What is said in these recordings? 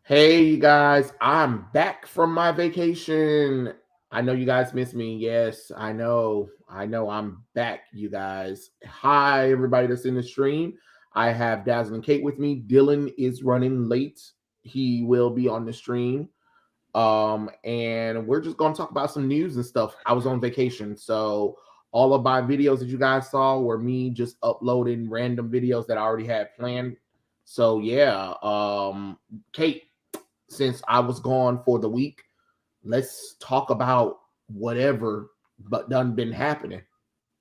Hey, you guys, I'm back from my vacation. I know you guys miss me. Yes, I know. I'm back, you guys. Hi, everybody that's in the stream. I have Dazzle and Kate with me. Dylan is running late. He will be on the stream. And we're just going to talk about some news and stuff. I was on vacation, so all of my videos that you guys saw were me just uploading random videos that I already had planned. So yeah, Kate, since I was gone for the week, let's talk about whatever but done been happening.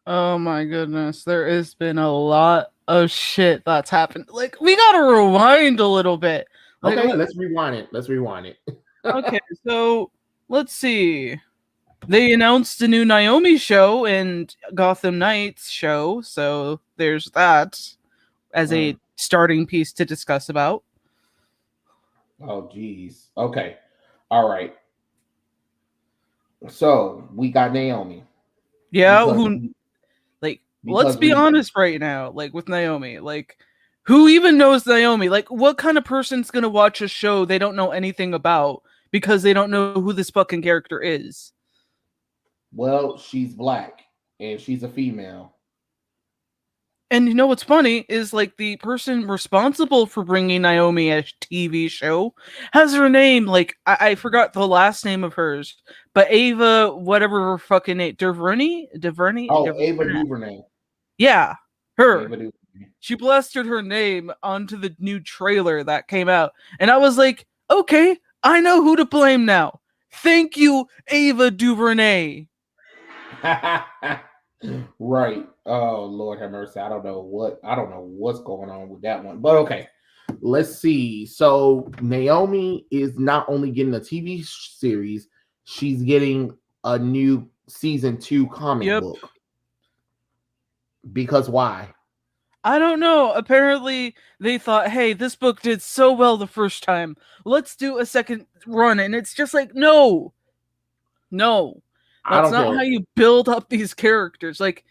Oh my goodness, there has been a lot of shit that's happened. Like, we gotta rewind a little bit. Like, Okay, let's rewind it. okay, so let's see. They announced a new Naomi show and Gotham Knights show, so there's that as a starting piece to discuss about. Oh, geez. Okay. All right. So we got Naomi Yeah, because let's because be we honest right now, like with Naomi, like who even knows Naomi? Like what kind of person's gonna watch a show they don't know anything about because they don't know who this fucking character is? well, she's black and she's a female. And you know what's funny is like the person responsible for bringing Naomi a TV show has her name, like I forgot the last name of hers, but Ava, whatever her fucking name, Oh, Ava DuVernay. Yeah, her. Ava DuVernay. She blasted her name onto the new trailer that came out, and I was like, okay, I know who to blame now. Thank you, Ava DuVernay. Right. Oh, Lord have mercy. I don't know what's going on with that one. But okay. Let's see. So Naomi is not only getting a TV series, she's getting a new season 2 comic Yep. book. Because why? I don't know. Apparently, they thought, hey, this book did so well the first time. Let's do a second run. And it's just like, no. No. I That's don't not care. how you build up these characters. Like,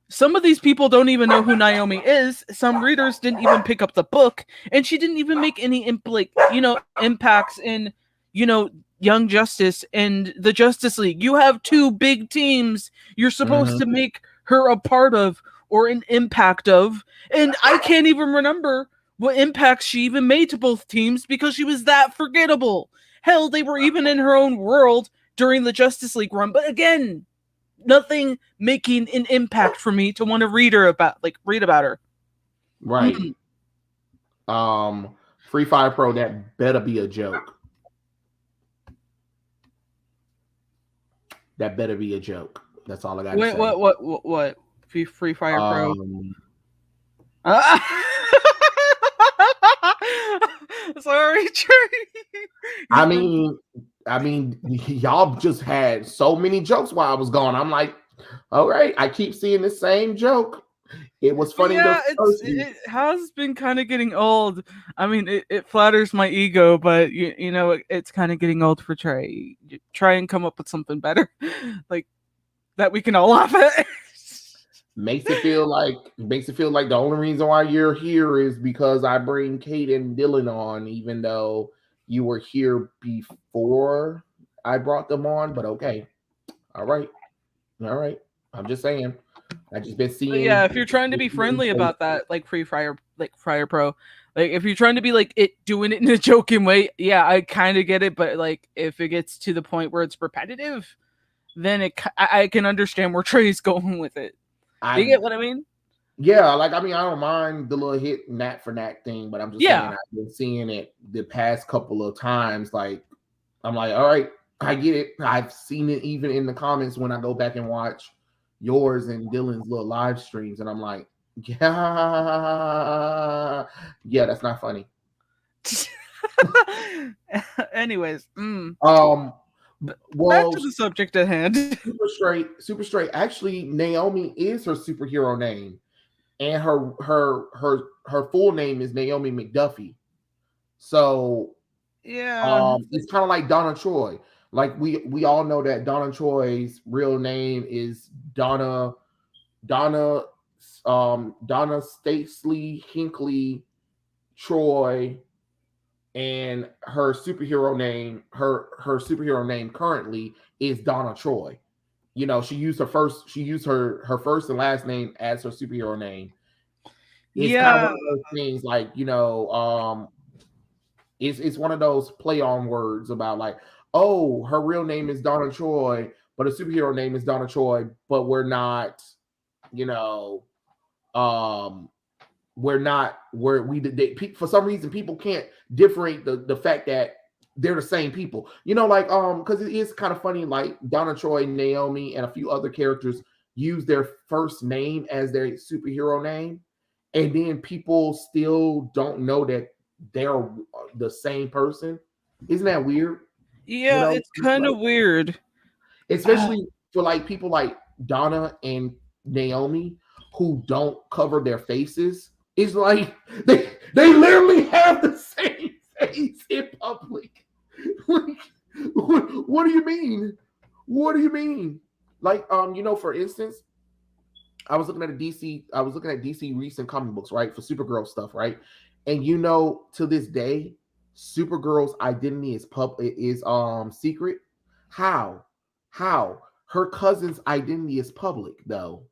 some of these people don't even know who Naomi is. Some readers didn't even pick up the book, and she didn't even make any impacts in, Young Justice and the Justice League. You have two big teams you're supposed to make her a part of or an impact of, and I can't even remember what impacts she even made to both teams because she was that forgettable. Hell, they were even in her own world during the Justice League run, but again, nothing making an impact for me to want to read about her. Right. Free Fire Pro, that better be a joke. That better be a joke. That's all I got to say. What? Free Fire Pro. Sorry, Trey. I mean, y'all just had so many jokes while I was gone. I'm like, all right, I keep seeing the same joke. It was funny. Yeah, it has been kind of getting old. I mean, it flatters my ego, but it's kind of getting old for Trey. Try and come up with something better, like that we can all laugh at. Makes it feel like the only reason why you're here is because I bring Kate and Dylan on, even though you were here before I brought them on. But okay, all right. I'm just saying. I just been seeing. But yeah, if you're trying to be friendly about that, like Fire Pro, like if you're trying to be like doing it in a joking way, yeah, I kind of get it. But like if it gets to the point where it's repetitive, then I can understand where Trey's going with it. You get what I mean? Yeah, I don't mind the little hit nat for nat thing, but I'm just saying I've been seeing it the past couple of times. Like, I'm like, all right, I get it. I've seen it even in the comments when I go back and watch yours and Dylan's little live streams, and I'm like, yeah, that's not funny. Anyways, well, back to the subject at hand. Super straight. Actually, Naomi is her superhero name, and her full name is Naomi McDuffie. So yeah, it's kind of like Donna Troy. Like we all know that Donna Troy's real name is Donna Stacey Hinckley Troy, and her superhero name currently is Donna Troy. She used her first and last name as her superhero name. It's kind of Yeah, one of those things like, it's one of those play on words about like, oh, her real name is Donna Troy, but her superhero name is Donna Troy, but you know, um where for some reason people can't differentiate the fact that they're the same people. Like because it is kind of funny, like Donna Troy, Naomi, and a few other characters use their first name as their superhero name, and then people still don't know that they're the same person. Isn't that weird? You yeah, know, it's kind like of weird. especially for like people like Donna and Naomi who don't cover their faces. It's like they literally have the same face in public. Like, what do you mean? What do you mean? Like, for instance, I was looking at DC recent comic books, right, for Supergirl stuff, right? And to this day, Supergirl's identity is secret. How? How? Her cousin's identity is public, though.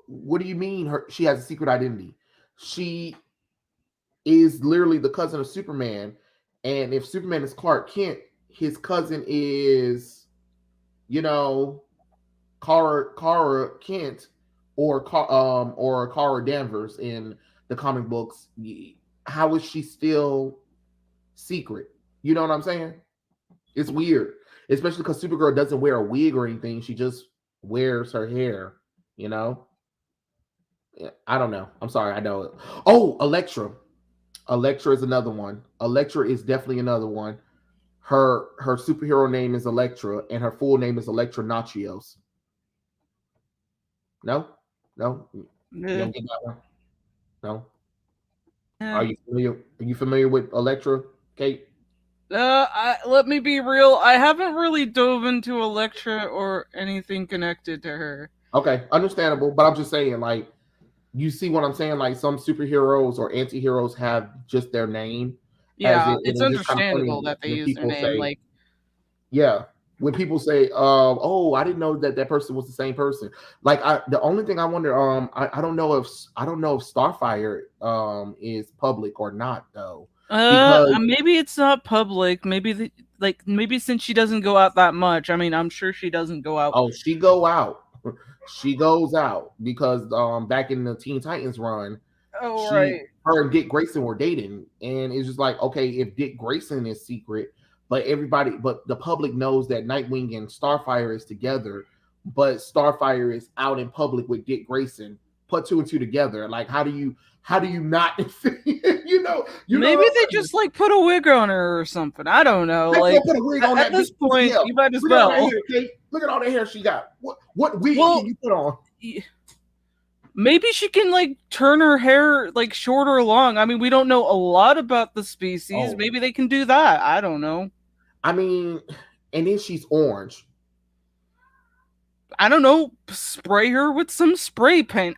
What do you mean she has a secret identity? She is literally the cousin of Superman, and if Superman is Clark Kent, his cousin is, you know, Kara Kent or Kara Danvers in the comic books. How is she still secret? You know what I'm saying? It's weird, especially because Supergirl doesn't wear a wig or anything. She just wears her hair. You know, I don't know. I'm sorry. I know it. Oh, Elektra. Elektra is another one. Elektra is definitely another one. Her superhero name is Elektra, and her full name is Elektra Nachios. No, no, you Eh, don't get that one. No. eh. Are you familiar with Elektra, Kate? Let me be real. I haven't really dove into Electra or anything connected to her. Okay, understandable. But I'm just saying, like, you see what I'm saying? Like, some superheroes or anti-heroes have just their name as Yeah, it, and it's it's just kind of funny understandable that they when use their people name. say, Like, yeah, when people say, oh, I didn't know that person was the same person. Like, the only thing I wonder, I don't know if Starfire is public or not though, because maybe it's not public. Maybe since she doesn't go out that much. I mean, I'm sure she doesn't go out. oh, she go out. She goes out because back in the Teen Titans run, Oh right. her and Dick Grayson were dating, and it's just like, okay, if Dick Grayson is secret, but the public knows that Nightwing and Starfire is together, but Starfire is out in public with Dick Grayson. Put two and two together. Like, how do you not you know Maybe what they I'm saying? just like put a wig on her or something. I don't know. Let's go Like put a wig on at that this bitch. point, Yeah. you might as Look at all that well. hair, Kate. Look at all the hair she got. What wig Well, can you put on? maybe she can like turn her hair like short or long. I mean, we don't know a lot about the species. Oh, Maybe they can do that. I don't know. I mean, and then she's orange. I don't know. Spray her with some spray paint.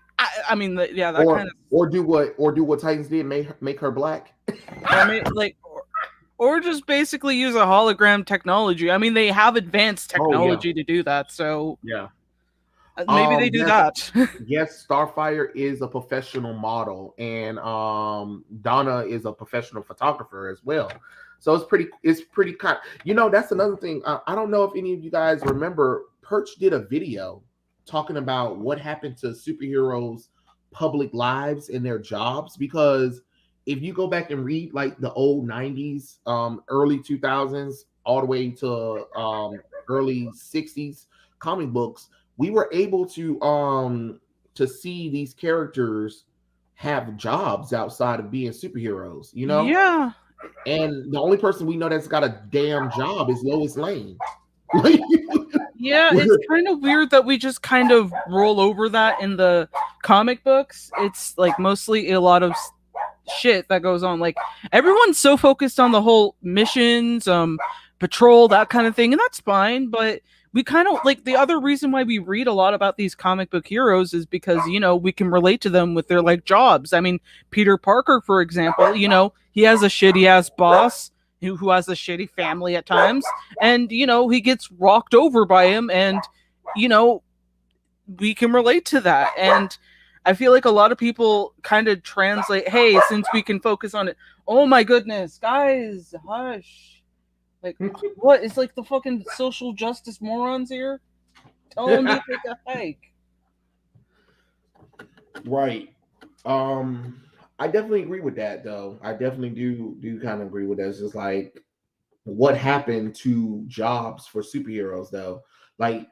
I mean, yeah, that kind of. Or do what Titans did, make her black. I mean, like, or just basically use a hologram technology. I mean, they have advanced Oh yeah, technology to do that, so yeah. maybe they do Yes, that. yes. Starfire is a professional model, and Donna is a professional photographer as well. So it's pretty kind. That's another thing. I don't know if any of you guys remember. Perch did a video talking about what happened to superheroes' public lives and their jobs, because if you go back and read like the old '90s, early 2000s, all the way to early '60s comic books, we were able to see these characters have jobs outside of being superheroes. Yeah. And the only person we know that's got a damn job is Lois Lane. Yeah, it's kind of weird that we just kind of roll over that in the comic books. It's like mostly a lot of shit that goes on. Like everyone's so focused on the whole missions, patrol, that kind of thing, and that's fine. But we kind of like the other reason why we read a lot about these comic book heroes is because, we can relate to them with their like jobs. I mean, Peter Parker, for example, he has a shitty ass boss who has a shitty family at times, and he gets rocked over by him, and you know we can relate to that. And I feel like a lot of people kind of translate, hey, since we can focus on it. Oh my goodness, guys, hush. Like, what? It's like the fucking social justice morons here. Tell them to take a hike. Right. I definitely agree with that though. I definitely do kind of agree with that. It's just like what happened to jobs for superheroes though. Like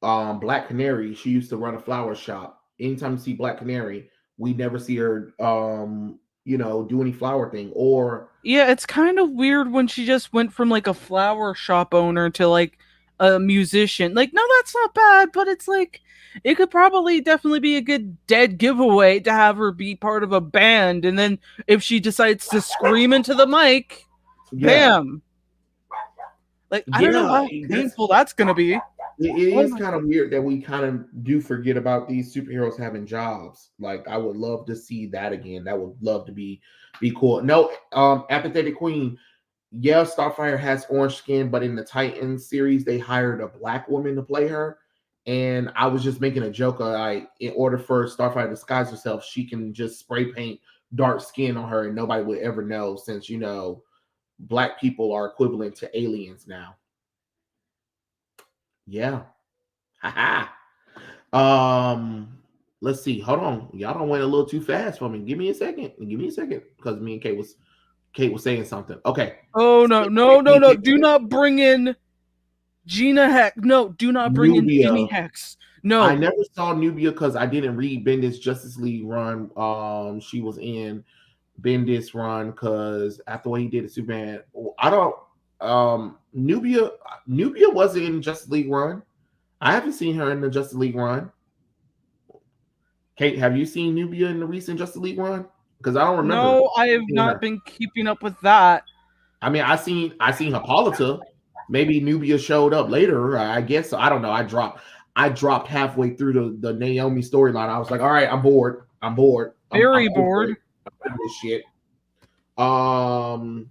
Black Canary, she used to run a flower shop. Anytime you see Black Canary, we never see her do any flower thing or Yeah, it's kind of weird when she just went from like a flower shop owner to like a musician. Like, no, that's not bad, but it's like it could probably definitely be a good dead giveaway to have her be part of a band, and then if she decides to scream into the mic, yeah. bam. Like, I don't know Yeah, how painful that's gonna be. it Oh is my kind of weird that we kind of do forget about these superheroes having jobs. Like I would love to see that again. That would love to be cool. No, Apathetic Queen. Yeah, Starfire has orange skin, but in the Titans series, they hired a black woman to play her. And I was just making a joke. Like, in order for Starfire to disguise herself, she can just spray paint dark skin on her, and nobody would ever know, since black people are equivalent to aliens now. Yeah. Haha. Let's see. Hold on. Y'all don't went a little too fast for me. Give me a second. Give me a second. Because me and Kate was saying something. Okay. Oh So, no, no, no, no. Do not bring in Gina Hex. No, do not bring in Nubia. Ginny Hex. I No. never saw Nubia because I didn't read Bendis Justice League run. She was in Bendis run because after what he did to Superman, I don't. Nubia wasn't in Justice League run. I haven't seen her in the Justice League run. Kate, have you seen Nubia in the recent Justice League run? Because I don't remember No, I have seeing not her. been keeping up with that. I mean, I seen Hippolyta. Maybe Nubia showed up later. I guess I don't know. I dropped halfway through the Naomi storyline. I was like, all right, I'm bored. I'm bored. I'm Very over bored. it. I'm over this shit. Um,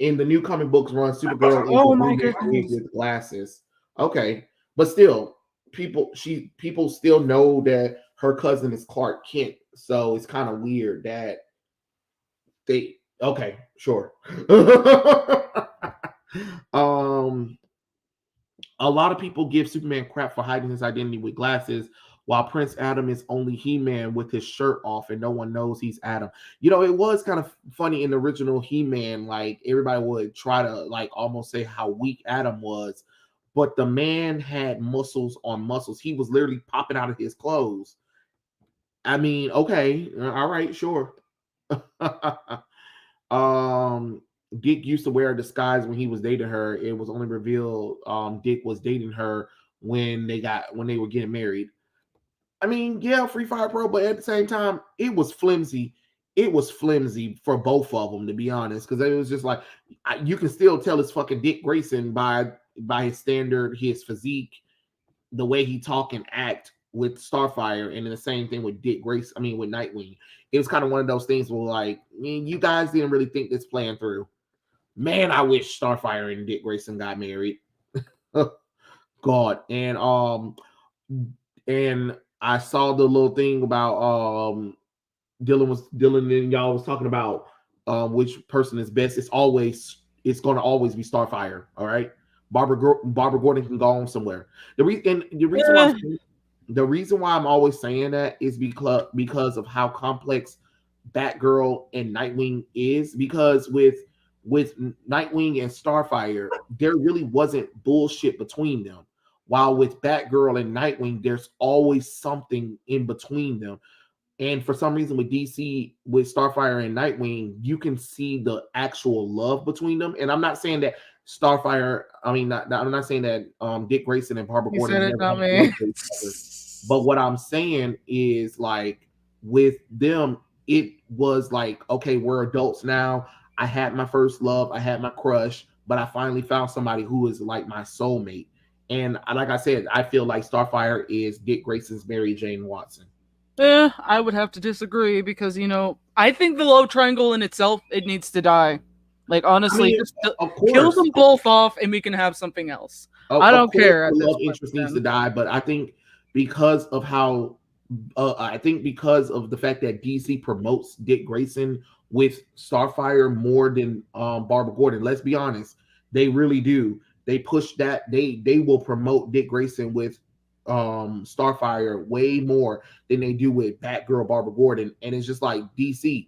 in the new comic books run, Supergirl is a Oh my brunette wig goodness. with glasses. Okay, but still, people still know that her cousin is Clark Kent. So it's kind of weird that they. Okay, sure. um, a lot of people give Superman crap for hiding his identity with glasses, while Prince Adam is only He-Man with his shirt off and no one knows he's Adam. It was kind of funny in the original He-Man, like everybody would try to like almost say how weak Adam was, but the man had muscles on muscles. He was literally popping out of his clothes. I mean, okay, all right, sure. Um, Dick used to wear a disguise when he was dating her. It was only revealed Dick was dating her when they were getting married. I mean, yeah, Free Fire Pro, but at the same time, it was flimsy. It was flimsy for both of them, to be honest, because it was just like you can still tell it's fucking Dick Grayson by his standard, his physique, the way he talk and act with Starfire, and then the same thing with Dick Grace. I mean, with Nightwing, it was kind of one of those things where like, man, you guys didn't really think this plan through. Man, I wish Starfire and Dick Grayson got married. God, and I saw the little thing about Dylan and y'all was talking about which person is best. It's going to always be Starfire. All right, Barbara Gordon can go on somewhere. The reason why Eh, I'm always saying that is because of how complex Batgirl and Nightwing is. Because with Nightwing and Starfire, there really wasn't bullshit between them. While with Batgirl and Nightwing, there's always something in between them. And for some reason, with DC, with Starfire and Nightwing, you can see the actual love between them. And I'm not saying that Starfire, I mean, I'm not saying that Dick Grayson and Barbara you said Gordon it, never not had love me. for each other. But what I'm saying is, like, with them, it was like, okay, we're adults now. I had my first love, I had my crush, but I finally found somebody who is like my soulmate. And like I said, I feel like Starfire is Dick Grayson's Mary Jane Watson. I would have to disagree because I think the love triangle in itself it needs to die. Like I honestly, mean, just of kill course, them both off and we can have something else. I of don't course, care the at this love point interest with needs to them. die, but I think because of how I think because of the fact that DC promotes Dick Grayson with Starfire more than Barbara Gordon. Let's be honest, they really do. They push that. They will promote Dick Grayson with Starfire way more than they do with Batgirl Barbara Gordon. And it's just like DC,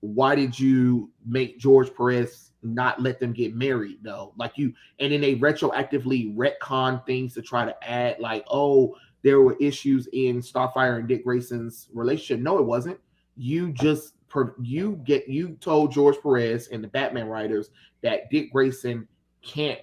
why did you make George Perez not let them get married though? Like you, and then they retroactively retcon things to try to add like, oh, there were issues in Starfire and Dick Grayson's relationship. No, it wasn't. You just you told George Perez and the Batman writers that Dick Grayson can't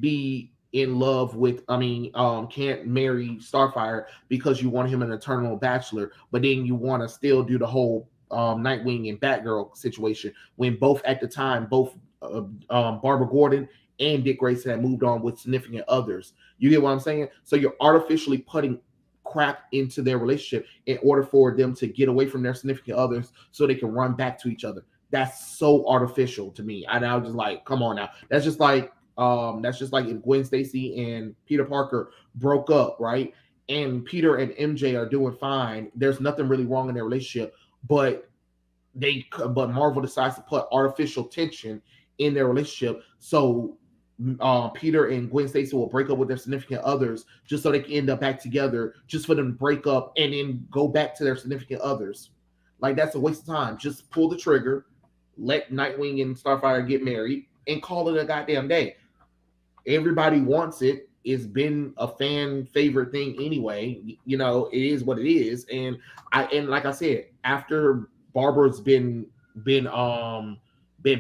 be in love with, can't marry Starfire because you want him an eternal bachelor, but then you want to still do the whole Nightwing and Batgirl situation when both at the time, both Barbara Gordon and Dick Grayson had moved on with significant others. You get what I'm saying? So you're artificially putting crap into their relationship in order for them to get away from their significant others so they can run back to each other. That's so artificial to me. And I was just like, come on now. That's just like if Gwen Stacy and Peter Parker broke up, right? And Peter and MJ are doing fine. There's nothing really wrong in their relationship, but but Marvel decides to put artificial tension in their relationship. So Peter and Gwen Stacy will break up with their significant others just so they can end up back together, just for them to break up and then go back to their significant others. Like that's a waste of time. Just pull the trigger, let Nightwing and Starfire get married, and call it a goddamn day. Everybody wants it. It's been a fan favorite thing anyway. It is what it is. And like I said, after Barbara's been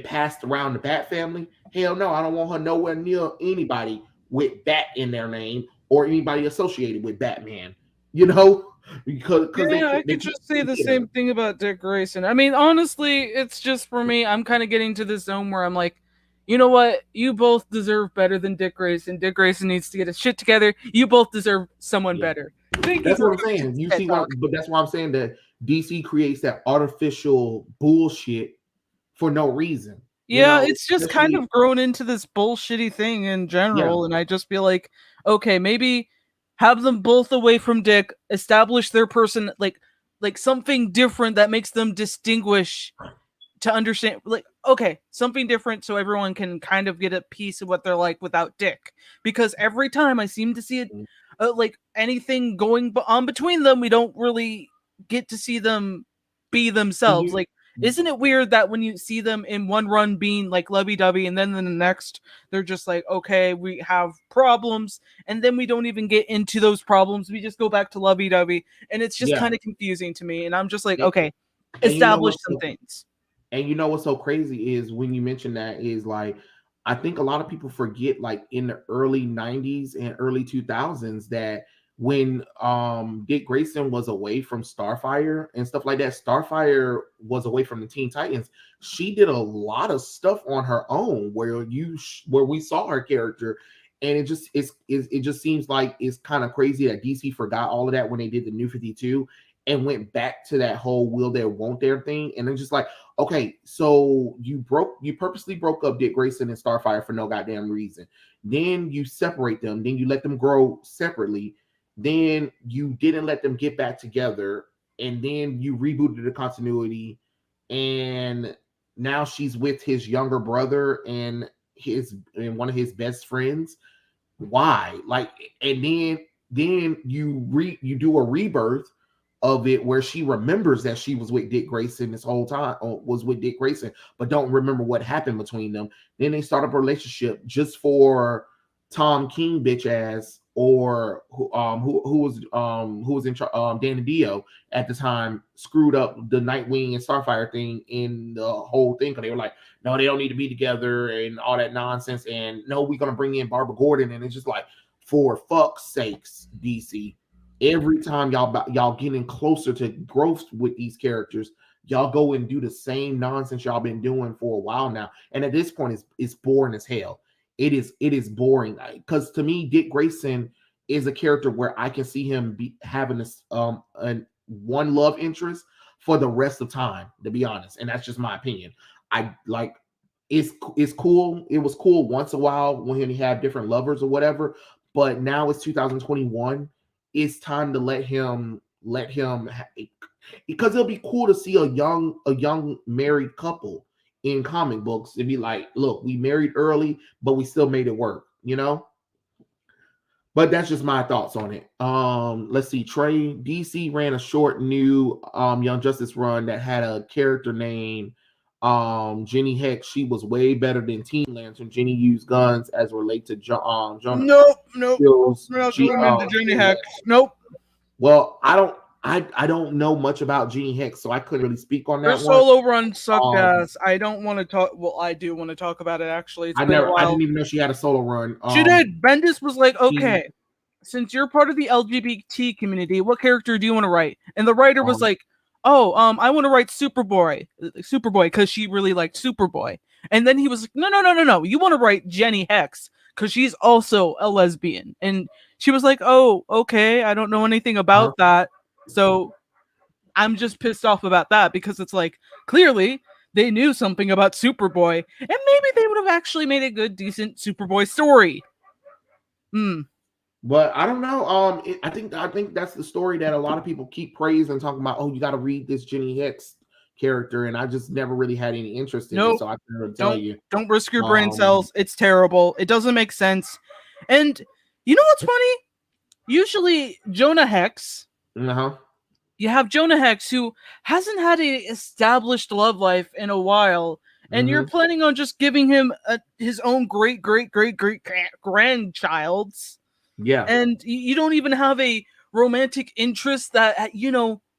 passed around the Bat family, hell no, I don't want her nowhere near anybody with Bat in their name or anybody associated with Batman. You know, because Yeah, I they could can't just say the get her. same thing about Dick Grayson. I mean, honestly, it's just for me. I'm kind of getting to this zone where I'm like, you know what? You both deserve better than Dick Grayson. Dick Grayson needs to get his shit together. You both deserve someone Yeah. better. Thank you That's for what I'm coming saying. You to TED see Talk. but that's why I'm saying that DC creates that artificial bullshit for no reason. Yeah, it's just kind Especially of grown into this bullshitty thing in yeah, general, and I just feel like, okay, maybe have them both away from Dick, establish their person like something different that makes them distinguish to understand like okay something different so everyone can kind of get a piece of what they're like without Dick because every time I seem to see it like anything going on between them we don't really get to see them be and themselves you like isn't it weird that when you see them in one run being like lovey-dovey and then in the next they're just like okay we have problems and then we don't even get into those problems we just go back to lovey-dovey and it's just yeah. kind of confusing to me and I'm just like And, okay and you know establish what's some so things. And you know what's so crazy is when you mention that is like I think a lot of people forget like in the early 90s and early 2000s that when Dick Grayson was away from Starfire and stuff like that, Starfire was away from the Teen Titans. She did a lot of stuff on her own where we saw her character, and it just seems like it's kind of crazy that DC forgot all of that when they did the New 52 and went back to that whole will there won't there thing, and it's just like okay, so you purposely broke up Dick Grayson and Starfire for no goddamn reason. Then you separate them, then you let them grow separately, then you didn't let them get back together, and then you rebooted the continuity, and now she's with his younger brother and one of his best friends. Why? Like, and then you do a rebirth of it where she remembers that she was with Dick Grayson this whole time, or was with Dick Grayson, but don't remember what happened between them. Then they start up a relationship just for Tom King bitch ass, or who was in Danny Dio at the time screwed up the Nightwing and Starfire thing in the whole thing because they were like, no, they don't need to be together and all that nonsense, and no, we're gonna bring in Barbara Gordon, and it's just like, for fuck's sakes, DC. Every time y'all getting closer to growth with these characters, y'all go and do the same nonsense y'all been doing for a while now. And at this point, it's boring as hell. it is boring. Because to me, Dick Grayson is a character where I can see him having this an one love interest for the rest of time, to be honest. And that's just my opinion. I like it's cool. It was cool once a while when he had different lovers or whatever, but now it's 2021. It's time to let him because it'll be cool to see a young married couple in comic books and be like, look, we married early, but we still made it work, you know? But that's just my thoughts on it. Let's see. Trey DC ran a short new Young Justice run that had a character named Jenny Hex. She was way better than Teen Lantern. Jenny used guns as relate to Jonah Nope. Hills. We're not She going into Jenny Hex. Nope. well, I don't know much about Jenny Hex, so I couldn't really speak on Her that one. solo run sucked Um, ass. I don't want to talk. Well, I do want to talk about it. Actually, it's I been a never I while. didn't even know she had a solo run. She did. Bendis was like, She okay, since you're part of the LGBT community, what character do you want to write? And the writer was um like, oh, I want to write Superboy, because she really liked Superboy. And then he was like, no, you want to write Jenny Hex because she's also a lesbian. And she was like, oh, okay, I don't know anything uh-huh. about that, so I'm just pissed off about that because it's like clearly they knew something about Superboy, and maybe they would have actually made a good, decent Superboy story. Hmm. But I don't know. I think that's the story that a lot of people keep praising, talking about. Oh, you got to read this Jenny Hex character, and I just never really had any interest in it, Nope. so I can never tell Don't you. don't risk your brain Um, cells. It's terrible. It doesn't make sense. And you know what's funny? Usually Jonah Hex, uh-huh. you have Jonah Hex who hasn't had a established love life in a while, and you're Mm-hmm. planning on just giving him his own great grandchild's, Yeah. and you don't even have a romantic interest that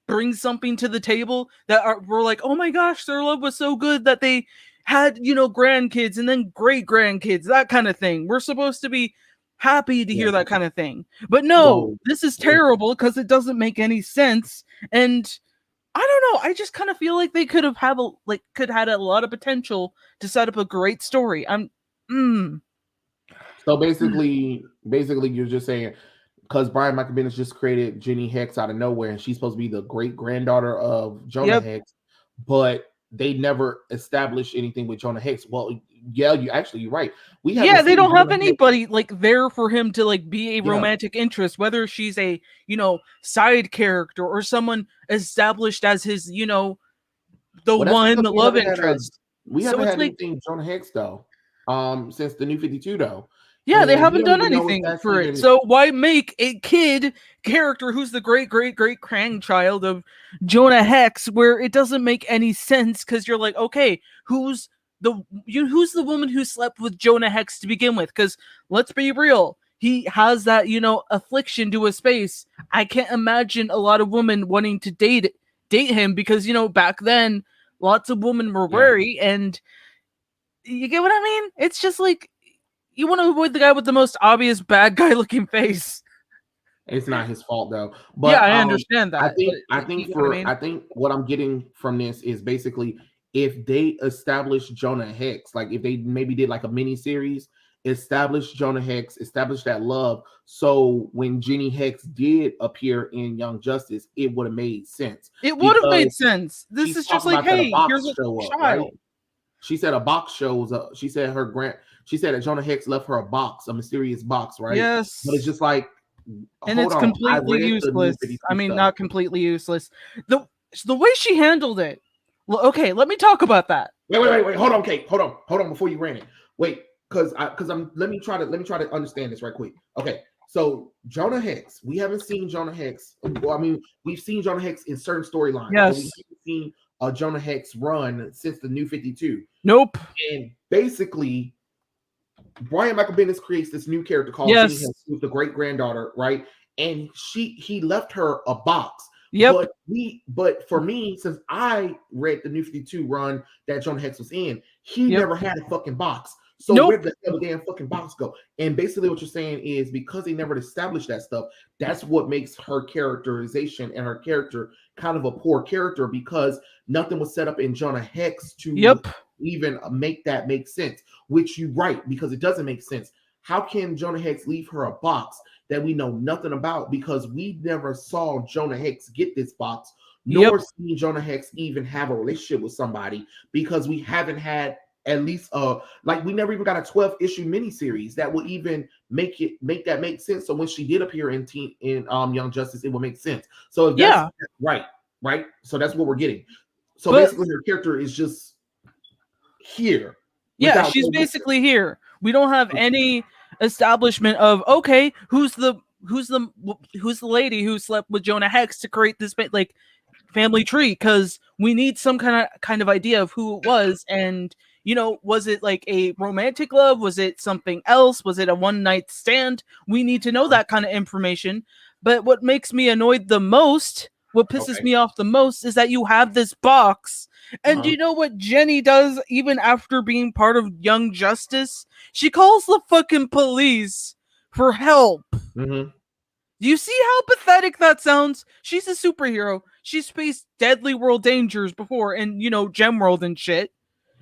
brings something to the table that we're like, oh my gosh, their love was so good that they had grandkids and then great grandkids, that kind of thing. We're supposed to be happy to Yeah. hear that kind of thing, but no, Well, this is terrible because it doesn't make any sense. And I don't know, I just kind of feel like they could have could had a lot of potential to set up a great story. Mm, so basically, you're just saying because Brian Michael Bendis just created Jenny Hex out of nowhere, and she's supposed to be the great granddaughter of Jonah yep. Hex, but they never established anything with Jonah Hex. Well, yeah, you're right. We haven't Yeah, they seen don't have Jonah Hex. anybody there for him to be a Yeah. romantic interest, whether she's a side character or someone established as his the Well, that's one because love interest. we So haven't it's had like, anything Jonah Hex though, since the New 52 though, yeah, they and we haven't don't done even know if anything that's for it. even So why make a kid character who's the great grandchild of Jonah Hex, where it doesn't make any sense? Because you're like, okay, who's the woman who slept with Jonah Hex to begin with? Because let's be real, he has that affliction to his face. I can't imagine a lot of women wanting to date him because back then lots of women were yeah. wary, and you get what I mean? It's just like you want to avoid the guy with the most obvious bad guy looking face. It's not his fault though. Yeah, But I understand I that, but think I like, you think get what I for mean? I think what I'm getting from this is basically if they establish Jonah Hex, like if they maybe did like a mini series, establish Jonah Hex, establish that love. So when Jenny Hex did appear in Young Justice, it would have made sense It would have because made sense. This she's is just talking like, about that a hey, box here's a show up, right? child, She said a box shows up. She said that Jonah Hex left her a box, a mysterious box, right? But it's yes, just like, and hold it's on, I completely read the new useless. I 52 mean, stuff. not completely useless. The way she handled it. Well, okay, let me talk about that. Wait. Hold on, Kate. Hold on before you ran it. Wait, because I'm let me try to understand this right quick. Okay, so Jonah Hex, we haven't seen Jonah Hex. Well, I mean, we've seen Jonah Hex in certain storylines, but we Yes. haven't seen a Jonah Hex run since the new 52. Nope. And basically, Brian Michael Bendis creates this new character called Jenny Yes. Hex, who's the great granddaughter, right? And he left her a box. Yep. But for me, since I read the New 52 run that Jonah Hex was in, he Yep. never had a fucking box. So Nope. where did the hell the damn fucking box go? And basically what you're saying is because they never established that stuff, that's what makes her characterization and her character kind of a poor character because nothing was set up in Jonah Hex to Yep. even make that make sense, which you right, because it doesn't make sense. How can Jonah Hex leave her a box that we know nothing about? Because we never saw Jonah Hex get this box, Yep. nor seen Jonah Hex even have a relationship with somebody, because we haven't had at least like we never even got a 12 issue miniseries that will even make that make sense. So when she did appear in Young Justice, it will make sense. So if that's Yeah. right, so that's what we're getting. So But basically her character is just here yeah, without she's no basically here. We don't have any establishment of, okay, who's the lady who slept with Jonah Hex to create this like family tree, because we need some kind of idea of who it was. And was it like a romantic love? Was it something else? Was it a one night stand? We need to know that kind of information. But what makes me annoyed the most, what pisses Okay. me off the most, is that you have this box. And Uh-huh. you know what Jenny does even after being part of Young Justice? She calls the fucking police for help. Mm-hmm. Do you see how pathetic that sounds? She's a superhero. She's faced deadly world dangers before in, Gemworld and shit.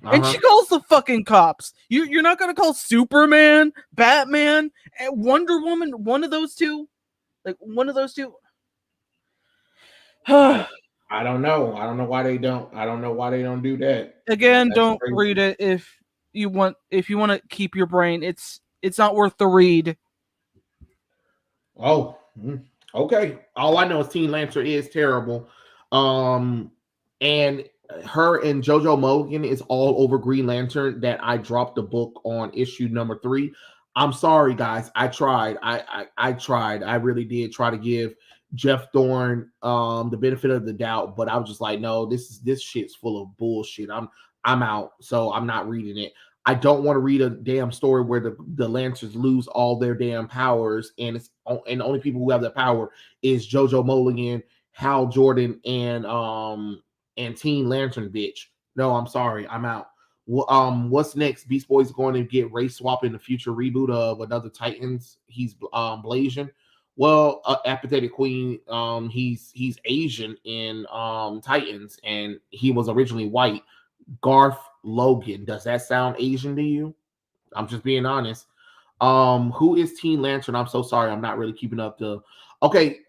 And she Uh-huh. calls the fucking cops. You're not gonna call Superman, Batman, and Wonder Woman, one of those two? Like, one of those two? I I don't know. I don't know why they don't. I don't know why they don't do that. Again, That's don't crazy. read it if you want to keep your brain. It's not worth the read. Oh, okay. All I know is Teen Lancer is terrible. And her and JoJo Mulligan is all over Green Lantern that I dropped the book on issue number 3. I'm sorry, guys. I tried. I tried. I really did try to give Jeff Thorne the benefit of the doubt, but I was just like, no, this shit's full of bullshit. I'm out. So I'm not reading it. I don't want to read a damn story where the Lancers lose all their damn powers, and the only people who have that power is JoJo Mulligan, Hal Jordan, and Teen Lantern bitch. No, I'm sorry, I'm out. What's next? Beast Boy's going to get race swap in the future reboot of another Titans. He's Blasian. Well, Apathetic Queen, he's Asian in Titans, and he was originally white. Garth Logan. Does that sound Asian to you? I'm just being honest. Who is Teen Lantern? I'm so sorry, I'm not really keeping up to. Okay,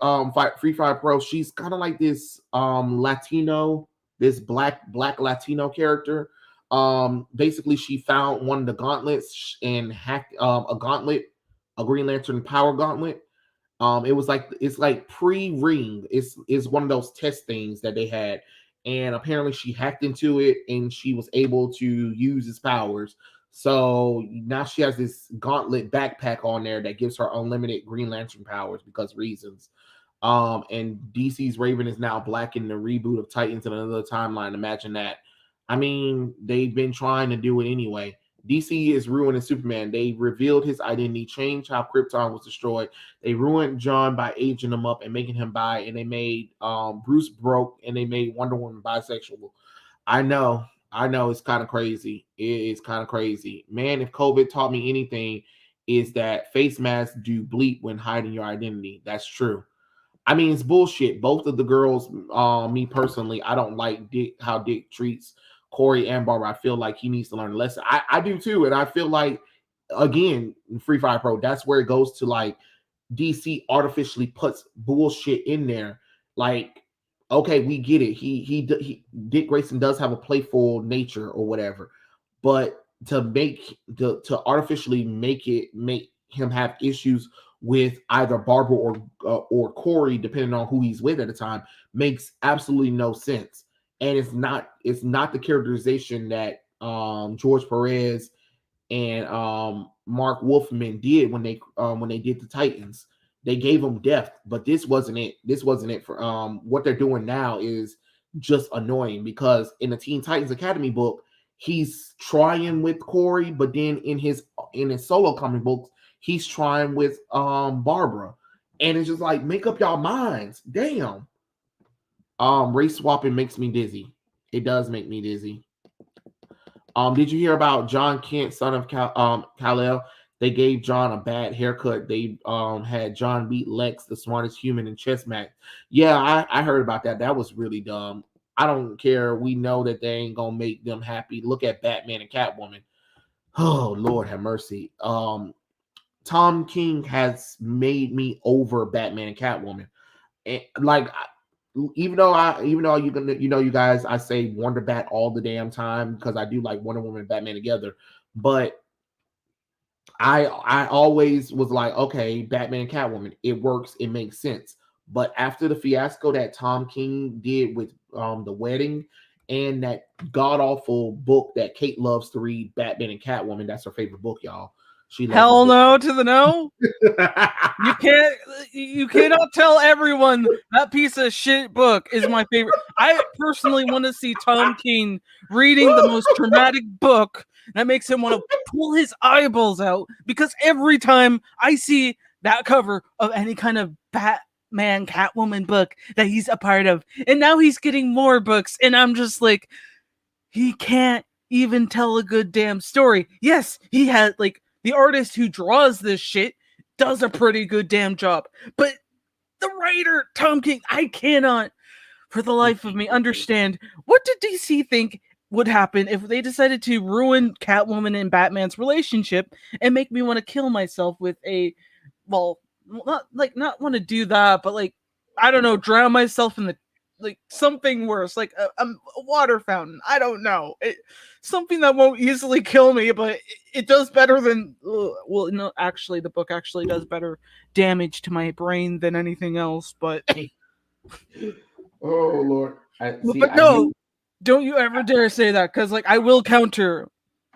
Free Fire Pro. She's kind of like this Latino, this black Latino character. Basically, she found one of the gauntlets and hacked a gauntlet, a Green Lantern power gauntlet. It was like it's like pre-ring. It's one of those test things that they had, and apparently she hacked into it and she was able to use his powers. So now she has this gauntlet backpack on there that gives her unlimited Green Lantern powers because reasons. And DC's Raven is now black in the reboot of Titans in another timeline. Imagine that. I mean, they've been trying to do it anyway. DC is ruining Superman. They revealed his identity, changed how Krypton was destroyed. They ruined John by aging him up and making him bi, and they made Bruce broke, and they made Wonder Woman bisexual. I know, it's kind of crazy. It is kind of crazy, man. If COVID taught me anything, is that face masks do bleep when hiding your identity. That's true. I mean, it's bullshit. Both of the girls, me personally, I don't like how Dick treats Corey and Barbara. I feel like he needs to learn a lesson. I do too, and I feel like again, Free Fire Pro, that's where it goes to like DC artificially puts bullshit in there. Like, okay, we get it. He Dick Grayson does have a playful nature or whatever, but to artificially make him have issues with either Barbara or Corey, depending on who he's with at the time, makes absolutely no sense. And it's not the characterization that George Perez and Mark Wolfman did when they did the Titans. They gave them depth, but this wasn't it. This wasn't it for what they're doing now is just annoying because in the Teen Titans Academy book, he's trying with Corey, but then in his solo comic books, he's trying with Barbara. And it's just like make up y'all minds. Damn. Race swapping makes me dizzy. It does make me dizzy. Did you hear about John Kent, son of Kal-El? They gave John a bad haircut. They had John beat Lex, the smartest human in chess match. Yeah, I heard about that. That was really dumb. I don't care. We know that they ain't gonna make them happy. Look at Batman and Catwoman. Oh Lord have mercy. Tom King has made me over Batman and Catwoman. And like even though you guys, I say Wonder Bat all the damn time because I do like Wonder Woman and Batman together, but I always was like, okay, Batman and Catwoman, it works, it makes sense. But after the fiasco that Tom King did with the wedding and that god awful book that Kate loves to read, Batman and Catwoman, that's her favorite book, y'all. She loves Hell that no to the no. book. You cannot tell everyone that piece of shit book is my favorite. I personally want to see Tom King reading the most traumatic book that makes him want to pull his eyeballs out, because every time I see that cover of any kind of Batman Catwoman book that he's a part of, and now he's getting more books, and I'm just like, he can't even tell a good damn story. Yes, he had like the artist who draws this shit does a pretty good damn job. But the writer, Tom King, I cannot for the life of me understand what did DC think would happen if they decided to ruin Catwoman and Batman's relationship and make me want to kill myself with a, well, not want to do that, but like, I don't know, drown myself in the, like something worse, like a water fountain. I don't know. Something that won't easily kill me, but it does better than. Well, no, actually, the book actually does better damage to my brain than anything else. But Oh Lord, but no, don't you ever dare say that, because like I will counter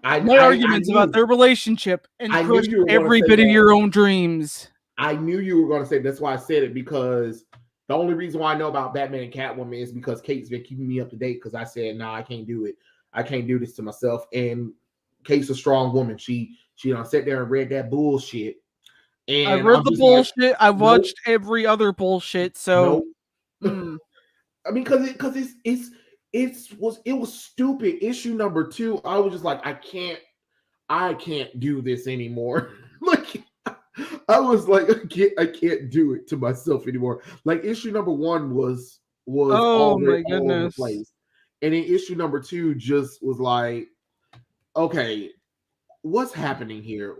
my arguments about their relationship and crush every bit of your own dreams. I knew you were going to say that's why I said it, because the only reason why I know about Batman and Catwoman is because Kate's been keeping me up to date, because I said, nah, I can't do it. I can't do this to myself. And Kate's a strong woman. She done sat there and read that bullshit. And I read the bullshit. Like, I watched every other bullshit. So, I mean, because it was stupid. Issue number 2, I was just like, I can't do this anymore. Like, I was like, I can't do it to myself anymore. Like, issue number 1 was oh my goodness, all over the place. And then issue number 2 just was like, okay, what's happening here?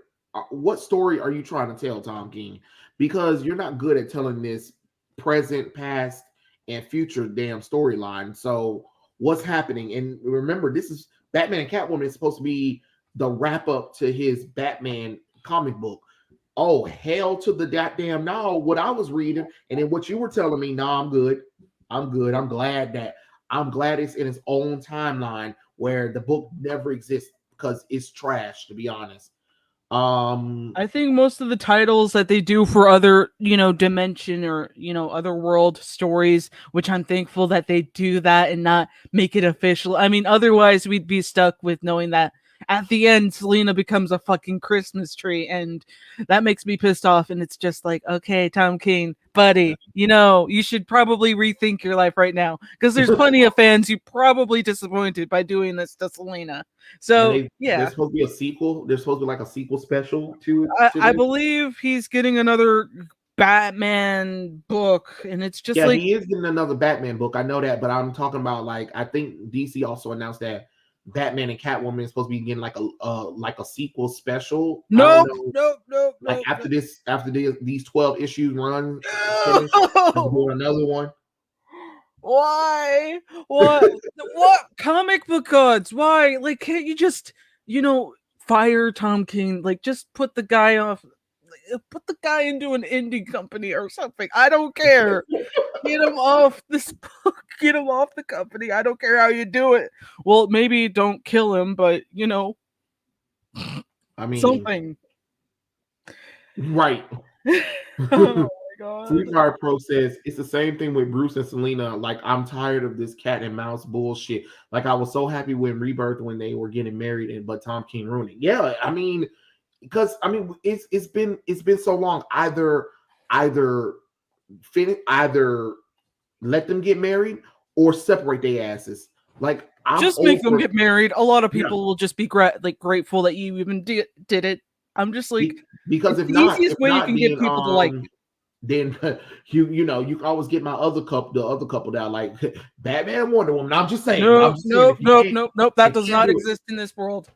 What story are you trying to tell, Tom King? Because you're not good at telling this present, past, and future damn storyline. So what's happening? And remember, this is Batman and Catwoman is supposed to be the wrap up to his Batman comic book. Oh, hell to the goddamn no, what I was reading, and then what you were telling me, no, I'm good. I'm glad it's in its own timeline where the book never exists, because it's trash, to be honest. I think most of the titles that they do for other, dimension or, other world stories, which I'm thankful that they do that and not make it official. I mean, otherwise we'd be stuck with knowing that at the end, Selena becomes a fucking Christmas tree, and that makes me pissed off. And it's just like, okay, Tom King, buddy, you should probably rethink your life right now, because there's plenty of fans you probably disappointed by doing this to Selena. So yeah, there's supposed to be a sequel. There's supposed to be like a sequel special to I believe he's getting another Batman book, and it's just like, he is getting another Batman book. I know that, but I'm talking about, like, I think DC also announced that Batman and Catwoman is supposed to be getting like a sequel special. Nope. Like, after these 12 issues run, doing another one. Why? What? What comic book gods? Why? Like, can't you just, fire Tom King? Like, just put the guy off. Put the guy into an indie company or something. I don't care. Get him off this book. Get him off the company. I don't care how you do it. Well, maybe don't kill him, but I mean, something. Right. Oh my god. Sweetheart Pro says it's the same thing with Bruce and Selena. Like, I'm tired of this cat and mouse bullshit. Like, I was so happy when Rebirth, when they were getting married, but Tom King ruined it. Yeah, I mean, because it's been so long. Either let them get married or separate their asses. Like, just make them get married. A lot of people will just be grateful that you even did it. I'm just like, because it's the easiest way you can get people to like you. then you can always get my other couple, the other couple that like Batman, Wonder Woman. I'm just saying. I'm Nope, just saying nope, if you nope, can't, nope, nope. That if does you can't not do it, exist in this world.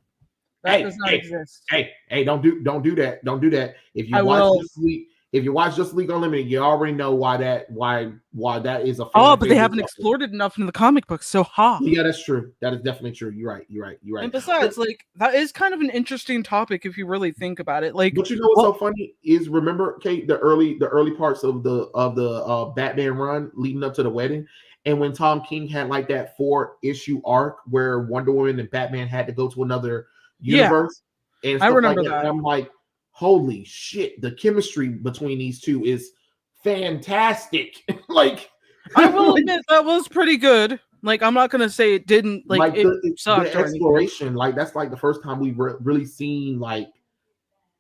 That hey, does not hey, exist. hey, don't do that. Don't do that. If you I watch will. Justice League, if you watch Justice League Unlimited, you already know why that is a Oh, fan but they favorite haven't couple. explored it enough in the comic books. So ha. Yeah, that's true. That is definitely true. You're right. You're right. You're And right. But besides, like that is kind of an interesting topic if you really think about it. Like, but you know what's well, so funny is remember Kate the early parts of the Batman run leading up to the wedding, and when Tom King had like that 4-issue arc where Wonder Woman and Batman had to go to another yeah, universe and I stuff like remember that. And that. I'm like, holy shit, the chemistry between these two is fantastic. like, I will like admit that was pretty good. Like, I'm not gonna say it didn't. Like, like it the sucked or anything. exploration, like that's like the first time we've really seen like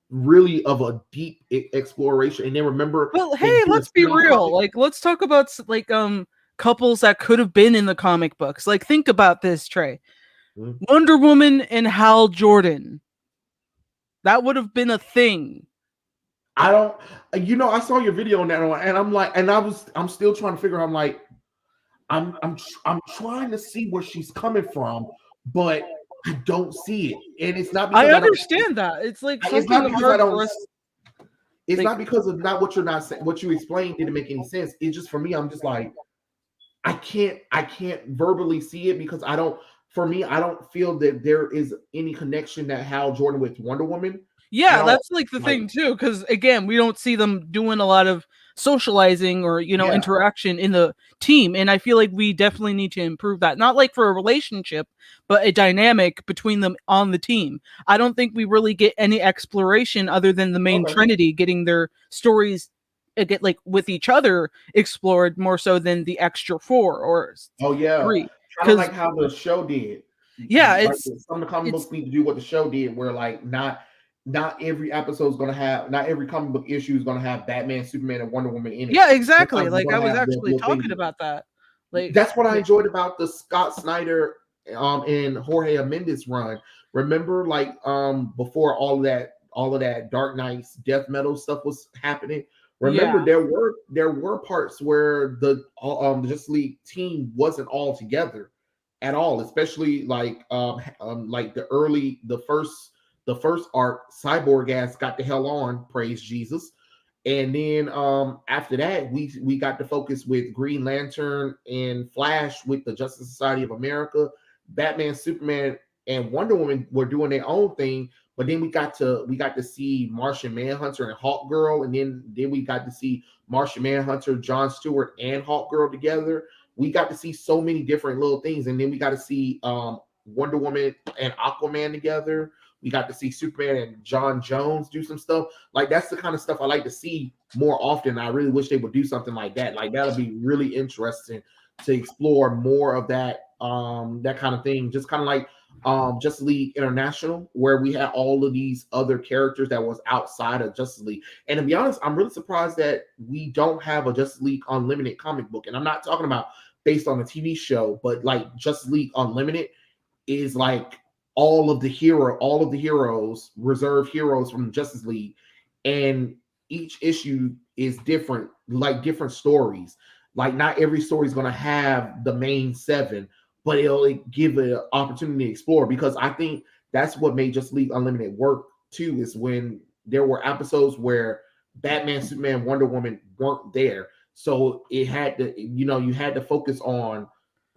really of a deep exploration. And then remember Well, they hey, did a let's be spin-off real. comic. Like, let's talk about like couples that could have been in the comic books. Like, think about this, Trey. Mhm. Wonder Woman and Hal Jordan. That would have been a thing. I don't, I saw your video on that one, and I'm like, and I'm still trying to figure out. I'm like, I'm trying to see where she's coming from, but I don't see it, and it's not I because I don't. understand that. It's like It's not something because I hard don't. for us. It's Like, not because of not what you're not saying. What you explained didn't make any sense. It's just for me. I'm just like, I can't verbally see it because I don't. For me, I don't feel that there is any connection that Hal Jordan with Wonder Woman at yeah, all. that's like the Like, thing too. Because again, we don't see them doing a lot of socializing or yeah, interaction in the team, and I feel like we definitely need to improve that. Not like for a relationship, but a dynamic between them on the team. I don't think we really get any exploration other than the main okay. Trinity getting their stories get like with each other explored more so than the extra four or Oh yeah, three. kind of Because like how the show did. yeah, Like some of the comic it's books need to do what the show did, where like not every episode is gonna have, not every comic book issue is gonna have Batman, Superman, and Wonder Woman in it. yeah, exactly. Sometimes you're Like I gonna was have the actually little talking thing. about that. Like, That's what I like enjoyed about the Scott Snyder and Jorge Mendes run. Remember, like before all of that Dark Knight's death metal stuff was happening. yeah, Remember, there were parts where the Justice League team wasn't all together at all, especially like the first arc, Cyborg ass got the hell on, praise Jesus. And then after that, we got to focus with Green Lantern and Flash with the Justice Society of America. Batman, Superman, and Wonder Woman were doing their own thing. But then we got to see Martian Manhunter and Hawk Girl, and then we got to see Martian Manhunter, John Stewart, and Hawk Girl together. We got to see so many different little things, and then we got to see Wonder Woman and Aquaman together. We got to see Superman and John Jones do some stuff. Like that's the kind of stuff I like to see more often. I really wish they would do something like that. Like that'll be really interesting to explore more of that kind of thing. Just kind of like Justice League International, where we had all of these other characters that was outside of Justice League. And to be honest, I'm really surprised that we don't have a Justice League Unlimited comic book. And I'm not talking about based on a TV show, but like Justice League Unlimited is like all of the heroes, reserve heroes from Justice League, and each issue is different, like different stories. Like not every story is going to have the main seven, but it'll give an opportunity to explore. Because I think that's what made Justice League Unlimited work too, is when there were episodes where Batman, Superman, Wonder Woman weren't there, so it had to, you had to focus on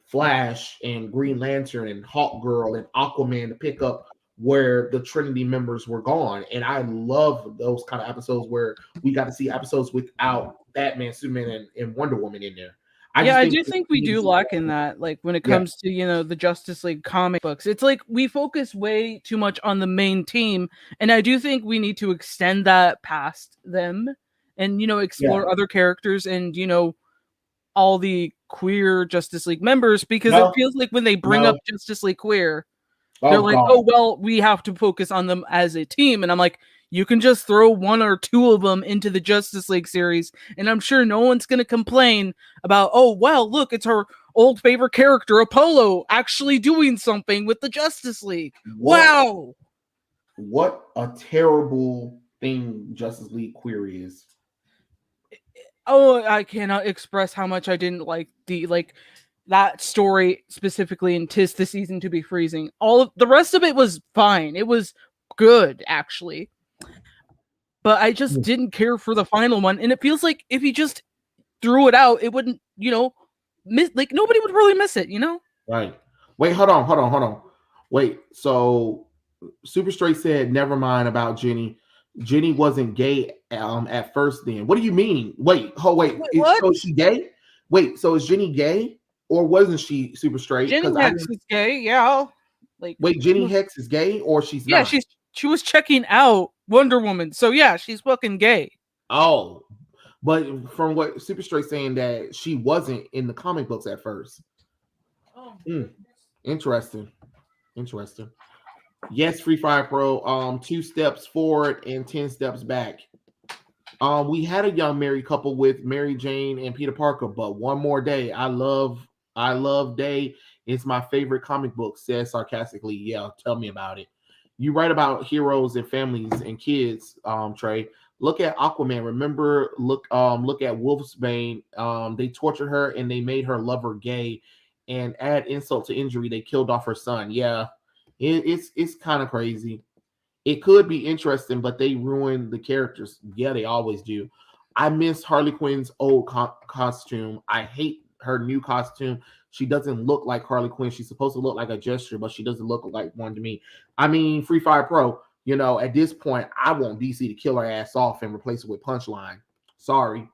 Flash and Green Lantern and Hawk Girl and Aquaman to pick up where the Trinity members were gone. And I love those kind of episodes where we got to see episodes without Batman, Superman, and Wonder Woman in there. I yeah, just I think do think we do lack in that. Like when it yeah, comes to the Justice League comic books, it's like we focus way too much on the main team, and I do think we need to extend that past them and yeah. explore other characters and all the queer Justice League members because it No, feels like when they bring up no. Justice League queer, they're Oh like, God. "Oh, well, we have to focus on them as a team." And I'm like, "You can just throw one or two of them into the Justice League series, and I'm sure no one's going to complain about, "Oh, well, look, it's our old favorite character Apollo actually doing something with the Justice League." What Wow. what a terrible thing Justice League query is. Oh, I cannot express how much I didn't like that story specifically in "'Tis the Season to Be Freezing." All of the rest of it was fine. It was good actually, but I just didn't care for the final one. And it feels like if he just threw it out, it wouldn't, miss. Like nobody would really miss it. Right. Wait, hold on. Wait, so Super Straight said never mind about Jenny. Jenny wasn't gay at first then. What do you mean? Wait, Wait, what? so is she gay? Wait, so is Jenny gay or wasn't she Super Straight? Jenny Because I Hex didn't is gay. Yeah, like wait, Jenny Hex is gay or she's yeah, not? she was checking out Wonder Woman. So yeah, she's fucking gay. Oh, but from what Super Straight saying that she wasn't in the comic books at first. Oh, Interesting. Interesting. Yes, Free Fire Pro. 2 steps forward and 10 steps back. We had a young married couple with Mary Jane and Peter Parker, but One More Day. I love Day. It's my favorite comic book, says sarcastically. Yeah, tell me about it. You write about heroes and families and kids, Trey. Look at Aquaman. Remember, look at Wolfsbane. They tortured her and they made her lover gay. And add insult to injury, they killed off her son. Yeah, it's kind of crazy. It could be interesting, but they ruin the characters. Yeah, they always do. I miss Harley Quinn's old costume. I hate her new costume. She doesn't look like Harley Quinn. She's supposed to look like a gesture, but she doesn't look like one to me. I mean, Free Fire Pro, at this point, I want DC to kill her ass off and replace it with Punchline. Sorry.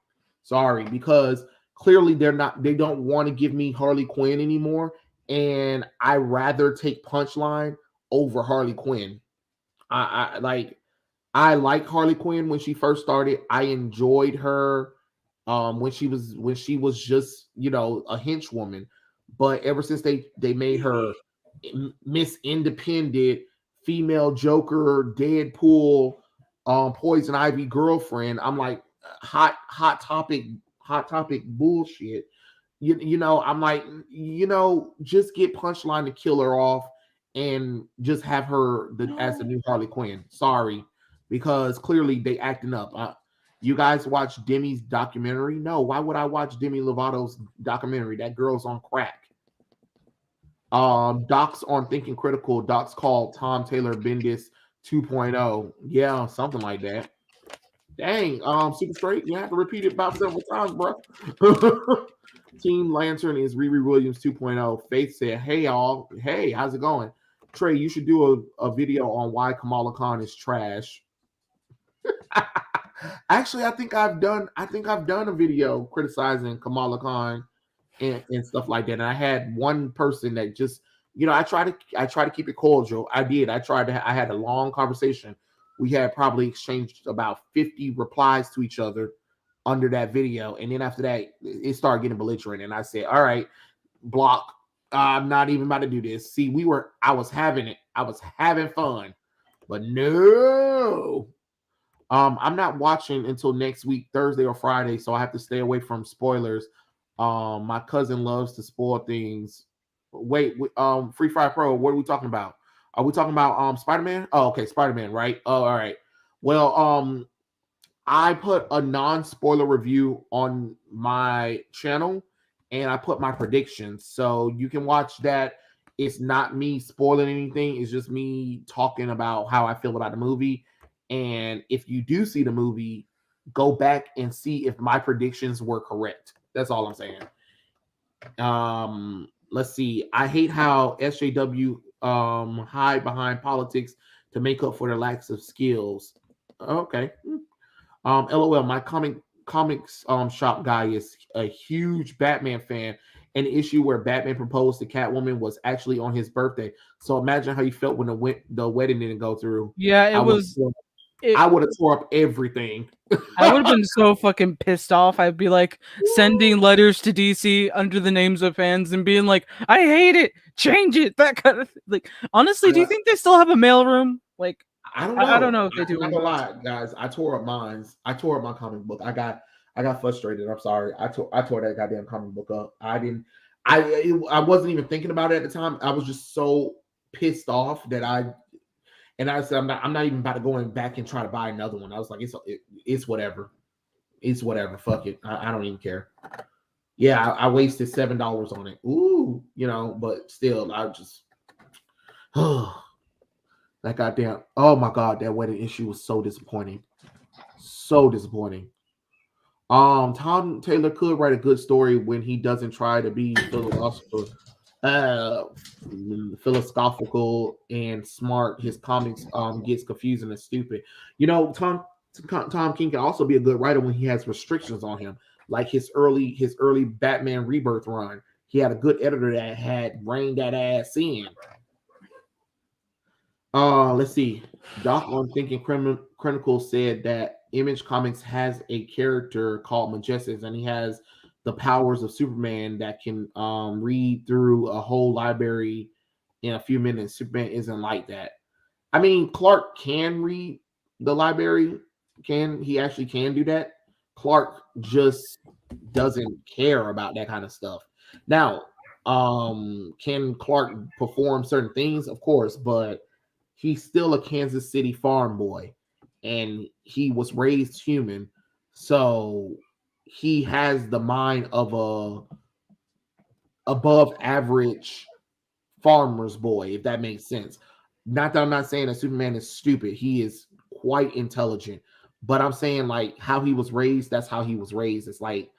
Because clearly they don't want to give me Harley Quinn anymore. And I rather take Punchline over Harley Quinn. I like Harley Quinn when she first started. I enjoyed her when she was just a henchwoman. But ever since they made her Miss Independent, female Joker, Deadpool, Poison Ivy girlfriend, I'm like hot topic bullshit. I'm like, just get Punchline to kill her off and just have her as the new Harley Quinn. Sorry, because clearly they acting up. You guys watch Demi's documentary? No, why would I watch Demi Lovato's documentary? That girl's on crack. Docs on Thinking Critical. Docs called Tom Taylor Bendis 2.0. Yeah, something like that. Dang, Super Straight, you have to repeat it about several times, bro. Team Lantern is Riri Williams 2.0. Faith said, "Hey y'all, hey, how's it going? Trey, you should do a video on why Kamala Khan is trash." Actually, I think I've done a video criticizing Kamala Khan and stuff like that. And I had one person that just, I try to keep it cordial. I did. I had a long conversation. We had probably exchanged about 50 replies to each other under that video. And then after that, it started getting belligerent. And I said, all right, block. I'm not even about to do this. See, I was having it. I was having fun. But no. I'm not watching until next week, Thursday or Friday, so I have to stay away from spoilers. My cousin loves to spoil things. Wait, Free Fire Pro, what are we talking about? Are we talking about Spider-Man? Oh, okay, Spider-Man, right? Oh, all right. Well, I put a non-spoiler review on my channel and I put my predictions. So you can watch that. It's not me spoiling anything, it's just me talking about how I feel about the movie. And if you do see the movie, go back and see if my predictions were correct. That's all I'm saying. Let's see. I hate how SJW hide behind politics to make up for their lacks of skills. Okay. LOL. My comics shop guy is a huge Batman fan. An issue where Batman proposed to Catwoman was actually on his birthday. So imagine how you felt when the wedding didn't go through. yeah, it was. I would have tore up everything. I would have been so fucking pissed off. I'd be like sending letters to DC under the names of fans and being like, "I hate it, change it." That kind of thing. Like, honestly, do you think they still have a mailroom? Like, I don't know. I don't know if they do. I'm not gonna lie, guys. I tore up mine. I tore up my comic book. I got frustrated. I'm sorry. I tore that goddamn comic book up. I wasn't even thinking about it at the time. I was just so pissed off that I said I'm not even about to go back and try to buy another one. I was like, it's whatever. It's whatever. Fuck it. I don't even care. Yeah, I wasted $7 on it. Ooh, but still, I just that goddamn. Oh my god, that wedding issue was so disappointing. So disappointing. Tom Taylor could write a good story when he doesn't try to be uh, philosophical and smart. His comics gets confusing and stupid. Tom King can also be a good writer when he has restrictions on him, like his early Batman Rebirth run. He had a good editor that had reined that ass in. Let's see. Doc on Thinking Critical said that Image Comics has a character called Majestic, and he has the powers of Superman that can read through a whole library in a few minutes. Superman isn't like that. I mean, Clark can read the library. Can he actually can do that? Clark just doesn't care about that kind of stuff. Now, can Clark perform certain things? Of course, but he's still a Kansas City farm boy and he was raised human. So he has the mind of a above average farmer's boy, if that makes sense. Not that I'm not saying that Superman is stupid. He is quite intelligent. But I'm saying like how he was raised, that's how he was raised. It's like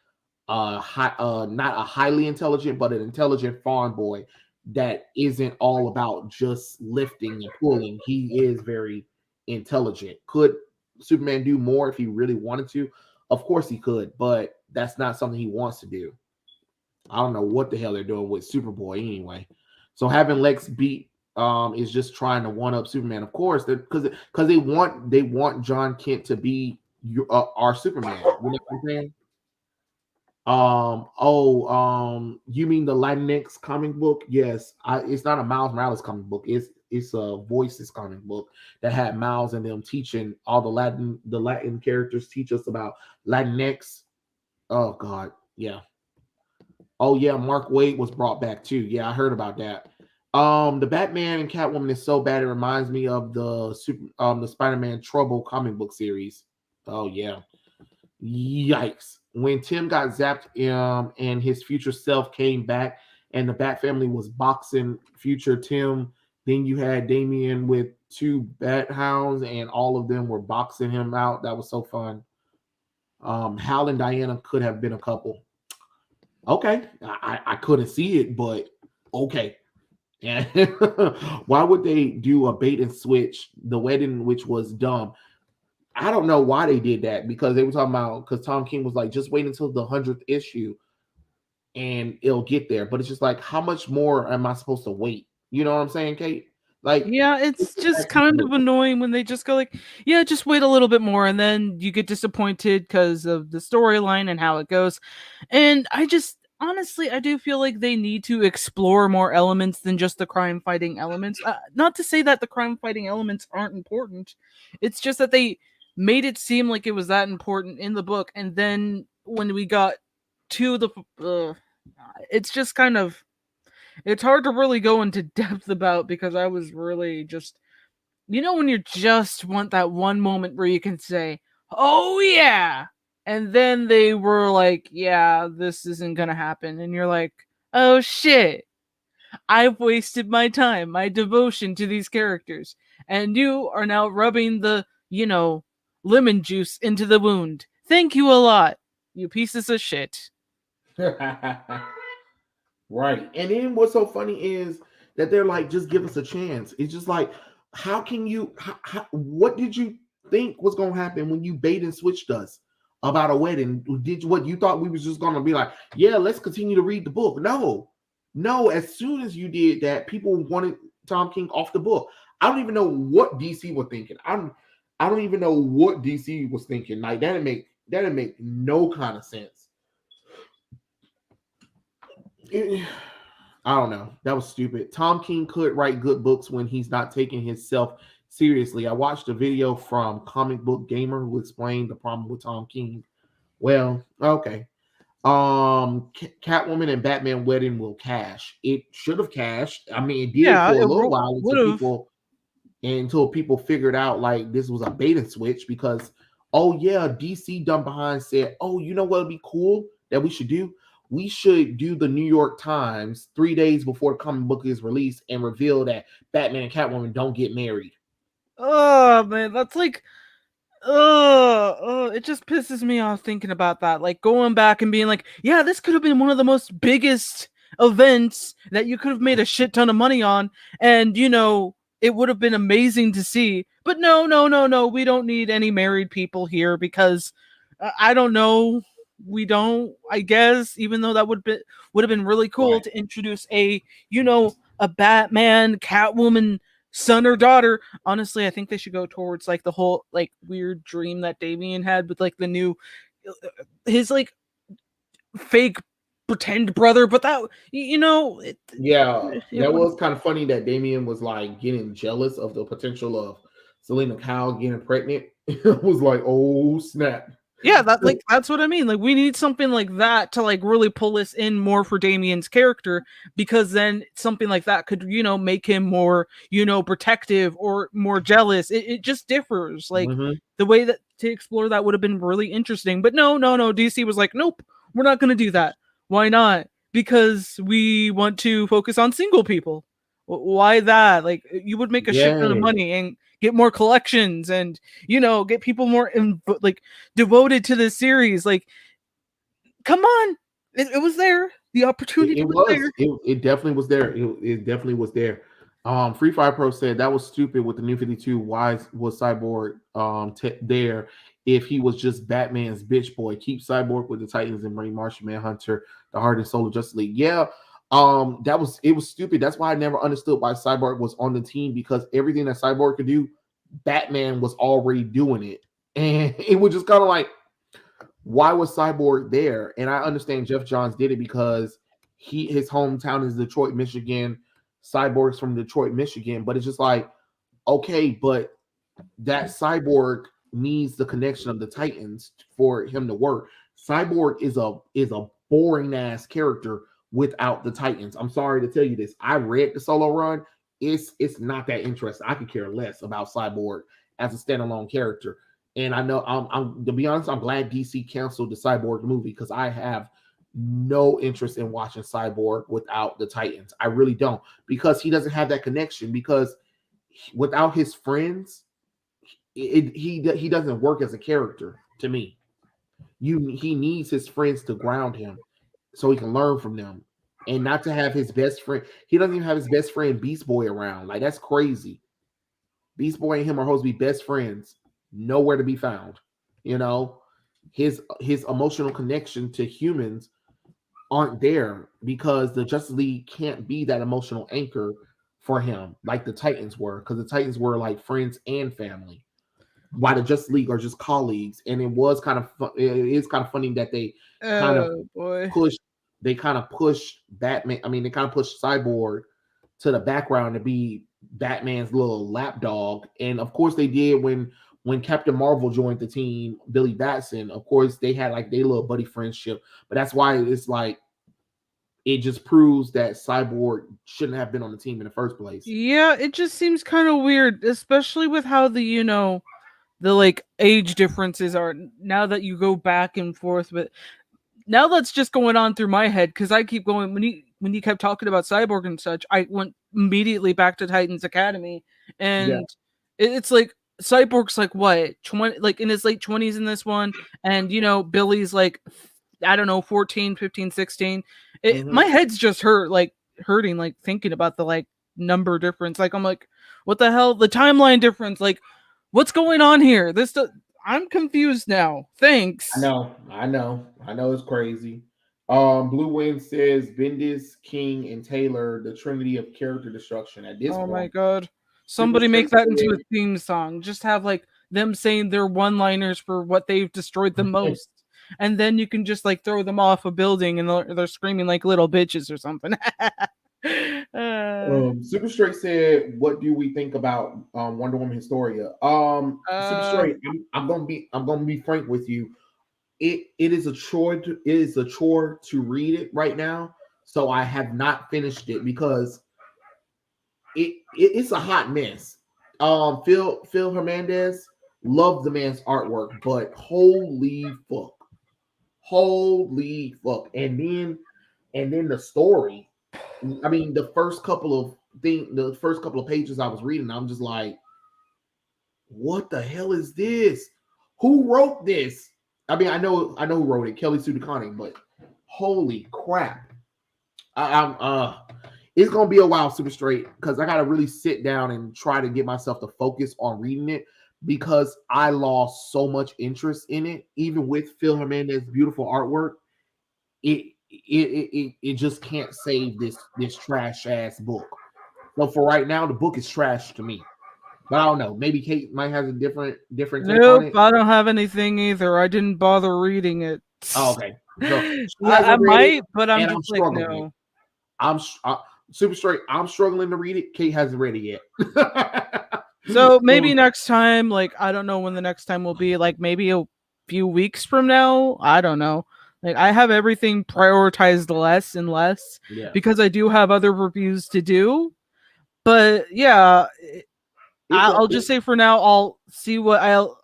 not a highly intelligent, but an intelligent farm boy that isn't all about just lifting and pulling. He is very intelligent. Could Superman do more if he really wanted to? Of course he could, but that's not something he wants to do. I don't know what the hell they're doing with Superboy anyway. So having Lex beat is just trying to one up Superman. Of course, because they want John Kent to be our Superman. You know what I'm saying? You mean the Latinx comic book? Yes, it's not a Miles Morales comic book. It's a Voices comic book that had Miles and them teaching all the Latin characters teach us about Latinx. Oh God, yeah. Oh yeah, Mark Waid was brought back too. Yeah, I heard about that. The Batman and Catwoman is so bad it reminds me of the Spider-Man Trouble comic book series. Oh yeah. Yikes. When Tim got zapped and his future self came back and the Bat family was boxing future Tim, then you had Damian with two Bat hounds and all of them were boxing him out. That was so fun. Hal and Diana could have been a couple. Okay. I couldn't see it, but okay. Yeah. Why would they do a bait and switch the wedding, which was dumb? I don't know why they did that because they were talking about because Tom King was like, just wait until the 100th issue and it'll get there. But it's just like, how much more am I supposed to wait? You know what I'm saying, Kate? Like, Yeah, it's just kind of annoying when they just go like, "Yeah, just wait a little bit more," and then you get disappointed because of the storyline and how it goes. And I just honestly, I do feel like they need to explore more elements than just the crime fighting elements. Not to say that the crime fighting elements aren't important. It's just that they made it seem like it was that important in the book, and then when we got to the, it's just kind of it's hard to really go into depth about because I was really just when you just want that one moment where you can say, "Oh yeah." And then they were like, "Yeah, this isn't going to happen." And you're like, "Oh shit. I've wasted my time, my devotion to these characters. And you are now rubbing the lemon juice into the wound. Thank you a lot, you pieces of shit." right. And then what's so funny is that they're like, just give us a chance. It's just like, how can you, what did you think was going to happen when you bait and switched us about a wedding? Did you, what you thought we was just going to be like, yeah, let's continue to read the book? No, no. As soon as you did that, people wanted Tom King off the book. I don't even know what DC were thinking. I don't even know what DC was thinking. Like that didn't make no kind of sense. I don't know. That was stupid. Tom King could write good books when he's not taking himself seriously. I watched a video from Comic Book Gamer who explained the problem with Tom King. Well, okay. Catwoman and Batman wedding will cash. It should have cashed. I mean, it did Yeah, for a it little while would have. until people figured out like this was a bait and switch because Oh yeah, DC done behind said, oh, you know what would be cool that we should do? We should do the New York Times 3 days before the comic book is released and reveal that Batman and Catwoman don't get married. Oh man, that's like it just pisses me off thinking about that. Like going back and being like, yeah, this could have been one of the most biggest events that you could have made a shit ton of money on, and it would have been amazing to see. But no, no, no, no, we don't need any married people here because I don't know. We don't, I guess, even though that would have been really cool Right. to introduce a Batman, Catwoman son or daughter. Honestly, I think they should go towards like the whole like weird dream that Damien had with like the new his like fake pretend brother, but that Yeah, it that would. was kind of funny that Damien was like getting jealous of the potential of Selena Kyle getting pregnant. It was like, oh snap. Yeah, that's what I mean. Like we need something like that to like really pull us in more for Damien's character, because then something like that could, make him more, protective or more jealous. It just differs. Like Hmm. the way that to explore that would have been really interesting. But no, no, no. DC was like, nope, we're not gonna do that. Why not? Because we want to focus on single people. Why that? Like you would make a shit ton of Yeah, money and get more collections and get people more like devoted to this series. Like, come on, it was there. The opportunity it was was. there. It definitely was there. It definitely was there. Free Fire Pro said that was stupid with the new 52. Why was Cyborg there if he was just Batman's bitch boy? Keep Cyborg with the Titans and bring Martian Manhunter, the heart and soul of Justice League. Yeah, it was stupid. That's why I never understood why Cyborg was on the team, because everything that Cyborg could do, Batman was already doing it. And it was just kind of like, why was Cyborg there? And I understand Jeff Johns did it because his hometown is Detroit, Michigan. Cyborg's from Detroit, Michigan. But it's just like, okay, but that Cyborg needs the connection of the Titans for him to work. Cyborg is a boring ass character without the Titans. I'm sorry to tell you this. I read the solo run. It's not that interesting. I could care less about Cyborg as a standalone character. And I know I'm to be honest, I'm glad DC canceled the Cyborg movie because I have no interest in watching Cyborg without the Titans. I really don't, because he doesn't have that connection. Because without his friends, he doesn't work as a character to me. He needs his friends to ground him so he can learn from them, and not to have his best friend. He doesn't even have his best friend Beast Boy around. Like, that's crazy. Beast Boy and him are supposed to be best friends. Nowhere to be found. You know, his emotional connection to humans aren't there because the Justice League can't be that emotional anchor for him like the Titans were, because the Titans were like friends and family, why the Justice League are just colleagues. And it was kind of it is kind of funny that they kind of Oh boy. push Batman. I mean, they kind of push Cyborg to the background to be Batman's little lapdog. And of course they did when Captain Marvel joined the team, Billy Batson. Of course they had like their little buddy friendship, but that's why it's like it just proves that Cyborg shouldn't have been on the team in the first place. Yeah, it just seems kind of weird, especially with how the like age differences are now that you go back and forth. But now that's just going on through my head because I keep going when you kept talking about Cyborg and such. I went immediately back to Titans Academy, Yeah. and it's like Cyborg's like what 20, like in his late 20s in this one, and Billy's like I don't know 14, 15, 16. My Hmm. head's just hurting like thinking about the like number difference. Like I'm like, what the hell? The timeline difference. Like, what's going on here? I'm confused now. Thanks. I know it's crazy. Blue Wind says Bendis, King, and Taylor, the trinity of character destruction at this Oh my point. god. Super Somebody make Straight that into a said, theme song. Just have like them saying their one-liners for what they've destroyed the most. And then you can just like throw them off a building and they're screaming like little bitches or something. uh, Super Straight said, "What do we think about Wonder Woman Historia?" Super uh, Straight, I'm gonna be frank with you. It is a chore. It is a chore to read it right now. So I have not finished it because it's a hot mess. Phil Hernandez. Love the man's artwork, but holy fuck. And then the story. I mean, the first couple of pages I was reading, I'm just like, what the hell is this? Who wrote this? I mean, I know who wrote it, Kelly Sue DeConnick, but holy crap. I'm it's gonna be a while, Super Straight, because I gotta really sit down and try to get myself to focus on reading it because I lost so much interest in it, even with Phil Hernandez's beautiful artwork. It just can't save this trash ass book. So for right now, the book is trash to me. But I don't know. Maybe Kate might have a different take on Nope, it. I don't have anything either. I didn't bother reading it. Oh, okay. So she I hasn't read it, might, but I'm and I'm just like, struggling it. no. Super Straight. I'm struggling to read it. Kate hasn't read it yet. So maybe So, next time, like I don't know when the next time will be, like maybe a few weeks from now. I don't know. Like I have everything prioritized less and less yeah, because I do have other reviews to do. But yeah, it's a I'll just say for now, I'll see what I'll.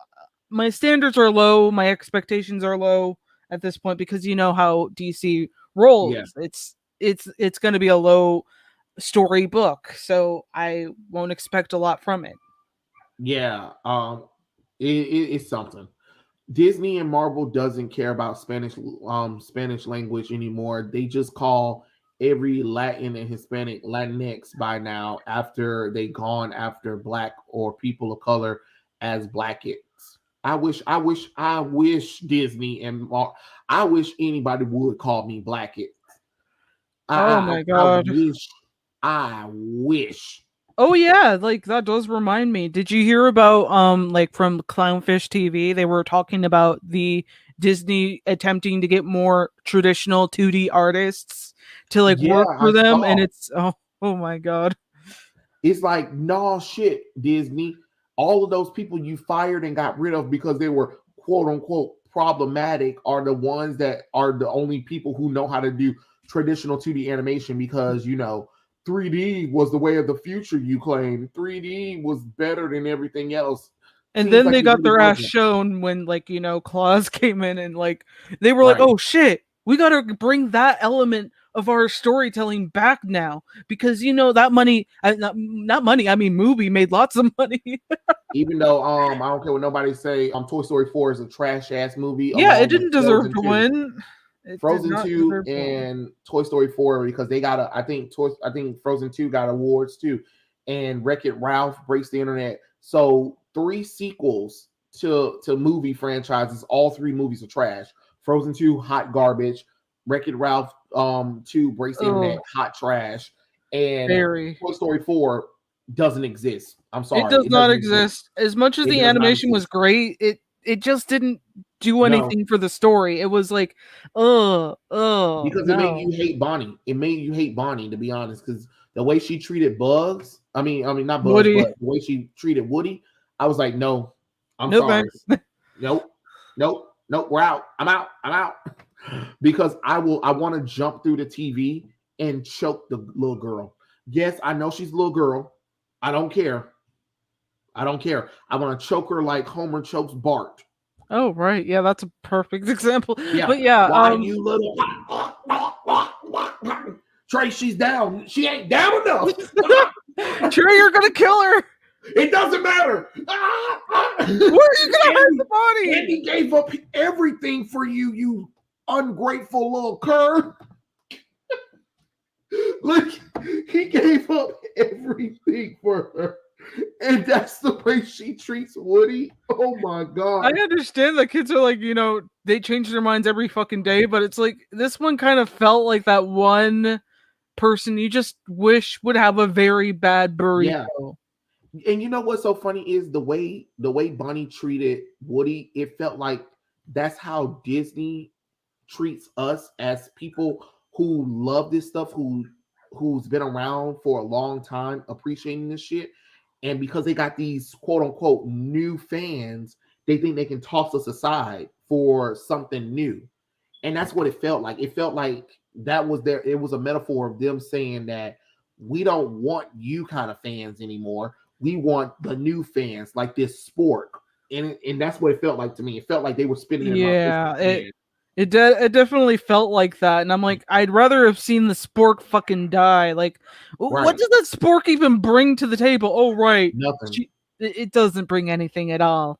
My standards are low. My expectations are low at this point because you know how DC yeah. rolls. It's going to be a low story book, so I won't expect a lot from it. Yeah, it's something. Disney and Marvel doesn't care about Spanish language anymore. They just call every Latin and Hispanic Latinx by now after they gone after black or people of color as blackets. I wish Disney and I wish anybody would call me blackets. Oh I my I, I god. wish I wish. Oh yeah, like that does remind me. Did you hear about like from Clownfish TV? They were talking about the Disney attempting to get more traditional 2D artists to like Yeah, work I for them and saw. it's oh my god. It's like, nah, shit, Disney. All of those people you fired and got rid of because they were quote unquote problematic are the ones that are the only people who know how to do traditional 2D animation because, 3D was the way of the future, you claim. 3D was better than everything else. And Seems then like they it got really their ass wasn't. shown when like, Claus came in and like they were like, Right. "Oh shit, we got to bring that element of our storytelling back now because that money not money, I mean movie made lots of money." Even though I don't care what nobody say, Toy Story 4 is a trash ass movie Yeah, it along with didn't deserve Frozen to 2. win. It did Frozen not 2 deserve to win. and Toy Story 4 because they got I think Frozen 2 got awards too. And Wreck-It Ralph breaks the internet. So 3 sequels to movie franchises, all 3 movies are trash. Frozen 2, hot garbage. Wreck-It Ralph 2 breaks the internet, Oh, hot trash. And very. Toy Story 4 doesn't exist. I'm It sorry. does It not doesn't exist. exist. As much as It the does not animation was exist. great, it just didn't do No, anything for the story. It was like, because it made no. you hate Bonnie. It made you hate Bonnie, to be honest, because the way she treated Bugs, I mean not Bugs, Woody, but the way she treated Woody, I was like, no, I'm no sorry, thanks. nope, nope, we're out. I'm out, because I want to jump through the TV and choke the little girl. Yes, I know she's a little girl. I don't care. I don't care. I want to choke her like Homer chokes Bart. Oh right, yeah, that's a perfect example. Yeah. But yeah, Why you little Trey, she's down. She ain't down enough. sure you're gonna kill her. It doesn't matter. Where are you gonna hide the Andy, body? Andy gave up everything for you, you ungrateful little cur. Look, he gave up everything for her. And that's the way she treats Woody. Oh my I God. understand that kids are like, they change their minds every fucking day, but it's like this one kind of felt like that one person you just wish would have a very bad Yeah. burrito. And you know what's so funny is the way Bunny treated Woody, it felt like that's how Disney treats us as people who love this stuff, who's been around for a long time appreciating this shit. And because they got these quote unquote new fans, they think they can toss us aside for something new. And that's what it felt like. It felt like that was there. It was a metaphor of them saying that we don't want you kind of fans anymore. We want the new fans, like this sport. and that's what it felt like to me. It felt like they were spinning in my Yeah, hand. it definitely felt like that, and I'm like, I'd rather have seen the spork fucking die. Like, what Right. does that spork even bring to the table? Oh, right, Nothing. it doesn't bring anything at all.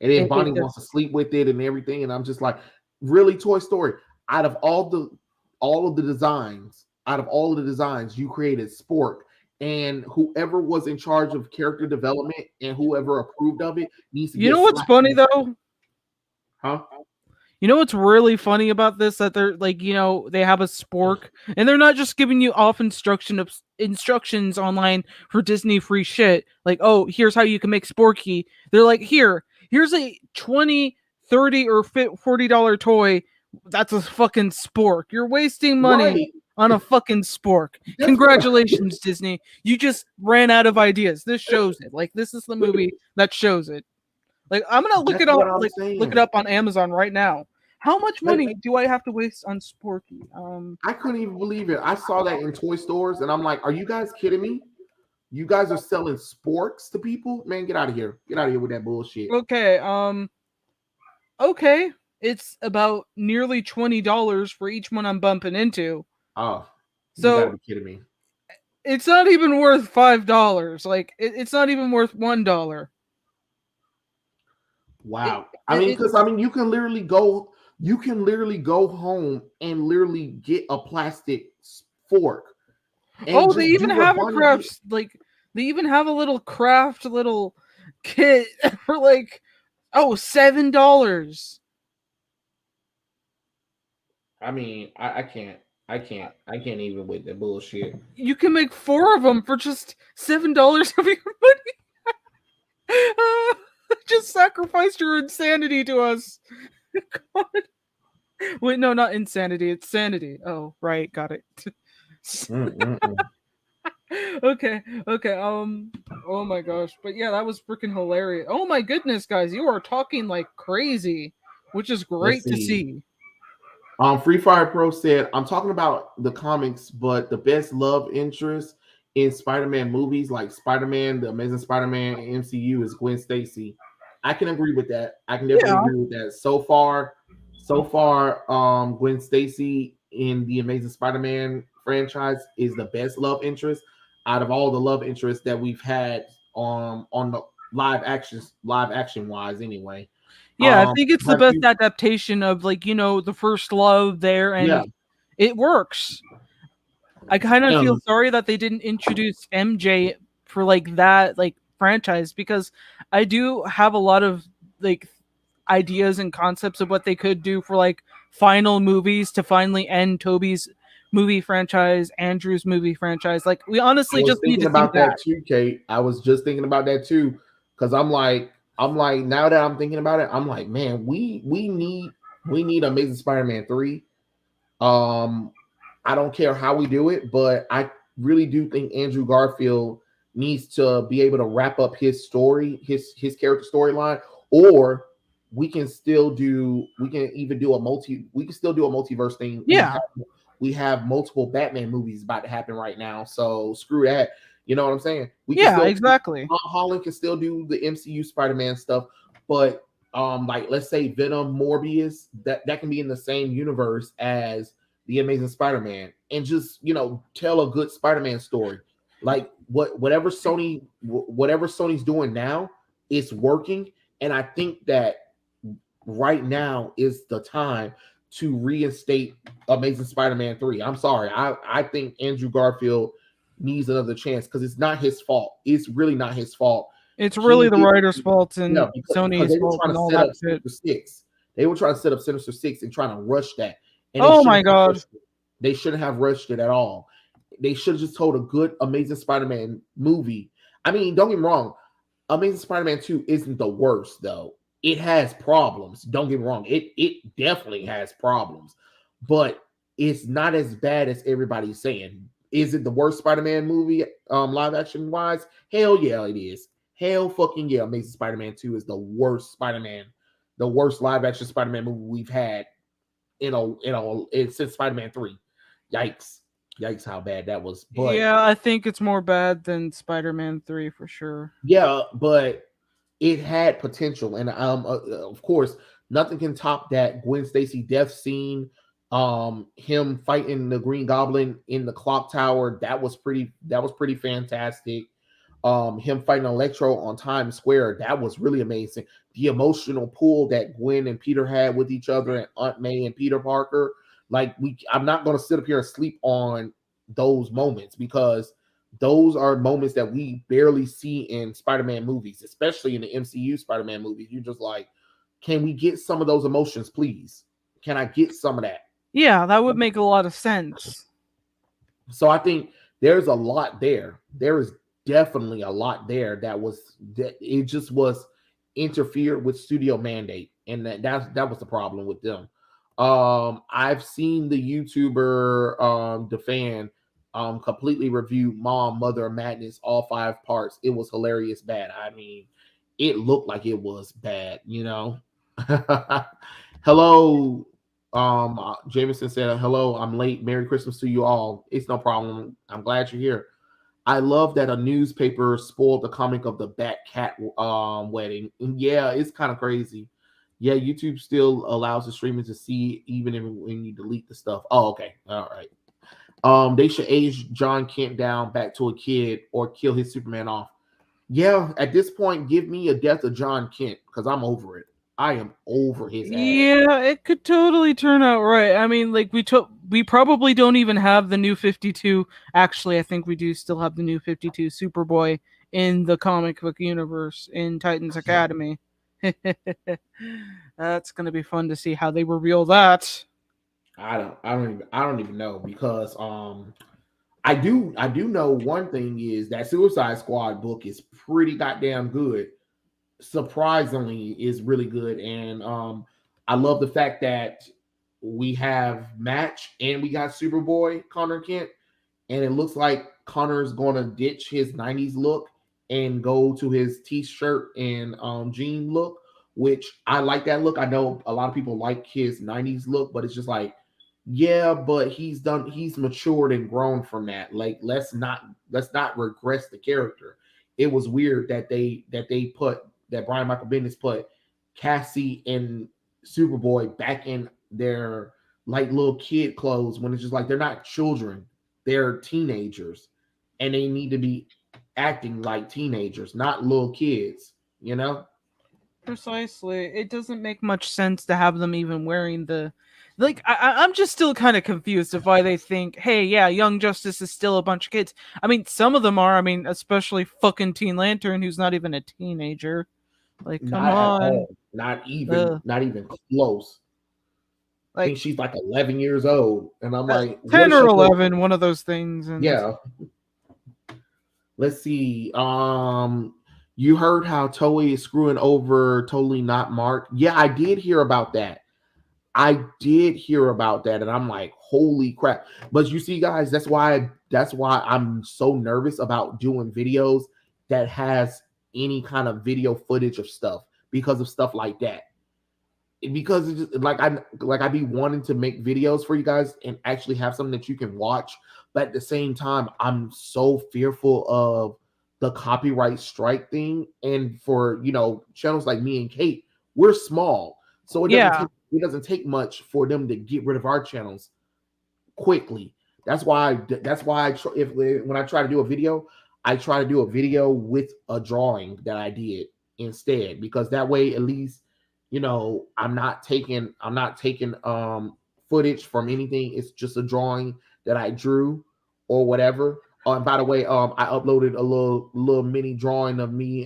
And then It Bonnie wants to sleep with it and everything. And I'm just like, really, Toy Story? Out of all of the designs, you created Spork. And whoever was in charge of character development and whoever approved of it needs to You get know what's slapped. funny though? Huh? You know what's really funny about this? That they're like, they have a spork, and they're not just giving you off instructions online for Disney free shit. Like, oh, here's how you can make Sporky. They're like, here's a 20, 30, or $40 toy. That's a fucking spork. You're wasting money Right. on a fucking spork. That's what Congratulations, Disney. You just ran out of ideas. This shows it. Like, this is the movie that shows it. Like, I'm gonna that's what I'm look it saying. up on Amazon right now. How much Like, money do I have to waste on Sporky? I couldn't even believe it. I saw that in toy stores and I'm like, are you guys kidding me? You guys are selling sporks to people? Man, get out of here. Get out of here with that bullshit. Okay, okay. It's about nearly $20 for each one I'm bumping into. Oh, you gotta So be kidding me. it's not even worth $5. Like, it's not even worth $1. It, Wow. I mean, it, because you can literally go home and literally get a plastic fork and oh, they just do even what have a Bonnie did. they even have a little craft little kit for like, oh, $7. I mean, I can't even with the bullshit. You can make 4 of them for just $7 of your money. Just sacrificed your insanity to us. God. Wait, no, not insanity. It's sanity. Oh, right, got it. Mm-mm-mm. Okay, okay. Oh my gosh, but yeah, that was freaking hilarious. Oh my goodness, guys, you are talking like crazy, which is Let's great to see. see. Free Fire Pro said, I'm talking about the comics, but the best love interest in Spider-Man movies, like Spider-Man, the Amazing Spider-Man MCU, is Gwen Stacy. I can agree with that. I can definitely Yeah, agree with that. So far, Gwen Stacy in the Amazing Spider-Man franchise is the best love interest out of all the love interests that we've had on the live action wise anyway. yeah. I think it's the Have best you adaptation of, like, the first love there, yeah. and it works. I kind of feel Um sorry that they didn't introduce MJ for like that like franchise, because I do have a lot of like ideas and concepts of what they could do for like final movies to finally end Toby's movie franchise, Andrew's movie franchise. Like, we I honestly was just need thinking to see about that. that too, Kate. I was just thinking about that too, because I'm like, now that I'm thinking about it, I'm like, man, we need Amazing Spider-Man 3. Um, I don't care how we do it, but I really do think Andrew Garfield needs to be able to wrap up his story, his character storyline, or we can even do we can still do a multiverse thing. Yeah, We have multiple Batman movies about to happen right now, so screw that. You know what I'm saying? We can yeah, still exactly. Tom Holland can still do the MCU Spider-Man stuff, but like let's say Venom, Morbius, that can be in the same universe as the Amazing Spider-Man, and just tell a good Spider-Man story. Like whatever Sony's doing now, it's working, and I think that right now is the time to reinstate Amazing Spider-Man 3. I'm sorry. I think Andrew Garfield needs another chance because it's not his fault. It's really not his fault. It's really He the did writer's fault yeah, and because Sony's they were fault trying and to all set that up shit. Sinister Six. They were trying to set up Sinister Six and trying to rush that. And they Oh my shouldn't have god. rushed it. They shouldn't have rushed it at all. They should have just told a good Amazing Spider-Man movie. I mean, don't get me wrong, Amazing Spider-Man 2 isn't the worst though. It has problems. Don't get me wrong. It definitely has problems. But it's not as bad as everybody's saying. Is it the worst Spider-Man movie, live action wise? Hell yeah, it is. Hell fucking yeah. Amazing Spider-Man 2 is the worst Spider-Man, the worst live action Spider-Man movie we've had since Spider-Man 3. Yikes. Yikes how bad that was. But Yeah, I think it's more bad than Spider-Man 3 for sure. yeah, but it had potential, and of course, nothing can top that Gwen Stacy death scene. Him fighting the Green Goblin in the clock tower, that was pretty. That was pretty fantastic. Him fighting Electro on Times Square, that was really amazing. The emotional pull that Gwen and Peter had with each other, and Aunt May and Peter Parker, like I'm not going to sit up here and sleep on those moments, because those are moments that we barely see in Spider-Man movies, especially in the MCU Spider-Man movies. You're just like, can we get some of those emotions, please? Can I get some of that? Yeah, that would make a lot of sense. So I think there's a lot there. There is definitely a lot there that it just was interfered with studio mandate, and that was the problem with them. I've seen the YouTuber the fan completely review Mom, Mother of Madness, all 5 parts. It was hilarious bad. I mean, it looked like it was bad, you know. Hello, Jameson said, hello, I'm late. Merry Christmas to you all. It's no problem. I'm glad you're here. I love that a newspaper spoiled the comic of the Bat Cat wedding. Yeah, it's kind of crazy. Yeah, YouTube still allows the streamers to see even if, when you delete the stuff. Oh, okay. All right. They should age John Kent down back to a kid or kill his Superman off. Yeah, at this point, give me a death of John Kent, because I'm over it. I am over his ass. Yeah, it could totally turn out right. I mean, like we probably don't even have the new 52. Actually, I think we do still have the new 52 Superboy in the comic book universe in Titans Academy. That's going to be fun to see how they reveal that. I don't even know, because I do know one thing is that Suicide Squad book is pretty goddamn good. Surprisingly, is really good, and I love the fact that we have Match and we got Superboy Connor Kent, and it looks like Connor's going to ditch his '90s look and go to his t-shirt and jean look, which I like that look. I know a lot of people like his '90s look, but it's just like, yeah, but he's matured and grown from that. Like, let's not regress the character. It was weird that they put that Brian Michael Bendis put Cassie and Superboy back in their like little kid clothes, when it's just like they're not children, they're teenagers, and they need to be acting like teenagers, not little kids, you know? Precisely. It doesn't make much sense to have them even wearing the. Like, I'm just still kind of confused of why they think, hey, yeah, Young Justice is still a bunch of kids. I mean, some of them are. I mean, especially fucking Teen Lantern, who's not even a teenager. Like, come Not at on. all. Uh, Not even close. I think like, she's like 11 years old. And I'm like, what 10 is or she doing? 11, one of those things. And Yeah. Let's see. You heard how Toei is screwing over Totally Not Mark. Yeah, I did hear about that. I did hear about that, and I'm like, holy crap. But you see, guys, that's why I'm so nervous about doing videos that has any kind of video footage of stuff, because of stuff like that. Because it's just, I be wanting to make videos for you guys and actually have something that you can watch, but at the same time, I'm so fearful of the copyright strike thing. And for channels like me and Kate, we're small, so yeah, it doesn't take much for them to get rid of our channels quickly. That's why if when I try to do a video, I try to do a video with a drawing that I did instead, because that way at least I'm not taking footage from anything. It's just a drawing that I drew or whatever. Oh, and by the way, I uploaded a little mini drawing of me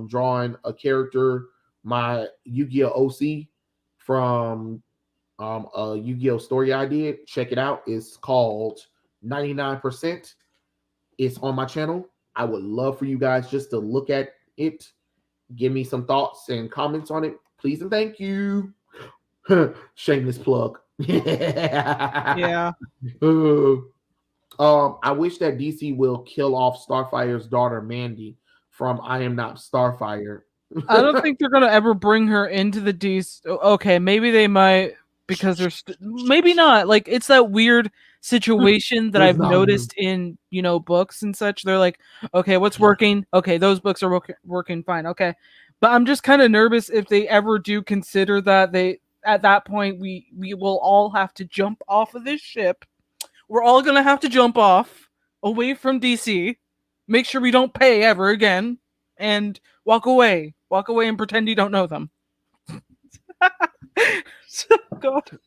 drawing a character, my Yu-Gi-Oh OC from a Yu-Gi-Oh story I did. Check it out. It's called 99%. It's on my channel. I would love for you guys just to look at it, give me some thoughts and comments on it, please and thank you. Shameless plug. yeah. I wish that DC will kill off Starfire's daughter Mandy from I Am Not Starfire. I don't think they're gonna ever bring her into the DC. Okay, maybe they might because there's maybe not, like, it's that weird situation that There's I've not. noticed in, books and such. They're like, okay, what's working? Okay, those books are working fine. Okay. But I'm just kind of nervous if they ever do consider that they at that point we will all have to jump off of this ship. We're all going to have to jump off away from DC. Make sure we don't pay ever again and walk away. Walk away and pretend you don't know them. God.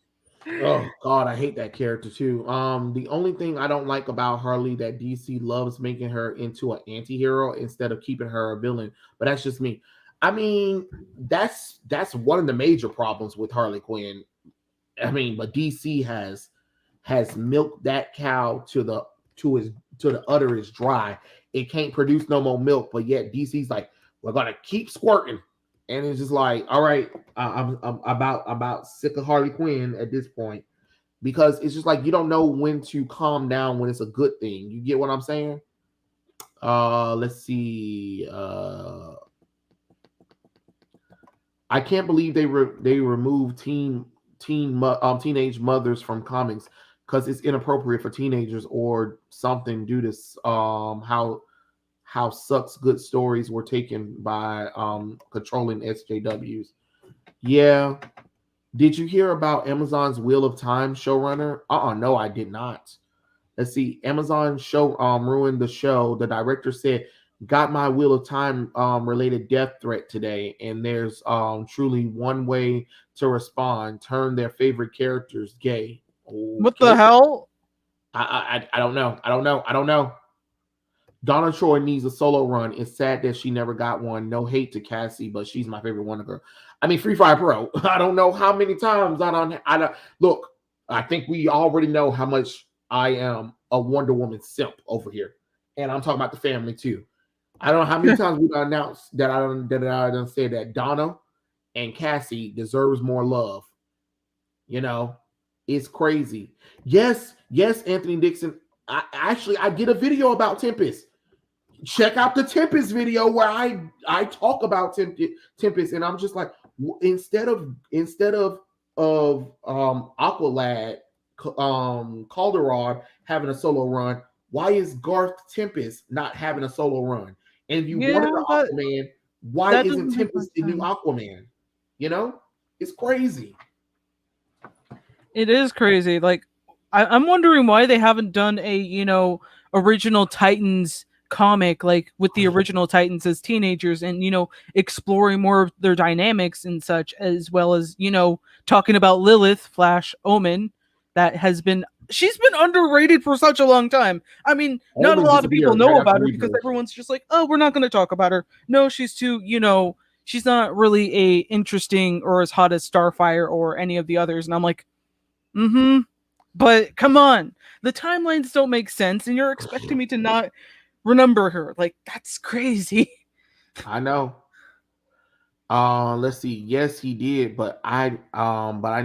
Oh God, I hate that character too. The only thing I don't like about Harley that DC loves making her into an anti-hero instead of keeping her a villain, but that's just me. I mean, that's one of the major problems with Harley Quinn. I mean, but DC has milked that cow to the udder is dry. It can't produce no more milk, but yet DC's like, we're gonna keep squirting, and it's just like, all right, I'm about sick of Harley Quinn at this point because it's just like you don't know when to calm down when it's a good thing. You get what I'm saying? Let's see. I can't believe they removed teenage mothers from comics because it's inappropriate for teenagers or something due to how sucks good stories were taken by controlling SJWs. Yeah. Did you hear about Amazon's Wheel of Time showrunner? No, I did not. Let's see. Amazon show ruined the show. The director said, "Got my Wheel of Time related death threat today, and there's truly one way to respond: turn their favorite characters gay." What the Okay. hell? I don't know. I don't know. Donna Troy needs a solo run. It's sad that she never got one. No hate to Cassie, but she's my favorite Wonder Girl. I mean, Free Fire Pro. I don't know how many times I don't look. I think we already know how much I am a Wonder Woman simp over here, and I'm talking about the family too. I don't know how many times we announced that I done said that Donna and Cassie deserves more love. You know, it's crazy. Yes, Anthony Dixon. I did a video about Tempest. Check out the Tempest video where I talk about Tempest, and I'm just like, instead of Aqualad Calderon having a solo run, why is Garth Tempest not having a solo run? And if you wanted the Aquaman, why isn't Tempest the new Aquaman? You know, it's crazy. It is crazy. Like, I'm wondering why they haven't done a original Titans comic, like with the original Titans as teenagers, and exploring more of their dynamics and such, as well as talking about Lilith, Flash, Omen, she's been underrated for such a long time. I mean, not a lot of people know about her because everyone's just like, oh, we're not going to talk about her. No, she's too, she's not really a interesting or as hot as Starfire or any of the others. And I'm like, but come on, the timelines don't make sense, and you're expecting me to not remember her. Like, that's crazy. I know. Let's see. Yes, he did, but I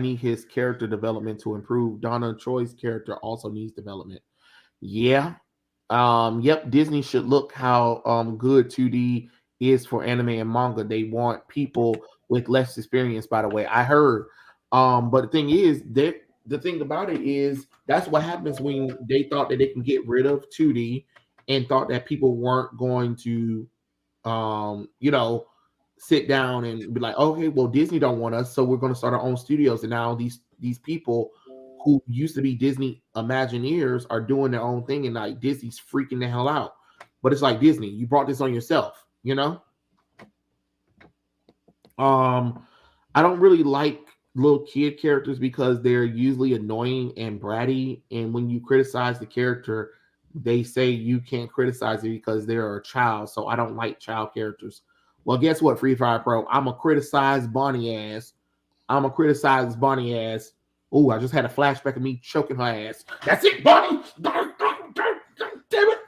need his character development to improve. Donna Troy's character also needs development. Yeah. Yep, Disney should look how good 2D is for anime and manga. They want people with less experience, by the way. I heard. But the thing is, the thing about it is that's what happens when they thought that they can get rid of 2D and thought that people weren't going to sit down and be like, okay, well, Disney don't want us, so we're going to start our own studios. And now these people who used to be Disney Imagineers are doing their own thing, and like Disney's freaking the hell out. But it's like, Disney, you brought this on yourself, you know? I don't really like little kid characters because they're usually annoying and bratty, and when you criticize the character, they say you can't criticize it because they're a child. So I don't like child characters. Well, guess what, Free Fire Pro? I'm a criticized Bonnie ass. Oh, I just had a flashback of me choking her ass. That's it, Bonnie. Damn it.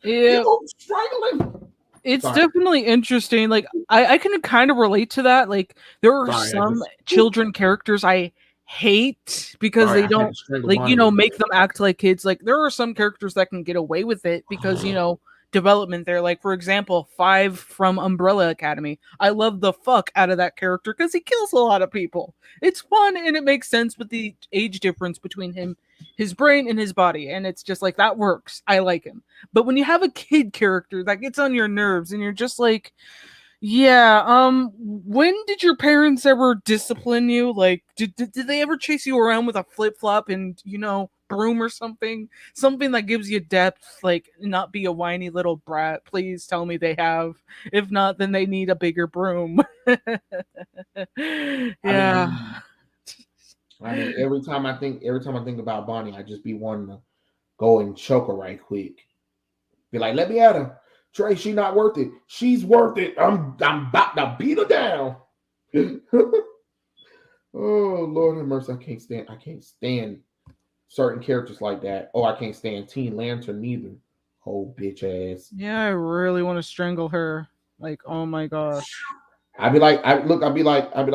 Yeah. Strangling. It's definitely interesting. Like, I can kind of relate to that. Like, there are some children characters I hate because they don't make them act like kids. Like, there are some characters that can get away with it because development there. Like, for example, Five from Umbrella Academy. I love the fuck out of that character because he kills a lot of people. It's fun and it makes sense with the age difference between him, his brain, and his body. And it's just like, that works. I like him. But when you have a kid character that gets on your nerves and you're just like, yeah, when did your parents ever discipline you? Like, did they ever chase you around with a flip flop and, broom or something? Something that gives you depth, like, not be a whiny little brat. Please tell me they have. If not, then they need a bigger broom. I Yeah. mean, every time I think about Bonnie, I just be wanting to go and choke her right quick. Be like, let me at her. Trey, she not worth it. She's worth it. I'm about to beat her down. Oh Lord have mercy. I can't stand certain characters like that. Oh, I can't stand Teen Lantern neither. Oh bitch ass. Yeah, I really want to strangle her. Like, oh my gosh. I'd be like,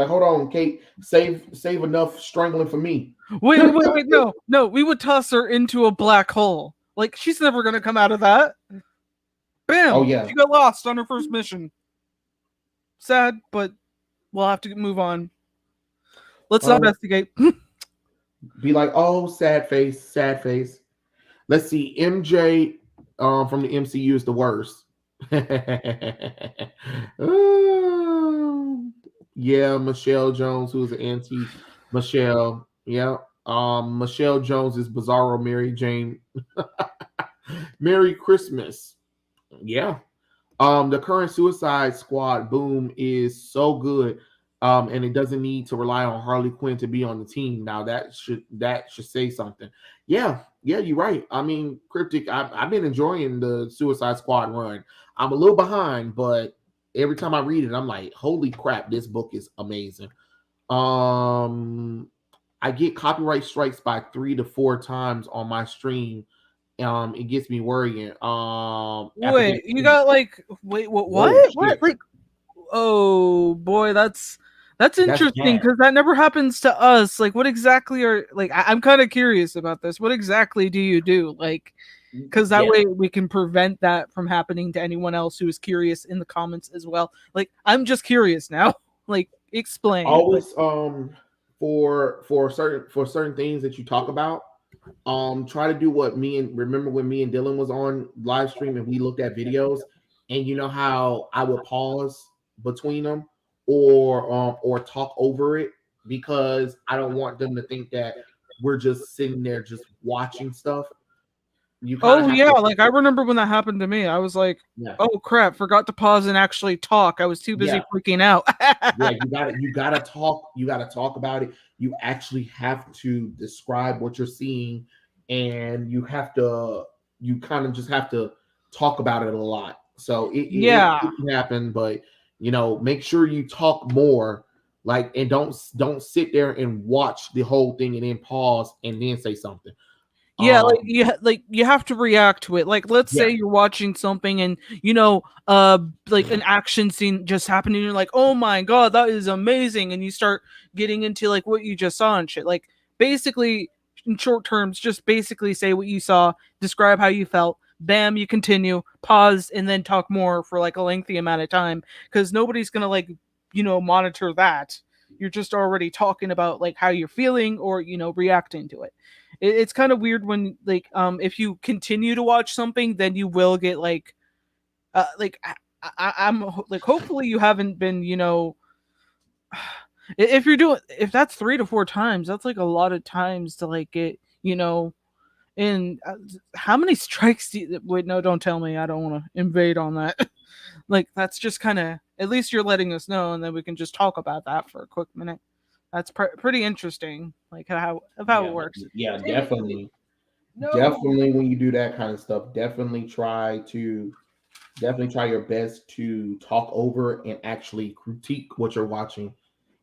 hold on, Kate, save enough strangling for me. Wait, no, no, we would toss her into a black hole. Like, she's never gonna come out of that. Oh Bam! yeah. She got lost on her first mission. Sad, but we'll have to move on. Let's investigate. Be like, oh, sad face, sad face. Let's see, MJ from the MCU is the worst. Oh, yeah, Michelle Jones, who's an anti Michelle. Yeah. Michelle Jones is Bizarro Mary Jane. Merry Christmas. Yeah. The current Suicide Squad boom is so good. And it doesn't need to rely on Harley Quinn to be on the team. Now that should say something. Yeah, you're right. I mean, Cryptic, I've been enjoying the Suicide Squad run. I'm a little behind, but every time I read it, I'm like, holy crap, this book is amazing. I get copyright strikes by 3 to 4 times on my stream. It gets me worrying. Wait, you got like wait, what? What? Like, oh boy, that's interesting because that never happens to us. Like, what exactly are like? I'm kind of curious about this. What exactly do you do? Like, because that way we can prevent that from happening to anyone else who is curious in the comments as well. Like, I'm just curious now. Like, explain. Always for certain things that you talk about, try to do what remember when me and Dylan was on live stream and we looked at videos, and you know how I would pause between them or talk over it, because I don't want them to think that we're just sitting there just watching stuff. Like, I remember when that happened to me. I was like, oh crap, forgot to pause and actually talk. I was too busy freaking out. You gotta talk about it. You actually have to describe what you're seeing, and you kind of just have to talk about it a lot. So it can happen, but make sure you talk more, like, and don't sit there and watch the whole thing and then pause and then say something. Yeah, you have to react to it. Like, let's say you're watching something and like an action scene just happened and you're like, oh my god, that is amazing, and you start getting into like what you just saw and shit. Like, basically, in short terms, just basically say what you saw, describe how you felt, bam, you continue, pause, and then talk more for like a lengthy amount of time, because nobody's gonna like monitor that. You're just already talking about like how you're feeling or reacting to it. It's kind of weird when like if you continue to watch something, then you will get like I'm like, hopefully you haven't been if that's 3 to 4 times, that's like a lot of times to like get and how many strikes do you, wait, no, don't tell me, I don't want to invade on that. Like, that's just kind of, at least you're letting us know, and then we can just talk about that for a quick minute. That's pretty interesting, like how it works. Yeah, definitely. No. Definitely, when you do that kind of stuff, definitely try your best to talk over and actually critique what you're watching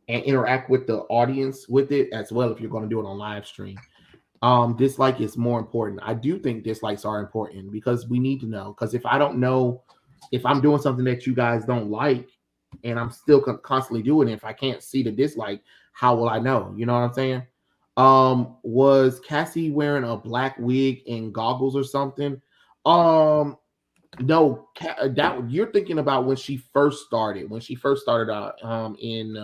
and interact with the audience with it as well if you're going to do it on live stream. Dislike is more important. I do think dislikes are important because we need to know. Because if I don't know if I'm doing something that you guys don't like and I'm still constantly doing it, if I can't see the dislike, how will I know? You know what I'm saying? Was Cassie wearing a black wig and goggles or something? No, that you're thinking about when she first started. When she first started out in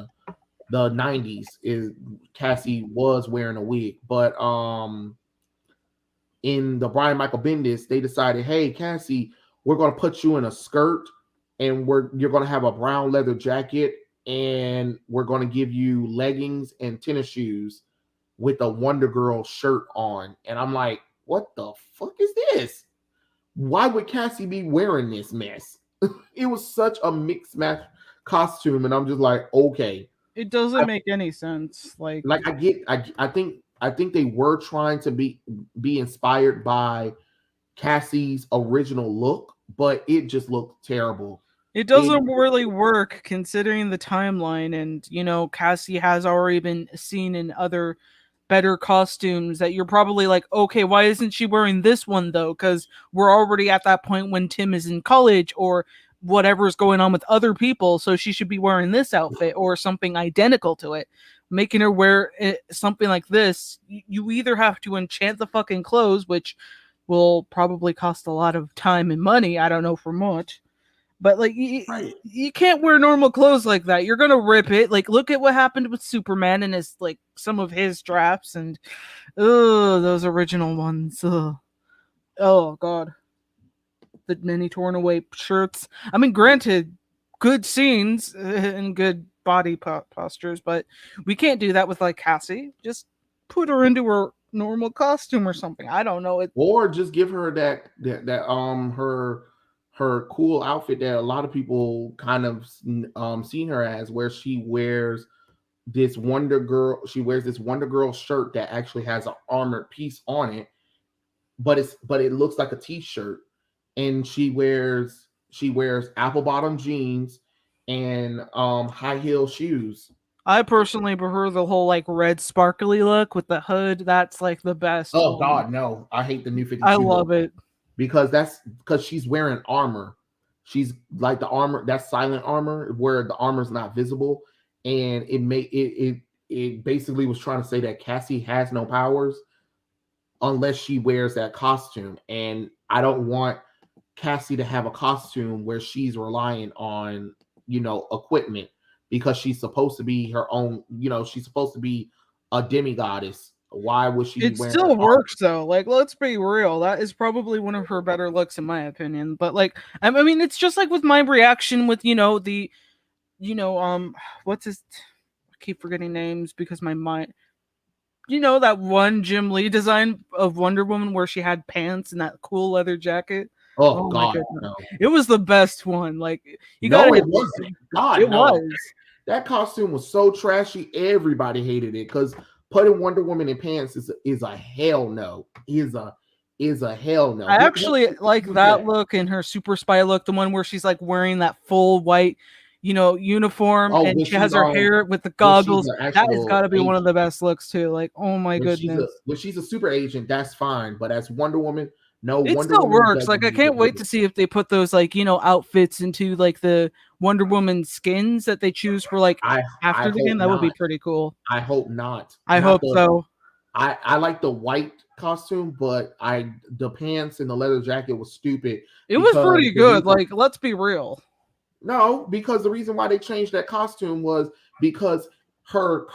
the 90s, is Cassie was wearing a wig, but in the Brian Michael Bendis, they decided, hey Cassie, we're gonna put you in a skirt, and you're gonna have a brown leather jacket, and we're gonna give you leggings and tennis shoes with a Wonder Girl shirt on. And I'm like, what the fuck is this? Why would Cassie be wearing this mess? It was such a mixed match costume, and I'm just like, okay. It doesn't I, make any sense. like I think they were trying to be inspired by Cassie's original look, but it just looked terrible. It It doesn't really work considering the timeline, and Cassie has already been seen in other better costumes that you're probably like, okay, why isn't she wearing this one though? Because we're already at that point when Tim is in college or whatever's going on with other people, so she should be wearing this outfit or something identical to it. Making her wear something like this, you either have to enchant the fucking clothes, which will probably cost a lot of time and money. I don't know for much. But like right. you can't wear normal clothes like that. You're gonna rip it. Like look at what happened with Superman and his like some of his drafts and those original ones. Ugh. Oh god, the many torn away shirts. I mean, granted, good scenes and good body postures, but we can't do that with like Cassie. Just put her into her normal costume or something. I don't know. Or just give her her cool outfit that a lot of people kind of seen her as, where she wears this Wonder Girl shirt that actually has an armored piece on it, but it looks like a t-shirt, and she wears apple bottom jeans and high heel shoes. I personally prefer the whole like red sparkly look with the hood. That's like the best Oh one. God, no! I hate the new I 52 look, love it. because she's wearing armor. She's like the armor, that's silent armor, where the armor's not visible, and it basically was trying to say that Cassie has no powers unless she wears that costume, and I don't want Cassie to have a costume where she's relying on equipment, because she's supposed to be her own. She's supposed to be a demigoddess. Why would she be It wearing her still armor? works though. Like, let's be real. That is probably one of her better looks in my opinion. But like, I mean, it's just like with my reaction with the what's his? I keep forgetting names because my mind. That one Jim Lee design of Wonder Woman where she had pants and that cool leather jacket. Oh Oh my God, goodness, no. it was the best one. Like, you gotta No, it admit, wasn't. God, it no. was. That costume was so trashy. Everybody hated it, because putting Wonder Woman in pants is a hell no. Is a hell no. I What actually like was that that? look and her super spy look, the one where she's like wearing that full white, uniform Oh, and she has her hair with the when she's goggles. an That has got actual to be one of agent. the best looks too. Like, oh my When she's a goodness. when she's a super agent, that's fine. But as Wonder Woman, no, It Wonder still Woman works. doesn't Like I need to can't do wait to it. see if they put those like, outfits into like the Wonder Woman skins that they choose for like I after the hope game. That would be not. pretty cool. I hope not. I Not hope the so. I like the white costume, but the pants and the leather jacket was stupid, It was because pretty the good. reason Like, let's be real. no, because the reason why they changed that costume was because her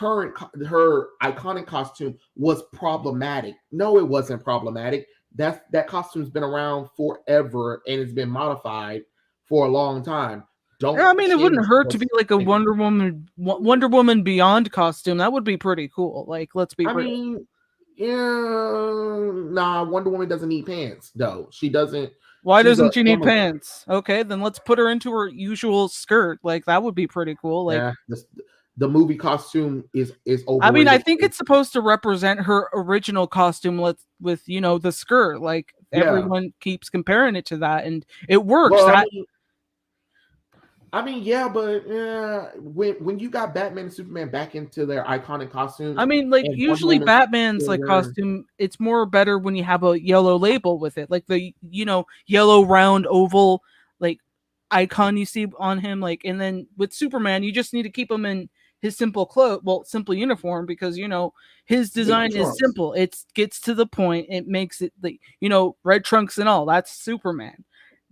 iconic costume was problematic. No, it wasn't problematic. That costume's been around forever, and it's been modified for a long time. Yeah, Don't I mean, it wouldn't change hurt to the be like a thing. Wonder Woman Beyond costume. That would be pretty cool. Like, let's be I real. mean, yeah, nah, Wonder Woman doesn't need pants though. She doesn't. Why She's a doesn't she need Amazon. pants? Okay, then let's put her into her usual skirt. Like, that would be pretty cool. Like, Yeah, the movie costume is I mean, I overrated. think it's supposed to represent her original costume with the skirt. Like, Yeah. everyone keeps comparing it to that, and it works. Well, That yeah, but when you got Batman and Superman back into their iconic I costumes, mean, like and Wonder usually Woman's Batman's still like wearing, costume, it's more better when you have a yellow label with it, like the yellow round oval like icon you see on him. Like, and then with Superman, you just need to keep him in his simple uniform because his with the design is trunks. simple. It gets to the point. It makes it like red trunks and all. That's Superman.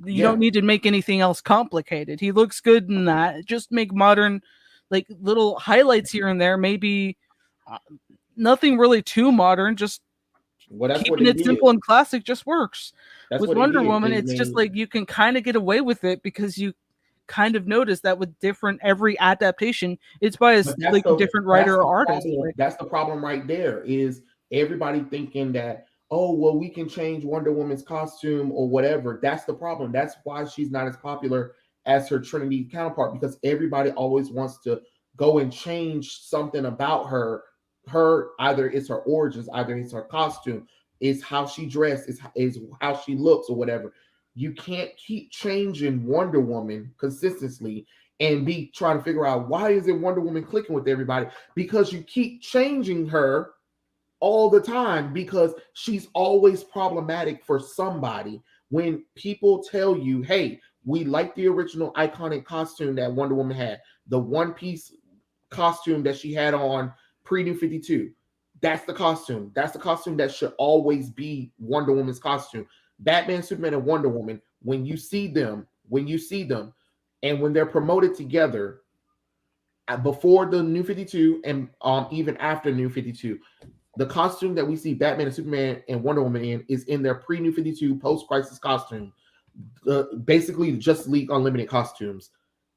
You don't need to make anything else complicated. He looks good in that. Just make modern, like little highlights here and there. Maybe nothing really too modern. Just Well, that's what keeping they it did. simple and classic just works. That's With what they Wonder did. Woman, it's just like you can kind of get away with it because you kind of notice that with different every adaptation, it's by a But that's like the different that's writer the or artist. problem. Like, That's the problem right there. Is everybody thinking that, oh well, we can change Wonder Woman's costume or whatever. That's the problem. That's why she's not as popular as her Trinity counterpart, because everybody always wants to go and change something about her. Her, either it's her origins, either it's her costume, it's how she dressed, is how she looks or whatever. You can't keep changing Wonder Woman consistently and be trying to figure out why isn't Wonder Woman clicking with everybody, because you keep changing her all the time, because she's always problematic for somebody. When people tell you, hey, we like the original iconic costume that Wonder Woman had, the one piece costume that she had on pre New 52, that's the costume. That's the costume that should always be Wonder Woman's costume. Batman, Superman, and Wonder Woman, when you see them, and when they're promoted together, before the New 52 and even after New 52, the costume that we see Batman and Superman and Wonder Woman in is in their pre New 52 post crisis costume, basically Justice League Unlimited costumes.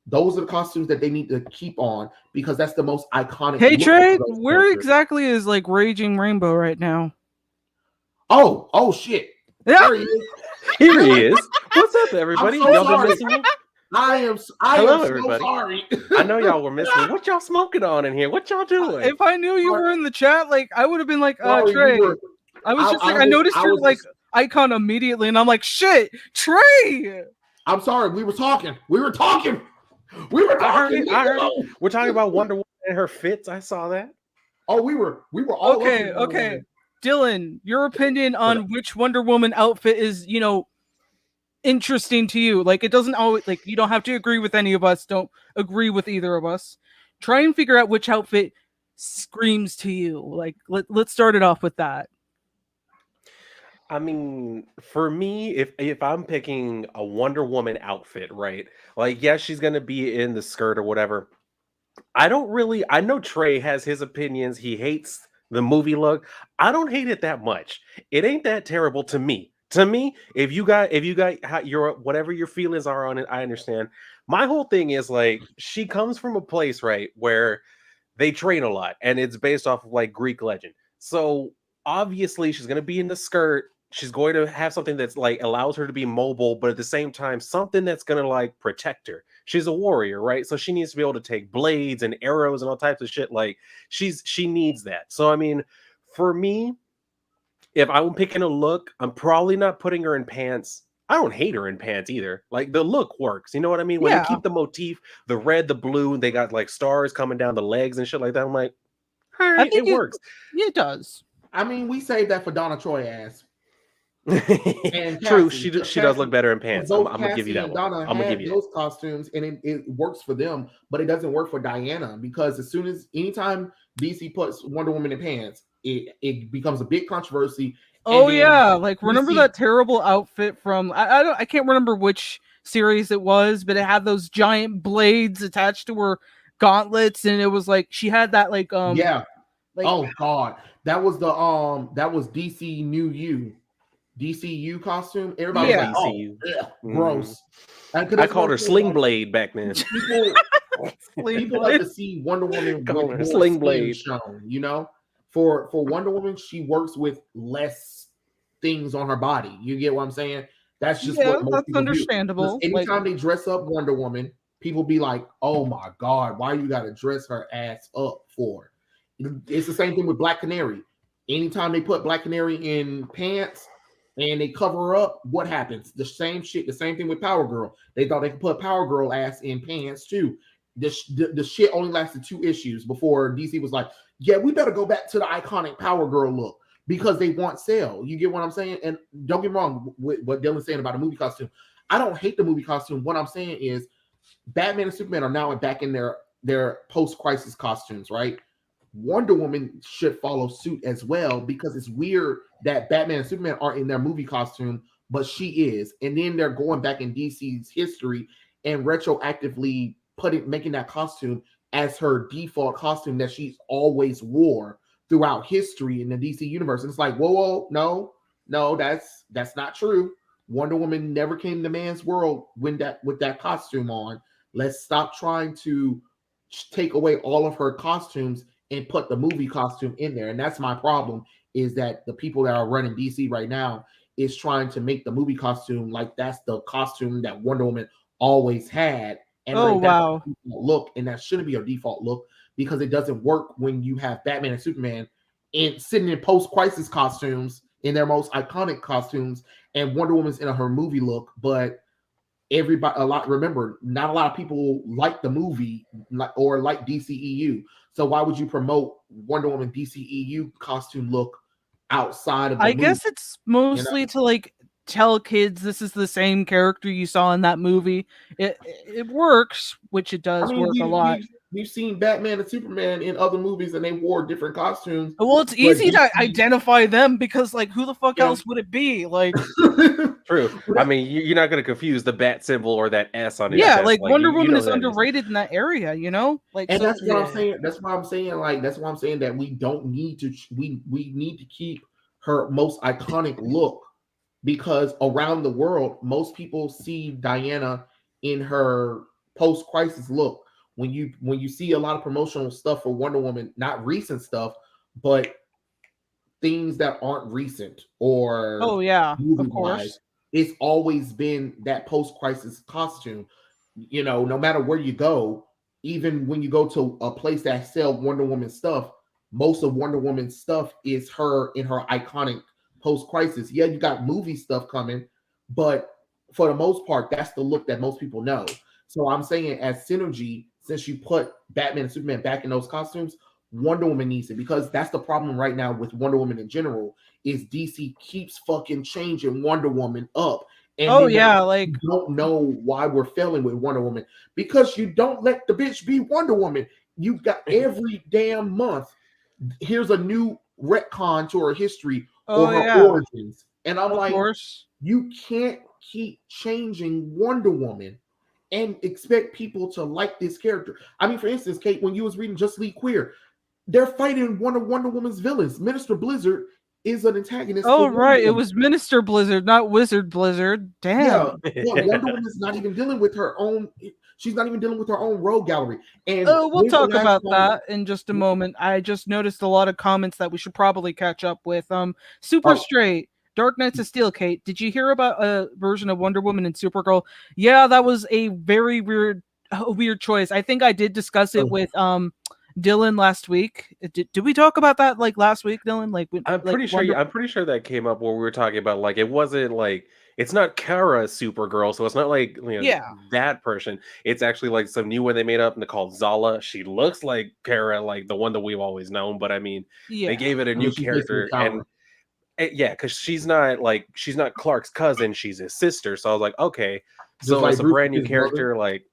Those are the costumes that they need to keep on, because that's the most iconic. hey look Trey, of those where characters. exactly is like Raging Rainbow right now? Oh shit! Yeah. There he is. Here he is. What's up, everybody? I'm so Y'all been sorry. missing me? I am Hello, so everybody. sorry. I know y'all were missing me. What y'all smoking on in here? What y'all doing? If I knew you were in the chat, like I would have been like, Sorry, Trey. we were- I was just like, I I noticed I your was like just- icon immediately, and I'm like, shit, Trey. I'm sorry. We were talking. We were talking. We were I heard talking. it. I heard it. We're talking about Wonder Woman and her fits. I saw that. Oh, we were all up Okay, in Wonder okay. Woman. Dylan, your opinion on which Wonder Woman outfit is, interesting to you. Like, it doesn't always, like, you don't have to agree with any of us. Don't agree with either of us. Try and figure out which outfit screams to you. Like, let's start it off with that. I mean, for me, if I'm picking a Wonder Woman outfit, right? Like, yes, she's gonna be in the skirt or whatever. I know Trey has his opinions. He hates the movie look. I don't hate it that much. It ain't that terrible to me. To me, if you got your whatever your feelings are on it, I understand. My whole thing is like she comes from a place, right, where they train a lot and it's based off of like Greek legend. So obviously she's gonna be in the skirt. She's going to have something that's like allows her to be mobile, but at the same time, something that's gonna like protect her. She's a warrior, right? So she needs to be able to take blades and arrows and all types of shit. Like she needs that. So I mean, for me, if I'm picking a look, I'm probably not putting her in pants. I don't hate her in pants either. Like the look works. You know what I mean? When Yeah. they keep the motif, the red, the blue, they got like stars coming down the legs and shit like that. I'm like, all right, it works. It does. I mean, we saved that for Donna Troy ass. And True, Cassie, she does look better in pants. I'm gonna give you that one. Donna I'm gonna give had you those costumes, and it works for them, but it doesn't work for Diana, because anytime DC puts Wonder Woman in pants, it becomes a big controversy. Oh And then yeah, like remember DC that terrible outfit from I can't remember which series it was, but it had those giant blades attached to her gauntlets, and it was like she had that like yeah. like Oh god, that was DC DCU costume. Everybody Yeah. was like, DCU. "Oh, ugh, gross." I called her Sling Blade back then. People like to see Wonder Woman Call with her more Sling skin Blade. shown. You know, for Wonder Woman, she works with less things on her body. You get what I'm saying? That's just what most that's people understandable. do. Anytime they dress up Wonder Woman, people be like, "Oh my god, why you got to dress her ass up for?" It's the same thing with Black Canary. Anytime they put Black Canary in pants and they cover her up, what happens? The same shit. The same thing with Power Girl. They thought they could put Power Girl ass in pants too. The shit only lasted 2 issues before DC was like, yeah, we better go back to the iconic Power Girl look, because they want sale. You get what I'm saying? And don't get me wrong with what Dylan's saying about a movie costume. I don't hate the movie costume. What I'm saying is Batman and Superman are now back in their post-crisis costumes, right? Wonder Woman should follow suit as well, because it's weird that Batman and Superman are in their movie costume, but she is. And then they're going back in DC's history and retroactively making that costume as her default costume that she's always wore throughout history in the DC universe. And it's like, whoa, no, that's not true. Wonder Woman never came to man's world with that costume on. Let's stop trying to take away all of her costumes and put the movie costume in there. And that's my problem, is that the people that are running DC right now is trying to make the movie costume like that's the costume that Wonder Woman always had. And Oh like that's wow. the default look, and that shouldn't be a default look because it doesn't work when you have Batman and Superman sitting in post-crisis costumes in their most iconic costumes, and Wonder Woman's in her movie look. But remember, not a lot of people like the movie or like DCEU. So why would you promote Wonder Woman DCEU costume look outside of the I movie? guess it's mostly to like tell kids this is the same character you saw in that movie. It works, which it does work a lot. We've seen Batman and Superman in other movies, and they wore different costumes. Well, it's easy to identify them because, like, who the fuck else would it be? Like, true. I mean, you're not going to confuse the bat symbol or that S on his yeah, chest. like Wonder Woman is that underrated in that area, you know. Like, and so, that's what I'm saying. That's why I'm saying. Like, that's why I'm saying that we don't need to. We need to keep her most iconic look, because around the world, most people see Diana in her post-crisis look. When you see a lot of promotional stuff for Wonder Woman, not recent stuff, but things that aren't recent or oh yeah, movie of course, wise, it's always been that post-crisis costume. You know, no matter where you go, even when you go to a place that sells Wonder Woman stuff, most of Wonder Woman's stuff is her in her iconic post-crisis. Yeah, you got movie stuff coming, but for the most part, that's the look that most people know. So I'm saying, as synergy, since you put Batman and Superman back in those costumes, Wonder Woman needs it, because that's the problem right now with Wonder Woman in general, is DC keeps fucking changing Wonder Woman up. And oh yeah, like, you don't know why we're failing with Wonder Woman, because you don't let the bitch be Wonder Woman. You got every damn month, here's a new retcon to her history or her origins. And I'm like, you can't keep changing Wonder Woman and expect people to like this character. I mean, for instance, Kate, when you was reading Just League Queer, they're fighting one of Wonder Woman's villains. Minister Blizzard is an antagonist. Oh right, it was Minister Blizzard, not Wizard Blizzard. Damn. Yeah, Wonder Woman's not even dealing with her own. She's not even dealing with her own rogue gallery. And we'll talk about that in just a moment. I just noticed a lot of comments that we should probably catch up with. Super Straight, Dark Knights of Steel, Kate. Did you hear about a version of Wonder Woman and Supergirl? Yeah, that was a very weird choice. I think I did discuss it with Dylan last week. Did we talk about that like last week, Dylan? Like, I'm pretty sure. I'm pretty sure that came up where we were talking about, like, it wasn't like, it's not Kara Supergirl, so it's not like, you know, that person. It's actually like some new one they made up and they called Zala. She looks like Kara, like the one that we've always known, but I mean, they gave it a new character, and yeah, because she's not Clark's cousin, she's his sister. So I was like, okay, so like it's a brand new character, like.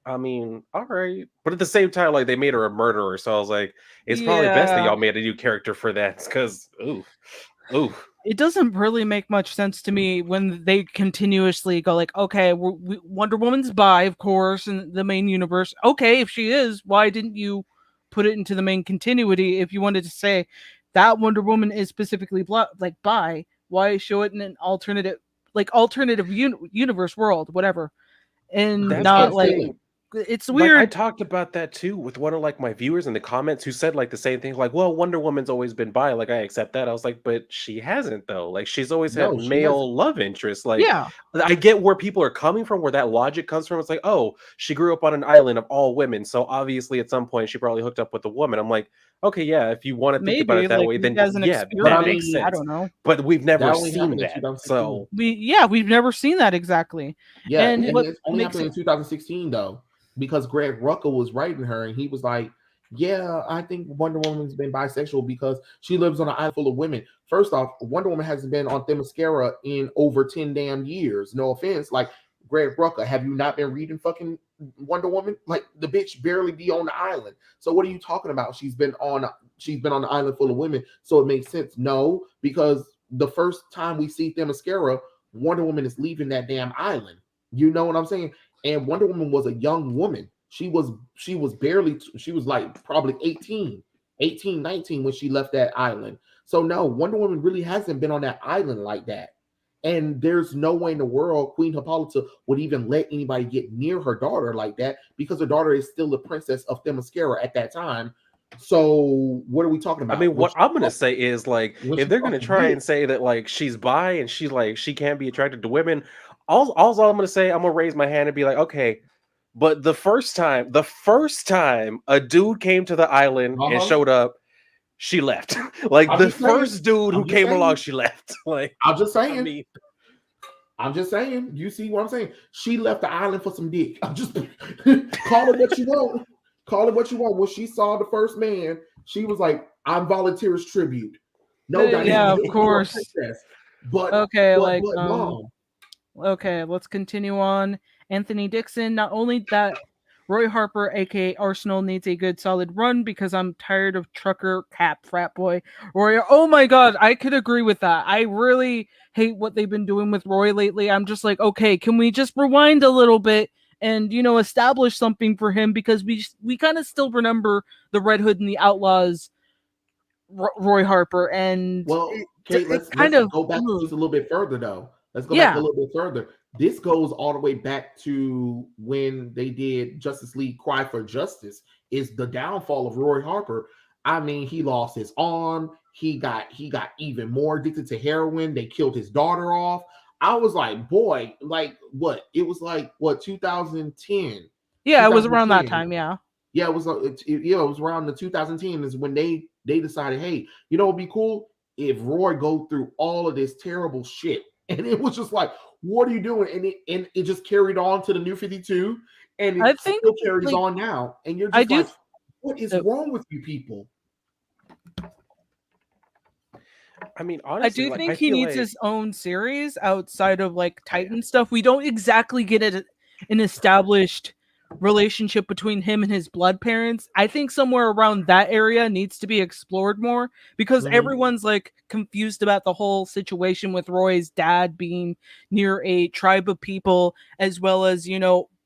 I mean, all right. But at the same time, like, they made her a murderer. So I was like, it's probably best that y'all made a new character for that. Because, ooh. It doesn't really make much sense to me when they continuously go like, okay, Wonder Woman's bi, of course, in the main universe. Okay, if she is, why didn't you put it into the main continuity? If you wanted to say that Wonder Woman is specifically bi, why show it in an alternative universe world, whatever, and that's not like. It's weird. Like, I talked about that too with one of like my viewers in the comments who said like the same thing, like, well, Wonder Woman's always been bi. Like, I accept that. I was like, but she hasn't though. Like, she's always had male love interests. Like, I get where people are coming from, where that logic comes from. It's like, oh, she grew up on an island of all women, so obviously at some point she probably hooked up with a woman. I'm like, okay, yeah, if you want to think about it that way, then yeah, that makes sense. I don't know, but we've never seen that. So we've never seen that exactly. Yeah, and it only happened in 2016 though. Because Greg Rucka was writing her, and he was like, yeah, I think Wonder Woman's been bisexual because she lives on an island full of women. First off, Wonder Woman hasn't been on Themyscira in over 10 damn years. No offense. Like, Greg Rucka, have you not been reading fucking Wonder Woman? Like, the bitch barely be on the island. So what are you talking about? She's been on the island full of women, so it makes sense. No, because the first time we see Themyscira, Wonder Woman is leaving that damn island. You know what I'm saying? And Wonder Woman was a young woman. She was like probably 18, 19 when she left that island. So no, Wonder Woman really hasn't been on that island like that. And there's no way in the world Queen Hippolyta would even let anybody get near her daughter like that, because her daughter is still the princess of Themyscira at that time. So what are we talking about? I mean, what I'm gonna say is like, if they're gonna try and Bitch. say that like she's bi and she can't be attracted to women, all I'm gonna say, I'm gonna raise my hand and be like, okay, but the first time a dude came to the island and showed up, she left. Like I'm the just saying. first dude who I'm just came saying. along, she left. Like I'm just I saying. mean, I'm just saying. You see what I'm saying? She left the island for some dick. I'm just call it what you want. Call it what you want. When she saw the first man, she was like, "I'm volunteers tribute." No, Diana, Yeah, of you're a course. princess. But Okay, but, like but mom, okay, let's continue on. Anthony Dixon. Not only that, Roy Harper, aka Arsenal, needs a good solid run because I'm tired of trucker cap frat boy Roy. Oh my god, I could agree with that. I really hate what they've been doing with Roy lately. I'm just like, okay, can we just rewind a little bit and establish something for him, because we kind of still remember the Red Hood and the Outlaws Roy Harper, and well, Kate, it let's kind of go back just a little bit further though. Let's go back a yeah. little bit further. This goes all the way back to when they did Justice League Cry for Justice, is the downfall of Roy Harper. I mean, he lost his arm, he got even more addicted to heroin, they killed his daughter off. I was like, boy, like what? It was like what, 2010. Yeah, it was around that time, yeah. Yeah, it was around the 2010 is when they decided, hey, it'd be cool if Roy go through all of this terrible shit. And it was just like, what are you doing? And it just carried on to the New 52, and I it think still carries like on now. And you're I just do like, what is wrong with you people? I mean, I honestly, do like think I he feel needs like his own series outside of like Titan stuff. We don't exactly get an established relationship between him and his blood parents. I think somewhere around that area needs to be explored more, because everyone's like confused about the whole situation with Roy's dad being near a tribe of people, as well as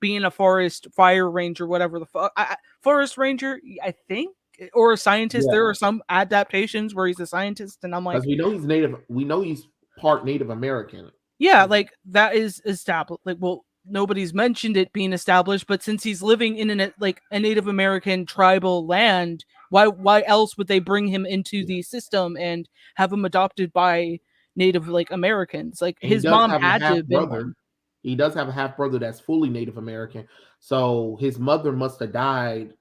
being a forest fire ranger, whatever the fuck, forest ranger, I think, or a scientist. Yeah. There are some adaptations where he's a scientist, and I'm like, Because we know he's native. We know he's part Native American. yeah, like that is established. Like, well, nobody's mentioned it being established, but since he's living in a Native American tribal land, why else would they bring him into the system and have him adopted by Native Americans? Like And he his does mom have a had to half have been brother. one. He does have a half brother that's fully Native American. So his mother must have died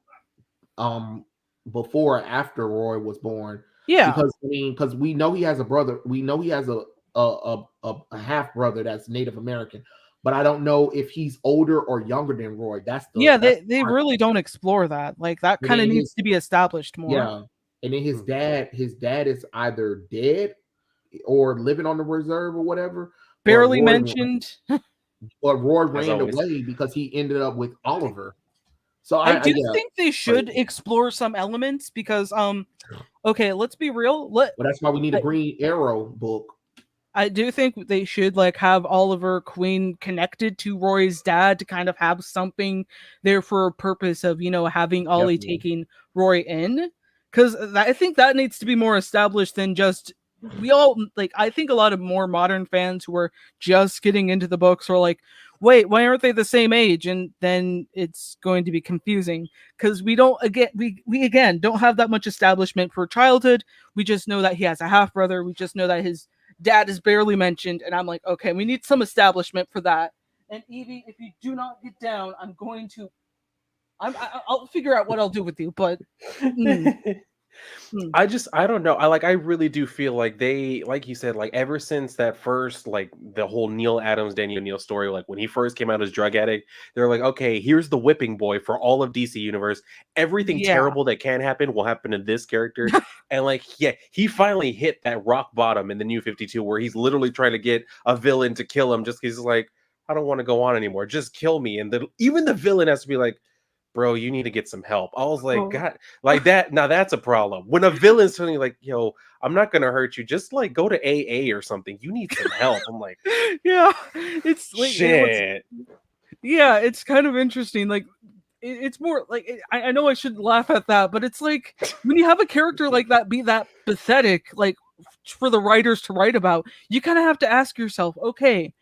before or after Roy was born. Yeah. Because we know he has a brother. We know he has a half brother that's Native American. But I don't know if he's older or younger than Roy. They really don't explore that. Like that kind of needs to be established more. Yeah. And then his dad is either dead or living on the reserve or whatever. Barely mentioned. But Roy ran away because he ended up with Oliver. So I do think they should explore some elements, because okay, let's be real. But that's why we need a Green Arrow book. I do think they should have Oliver Queen connected to Roy's dad to kind of have something there for a purpose of having Ollie taking Roy in, because I think that needs to be more established than just I think a lot of more modern fans who are just getting into the books are like, wait, why aren't they the same age? And then it's going to be confusing, because we don't don't have that much establishment for childhood. We just know that he has a half brother. We just know that his dad is barely mentioned, and I'm like, okay, we need some establishment for that. And Evie, if you do not get down, I'll figure out what I'll do with you. But I don't know. I really do feel like they, like you said, like ever since that first, like the whole Neil Adams, Daniel O'Neill story, like when he first came out as drug addict, they're like, okay, here's the whipping boy for all of DC Universe. Everything terrible that can happen will happen to this character. And he finally hit that rock bottom in the New 52, where he's literally trying to get a villain to kill him just because he's like, I don't want to go on anymore. Just kill me. And even the villain has to be like, bro, you need to get some help. I was like, Oh, God, like that. Now that's a problem. When a villain's telling you, like, yo, I'm not gonna hurt you. Just like go to AA or something. You need some help. I'm like, yeah, it's like shit. yeah, it's kind of interesting. Like it's more like I know I shouldn't laugh at that, but it's like when you have a character like that be that pathetic, like for the writers to write about, you kind of have to ask yourself, okay,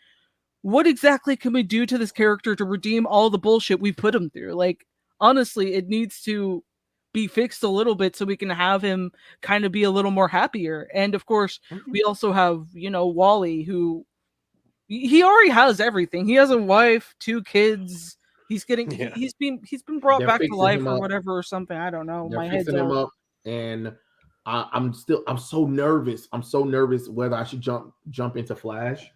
what exactly can we do to this character to redeem all the bullshit we put him through? Like, honestly, it needs to be fixed a little bit so we can have him kind of be a little more happier. And of course, we also have, Wally, who he already has everything. He has a wife, 2 kids. He's getting Yeah. he's been brought They're back to fixing life him or up. whatever or something. I don't know. They're My head's fixing him all up, and I'm so nervous. I'm so nervous whether I should jump into Flash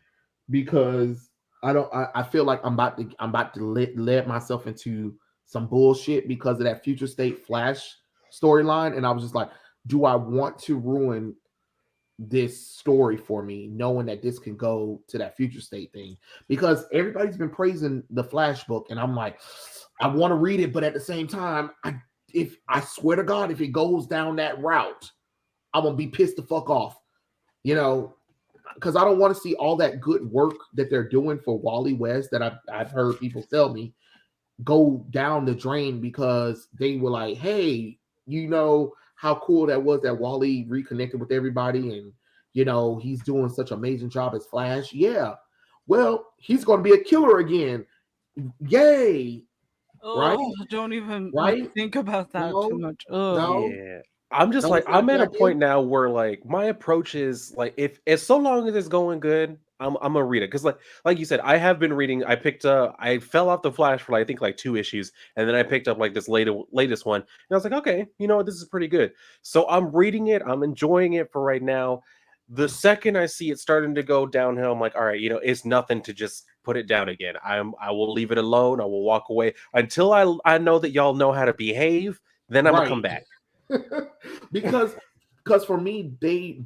because I feel like I'm about to let myself into some bullshit because of that future state Flash storyline, and I was just like, do I want to ruin this story for me, knowing that this can go to that future state thing? Because everybody's been praising the Flash book, and I'm like, I want to read it, but at the same time, if I swear to God, if it goes down that route, I'm gonna be pissed the fuck off, because I don't want to see all that good work that they're doing for Wally West that I've heard people tell me go down the drain because they were like, hey, how cool that was that Wally reconnected with everybody, and he's doing such an amazing job as Flash. Yeah, well, he's going to be a killer again. Yay! Right? oh, don't even Right? think about that too No, much. Oh, no, Yeah. I'm just no, like it's not I'm a at good a idea. point now where like my approach is like if so long as it's going good, I'm gonna read it. Cause like you said, I have been reading, I fell off the Flash for like, I think like 2 issues, and then I picked up like this latest one, and I was like, okay, you know what, this is pretty good. So I'm reading it, I'm enjoying it for right now. The second I see it starting to go downhill, I'm like, all right, it's nothing to just put it down again. I will leave it alone, I will walk away until I know that y'all know how to behave, then I'm gonna come Right. back. because for me, they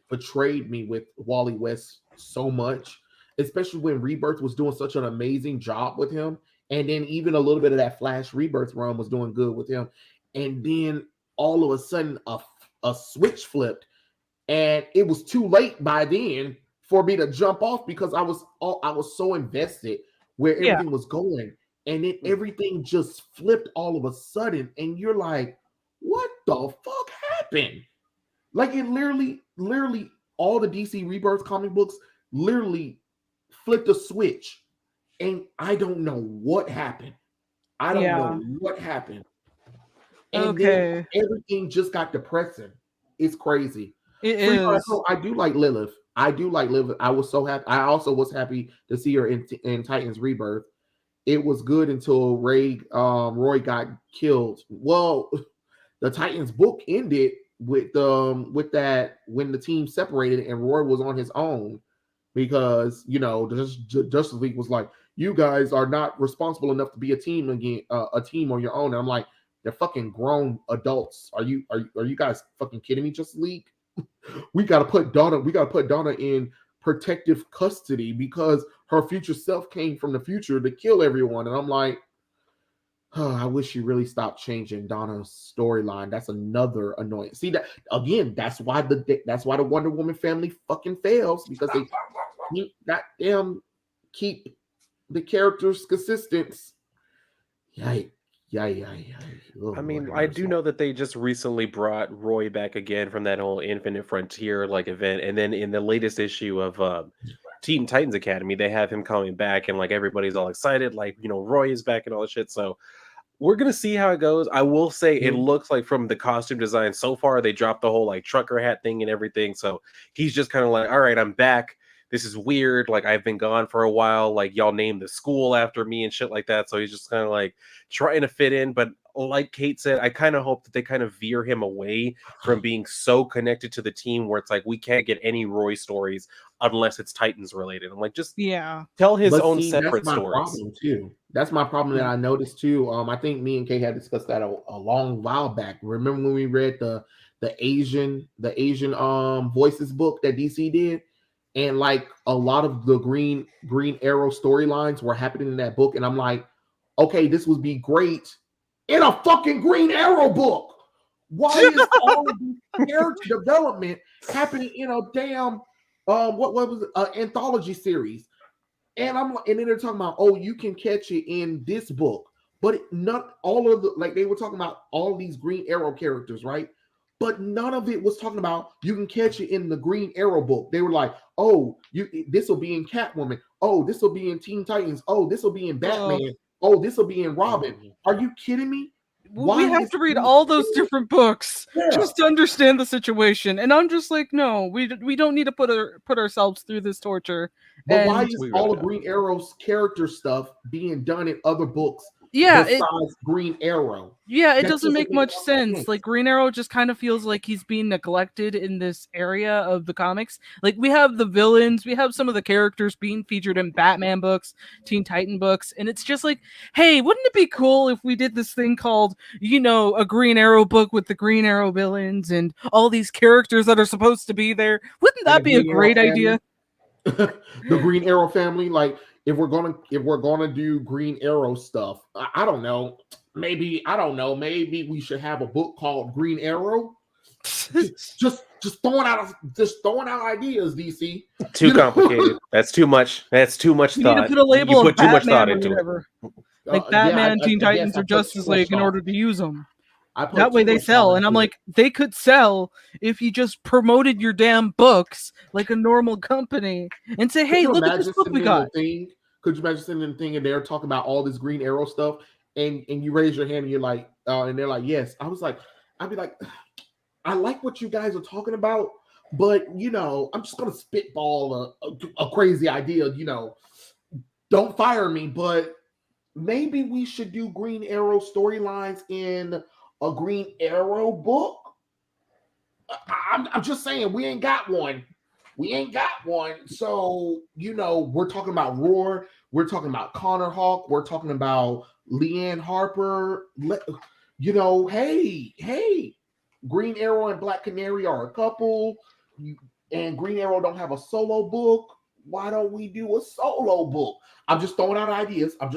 betrayed me with Wally West so much, especially when Rebirth was doing such an amazing job with him, and then even a little bit of that Flash Rebirth run was doing good with him, and then all of a sudden a switch flipped, and it was too late by then for me to jump off because I was so invested where yeah. everything was going, and then everything just flipped all of a sudden, and you're like, what the fuck happened? Like it literally all the DC Rebirth comic books literally flipped a switch, and I don't know what happened. I don't know Yeah. what happened, and then Okay. everything just got depressing. It's crazy. It Free is. I do like Lilith. I do like Lilith. I was so happy. I also was happy to see her in Titans Rebirth. It was good until Roy got killed. Well, the Titans book ended with that when the team separated and Roy was on his own because the Justice League was like, you guys are not responsible enough to be a team again, a team on your own. And I'm like, they're fucking grown adults. Are you guys fucking kidding me? Justice League? We gotta put Donna in protective custody because her future self came from the future to kill everyone. And I'm like, oh, I wish you really stopped changing Donna's storyline. That's another annoying. See that again? That's why the Wonder Woman family fucking fails because they goddamn keep the characters consistent. Yikes. Yeah. Oh, I Lord mean, have I do mercy. know that they just recently brought Roy back again from that whole Infinite Frontier like event, and then in the latest issue of Teen Titans Academy, they have him coming back, and like everybody's all excited, like Roy is back and all that shit. So we're gonna see how it goes. I will say it Mhm. looks like from the costume design so far, they dropped the whole like trucker hat thing and everything. So he's just kind of like, all right, I'm back. This is weird. Like I've been gone for a while. Like y'all named the school after me and shit like that. So he's just kind of like trying to fit in. But like Kate said, I kind of hope that they kind of veer him away from being so connected to the team where it's like we can't get any Roy stories unless it's Titans related. I'm like, just Yeah. tell his But own see, that's separate my stories. problem too. That's my problem that Yeah. I noticed too. I think me and Kay had discussed that a long while back. Remember when we read the Asian voices book that DC did, and like a lot of the Green Arrow storylines were happening in that book, and I'm like, okay, this would be great in a fucking Green Arrow book. Why is all of this character development happening in a damn what was it? Anthology series? And and then they're talking about, oh, you can catch it in this book, but not all of the, like they were talking about all these Green Arrow characters, right? But none of it was talking about you can catch it in the Green Arrow book. They were like, oh, this will be in Catwoman. Oh, this will be in Teen Titans. Oh, this will be in Batman. Oh, this will be in Robin. Are you kidding me? We have to read all those different books just to understand the situation, and I'm just like, no, we don't need to put ourselves through this torture. But why is all of Green Arrow's character stuff being done in other books? Yeah, besides Green Arrow. Yeah, it doesn't make much sense. Like Green Arrow just kind of feels like he's being neglected in this area of the comics. Like we have the villains, we have some of the characters being featured in Batman books, Teen Titan books, and it's just like, hey, wouldn't it be cool if we did this thing called, a Green Arrow book with the Green Arrow villains and all these characters that are supposed to be there? Wouldn't that be a great idea? The Green Arrow family, like if we're gonna do Green Arrow stuff, I don't know. Maybe we should have a book called Green Arrow. just throwing out ideas, DC. Too complicated. That's too much. That's too much thought. You need to put a label you of put too much thought into it. Like Batman and Teen Titans are Justice League in order to use them. That way they sell. And I'm like, they could sell if you just promoted your damn books like a normal company and say, hey, look at this book we got. Could you imagine sending the thing and they're talking about all this Green Arrow stuff and you raise your hand and you're like, and they're like, yes. I'd be like, I like what you guys are talking about, but I'm just gonna spitball a crazy idea. Don't fire me, but maybe we should do Green Arrow storylines in a Green Arrow book. I'm just saying we ain't got one. So we're talking about Roar. We're talking about Connor Hawk. We're talking about Leanne Harper. Hey, Green Arrow and Black Canary are a couple, and Green Arrow don't have a solo book. Why don't we do a solo book? I'm just throwing out ideas. I'm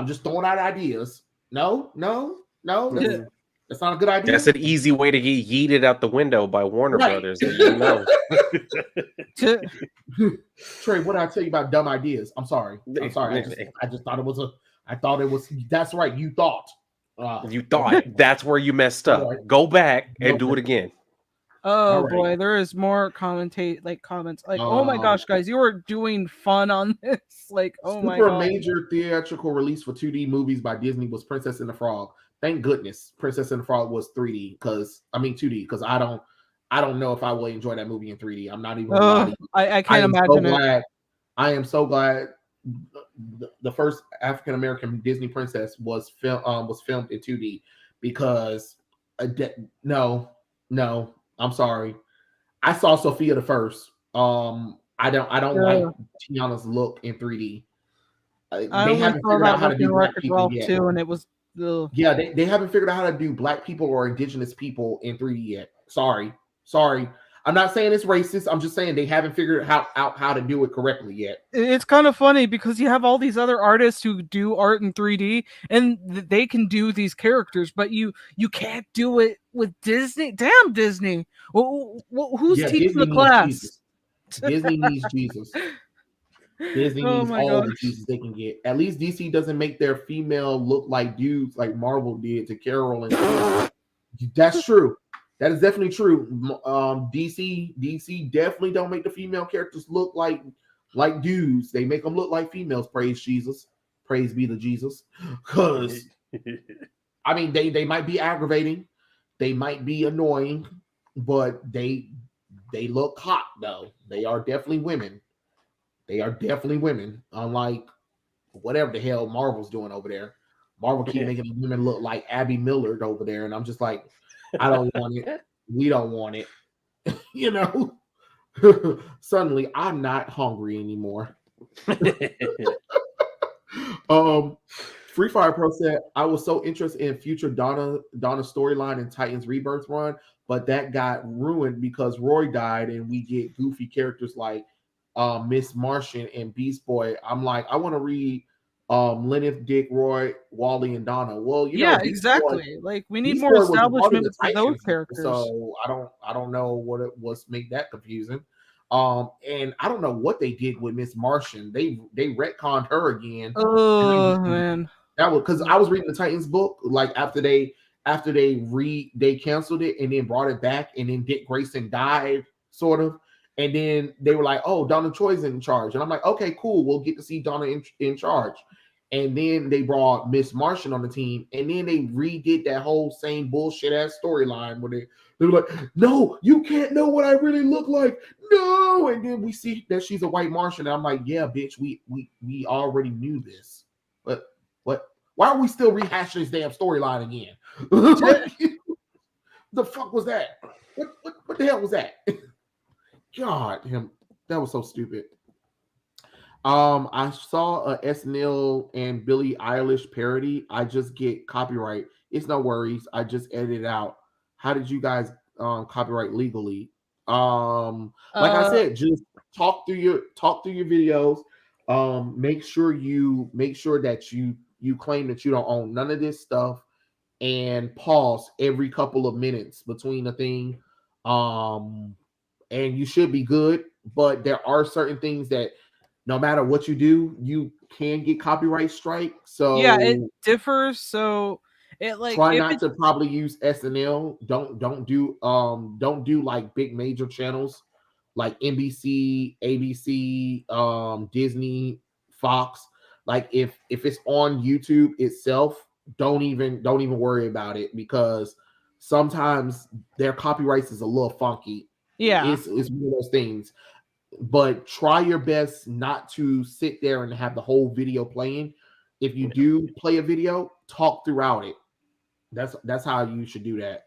just throwing out ideas. No. That's not a good idea. That's an easy way to get yeeted out the window by Warner Brothers. Trey, what did I tell you about dumb ideas? I'm sorry. I just thought it was. That's right. You thought. That's where you messed up. Right. Go back and do it again. Oh right. Boy, there is more comments. Like, oh my gosh, guys, you were doing fun on this. Like, oh my god. Major theatrical release for 2D movies by Disney was Princess and the Frog. Thank goodness Princess and the Frog was 2D because I don't know if I will enjoy that movie in 3D. I'm not even. I can't imagine it. I am so glad the first African American Disney princess was filmed in 2D because no, I'm sorry. I saw Sophia the first. I don't like Tiana's look in 3D. They haven't figured out how to do black people yet. Too, and it was. Yeah, they haven't figured out how to do black people or indigenous people in 3D yet. Sorry. I'm not saying it's racist. I'm just saying they haven't figured out how to do it correctly yet. It's kind of funny because you have all these other artists who do art in 3D and they can do these characters, but you can't do it with Disney. Damn Disney. Who's teaching the class? Disney needs Jesus. Disney needs all the Jesus they can get. At least DC doesn't make their female look like dudes like Marvel did to Carol and that's true. That is definitely true. DC definitely don't make the female characters look like dudes. They make them look like females. Praise Jesus. Praise be to Jesus. Because I mean they might be aggravating, they might be annoying, but they look hot though. They are definitely women. Unlike whatever the hell Marvel's doing over there. Marvel keep making women look like Abby Millard over there, and I'm just like, I don't want it. We don't want it. Suddenly, I'm not hungry anymore. Free Fire Pro said, I was so interested in future Donna storyline and Titans Rebirth run, but that got ruined because Roy died, and we get goofy characters like Miss Martian and Beast Boy. I'm like, I want to read Lenneth, Dick, Roy, Wally, and Donna. Well, Yeah, these boys, exactly. Like we need more was a part of establishment the for those Titans, characters. so I don't know what it was make that confusing. And I don't know what they did with Miss Martian. They retconned her again. Oh man. That was because I was reading the Titans book like after they canceled it and then brought it back, and then Dick Grayson died sort of, and then they were like, oh, Donna Troy's in charge, and I'm like, okay, cool, we'll get to see Donna in charge. And then they brought Miss Martian on the team, and then they redid that whole same bullshit ass storyline where they were like, no, you can't know what I really look like, no. And then we see that she's a white Martian, and I'm like, yeah, bitch, we already knew this, but what? Why are we still rehashing this damn storyline again? The fuck was that? What the hell was that? God, that was so stupid. I saw a SNL and Billie Eilish parody. I just get copyright. It's no worries. I just edit it out. How did you guys copyright legally? Like I said, just talk through your videos. Make sure that you claim that you don't own none of this stuff, and pause every couple of minutes between a thing. And you should be good. But there are certain things that no matter what you do, you can get copyright strike. So yeah, it differs. So it like try not to probably use SNL. Don't do like big major channels like NBC, ABC, Disney, Fox. Like if it's on YouTube itself, don't even worry about it, because sometimes their copyrights is a little funky. Yeah, It's one of those things. But try your best not to sit there and have the whole video playing. If you do play a video, talk throughout it. That's how you should do that.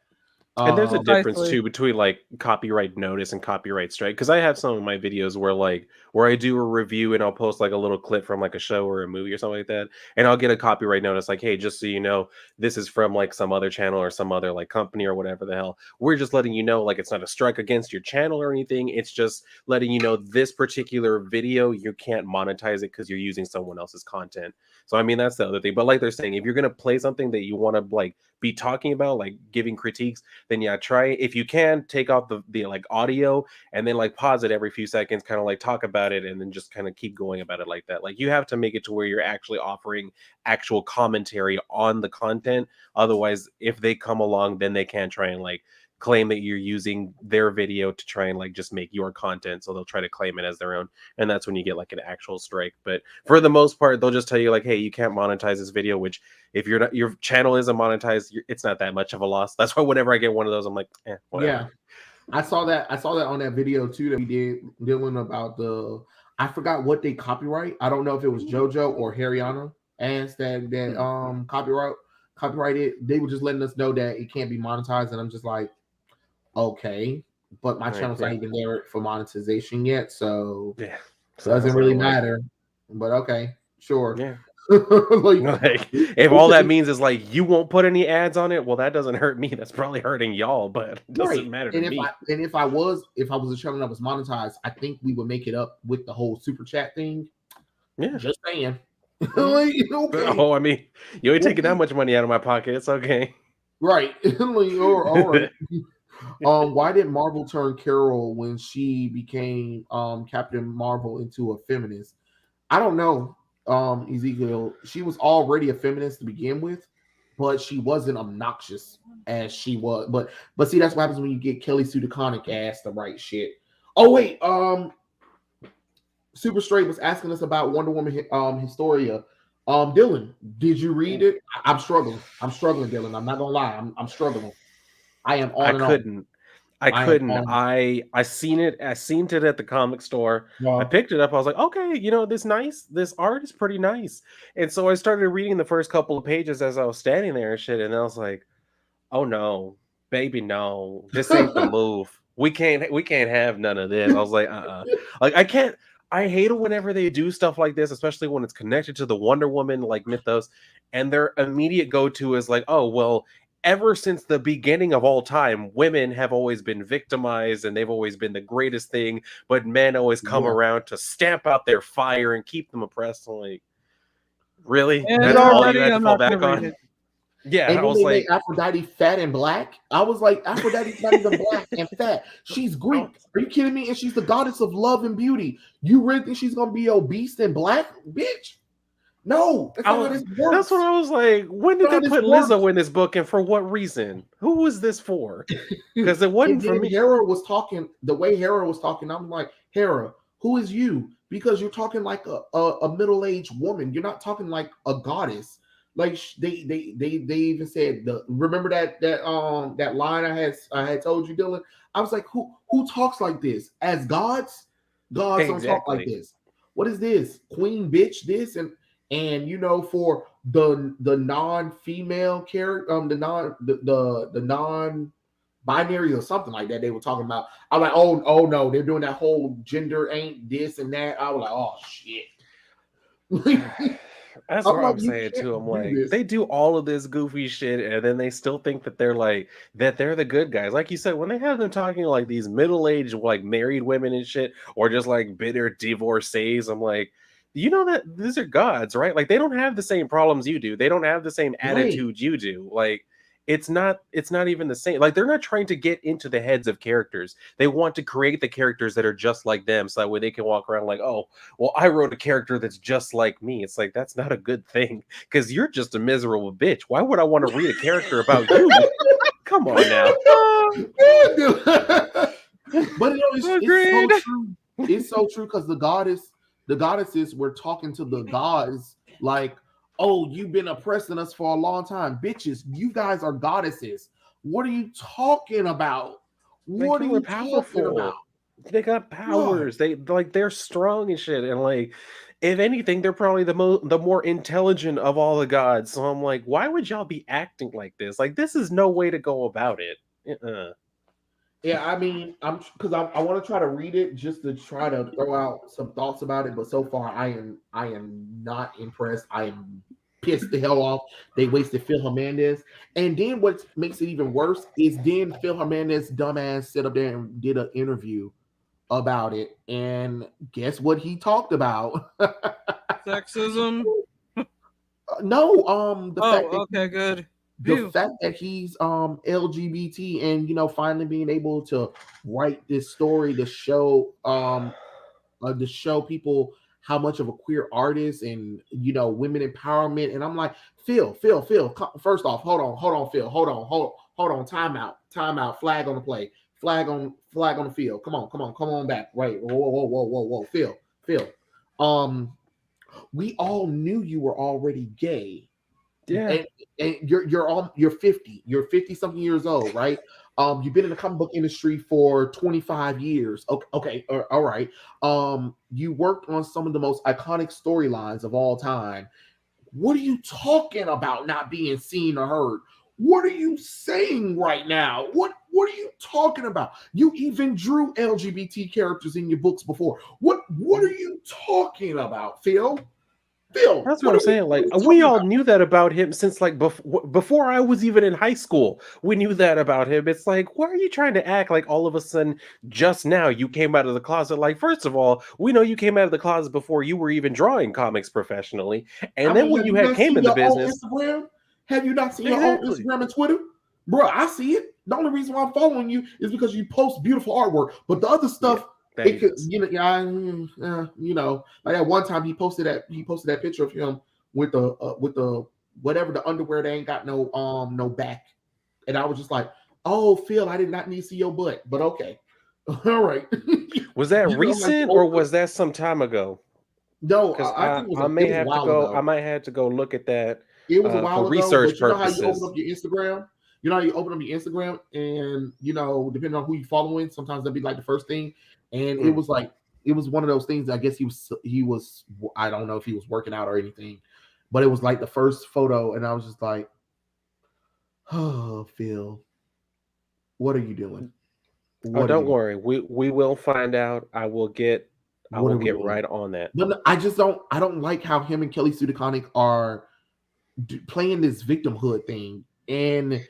And there's a difference too between like copyright notice and copyright strike. Because I have some of my videos where I do a review and I'll post like a little clip from like a show or a movie or something like that, and I'll get a copyright notice like, hey, just so you know, this is from like some other channel or some other like company or whatever the hell. We're just letting you know, like, it's not a strike against your channel or anything. It's just letting you know this particular video, you can't monetize it because you're using someone else's content. So I mean, that's the other thing. But like they're saying, if you're gonna play something that you want to like be talking about, like giving critiques, then yeah, try, if you can, take off the like audio and then like pause it every few seconds, kind of like talk about it, and then just kind of keep going about it like that. Like you have to make it to where you're actually offering actual commentary on the content. Otherwise, if they come along, then they can't try and like claim that you're using their video to try and like just make your content, so they'll try to claim it as their own, and that's when you get like an actual strike. But for the most part, they'll just tell you like, hey, you can't monetize this video, which if you're not, your channel isn't monetized, it's not that much of a loss. That's why whenever I get one of those, I'm like, whatever. Yeah, I saw that on that video too that we did dealing about I forgot what they copyright. I don't know if it was JoJo or Haryana as that copyrighted. They were just letting us know that it can't be monetized, and I'm just like, okay, but my channel's not even there for monetization yet, so yeah, it doesn't really matter. But okay, sure. Yeah. like if all that means is like you won't put any ads on it, well, that doesn't hurt me. That's probably hurting y'all, but it doesn't matter to me. If I was a channel that was monetized, I think we would make it up with the whole super chat thing. Yeah, just saying. Okay. Oh, I mean, you ain't taking that much money out of my pocket. It's okay. Right. All right. Why did Marvel turn Carol when she became Captain Marvel into a feminist? I don't know, Ezekiel. She was already a feminist to begin with, but she wasn't obnoxious as she was. But see, that's what happens when you get Kelly Sue DeConnick asked the right shit. Oh wait, Super Straight was asking us about Wonder Woman Historia. Dylan, did you read it? I'm struggling, Dylan. I'm not gonna lie, I'm struggling. I am on and on. I couldn't. I seen it at the comic store. Yeah. I picked it up. I was like, okay, this art is pretty nice. And so I started reading the first couple of pages as I was standing there and shit. And I was like, oh no, baby, no, this ain't the move. We can't have none of this. I was like, like I hate it whenever they do stuff like this, especially when it's connected to the Wonder Woman like mythos, and their immediate go-to is like, oh well, ever since the beginning of all time, women have always been victimized and they've always been the greatest thing, but men always come around to stamp out their fire and keep them oppressed. I'm like, Really? And That's all you already had to I'm fall not gonna back read on? it. Yeah, And I then was they like, made Aphrodite fat and black. I was like, Aphrodite's not even black and fat. She's Greek. Are you kidding me? And she's the goddess of love and beauty. You really think she's gonna be obese and black, bitch? No, that's not how this that's works. what I was like. When did That's not they how this put works. Lizzo in this book, and for what reason? Who was this for? Because it wasn't And for then me. Hera was talking the way Hera was talking. I'm like, Hera, who is you? Because you're talking like a middle-aged woman. You're not talking like a goddess. Like they even said remember that line I had told you, Dylan. I was like, who talks like this as gods? Gods don't talk like Exactly. this. What is this, queen bitch? This and for the non-female character, the non-binary or something like that they were talking about. I'm like, oh no, they're doing that whole gender ain't this and that. I was like, oh shit. That's I'm what like, I'm you saying too. can't I'm do like, this. they do all of this goofy shit, and then they still think that they're the good guys. Like you said, when they have them talking like these middle-aged, like married women and shit, or just like bitter divorcees, I'm like, you know that these are gods, right? Like they don't have the same problems you do. They don't have the same Right. attitude you do. Like it's not even the same. Like they're not trying to get into the heads of characters. They want to create the characters that are just like them, so that way they can walk around like, oh, well, I wrote a character that's just like me. It's like that's not a good thing because you're just a miserable bitch. Why would I want to read a character about you? Come on now. But it's so Agreed. true. It's so true because the goddesses were talking to the gods like, oh, you've been oppressing us for a long time. Bitches, you guys are goddesses. What are you talking about? Like What are you were you talking about? powerful. They got God. powers. They're strong and shit. And like, if anything, they're probably the more intelligent of all the gods. So I'm like, why would y'all be acting like this? Like, this is no way to go about it. Uh-uh. Yeah, I mean, I'm because I want to try to read it just to try to throw out some thoughts about it. But so far, I am not impressed. I am pissed the hell off. They wasted Phil Hernandez, and then what makes it even worse is then Phil Hernandez dumbass sit up there and did an interview about it, and guess what he talked about? Sexism. No, the fact Oh, that okay, good. the Phew. fact that he's LGBT and finally being able to write this story to show people how much of a queer artist and women empowerment. And I'm like, Phil, first off, hold on, Phil, hold on, time out, flag on the play, flag on the field. Come on back. Right. Whoa, Phil. Um, we all knew you were already gay. Yeah. And you're 50. You're 50 something years old, right? You've been in the comic book industry for 25 years. Okay, all right. You worked on some of the most iconic storylines of all time. What are you talking about not being seen or heard? What are you saying right now? What are you talking about? You even drew LGBT characters in your books before. What are you talking about, Phil? Phil, That's what I'm saying. what Like are you we talking all about? knew that about him since like before I was even in high school. We knew that about him. It's like, why are you trying to act like all of a sudden just now you came out of the closet? Like, first of all, we know you came out of the closet before you were even drawing comics professionally, I and then mean, when have you you had not came seen in the your own business, Instagram? Have you not seen your own exactly. Instagram and Twitter? Bro, I see it. The only reason why I'm following you is because you post beautiful artwork. But the other Yeah, stuff, that it he could, does. like at one time he posted that picture of him with the whatever the underwear that ain't got no back, and I was just like, oh Phil, I did not need to see your butt, but okay, all right. Was that Like recent or was that some time ago? no, Because I think I it was a while ago. might have to go look at that It was a for while ago, research but you know how you open purposes. up your Instagram? You know how you open up your Instagram and depending on who you following, sometimes that'd be like the first thing. And it Mm. was like it was one of those things. I guess he was I don't know if he was working out or anything, but it was like the first photo, and I was just like, oh Phil, what are you doing? Oh, What are don't you worry. We will find out. I what will are we get doing? right on that. But I don't like how him and Kelly Sue DeConnick are playing this victimhood thing. And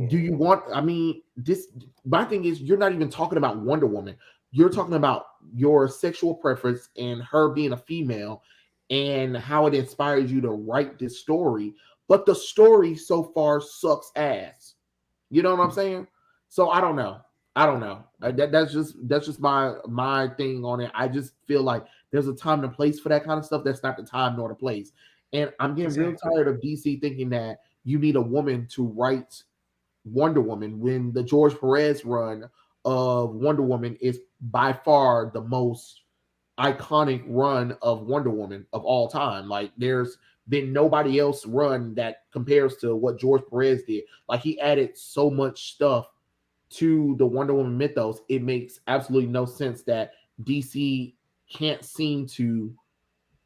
do you Yeah. want, I mean, this, my thing is, you're not even talking about Wonder Woman. You're talking about your sexual preference and her being a female. and how it inspires you to write this story, but the story so far sucks ass. You know what I'm saying? So I don't know. I don't know. That's just my thing on it. I just feel like there's a time and a place for that kind of stuff. That's not the time nor the place. And I'm getting real Exactly. tired of DC thinking that you need a woman to write Wonder Woman when the George Perez run of Wonder Woman is by far the most iconic run of Wonder Woman of all time. Like there's been nobody else run that compares to what George Perez did. Like he added so much stuff to the Wonder Woman mythos. It makes absolutely no sense that DC can't seem to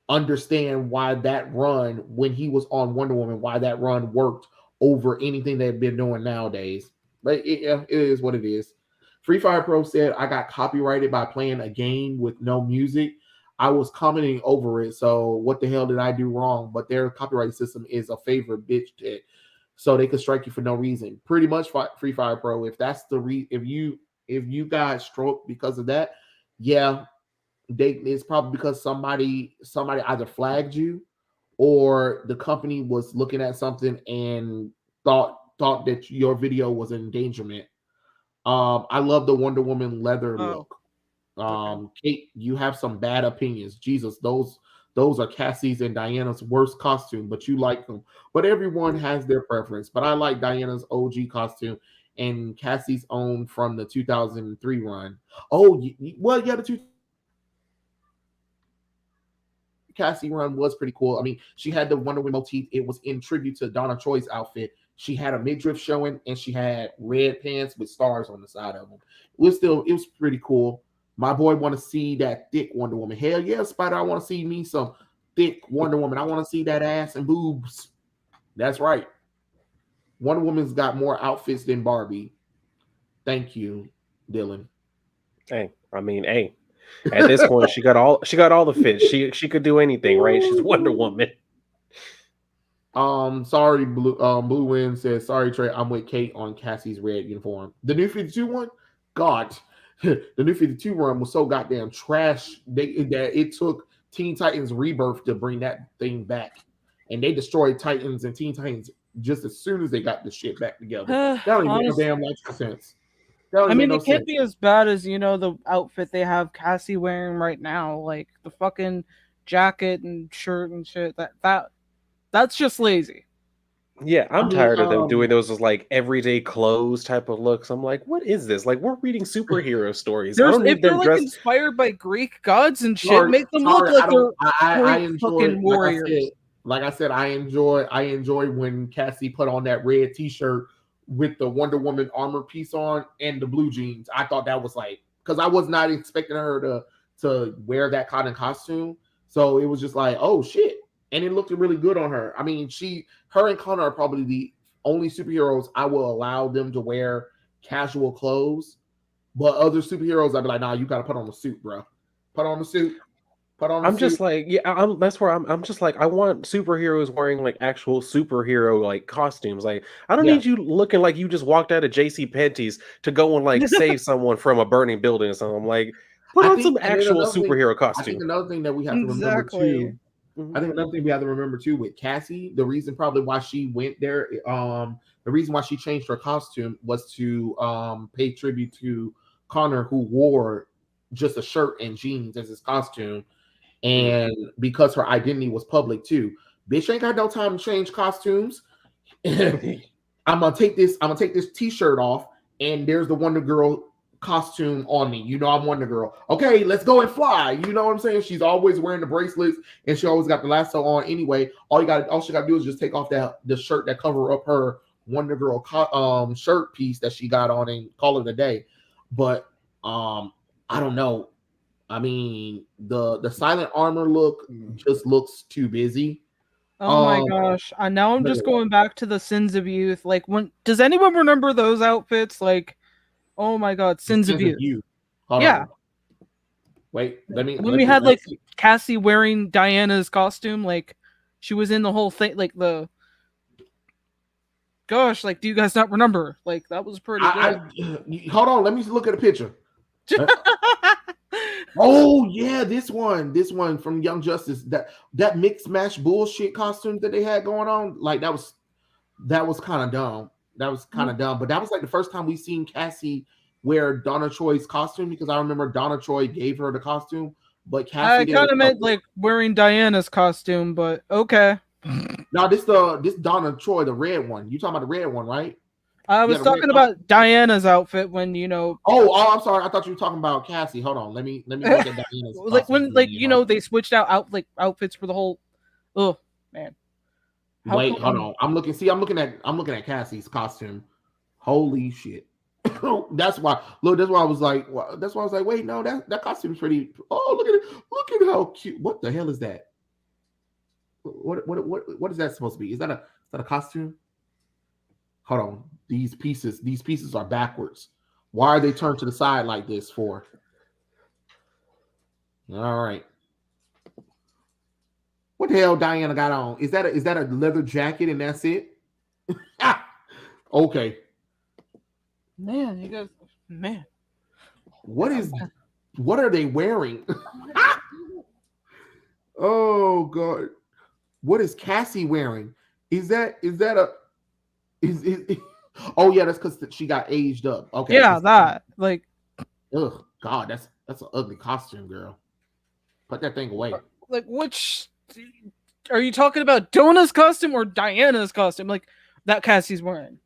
understand why that run, when he was on Wonder Woman, why that run worked over anything they've been doing nowadays. But it is what it is. Free Fire Pro said, I got copyrighted by playing a game with no music. I was commenting over it, so what the hell did I do wrong? But their copyright system is a favorite bitch tit, so they could strike you for no reason. Pretty much, Free Fire Pro. If that's if you got struck because of that, yeah, it's probably because somebody either flagged you or the company was looking at something and thought that your video was an endangerment. I love the Wonder Woman leather Oh, look. okay. Kate, you have some bad opinions. Jesus, those are Cassie's and Diana's worst costume, but you like them. But everyone has their preference. But I like Diana's OG costume and Cassie's own from the 2003 run. Oh, well, yeah, the 2003 Cassie run was pretty cool. I mean, she had the Wonder Woman motif. It was in tribute to Donna Troy's outfit. She had a midriff showing, and she had red pants with stars on the side of them. It was pretty cool. My boy want to see that thick Wonder Woman. Hell yeah, Spider! I want to see me some thick Wonder Woman. I want to see that ass and boobs. That's right. Wonder Woman's got more outfits than Barbie. Thank you, Dylan. Hey, I mean, hey, at this point, she got all the fits. She could do anything, right? She's Wonder Woman. Sorry, Blue Wind says, sorry, Trey, I'm with Kate on Cassie's red uniform. The new 52 one, God, the new 52 run was so goddamn trash. That it took Teen Titans Rebirth to bring that thing back. And they destroyed Titans and Teen Titans just as soon as they got the shit back together. That don't even make no Honest, damn logical sense. That don't I even make mean, no it can't sense. be as bad as the outfit they have Cassie wearing right now, like the fucking jacket and shirt and shit. That's just lazy. Yeah, I I'm mean, tired of them doing those as like everyday clothes type of looks. I'm like, what is this? Like, we're reading superhero stories. I There's don't if need they're them like dressed. inspired by Greek gods and shit, sorry, make them look sorry, like I don't. they're I Greek enjoy, fucking like I said, warriors. I enjoy when Cassie put on that red T-shirt with the Wonder Woman armor piece on and the blue jeans. I thought that was like, because I was not expecting her to wear that kind of costume, so it was just like, oh shit, and it looked really good on her. I mean, her and Connor are probably the only superheroes I will allow them to wear casual clothes. But other superheroes, I'd be like, nah, you got to put on a suit, bro. Put on the suit. Put on the I'm suit. just like, yeah, that's where I'm just like, I want superheroes wearing like actual superhero like costumes. Like, I don't Yeah, need you looking like you just walked out of JC Penney's to go and like save someone from a burning building or something. I'm like, put I on think, some and then actual another thing, superhero I think costume. another thing that we have to remember Exactly. too. I Mhm. think another thing we have to remember too with Cassie, the reason probably why she went there, the reason why she changed her costume was to pay tribute to Connor, who wore just a shirt and jeans as his costume, Mm. and because her identity was public too. Bitch ain't got no time to change costumes. I'm gonna take this t-shirt off, and there's the Wonder Girl costume on me. You know I'm Wonder Girl. Okay, let's go and fly. You know what I'm saying? She's always wearing the bracelets and she always got the lasso on anyway. All she gotta do is just take off the shirt that cover up her Wonder Girl shirt piece that she got on and call it a day. But I don't know. I mean, the silent armor look just looks too busy. Oh my Um, gosh. Now I'm but just going back to the Sins of Youth. Like, when does anyone remember those outfits? Like, oh my god, the Sins of sins of Youth. you. Hold Yeah. on. Wait, let me When we had like let's see. Cassie wearing Diana's costume, like she was in the whole thing, like the gosh, like do you guys not remember? Like that was pretty good. Hold on. Let me look at a picture. Uh, Oh yeah, this one from Young Justice. That mixed match bullshit costume that they had going on, like that was kind of dumb. That was kind of dumb. But that was like the first time we seen Cassie wear Donna Troy's costume, because I remember Donna Troy gave her the costume, but Cassie I kind didn't. of meant like wearing Diana's costume, but okay. Now this Donna Troy, the red one. You talking about the red one, right? I Yeah, was the red talking costume. about Diana's outfit when Oh, I'm sorry. I thought you were talking about Cassie. Hold on. Let me look at Diana's like costume. when they switched out outfits for the whole. Oh man. Wait, hold on. I'm looking at Cassie's costume. Holy shit. That's why I was like, wait, no, that costume's pretty. Oh, look at it. Look at how cute. What the hell is that? What is that supposed to be? Is that a costume? Hold on. These pieces are backwards. Why are they turned to the side like this for? All right. What the hell Diana got on? Is that a leather jacket and that's it? Okay. Man, you guys, man. What are they wearing? Oh god. What is Cassie wearing? Is oh yeah, that's because she got aged up. Okay. Yeah, that like. Ugh, God, that's an ugly costume, girl. Put that thing away. Like, which are you talking about? Donna's costume or Diana's costume? Like that Cassie's wearing.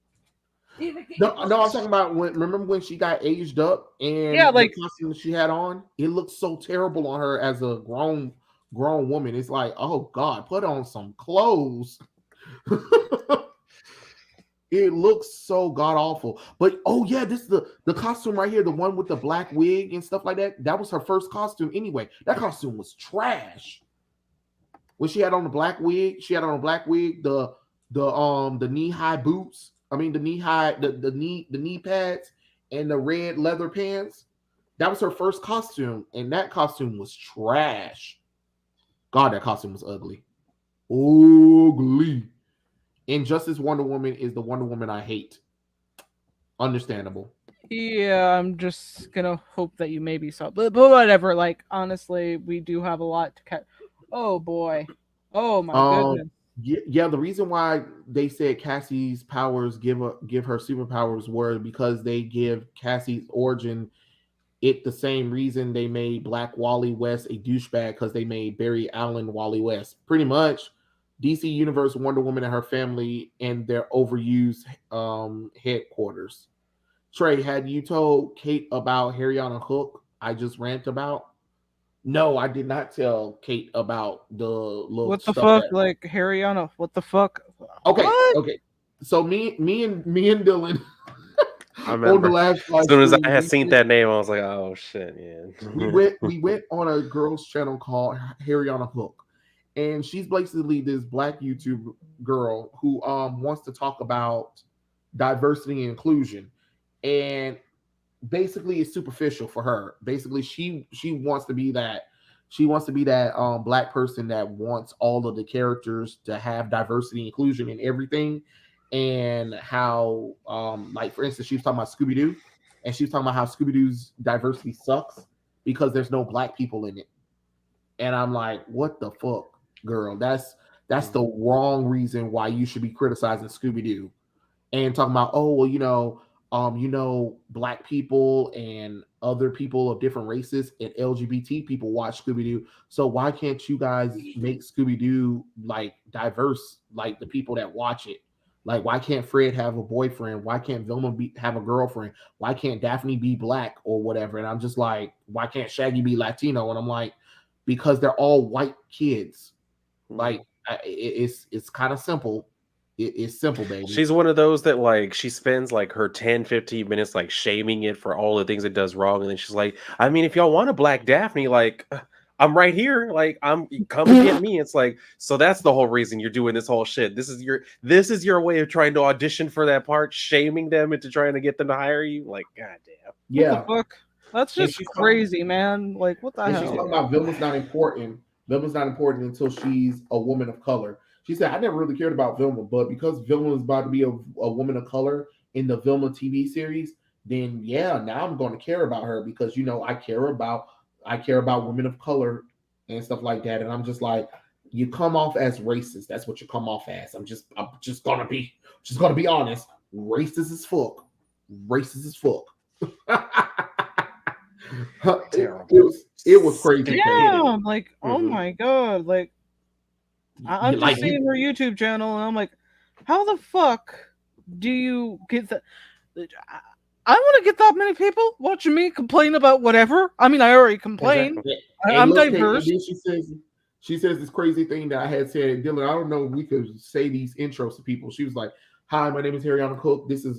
No, I'm talking about remember when she got aged up and like the costume she had on? It looked so terrible on her as a grown woman. It's like, oh God, put on some clothes. It looks so god awful. But oh yeah, this is the costume right here, the one with the black wig and stuff like that. That was her first costume anyway. That costume was trash. When she had on the black wig, the knee-high boots. I mean the knee-high, the knee pads and the red leather pants. That was her first costume, and that costume was trash. God, that costume was ugly. Ugly. Injustice Wonder Woman is the Wonder Woman I hate. Understandable. Yeah, I'm just gonna hope that you maybe saw, but whatever. Like honestly, we do have a lot to catch. Oh boy, oh my goodness. Yeah, the reason why they said Cassie's powers give her superpowers were because they give Cassie's origin it the same reason they made Black Wally West a douchebag, because they made Barry Allen Wally West. Pretty much, DC Universe Wonder Woman and her family and their overused headquarters. Trey, had you told Kate about Harry on a Hook? I just rant about. No, I did not tell Kate about the little. What the fuck, like Harryana? What the fuck? Okay, what? Okay. So me and Dylan. I remember. On the last as soon as I had seen that name, I was like, "Oh shit, yeah." we went on a girls' channel called Harry on a Hook, and she's basically this black YouTube girl who wants to talk about diversity and inclusion, and basically it's superficial for her. Basically, she wants to be that. She wants to be that black person that wants all of the characters to have diversity and inclusion in everything. And how, like, for instance, she was talking about Scooby-Doo, and she was talking about how Scooby-Doo's diversity sucks because there's no black people in it. And I'm like, what the fuck, girl? That's the wrong reason why you should be criticizing Scooby-Doo. And talking about, oh, well, black people and other people of different races and LGBT people watch Scooby-Doo. So why can't you guys make Scooby-Doo like diverse, like the people that watch it? Like, why can't Fred have a boyfriend? Why can't Vilma have a girlfriend? Why can't Daphne be black or whatever? And I'm just like, why can't Shaggy be Latino? And I'm like, because they're all white kids. Like, it's kind of simple. It's simple, baby. She's one of those that like she spends like her 10-15 minutes like shaming it for all the things it does wrong, and then she's like, I mean, if y'all want a black Daphne, like I'm right here, like I'm come get me. It's like, so that's the whole reason you're doing this whole shit. This is your way of trying to audition for that part, shaming them into trying to get them to hire you. Like, goddamn. Yeah. What the fuck? That's just crazy, man. Like, what the hell? She's talking about Vilma's not important. Vilma's not important until she's a woman of color. She said, I never really cared about Vilma, but because Vilma is about to be a woman of color in the Vilma TV series, then yeah, now I'm going to care about her because, I care about I care about women of color and stuff like that. And I'm just like, you come off as racist. That's what you come off as. I'm just gonna be honest. Racist as fuck. Racist as fuck. Terrible. It was crazy. Yeah, I'm like, oh Mhm. my god, like I'm just seeing her YouTube channel, and I'm like, how the fuck do you get that? I want to get that many people watching me complain about whatever. I mean, I already complain. Exactly. And I'm look, diverse. and then she says this crazy thing that I had said, Dylan. I don't know if we could say these intros to people. She was like, "Hi, my name is Harriana Cook. This is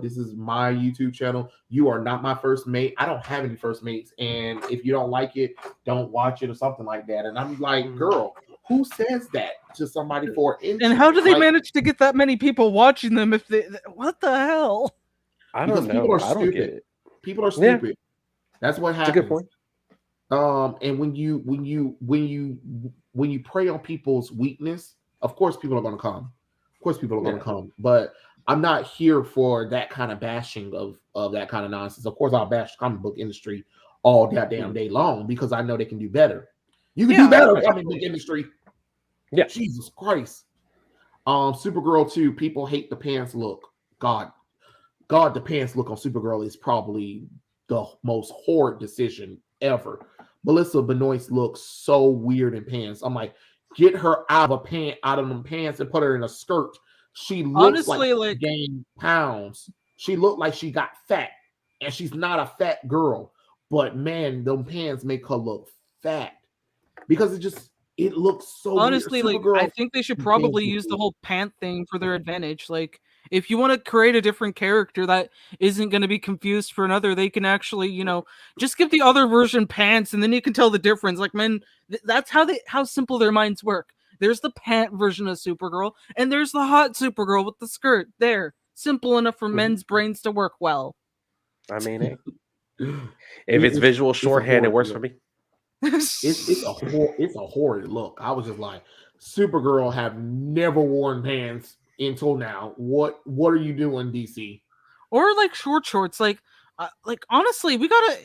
this is my YouTube channel. You are not my first mate. I don't have any first mates, and if you don't like it, don't watch it or something like that." And I'm like, girl, who says that to somebody for an intro? And how do they manage to get that many people watching them if they what the hell? I Because don't know. people are I don't get stupid. it. People are stupid. That's what It's a happens. good point. And when you prey on people's weakness, of course people are going to come. Of course people are going to come. But I'm not here for that kind of bashing of that kind of nonsense. Of course, I'll bash the comic book industry all goddamn day long because I know they can do better. You can do better, comic book industry. Yeah. Jesus Christ. Supergirl 2, people hate the pants look. God, the pants look on Supergirl is probably the most horrid decision ever. Melissa Benoist looks so weird in pants. I'm like, get her out of them pants and put her in a skirt. She looks Honestly, like she gained pounds. She looked like she got fat, and she's not a fat girl. But man, them pants make her look fat because it looks so honestly, weird. like Supergirl, I think they should probably use the whole pant thing for their advantage. Like, if you want to create a different character that isn't going to be confused for another, they can actually, just give the other version pants, and then you can tell the difference. Like, man, that's how simple their minds work. There's the pant version of Supergirl, and there's the hot Supergirl with the skirt. There, simple enough for men's brains to work well. I mean, hey, if it's visual shorthand, it works for me. It's a horrid look. I was just like, Supergirl have never worn pants until now. What are you doing, DC? Or like short shorts. Like honestly, we gotta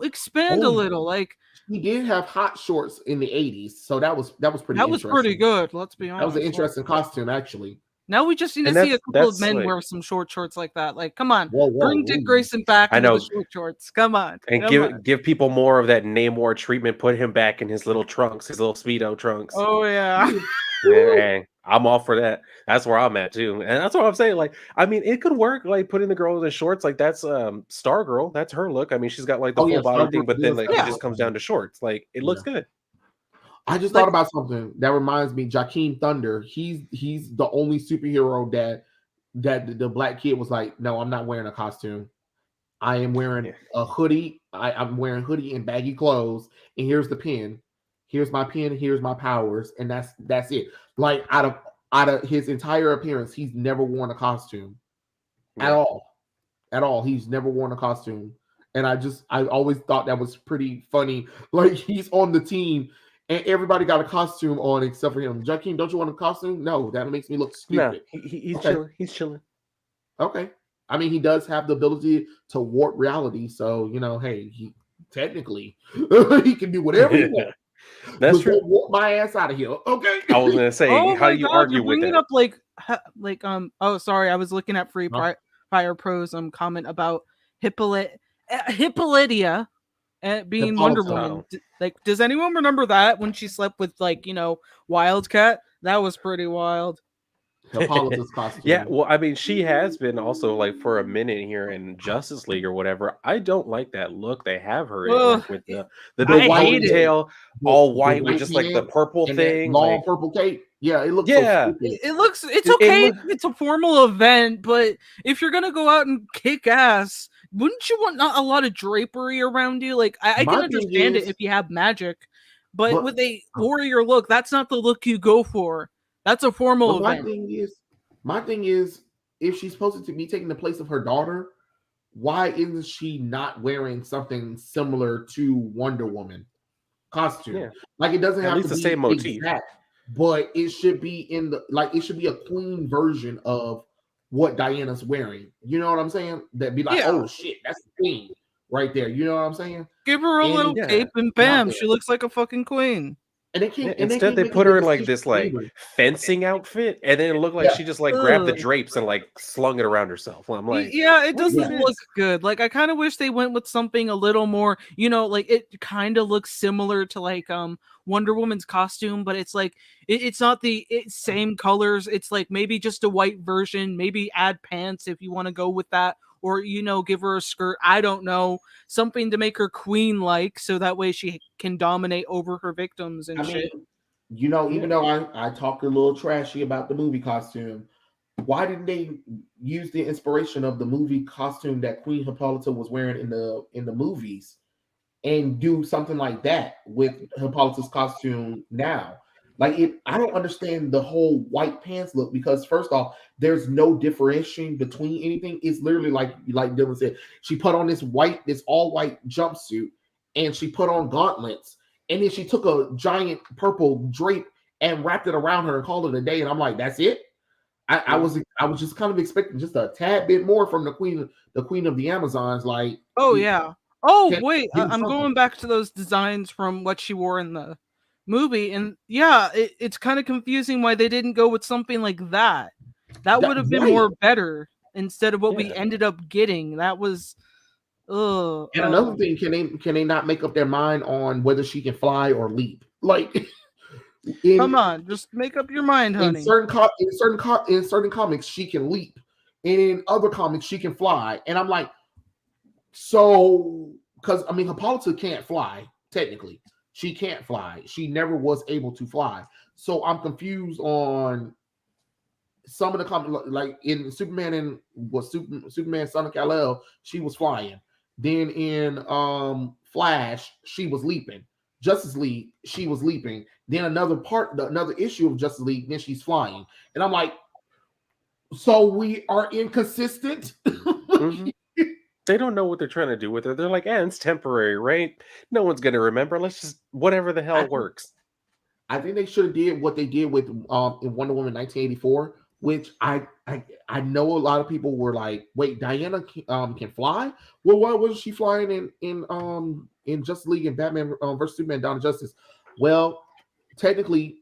expand a little. Like, he did have hot shorts in the 80s, so that was pretty. That was pretty good. Let's be honest. That was an interesting costume, actually. Now we just need to see a couple of men wear some short shorts like that. Like, come on, bring Dick Grayson back into the short shorts. Come on, and give people more of that Namor treatment. Put him back in his little trunks, his little Speedo trunks. Oh yeah. Hey, I'm all for that. That's where I'm at too, and that's what I'm saying. Like, I mean, it could work. Like putting the girl in the shorts, like that's Stargirl. That's her look. I mean, she's got like the full body thing, but then like it just comes down to shorts. Like it looks good. I just thought about something that reminds me. Jakeem Thunder. He's the only superhero that the black kid was like, no, I'm not wearing a costume. I am wearing a hoodie. I'm wearing hoodie and baggy clothes. And here's the pen. Here's my pen. Here's my powers. And that's it. Like out of his entire appearance, he's never worn a costume at all. At all. He's never worn a costume. And I always thought that was pretty funny. Like he's on the team. And everybody got a costume on except for him. Jakeem, don't you want a costume? No, that makes me look stupid. No, he's chilling. He's chilling. Okay. I mean, he does have the ability to warp reality. So, hey, he technically he can do whatever he wants. That's true. Warp my ass out of here. Okay. I was gonna say, how do you argue with that? Up oh, sorry, I was looking at Free Fire Pro's comment about Hippolyta being Wonder Woman. Like, does anyone remember that when she slept with Wildcat? That was pretty wild. Yeah, well, I mean, she has been also like for a minute here in Justice League or whatever. I don't like that look they have her in, like, with the white tail, all white with just like the purple thing, long like, purple cape. Yeah, it looks. It's okay. It's a formal event, but if you're gonna go out and kick ass, wouldn't you want not a lot of drapery around you? Like, I can understand it if you have magic, but with a warrior look, that's not the look you go for. That's a formal event. My thing is, if she's supposed to be taking the place of her daughter, why isn't she not wearing something similar to Wonder Woman costume? Yeah. Like, it doesn't have to be the same motif, but it should be it should be a clean version of what Diana's wearing. You know what I'm saying? That'd be like, oh shit, that's the queen. right there. You know what I'm saying? Give her a little Yeah. cape and bam, she looks like a fucking queen. And they can't. And Instead, they make put the her in like decision this like either. fencing outfit, and then it looked like Yeah. she just like grabbed the Ugh. drapes and like slung it around herself. Well, I'm like, Yeah, it what is doesn't look this? good. Like I kind of wish they went with something a little more, like it kind of looks similar to like Wonder Woman's costume, but it's like it's not the same colors. It's like maybe just a white version, maybe add pants if you want to go with that, or give her a skirt. I don't know, something to make her queen like, so that way she can dominate over her victims and I shit. mean, even though I talked a little trashy about the movie costume, why didn't they use the inspiration of the movie costume that Queen Hippolyta was wearing in the movies and do something like that with Hippolyta's costume now? Like I don't understand the whole white pants look, because first off, there's no differentiation between anything. It's literally like Dylan said, she put on this all white jumpsuit, and she put on gauntlets, and then she took a giant purple drape and wrapped it around her and called it a day. And I'm like, that's it? I was just kind of expecting just a tad bit more from the queen of the Amazons. Like, Oh yeah. Oh Can- wait, give me I'm something. going back to those designs from what she wore in the movie, and yeah, it's kind of confusing why they didn't go with something like that. That would have been right. more better instead of what we Yeah. ended up getting. That was, ugh. And another thing, can they not make up their mind on whether she can fly or leap? Like, Come on, just make up your mind, honey. in certain comics, she can leap, and in other comics, she can fly. And I'm like, so because I mean, Hippolyta can't fly technically. She can't fly. She never was able to fly. So I'm confused on some of the comics, like in Superman and Superman Son of Kal-El, she was flying. Then in Flash, she was leaping. Justice League, she was leaping. Then another issue of Justice League, then she's flying. And I'm like, so we are inconsistent. Mhm. They don't know what they're trying to do with her. They're like, it's temporary, right? No one's gonna remember. Let's just whatever the hell works. I think they should have did what they did with in Wonder Woman 1984, which I know a lot of people were like, wait, Diana can fly? Well, why wasn't she flying in Justice League and Batman versus Superman Dawn of Justice? Well, technically,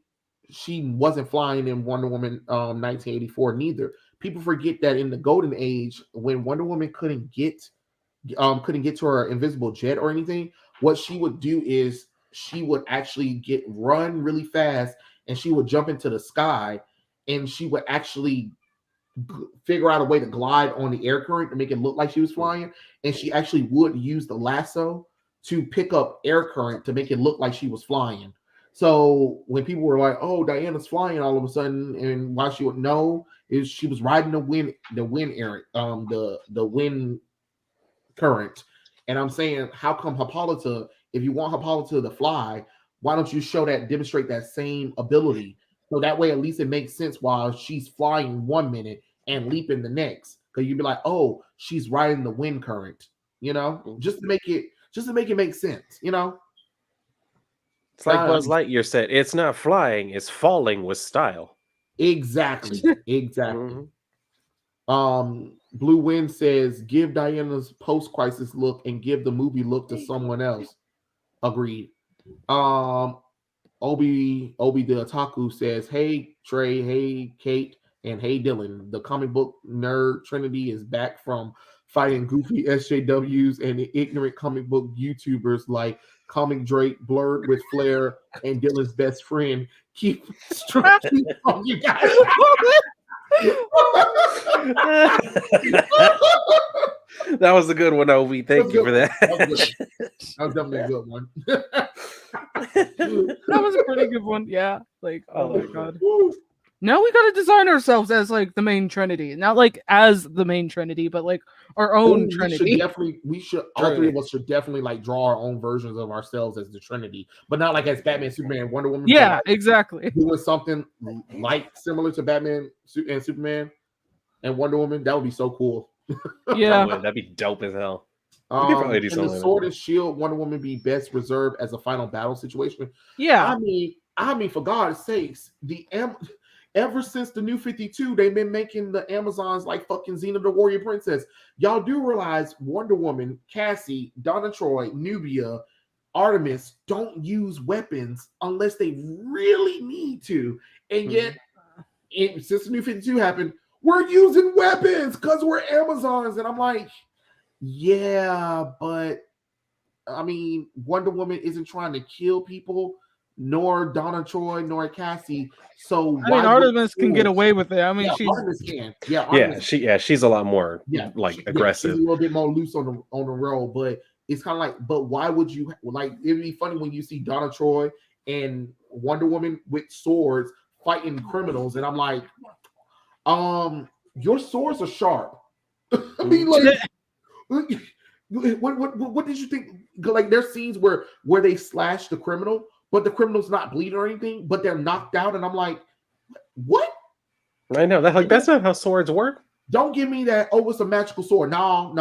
she wasn't flying in Wonder Woman 1984 neither. People forget that in the Golden Age, when Wonder Woman couldn't get to her invisible jet or anything, what she would do is she would actually run really fast, and she would jump into the sky, and she would actually figure out a way to glide on the air current to make it look like she was flying. And she actually would use the lasso to pick up air current to make it look like she was flying. So when people were like, "Oh, Diana's flying all of a sudden," and why she would know is she was riding the wind air, the wind current. And I'm saying, how come Hippolyta, if you want Hippolyta to fly, why don't you demonstrate that same ability? So that way, at least it makes sense while she's flying 1 minute and leaping the next. Because you'd be like, oh, she's riding the wind current, just to make it make sense, It's like Buzz Lightyear said, it's not flying, it's falling with style. Exactly. Blue Wind says, give Diana's post-crisis look and give the movie look to someone else. Agreed. Obi the Otaku says, hey Trey, hey Kate, and hey Dylan. The comic book nerd Trinity is back from fighting goofy SJWs and the ignorant comic book YouTubers like Comic Drake, Blurred with Flair, and Dylan's best friend. Keep stretching on you guys. That was a good one, Obi. Thank you for that. That was definitely a good one. That was a pretty good one. Yeah. Like, oh my god. Now we gotta design ourselves as like the main Trinity. Not like as the main Trinity, but like our own Trinity. All three of us should definitely like draw our own versions of ourselves as the Trinity, but not like as Batman, Superman, Wonder Woman. Yeah, exactly. Doing something like similar to Batman and Superman and Wonder Woman. That would be so cool. Yeah, that'd be dope as hell. And the Sword and Shield Wonder Woman be best reserved as a final battle situation. Yeah. I mean, for God's sakes, Ever since the New 52, they've been making the Amazons like fucking Xena the Warrior Princess. Y'all do realize Wonder Woman, Cassie, Donna Troy, Nubia, Artemis don't use weapons unless they really need to. And yet, since the New 52 happened, we're using weapons because we're Amazons. And I'm like, yeah, but I mean, Wonder Woman isn't trying to kill people, nor Donna Troy, nor Cassie. So I mean, why would Artemis can get away with it. I mean, yeah, she's Artemis can. Yeah, Yeah, Artemis. she's a lot more Yeah, like she's aggressive. a little bit more loose on the road, but it's kind of like, but why would you like? It'd be funny when you see Donna Troy and Wonder Woman with swords fighting criminals, and I'm like, your swords are sharp. I mean, like, what did you think? Like, there's scenes where they slash the criminal, but the criminal's not bleeding or anything, but they're knocked out, and I'm like, what? I know that, like, that's not how swords work. Don't give me that. Oh, it's a magical sword. No.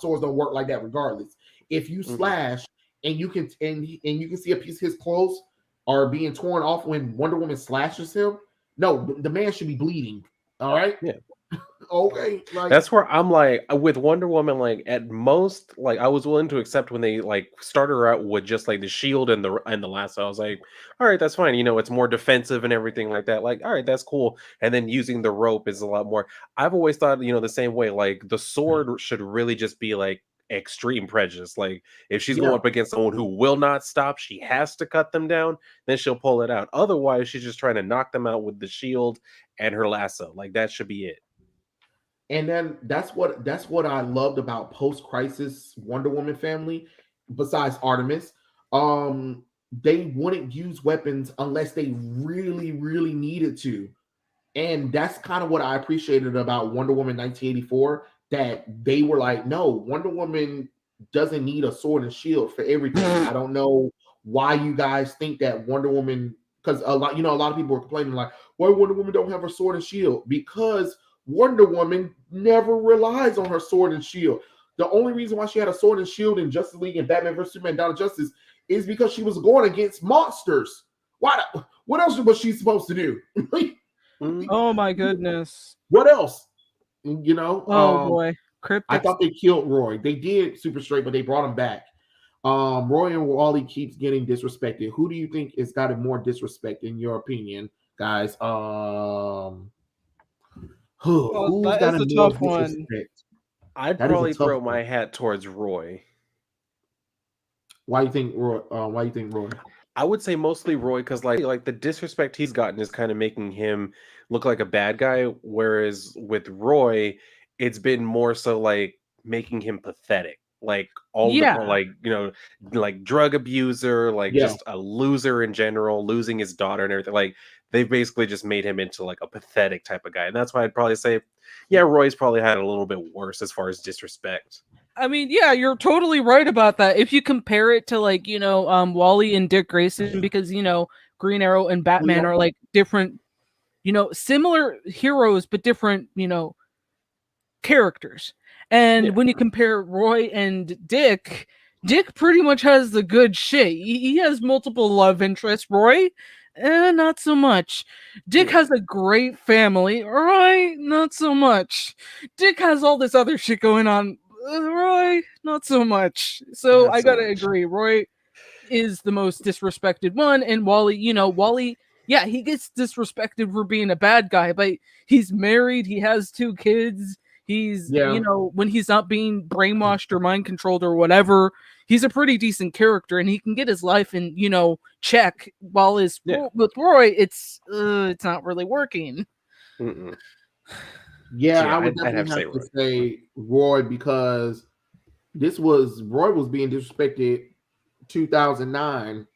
Swords don't work like that. Regardless, if you slash and you can you can see a piece of his clothes are being torn off when Wonder Woman slashes him. No, the man should be bleeding. All right. Yeah. Okay. Like, that's where I'm like, with Wonder Woman, like at most, like I was willing to accept when they like started her out with just like the shield and the lasso. I was like, all right, that's fine. You know, it's more defensive and everything like that. Like, all right, that's cool. And then using the rope is a lot more. I've always thought, you know, the same way. Like the sword should really just be like extreme prejudice. Like if she's going up against someone who will not stop, she has to cut them down. Then she'll pull it out. Otherwise, she's just trying to knock them out with the shield and her lasso. Like that should be it. And then that's what I loved about post-crisis Wonder Woman family, besides Artemis. They wouldn't use weapons unless they really, really needed to. And that's kind of what I appreciated about Wonder Woman 1984, that they were like, no, Wonder Woman doesn't need a sword and shield for everything. I don't know why you guys think that Wonder Woman, because a lot of people were complaining like, why Wonder Woman don't have her sword and shield? Because Wonder Woman never relies on her sword and shield. The only reason why she had a sword and shield in Justice League and Batman vs Superman: Dawn of Justice is because she was going against monsters. Why? What else was she supposed to do? Oh my goodness! What else? You know? Oh boy, Cryptic. I thought they killed Roy. They did Super Straight, but they brought him back. Roy and Wally keeps getting disrespected. Who do you think has gotten more disrespect in your opinion, guys? Who's got a tough one? I'd probably throw my hat towards Roy. Why do you think Roy? I would say mostly Roy, because like the disrespect he's gotten is kind of making him look like a bad guy, whereas with Roy, it's been more so like making him pathetic. Like all the like, you know, like drug abuser, like just a loser in general, losing his daughter and everything. Like they've basically just made him into like a pathetic type of guy. And that's why I'd probably say, yeah, Roy's probably had a little bit worse as far as disrespect. I mean, yeah, you're totally right about that. If you compare it to like, you know, Wally and Dick Grayson, because, you know, Green Arrow and Batman are like different, you know, similar heroes, but different, you know, characters. And when you compare Roy and Dick pretty much has the good shit. He has multiple love interests. Roy, not so much. Dick has a great family. Roy, not so much. Dick has all this other shit going on. Roy, not so much. So I gotta agree. Roy is the most disrespected one, and Wally, you know, yeah, he gets disrespected for being a bad guy, but he's married, he has 2 kids, he's, you know, when he's not being brainwashed or mind controlled or whatever, he's a pretty decent character, and he can get his life in, you know, check. While with Roy, it's not really working. Yeah, I would definitely have to say Roy, because Roy was being disrespected 2009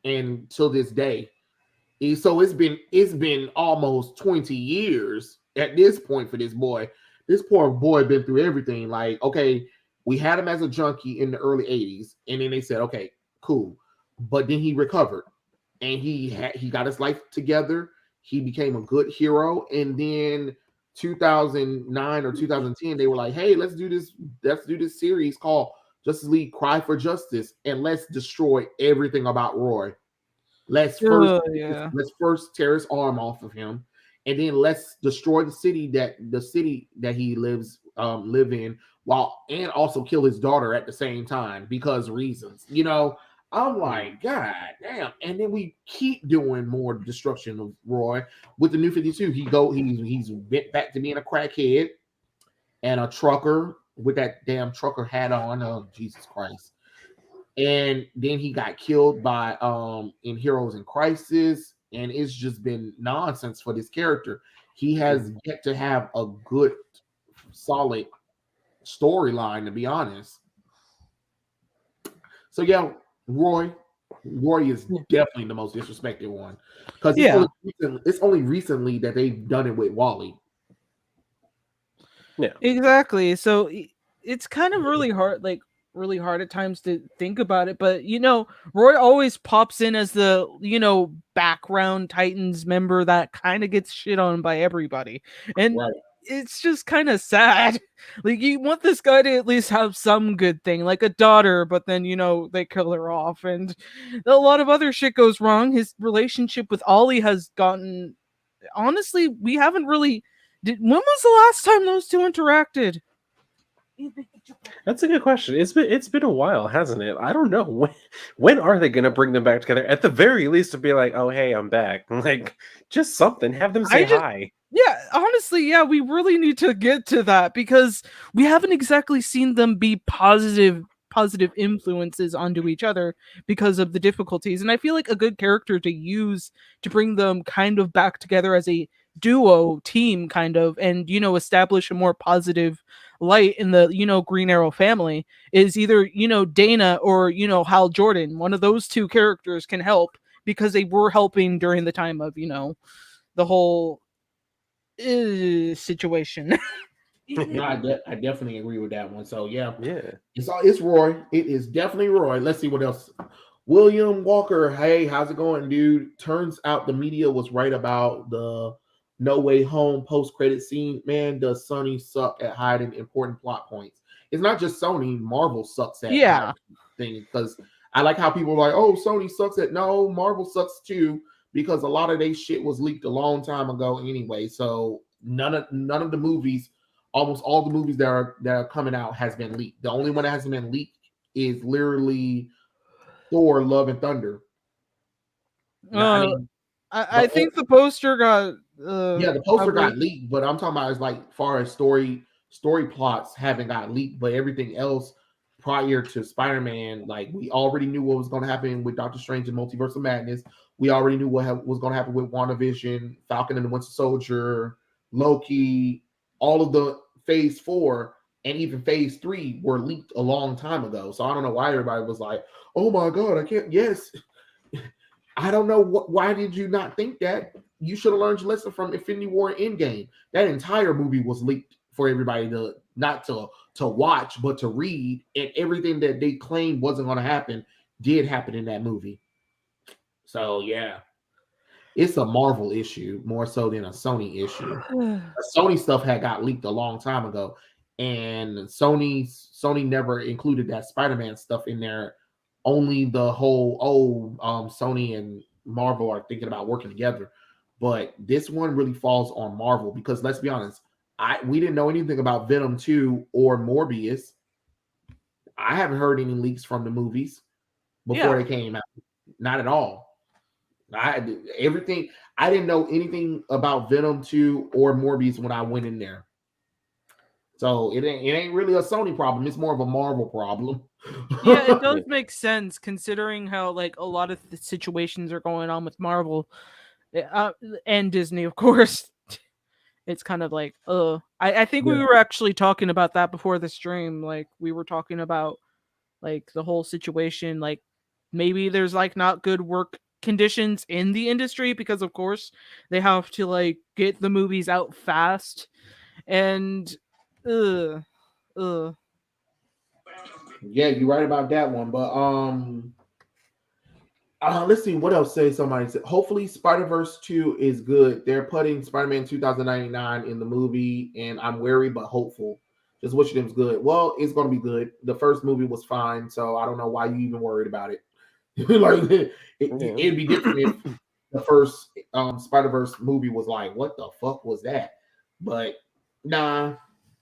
and till this day. So it's been almost 20 years at this point for this boy. This poor boy been through everything. Like, okay, we had him as a junkie in the early 80s, and then they said, okay, cool. But then he recovered and he got his life together. He became a good hero, and then 2009 or 2010, they were like, hey, let's do this series called Justice League Cry for Justice, and let's destroy everything about Roy. Yeah. let's first tear his arm off of him, and then let's destroy the city that he live in, while and also kill his daughter at the same time because reasons. I'm like, God damn. And then we keep doing more destruction of Roy with the New 52. He's went back to being a crackhead and a trucker with that damn trucker hat on. Oh, Jesus Christ. And then he got killed by in Heroes in Crisis, and it's just been nonsense for this character. He has yet to have a good solid storyline, to be honest. So yeah, Roy is definitely the most disrespected one because it's only recently that they've done it with Wally. Yeah, exactly. So it's kind of really hard at times to think about it, but Roy always pops in as the background Titans member that kind of gets shit on by everybody, and Right. it's just kind of sad. Like, you want this guy to at least have some good thing, like a daughter, but then they kill her off, and a lot of other shit goes wrong. His relationship with Ollie has gotten, honestly, we haven't really when was the last time those two interacted? that's a good question. It's been a while, hasn't it? I don't know when are they gonna bring them back together? At the very least, to be like, oh hey, I'm back. Like, just something. Have them say hi. Yeah, honestly, yeah, we really need to get to that because we haven't exactly seen them be positive influences onto each other because of the difficulties. And I feel like a good character to use to bring them kind of back together as a duo team kind of, and establish a more positive light in the Green Arrow family is either Dana or Hal Jordan. One of those two characters can help because they were helping during the time of the whole situation. No, I definitely agree with that one. So yeah, Yeah. it's Roy. It is definitely Roy. Let's see what else. William Walker. Hey, how's it going, dude? Turns out the media was right about the No Way Home post credit scene. Man, does Sony suck at hiding important plot points? It's not just Sony. Marvel sucks at Yeah. hiding things because I like how people are like, oh, Sony sucks at. No, Marvel sucks too because a lot of their shit was leaked a long time ago anyway. So none of the movies, almost all the movies that are coming out has been leaked. The only one that hasn't been leaked is literally Thor: Love and Thunder. I mean, I think the poster got the poster got leaked, but I'm talking about as like far as story plots haven't got leaked, but everything else prior to Spider-Man, like we already knew what was going to happen with Doctor Strange and Multiverse of Madness. We already knew what was going to happen with WandaVision, Falcon and the Winter Soldier, Loki. All of the Phase 4 and even Phase 3 were leaked a long time ago. So I don't know why everybody was like, "Oh my god, I can't." Yes, I don't know why did you not think that? You should have learned your lesson from Infinity War and Endgame. That entire movie was leaked for everybody to not to watch, but to read, and everything that they claimed wasn't going to happen did happen in that movie. So yeah, it's a Marvel issue more so than a Sony issue. Sony stuff had got leaked a long time ago, and Sony never included that Spider-Man stuff in there. Only the whole Sony and Marvel are thinking about working together, but this one really falls on Marvel because let's be honest, we didn't know anything about Venom 2 or Morbius. I haven't heard any leaks from the movies before they came out, not at all. I didn't know anything about Venom 2 or Morbius when I went in there. So it ain't really a Sony problem. It's more of a Marvel problem. Yeah, it does make sense considering how like a lot of the situations are going on with Marvel and Disney, of course. It's kind of like, I think we were actually talking about that before the stream. Like we were talking about like the whole situation. Like maybe there's like not good work conditions in the industry because of course they have to like get the movies out fast and Yeah, you're right about that one. But let's see what else. Somebody said hopefully Spider-Verse 2 is good. They're putting Spider-Man 2099 in the movie, and I'm wary but hopeful. Just wishing it's good. Well, it's gonna be good. The first movie was fine, so I don't know why you even worried about it. Like Yeah. it'd be different if the first Spider Verse movie was like, what the fuck was that? But nah,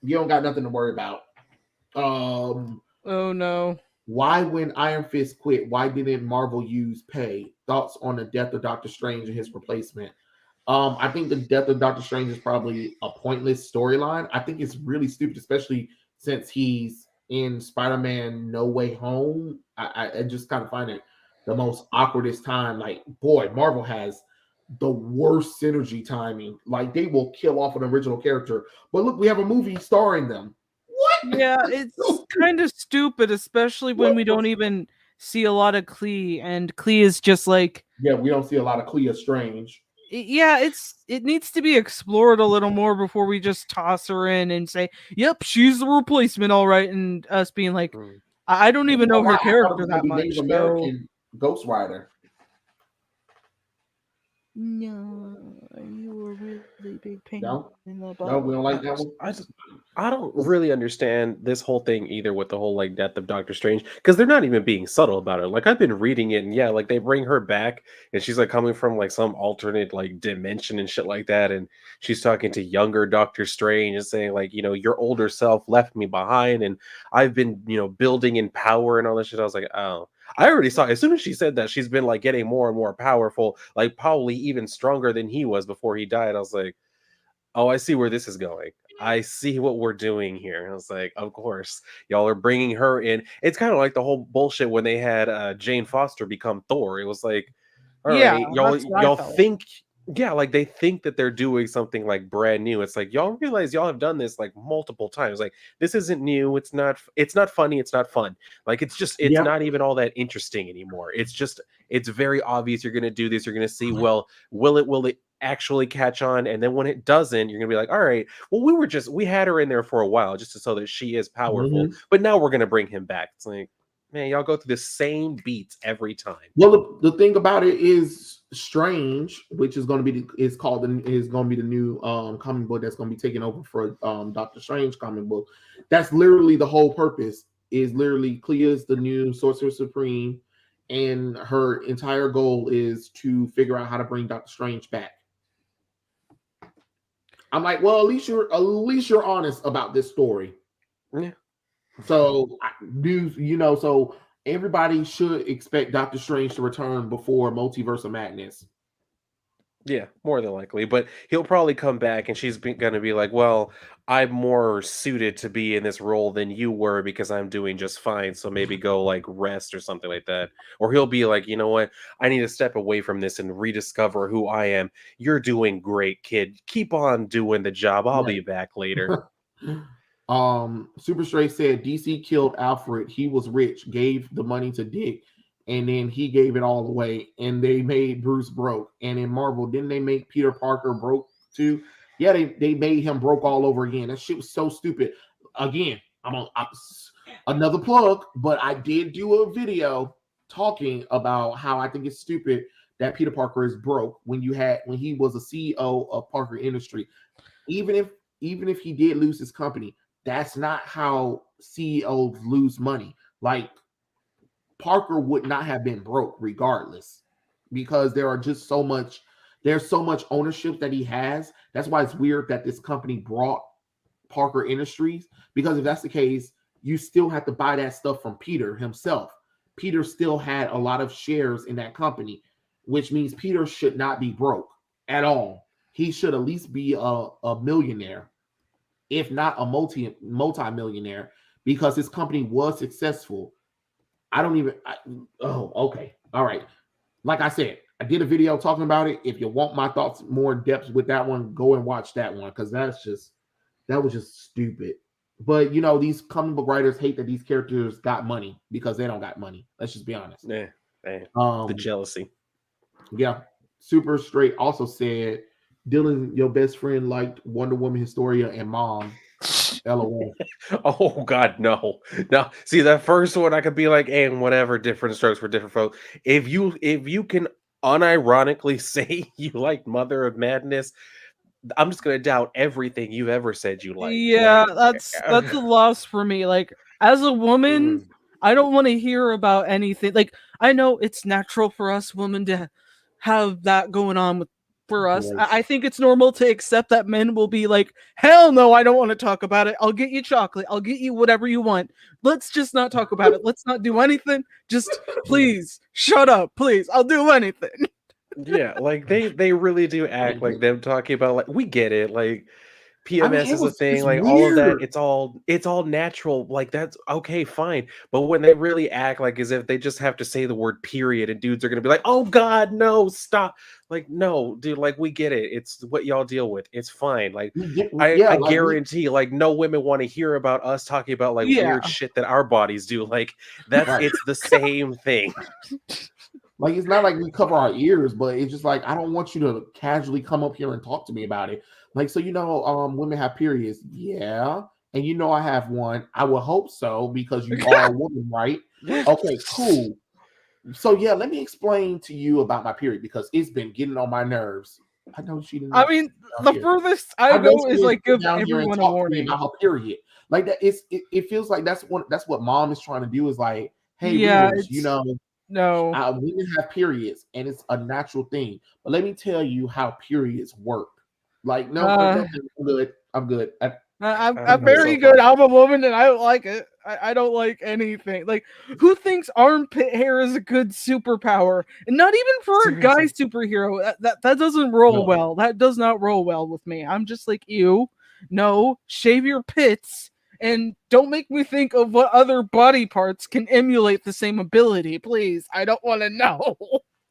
you don't got nothing to worry about. Oh no. Why, when Iron Fist quit, why didn't Marvel use pay? Thoughts on the death of Doctor Strange and his replacement? I think the death of Doctor Strange is probably a pointless storyline. I think it's really stupid, especially since he's in Spider-Man No Way Home. I just kind of find it the most awkwardest time. Like, boy, Marvel has the worst synergy timing. Like, they will kill off an original character, but look, we have a movie starring them. What? Yeah, it's kind of stupid, especially when What we the don't even see a lot of Klee, and Klee is just like, Yeah, we don't see a lot of Clea Strange. yeah, it needs to be explored a little more before we just toss her in and say, "Yep, she's the replacement, all right," and us being like, Mm. I don't I even know her thought it character was going that to be Native much, so American Ghost Rider. no, you were really big pain No, in the no, butt. we don't like that one. I don't really understand this whole thing either with the whole like death of Doctor Strange because they're not even being subtle about it. Like I've been reading it and yeah, like they bring her back and she's like coming from like some alternate like dimension and shit like that and she's talking to younger Doctor Strange and saying like, you know, your older self left me behind and I've been, you know, building in power and all this shit. I was like, "Oh, I already saw as soon as she said that she's been like getting more and more powerful, like probably even stronger than he was before he died." I was like, "Oh, I see where this is going. I see what we're doing here." I was like, "Of course, y'all are bringing her in." It's kind of like the whole bullshit when they had Jane Foster become Thor. It was like, all Yeah, right, y'all, that's what I y'all felt. think, yeah, like they think that they're doing something like brand new. It's like y'all realize y'all have done this like multiple times. Like this isn't new. It's not funny. It's not fun. Like it's just, it's Yeah. not even all that interesting anymore. It's just, it's very obvious you're gonna do this. You're gonna see, well, will it actually catch on? And then when it doesn't, you're gonna be like, all right, well, we had her in there for a while just so that she is powerful, Mhm. but now we're gonna bring him back. It's like, man, y'all go through the same beats every time. Well, the thing about it is Strange, which is going to be is called is going to be the new comic book that's going to be taking over for Doctor Strange comic book. That's literally the whole purpose. Is literally Clea's the new Sorcerer Supreme, and her entire goal is to figure out how to bring Doctor Strange back. I'm like, well, at least you're honest about this story. Yeah. So so everybody should expect Doctor Strange to return before Multiverse of Madness. Yeah, more than likely. But he'll probably come back and going to be like, well, I'm more suited to be in this role than you were because I'm doing just fine. So maybe go like rest or something like that. Or he'll be like, you know what? I need to step away from this and rediscover who I am. You're doing great, kid. Keep on doing the job. I'll be back later. Super Stray said DC killed Alfred. He was rich, gave the money to Dick, and then he gave it all away. And they made Bruce broke. And in Marvel, didn't they make Peter Parker broke too? Yeah, they made him broke all over again. That shit was so stupid. Again, another plug, but I did do a video talking about how I think it's stupid that Peter Parker is broke when he was a CEO of Parker Industry. Even if even if he did lose his company, that's not how CEOs lose money. Like Parker would not have been broke regardless because there's so much ownership that he has. That's why it's weird that this company brought Parker Industries, because if that's the case, you still have to buy that stuff from Peter himself. Peter still had a lot of shares in that company, which means Peter should not be broke at all. He should at least be a millionaire, if not a multi-millionaire, because his company was successful. I don't even. Oh, okay, all right. Like I said, I did a video talking about it. If you want my thoughts more in depth with that one, go and watch that one because that was just stupid. But these comic book writers hate that these characters got money because they don't got money. Let's just be honest. Yeah, the Um, jealousy. yeah. Super Straight also said, Dylan, your best friend liked Wonder Woman Historia and Mom. LOL. Oh God, no, no. See that first one, I could be like, and whatever, different strokes for different folks. If you can unironically say you like Mother of Madness, I'm just gonna doubt everything you've ever said you liked. Yeah, Like, that's a loss for me. Like as a woman, mm, I don't want to hear about anything. Like, I know it's natural for us women to have that going on for us. Gross. I think it's normal to accept that men will be like, hell no, I don't want to talk about it. I'll get you chocolate. I'll get you whatever you want. Let's just not talk about it. Let's not do anything. Just please shut up. Please. I'll do anything. Yeah, like they really do act like them talking about like we get it, like I mean, PMS is a thing, it's like all of that, weird. it's all natural, like that's okay, fine. But when they really act like as if they just have to say the word period and dudes are gonna be like, oh God, no, stop. Like, no, dude, like we get it. It's what y'all deal with. It's fine. Like Yeah, I like guarantee like no women want to hear about us talking about like weird Yeah. shit that our bodies do. Like that's right. it's the same thing. Like it's not like we cover our ears, but it's just like I don't want you to casually come up here and talk to me about it. Like, so women have periods. Yeah. And I have one. I would hope so because you are a woman, right? Okay, cool. So yeah, let me explain to you about my period because it's been getting on my nerves. I know she didn't I mean, down the here. furthest I I know go she is didn't like sit give down here and everyone a talk to me warning. about her period. Like that, it feels like that's what mom is trying to do is like, hey, Yeah, readers, it's no. women have periods and it's a natural thing. But let me tell you how periods work. Like, no, Uh, I'm good. I'm good. I'm I'm I'm good. so very good. far. I'm a woman and I don't like it. I don't like anything. Like, who thinks armpit hair is a good superpower? And not even for a guy Seriously. superhero. That doesn't roll No. well. That does not roll well with me. I'm just like, you. No, shave your pits and don't make me think of what other body parts can emulate the same ability, please. I don't want to know.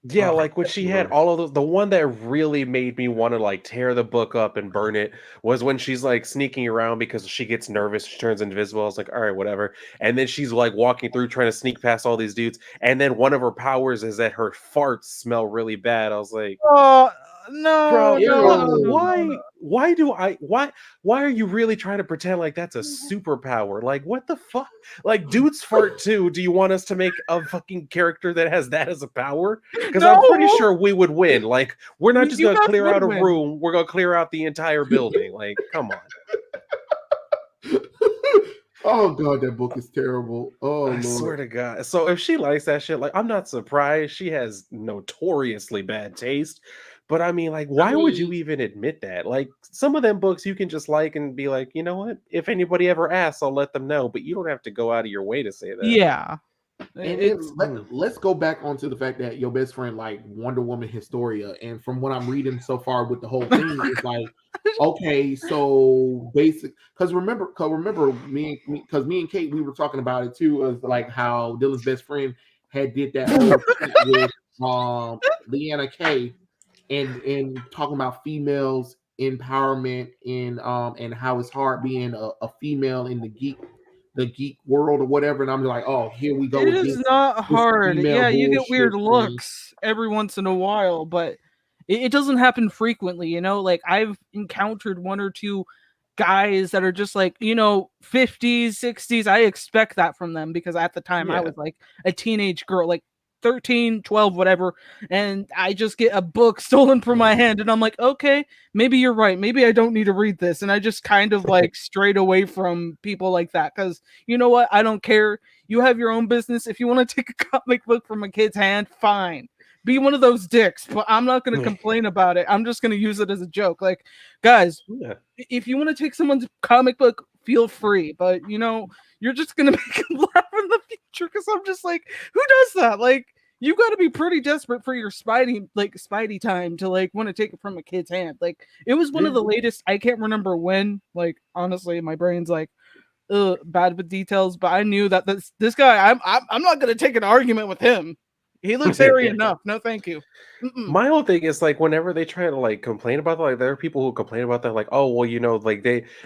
Yeah, like when she had Lord. all of those, the one that really made me want to like tear the book up and burn it was when she's like sneaking around because she gets nervous, she turns invisible. I was like, all right, whatever. And then she's like walking through trying to sneak past all these dudes. And then one of her powers is that her farts smell really bad. I was like, Oh, no, bro, no, what? no, no, Ew. no, no. Why are you really trying to pretend like that's a superpower? Like, what the fuck? Like, dudes fart too. Do you want us to make a fucking character that has that as a power? Because I'm pretty No! sure we would win. Like, we're not just You gonna guys clear out would a win. room, we're gonna clear out the entire building. Like, come on. Oh God, that book is terrible. Oh I Lord. swear to God. So if she likes that shit, like I'm not surprised. She has notoriously bad taste. But I mean, like, I why would you mean, even admit that? Like some of them books you can just like and be like, you know what? If anybody ever asks, I'll let them know. But you don't have to go out of your way to say that. Yeah. and It's then let's go back onto the fact that your best friend like Wonder Woman Historia, and from what I'm reading so far with the whole thing, it's like, okay, so basic because remember me and Kate we were talking about it too, of like how Dylan's best friend had did that whole chat with Leanna K and talking about females empowerment and how it's hard being a female in the geek world or whatever. And I'm like, oh, here we go It with is this not hard. female Yeah, you get weird bullshit thing. looks every once in a while, but it doesn't happen frequently, Like I've encountered one or two guys that are just like, 50s, 60s. I expect that from them because at the time I Yeah. was like a teenage girl, like 13, 12, whatever, and I just get a book stolen from my hand and I'm like, okay, maybe you're right. Maybe I don't need to read this. And I just kind of like strayed away from people like that because you know what? I don't care. You have your own business. If you want to take a comic book from a kid's hand, fine. Be one of those dicks, but I'm not going to complain about it. I'm just going to use it as a joke. Like, guys, Yeah. if you want to take someone's comic book, feel free. But, you're just going to make them laugh in the future because I'm just like, who does that? Like, you got to be pretty desperate for your Spidey time to like want to take it from a kid's hand. Like, it was one of the latest. I can't remember when. Like, honestly, my brain's like, bad with details, but I knew that this guy, I'm not gonna take an argument with him. He looks hairy enough. No, thank you. Mm-mm. My whole thing is like whenever they try to like complain about that, like there are people who complain about that, like, oh well, like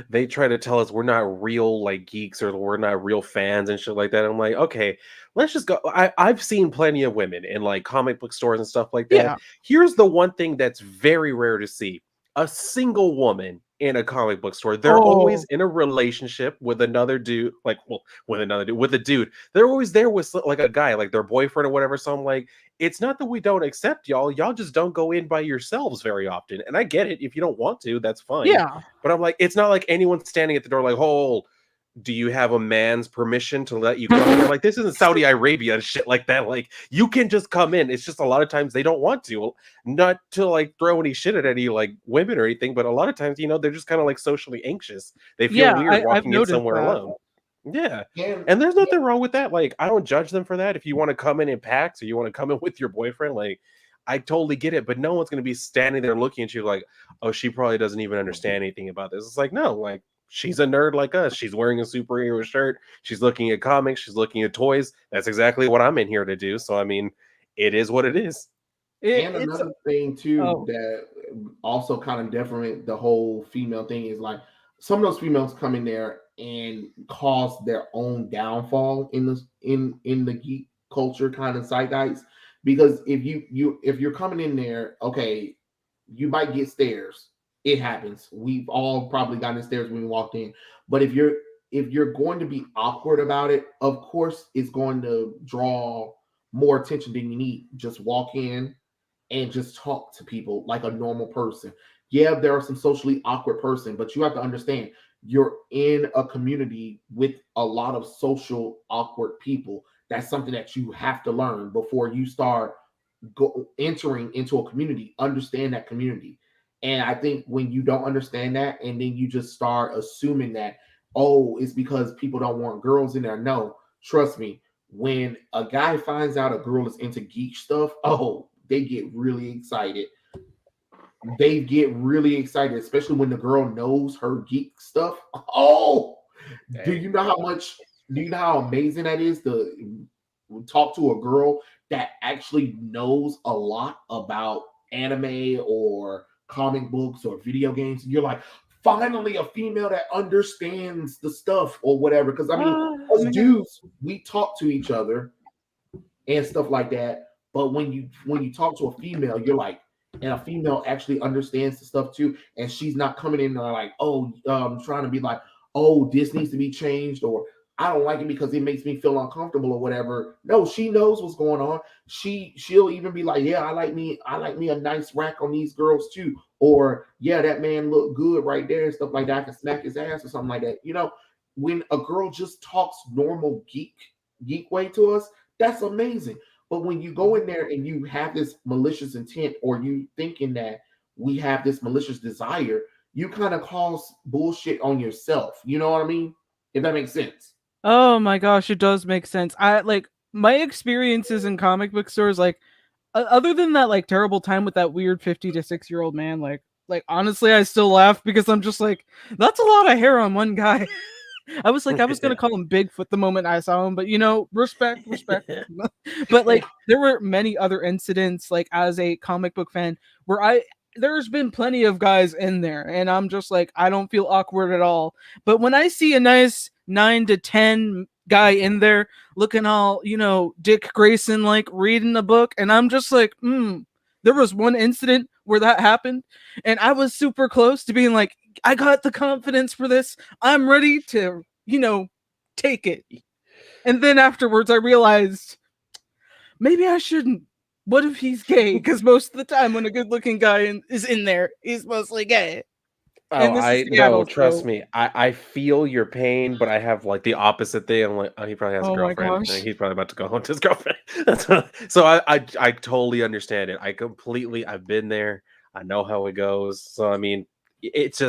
they try to tell us we're not real like geeks or we're not real fans and shit like that. I'm like, okay, let's just go. I've seen plenty of women in like comic book stores and stuff like that. Yeah. Here's the one thing that's very rare to see: a single woman in a comic book store. They're always Oh, in a relationship with another dude, like well, with another dude, with a dude. They're always there with like a guy, like their boyfriend or whatever. So I'm like, it's not that we don't accept y'all just don't go in by yourselves very often, and I get it. If you don't want to, that's fine. yeah. But I'm like, it's not like anyone's standing at the door like, oh, do you have a man's permission to let you come here? Like, this isn't Saudi Arabia and shit like that. Like, you can just come in. It's just a lot of times they don't want to. Not to like throw any shit at any like women or anything, but a lot of times, they're just kind of like socially anxious. They feel weird I've walking in noticed somewhere that. alone. Yeah. And And there's nothing wrong with that. Like, I don't judge them for that. If you want to come in packs or you want to come in with your boyfriend, like, I totally get it. But no one's going to be standing there looking at you like, oh, she probably doesn't even understand anything about this. It's like, no, like, she's a nerd like us. She's wearing a superhero shirt. She's looking at comics. She's looking at toys. That's exactly what I'm in here to do. So, I mean, it is what it is. and It's another thing too oh that also kind of different the whole female thing is like some of those females come in there and cause their own downfall in the geek culture kind of zeitgeist. Because if you're coming in there, okay, you might get stares. It happens. We've all probably gotten stares when we walked in. But if you're going to be awkward about it, of course it's going to draw more attention than you need. Just walk in and just talk to people like a normal person. Yeah, there are some socially awkward person, but you have to understand you're in a community with a lot of social awkward people. That's something that you have to learn before you start entering into a community. Understand that community. And I think when you don't understand that and then you just start assuming that, oh, it's because people don't want girls in there. No, trust me, when a guy finds out a girl is into geek stuff, oh, they get really excited. They get really excited, especially when the girl knows her geek stuff. Oh, do Dang. you know how much? Do you know how amazing that is to talk to a girl that actually knows a lot about anime or comic books or video games? And you're like, finally, a female that understands the stuff or whatever. Because I mean, us man. dudes, we talk to each other and stuff like that. But when you talk to a female, you're like, and a female actually understands the stuff too, and she's not coming in there like, oh, trying to be like, oh, this needs to be changed, or I don't like it because it makes me feel uncomfortable or whatever. No, she knows what's going on. She'll even be like, yeah, I like me a nice rack on these girls too, or yeah, that man look good right there and stuff like that. I can smack his ass or something like that. When a girl just talks normal geek way to us, that's amazing. But when you go in there and you have this malicious intent, or you thinking that we have this malicious desire, you kind of cause bullshit on yourself. You know what I mean? If that makes sense. Oh my gosh, it does make sense. I like my experiences in comic book stores, like other than that like terrible time with that weird 50 to 6-year-old man, like honestly I still laugh because I'm just like, that's a lot of hair on one guy. I was gonna call him Bigfoot the moment I saw him, but respect. But like there were many other incidents, like as a comic book fan, where there's been plenty of guys in there, and I'm just like, I don't feel awkward at all. But when I see a nice 9 to 10 guy in there looking all, Dick Grayson like reading a book, and I'm just like, there was one incident where that happened, and I was super close to being like, I got the confidence for this. I'm ready to, take it. And then afterwards, I realized maybe I shouldn't. What if he's gay? Because most of the time, when a good-looking guy is in there, he's mostly gay. Oh, And this is I no, Seattle, trust so me. I feel your pain, but I have like the opposite thing. I'm like, oh, he probably has a oh my girlfriend. gosh. He's probably about to go home to his girlfriend. So I totally understand it. I've been there. I know how it goes. So I mean, it's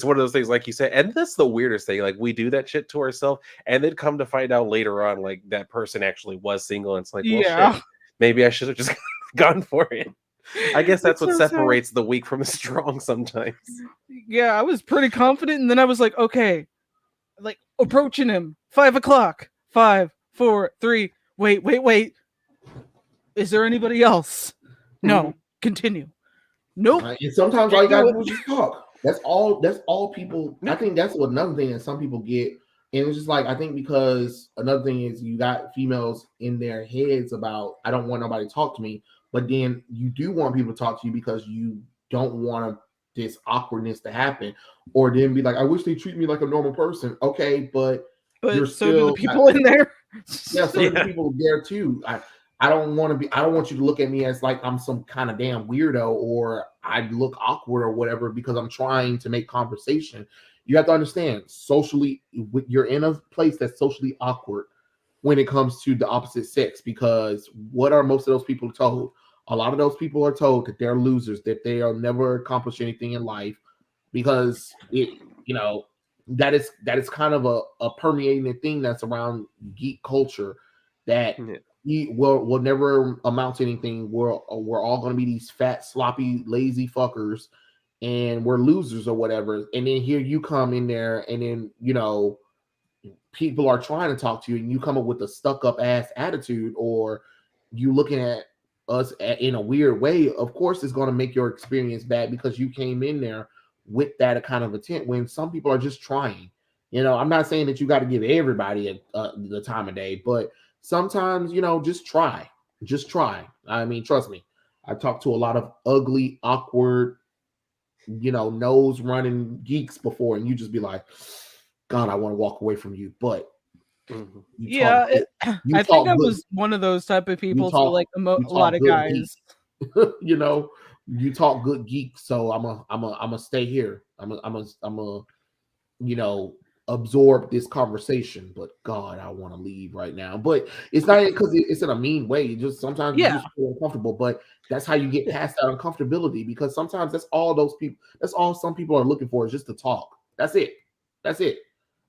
one of those things, like you said, and that's the weirdest thing. Like, we do that shit to ourselves, and then come to find out later on, like, that person actually was single, and it's like, well, Yeah. shit, maybe I should have just gone for it. I guess that's It's what so sad. separates the weak from the strong sometimes. Yeah, I was pretty confident, and then I was like, okay, like approaching him. 5 o'clock. 5, 4, 3. Wait. Is there anybody else? No. Continue. Nope. And sometimes all you Can't gotta do do it. is just talk. That's all people. I think that's another thing that some people get, and it's just like, I think because another thing is you got females in their heads about, I don't want nobody to talk to me, but then you do want people to talk to you because you don't want this awkwardness to happen, or then be like, I wish they treat me like a normal person. Okay, but you're But so do the still people in there. yeah, so do the Yeah. people there too. I don't want you to look at me as like I'm some kind of damn weirdo or I look awkward or whatever because I'm trying to make conversation. you have to understand socially, you're in a place that's socially awkward when it comes to the opposite sex, because what are most of those people told? A lot of those people are told that they're losers, that they'll never accomplish anything in life, because that is kind of a permeating thing that's around geek culture, that Yeah. we will never amount to anything. We're all going to be these fat, sloppy, lazy fuckers, and we're losers or whatever. And then here you come in there, and then people are trying to talk to you, and you come up with a stuck up ass attitude, or you looking at us in a weird way. Of course, it's going to make your experience bad, because you came in there with that kind of intent, when some people are just trying. I'm not saying that you got to give everybody the time of day, but sometimes, just try. I mean, trust me, I've talked to a lot of ugly, awkward, nose running geeks before, and you just be like, God, I want to walk away from you. But Mhm. you talk Yeah, you I think talk I good, was one of those type of you people to talk like you a lot talk of good geek. guys. you know, you talk good geek, so I'm a stay here. I'm a absorb this conversation. But God, I want to leave right now. But it's not because it's in a mean way. Just sometimes you Yeah, just feel uncomfortable. But that's how you get Yeah. past that uncomfortability, because sometimes that's all those people. That's all some people are looking for, is just to talk. That's it. That's it.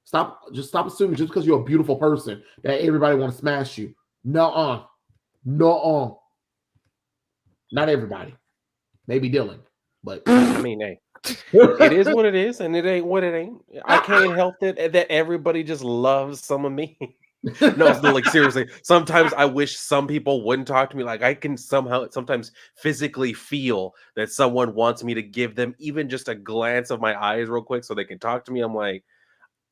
Stop assuming just because you're a beautiful person that everybody want to smash you. No, no, not everybody. Maybe Dylan, but I mean, hey, it is what it is, and it ain't what it ain't. I can't help that everybody just loves some of me. No, it's like seriously. Sometimes I wish some people wouldn't talk to me. Like I can somehow sometimes physically feel that someone wants me to give them even just a glance of my eyes real quick so they can talk to me. I'm like,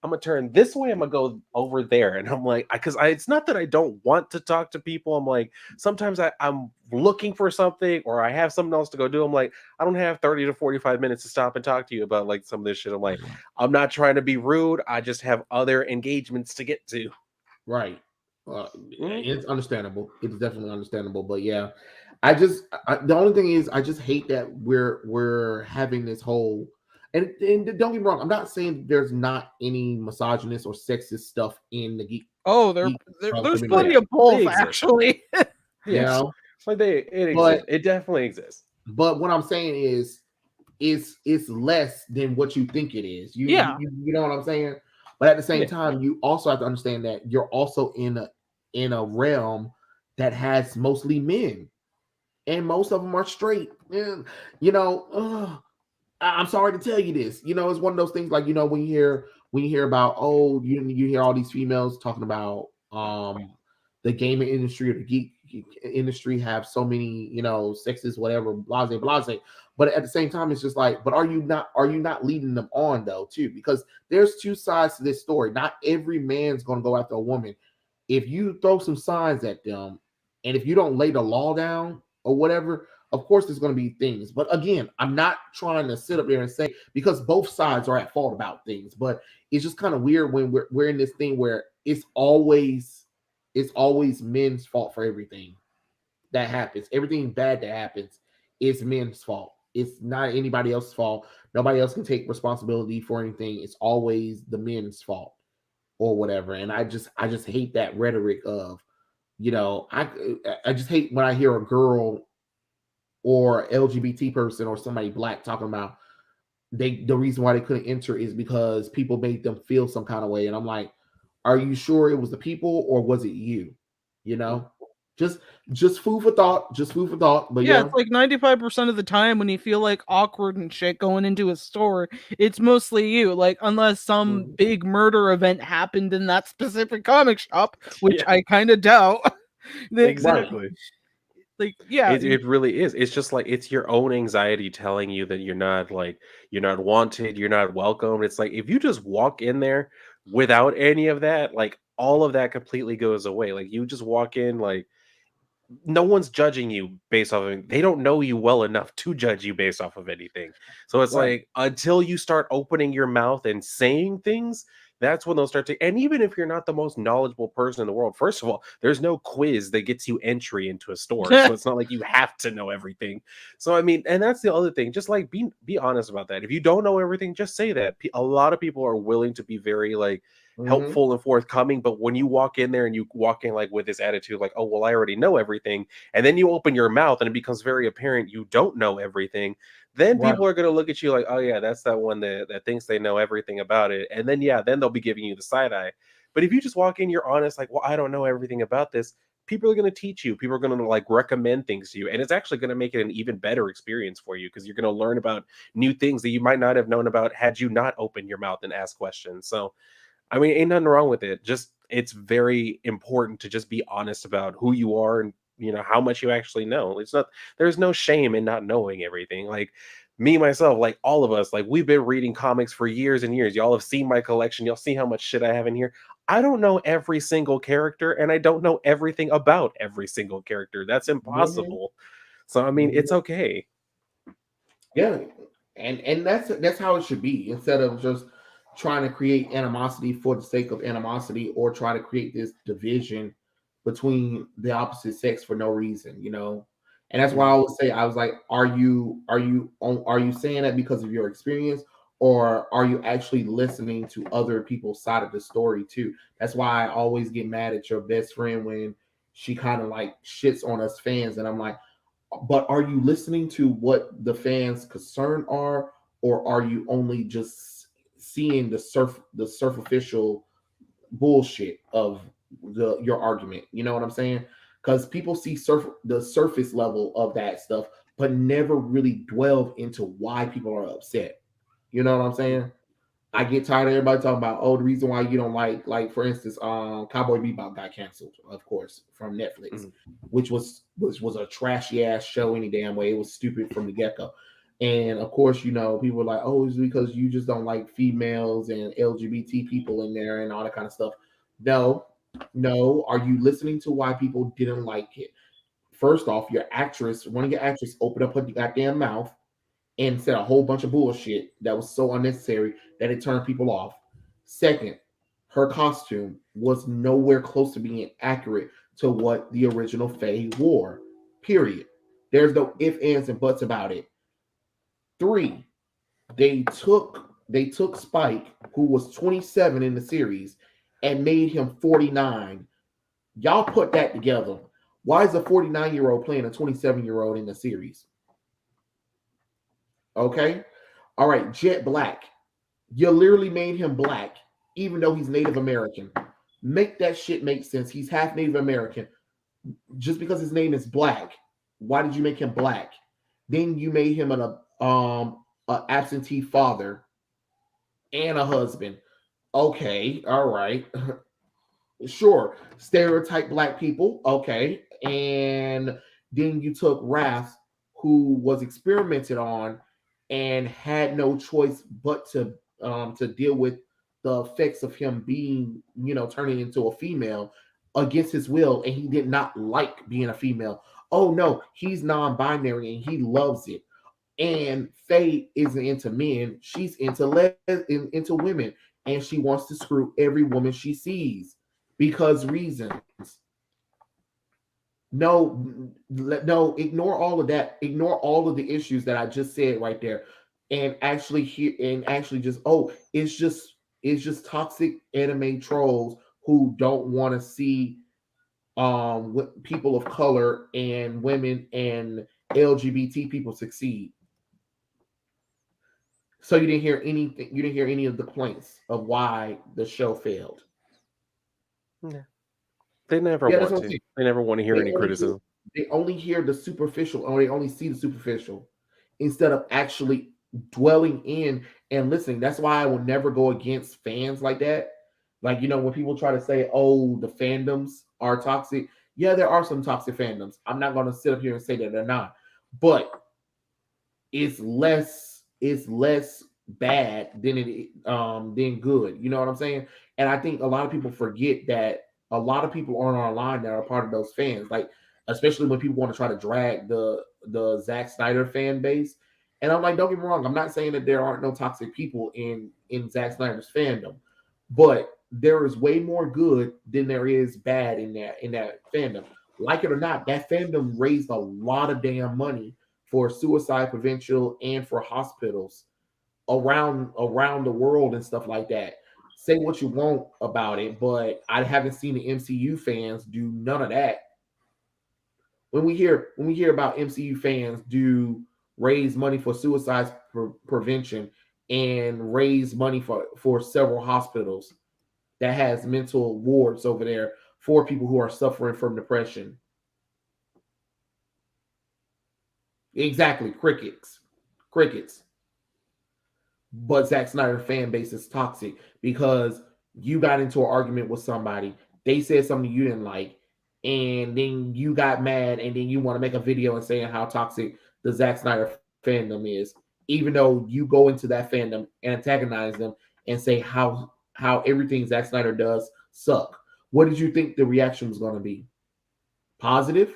I'm gonna turn this way. I'm gonna go over there, and I'm like, because it's not that I don't want to talk to people. I'm like, sometimes I'm looking for something, or I have something else to go do. I'm like, I don't have 30 to 45 minutes to stop and talk to you about like some of this shit. I'm like, I'm not trying to be rude. I just have other engagements to get to. right. Mhm. It's understandable. It's definitely understandable. But yeah, the only thing is, I just hate that we're having this whole, and don't get me wrong. I'm not saying there's not any misogynist or sexist stuff in the oh, geek there's Oh community. plenty yeah, of they both exist. actually. You Yes, know, like it but exists. It definitely exists. what I'm saying is, it's less than what you think it is. Yeah, You know what I'm saying? But at the same Yeah, time, you also have to understand that you're also in a realm that has mostly men, and most of them are straight. And I'm sorry to tell you this. It's one of those things, like, when you hear about, oh, you hear all these females talking about the gaming industry or the geek industry have so many, sexist, whatever, blase blase. But at the same time, it's just like, but are you not leading them on though too? Because there's two sides to this story. Not every man's gonna go after a woman. If you throw some signs at them, and if you don't lay the law down or whatever, of course there's going to be things. But again, I'm not trying to sit up there and say, because both sides are at fault about things, but it's just kind of weird when we're in this thing where it's always men's fault for everything that happens. Everything bad that happens is men's fault. It's not anybody else's fault. Nobody else can take responsibility for anything. It's always the men's fault or whatever. And I just hate that rhetoric of, I just hate when I hear a girl or LGBT person or somebody black talking about the reason why they couldn't enter is because people made them feel some kind of way. And I'm like, are you sure it was the people, or was it you? You know, just just food for thought. Just food for thought. But yeah. yeah. It's like 95% of the time when you feel like awkward and shit going into a store, it's mostly you. Like unless some Mhm. big murder event happened in that specific comic shop, which yeah, I kind of doubt. Right. exactly. Like yeah, It really is. It's just like it's your own anxiety telling you that you're not wanted, you're not welcome. It's like if you just walk in there without any of that, like all of that completely goes away. Like you just walk in like no one's judging you based off of it. They don't know you well enough to judge you based off of anything. So it's Right. like until you start opening your mouth and saying things, that's when they'll start to. And even if you're not the most knowledgeable person in the world, first of all, there's no quiz that gets you entry into a store, so it's not like you have to know everything. So I mean, and that's the other thing. Just like be honest about that. If you don't know everything, just say that. A lot of people are willing to be very like Mm-hmm. helpful and forthcoming, but when you walk in there and you walk in like with this attitude like, oh well, I already know everything, and then you open your mouth and it becomes very apparent you don't know everything, then Right. people are going to look at you like, oh yeah, that's that one that thinks they know everything about it, and then yeah, then they'll be giving you the side eye. But if you just walk in, you're honest, like, well, I don't know everything about this, people are going to teach you, people are going to like recommend things to you, and it's actually going to make it an even better experience for you because you're going to learn about new things that you might not have known about had you not opened your mouth and asked questions. So I mean, ain't nothing wrong with it. Just it's very important to just be honest about who you are and how much you actually know. It's not there's no shame in not knowing everything. Like me myself, like all of us, like we've been reading comics for years and years. Y'all have seen my collection. Y'all see how much shit I have in here. I don't know every single character and I don't know everything about every single character. That's Mm-hmm. impossible. So I mean, it's okay. Yeah, and that's how it should be. Instead of just trying to create animosity for the sake of animosity, or try to create this division between the opposite sex for no reason, you know. And that's why I Mhm. always say, I was like, are you saying that because of your experience, or are you actually listening to other people's side of the story too? That's why I always get mad at your best friend when she kind of like shits on us fans, and I'm like, but are you listening to what the fans' concern are, or are you only just seeing the superficial bullshit of the your argument? You know what I'm saying? Because people see the surface level of that stuff, but never really delve into why people are upset. You know what I'm saying? I Yeah. get tired of everybody talking about, oh, the reason why you don't like for instance, Cowboy Bebop got canceled, of course, from Netflix, Mhm. which was a trashy ass show any damn way. It was stupid from the get go, and of course, people were like, oh, it's because you just don't like females and LGBT people in there and all that kind of stuff. No, no. Are you listening to why people didn't like it? First off, one of your actresses opened up her goddamn mouth and said a whole bunch of bullshit that was so unnecessary that it turned people off. Second, her costume was nowhere close to being accurate to what the original Faye wore. Period. There's no ifs, ands, and buts about it. Three, they took Spike, who was 27 in the series, and made him 49. Y'all put that together. Why is a 49-year-old playing a 27-year-old in the series? Okay. All right, Jet Black. You literally made him black, even though he's Native American. Make that shit make sense. He's half Native American. Just because his name is Black, why did you make him black? Then you made him an absentee father and a husband. Okay, all right, sure. Stereotype black people. Okay, and then you took Wrath, who was experimented on and had no choice but to deal with the effects of him being, turning into a female against his will, and he did not like being a female. Oh no, he's non-binary and he loves it. And Faye isn't into men; she's into women, and she wants to screw every woman she sees because reasons. No, ignore all of that. Ignore all of the issues that I just said right there, and actually just, oh, it's just toxic anime trolls who don't want to see people of color and women and LGBT people succeed. So you didn't hear anything. You didn't hear any of the points of why the show failed. Yeah. They never Yeah, that's want what I'm to. saying. They never want to hear They any only hear, criticism. they only hear the superficial, or they only see the superficial, instead of actually dwelling in and listening. That's why I will never go against fans like that. Like, when people try to say, "Oh, the fandoms are toxic," yeah, there are some toxic fandoms. I'm not going to sit up here and say that they're not, but it's less bad than good. You know what I'm saying? And I think a lot of people forget that a lot of people on our line that are part of those fans, like, especially when people want to try to drag the Zack Snyder fan base. And I'm like, don't get me wrong, I'm not saying that there aren't no toxic people in Zack Snyder's fandom, but there is way more good than there is bad in that fandom. Like it or not, that fandom raised a lot of damn money for suicide prevention and for hospitals around the world and stuff like that. Say what you want about it, but I haven't seen the MCU fans do none of that. When we hear about MCU fans do raise money for suicide prevention and raise money for several hospitals that has mental wards over there for people who are suffering from depression. Exactly, crickets. But Zack Snyder fan base is toxic because you got into an argument with somebody, they said something you didn't like, and then you got mad, and then you want to make a video and saying how toxic the Zack Snyder fandom is, even though you go into that fandom and antagonize them and say how everything Zack Snyder does suck. What did you think the reaction was going to be? Positive?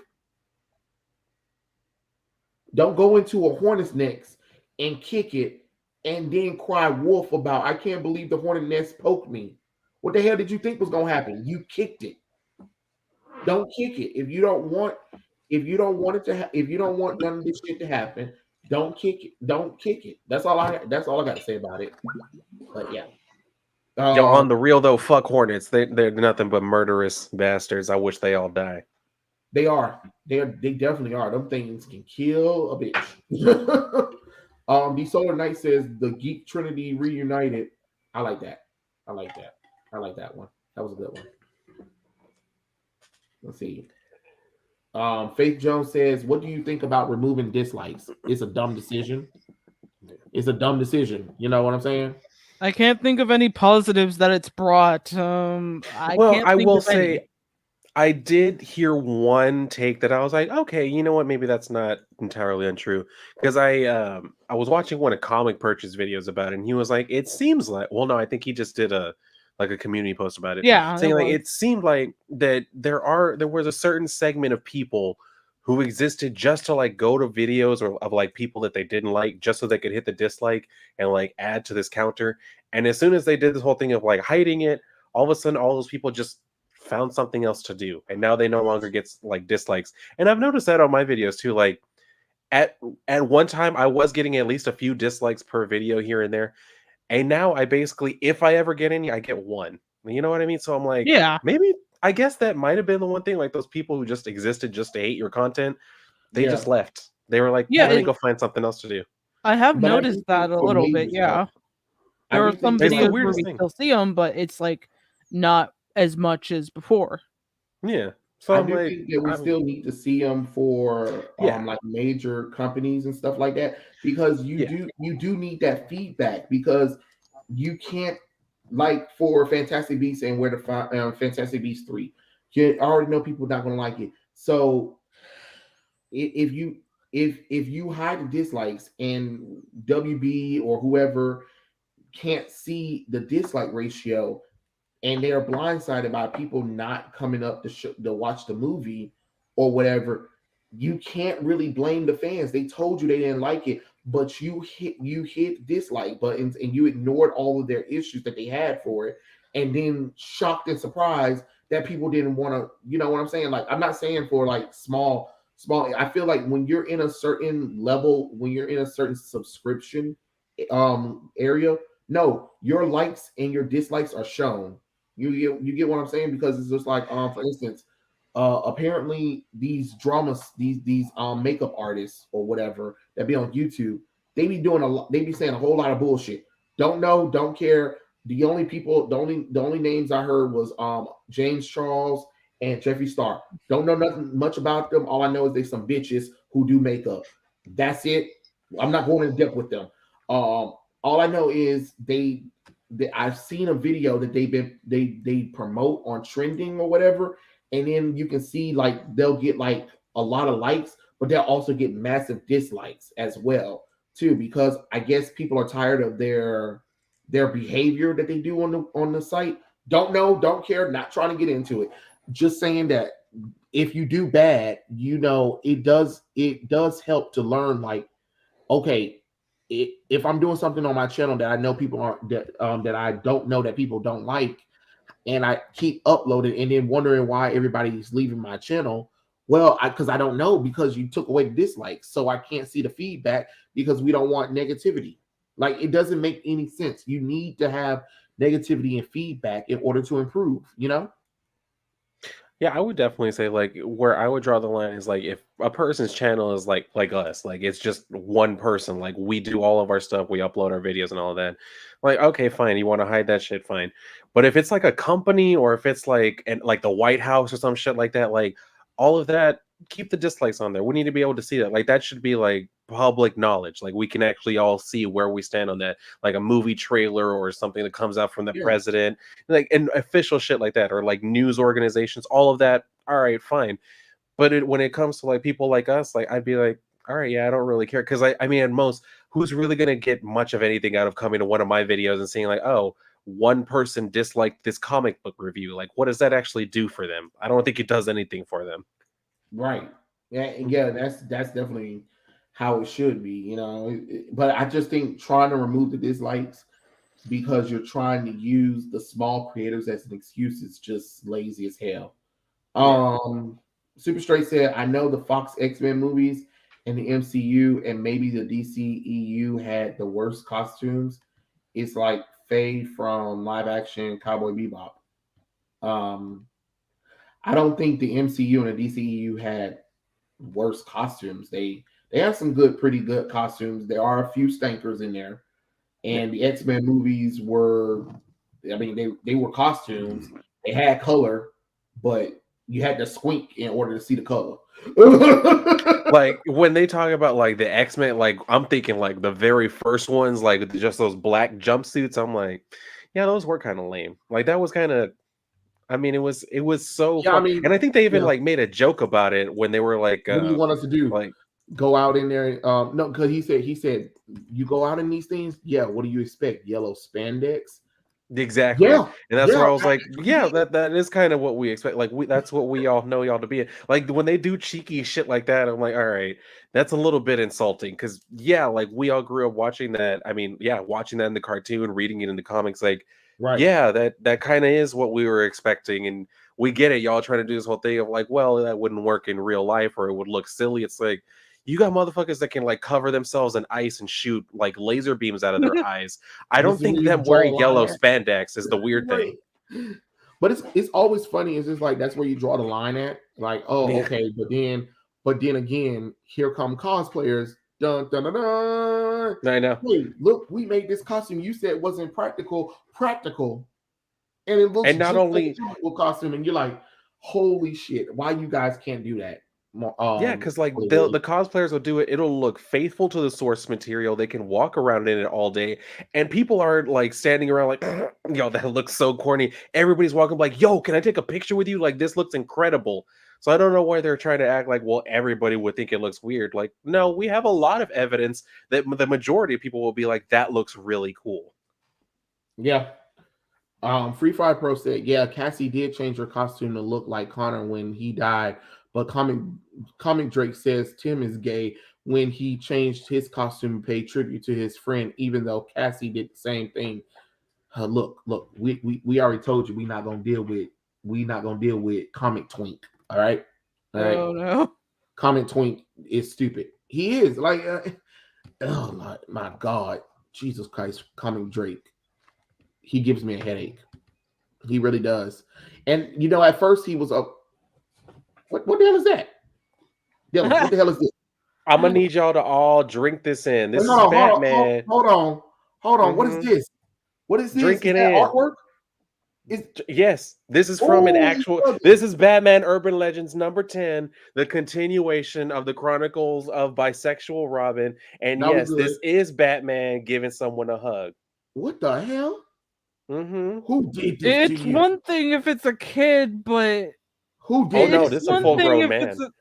Don't go into a hornet's nest and kick it and then cry wolf about I can't believe the hornet nest poked me. What the hell did you think was gonna happen? You kicked it. Don't kick it. If you don't want none of this shit to happen, don't kick it. Don't kick it. That's all I got to say about it. But yeah. Yo, on the real though, fuck hornets. They're nothing but murderous bastards. I wish they all die. They are. They definitely are. Them things can kill a bitch. The Solar Knight says the Geek Trinity reunited. I like that. I like that one. That was a good one. Let's see. Faith Jones says, "What do you think about removing dislikes? It's a dumb decision. It's a dumb decision. You know what I'm saying?" I can't think of any positives that it's brought. I will say, I did hear one take that I was like, okay, you know what? Maybe that's not entirely untrue. Because I was watching one of Comic Purchase videos about it, and he was like, it seems like, well, no, I think he just did a community post about it. Yeah, saying like it seemed like that there was a certain segment of people who existed just to like go to videos of like people that they didn't like just so they could hit the dislike and like add to this counter. And as soon as they did this whole thing of like hiding it, all of a sudden all those people just found something else to do, and now they no longer get like dislikes. And I've noticed that on my videos too. Like at one time I was getting at least a few dislikes per video here and there, and now I basically, if I ever get any, I get one. You know what I mean? So I'm like, yeah, maybe I guess that might have been the one thing. Like those people who just existed just to hate your content, they just left. They were like, let me go find something else to do. I have noticed that a little bit. Yeah, there are some videos where we still see them, but it's like not as much as before. Yeah. So I do think that we still need to see them for like major companies and stuff like that, because you do need that feedback, because you can't, like for Fantastic Beasts and where the Fantastic Beasts 3, you already know people are not going to like it. So if you hide the dislikes and WB or whoever can't see the dislike ratio, and they're blindsided by people not coming up to watch the movie or whatever, you can't really blame the fans. They told you they didn't like it, but you hit dislike buttons and you ignored all of their issues that they had for it, and then shocked and surprised that people didn't want to. You know what I'm saying? Like, I'm not saying for like small. I feel like when you're in a certain level, when you're in a certain subscription area, no, your likes and your dislikes are shown. You get what I'm saying? Because it's just like, for instance, apparently these makeup artists or whatever that be on YouTube, they be saying a whole lot of bullshit. Don't know, don't care. The only names I heard was James Charles and Jeffree Star. Don't know nothing much about them. All I know is they some bitches who do makeup. That's it. I'm not going in depth with them. All I know is I've seen a video that they promote on trending or whatever, and then you can see like they'll get like a lot of likes, but they'll also get massive dislikes as well too, because I guess people are tired of their behavior that they do on the site. Don't know, don't care, not trying to get into it. Just saying that if you do bad, you know, it does help to learn, like, okay, if I'm doing something on my channel that I know people aren't that I don't know that people don't like, and I keep uploading and then wondering why everybody's leaving my channel. Well, because I don't know, because you took away the dislikes, so I can't see the feedback because we don't want negativity. Like, it doesn't make any sense. You need to have negativity and feedback in order to improve, you know? Yeah, I would definitely say like where I would draw the line is like if a person's channel is like us, like it's just one person, like we do all of our stuff, we upload our videos and all of that. Like, okay, fine, you want to hide that shit, fine. But if it's like a company or if it's like and like the White House or some shit like that, like all of that, keep the dislikes on there. We need to be able to see that. Like that should be like public knowledge. Like we can actually all see where we stand on that. Like a movie trailer or something that comes out from the Yeah. president, like and official shit like that, or like news organizations, all of that. All right, fine. But when it comes to like people like us, like I'd be like, all right, yeah, I don't really care because I mean, at most, who's really gonna get much of anything out of coming to one of my videos and seeing like, oh, one person disliked this comic book review? Like, what does that actually do for them? I don't think it does anything for them. Right. Yeah, that's definitely how it should be, you know. But I just think trying to remove the dislikes because you're trying to use the small creators as an excuse is just lazy as hell. Yeah. Super Straight said, I know the Fox X-Men movies and the MCU and maybe the DCEU had the worst costumes. It's like Faye from live action Cowboy Bebop. Um, I don't think the MCU and the DCEU had worse costumes. They have some pretty good costumes. There are a few stankers in there, Yeah. and the X-Men movies were, I mean, they were costumes. They had color, but you had to squint in order to see the color. Like when they talk about like the X-Men, like I'm thinking like the very first ones, like just those black jumpsuits. I'm like, yeah, those were kind of lame. Like that was kind of, I mean, it was so Yeah, I fun, mean, and I think they even yeah. like made a joke about it when they were What do you want us to do? like Go out in there? No, because he said you go out in these things. Yeah, what do you expect? Yellow spandex? exactly, Yeah, and that's yeah. where I was like, That's what he yeah, did. that is kind of what we expect. Like that's what we all know y'all to be. Like when they do cheeky shit like that, I'm like, all right, that's a little bit insulting because yeah, like we all grew up watching that. I mean, yeah, watching that in the cartoon, reading it in the comics, like Right. yeah, that kind of is what we were expecting, and we get it. Y'all trying to do this whole thing of like, well, that wouldn't work in real life or it would look silly. It's like you got motherfuckers that can like cover themselves in ice and shoot like laser beams out of their eyes. I This don't is where think you them draw the wearing line yellow at. spandex is the weird thing. Right. But it's always funny. It's just like that's where you draw the line at. Like, oh, Yeah, okay, but then again, here come cosplayers. Dun dun dun dun. I know. Hey, look, we made this costume. You said wasn't practical, and it looks And not just like only a typical costume. And you're like, holy shit, why you guys can't do that? yeah, because like Hollywood. the cosplayers will do it. It'll look faithful to the source material. They can walk around in it all day, and people aren't like standing around like, yo, that looks so corny. Everybody's walking like, yo, can I take a picture with you? Like this looks incredible. So I don't know why they're trying to act like, well, everybody would think it looks weird. Like, no, we have a lot of evidence that the majority of people will be like, that looks really cool. Yeah. Free Fire Pro said, yeah, Cassie did change her costume to look like Connor when he died, but comic Drake says Tim is gay when he changed his costume to pay tribute to his friend, even though Cassie did the same thing. Look, we already told you we not gonna deal with comic twink. All right, all right. Oh no. Comic twink is stupid. He is like, oh my God, Jesus Christ, comic Drake. He gives me a headache. He really does. And you know, at first he was up. What the hell is that? Dylan, what the hell is this? I'm gonna need y'all to all drink this in. Wait, This hold is on, Batman. hold on. What is this? What is this? Drink Is it that in. artwork? Is Yes, this is from an oh, you actual. bugging. This is Batman Urban Legends number 10, the continuation of the Chronicles of Bisexual Robin. And Now we yes, good. this is Batman giving someone a hug. What the hell? Mm-hmm. Who did this to It's you? one thing if it's a kid, but Who Oh did no, it's this this is to a one full you? thing grown if it's man. a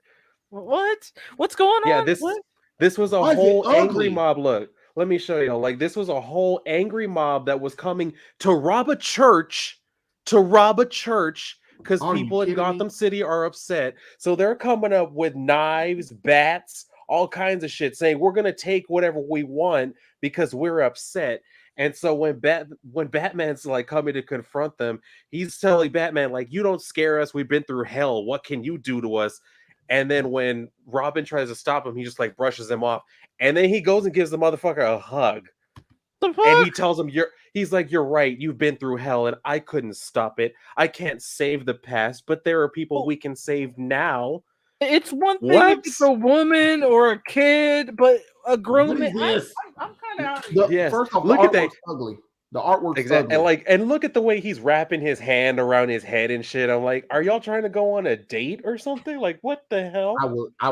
what? What's going Yeah, on? What? this was a Why is it whole angry ugly? mob. Look, let me show you. Like this was a whole angry mob that was coming to rob a church, because Are you people in kidding me? Gotham City are upset. So they're coming up with knives, bats, all kinds of shit, saying we're gonna take whatever we want because we're upset. And so when Batman's like coming to confront them, he's telling Batman like, "You don't scare us. We've been through hell. What can you do to us?" And then when Robin tries to stop him, he just like brushes him off, and then he goes and gives the motherfucker a hug. The And he fuck? tells him, he's like, "You're right. You've been through hell, and I couldn't stop it. I can't save the past, but there are people we can save now." It's one thing if What? it's a woman or a kid, but a grown What man, is this? I'm kind of out of here. Yes. First off, the Look at that. artwork's ugly. The artwork's Exactly. ugly. And look at the way he's wrapping his hand around his head and shit. I'm like, are y'all trying to go on a date or something? Like, what the hell? I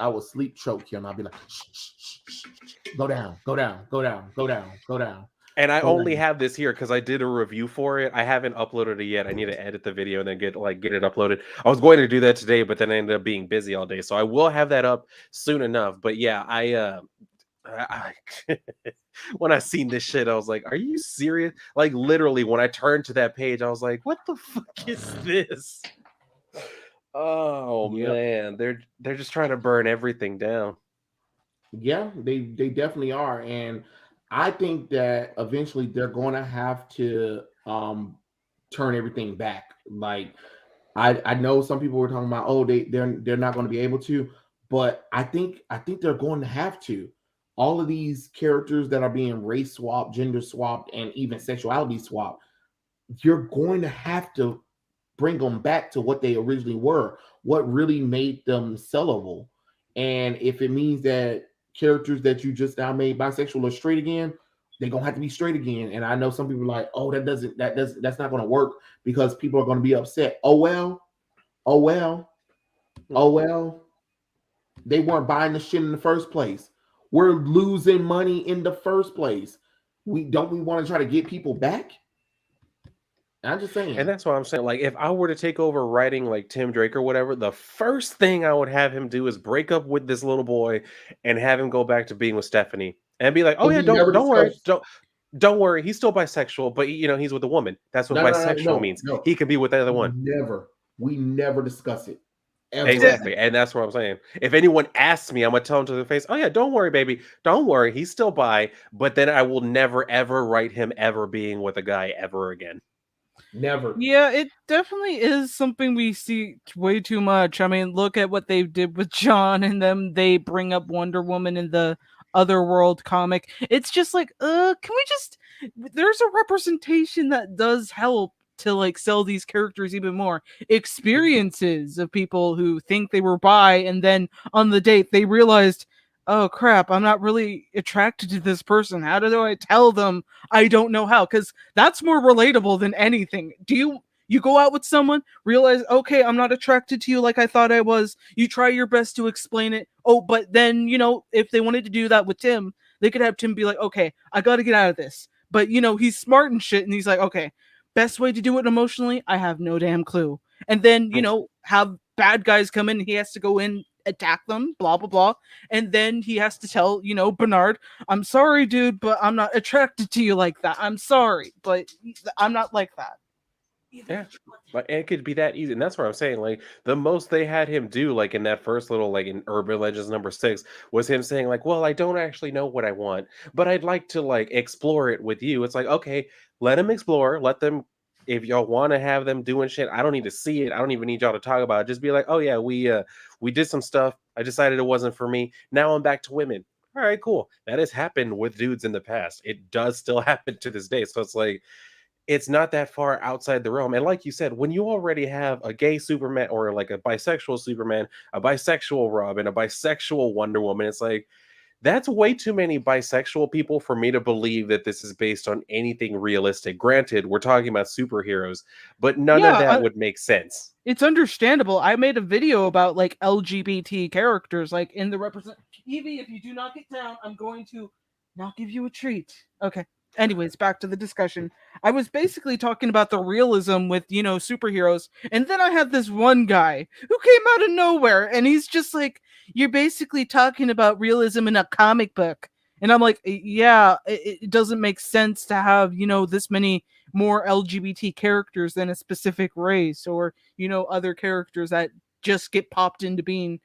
would sleep choke him. I'd be like, shh, shh, shh, shh, shh. Go down, go down, go down, go down, go down. And I Go only down. have this here because I did a review for it. I haven't uploaded it yet. I need to edit the video and then get it uploaded. I was going to do that today, but then I ended up being busy all day. So I will have that up soon enough. But yeah, I when I seen this shit, I was like, "Are you serious?" Like literally, when I turned to that page, I was like, "What the fuck is this?" Oh Yep. man, they're just trying to burn everything down. Yeah, they definitely are, and I think that eventually they're going to have to turn everything back. Like I know some people were talking about, oh, they're not going to be able to, but I think they're going to have to. All of these characters that are being race swapped, gender swapped, and even sexuality swapped, you're going to have to bring them back to what they originally were, what really made them sellable. And if it means that characters that you just now made bisexual or straight again, they're gonna have to be straight again. And I know some people are like, oh, that's not gonna work because people are gonna be upset. Oh well, oh well, oh well. They weren't buying the shit in the first place. We're losing money in the first place. We want to try to get people back? I'm just And saying. that's what I'm saying. Like, if I were to take over writing like Tim Drake or whatever, the first thing I would have him do is break up with this little boy and have him go back to being with Stephanie and be like, "Oh But yeah, we never don't worry, discussed. don't worry. He's still bisexual, but he's with a woman. That's what No, no, no, bisexual no, means. no. He can be with the other one." We never discuss it ever. Exactly. And that's what I'm saying. If anyone asks me, I'm gonna tell them to their face, "Oh yeah, don't worry, baby. Don't worry. He's still bi." But then I will never ever write him ever being with a guy ever again. Never. Yeah, it definitely is something we see way too much. I mean, look at what they did with John and them. They bring up Wonder Woman in the Otherworld comic. It's just like, can we just? There's a representation that does help to like sell these characters even more. Experiences of people who think they were bi and then on the date they realized, oh crap, I'm not really attracted to this person. How do I tell them? I don't know how, because that's more relatable than anything. You go out with someone, realize, okay, I'm not attracted to you like I thought I was. You try your best to explain it. Oh, but then, if they wanted to do that with Tim, they could have Tim be like, okay, I got to get out of this. But, he's smart and shit. And he's like, okay, best way to do it emotionally, I have no damn clue. And then, have bad guys come in. He has to go in, attack them, blah, blah, blah. And then he has to tell, Bernard, I'm sorry, dude, but I'm not attracted to you like that. I'm sorry, but I'm not like that. Yeah, but it could be that easy, and that's what I'm saying. Like the most they had him do, like in that first little, like in Urban Legends #6, was him saying like, "Well, I don't actually know what I want, but I'd like to like explore it with you." It's like, okay, let them explore. Let them. If y'all want to have them doing shit, I don't need to see it. I don't even need y'all to talk about it. Just be like, "Oh yeah, we did some stuff. I decided it wasn't for me. Now I'm back to women." All right, cool. That has happened with dudes in the past. It does still happen to this day. So it's like it's not that far outside the realm. And like you said, when you already have a gay Superman or like a bisexual Superman, a bisexual Robin, a bisexual Wonder Woman, it's like that's way too many bisexual people for me to believe that this is based on anything realistic. Granted, we're talking about superheroes, but none of that Yeah, would make sense. it's understandable. I made a video about like LGBT characters, like in the represent. Evie, if you do not get down, I'm going to not give you a treat. Okay. Anyways, back to the discussion. I was basically talking about the realism with, superheroes. And then I had this one guy who came out of nowhere and he's just like, you're basically talking about realism in a comic book. And I'm like, yeah, it doesn't make sense to have, this many more LGBT characters than a specific race or, other characters that just get popped into being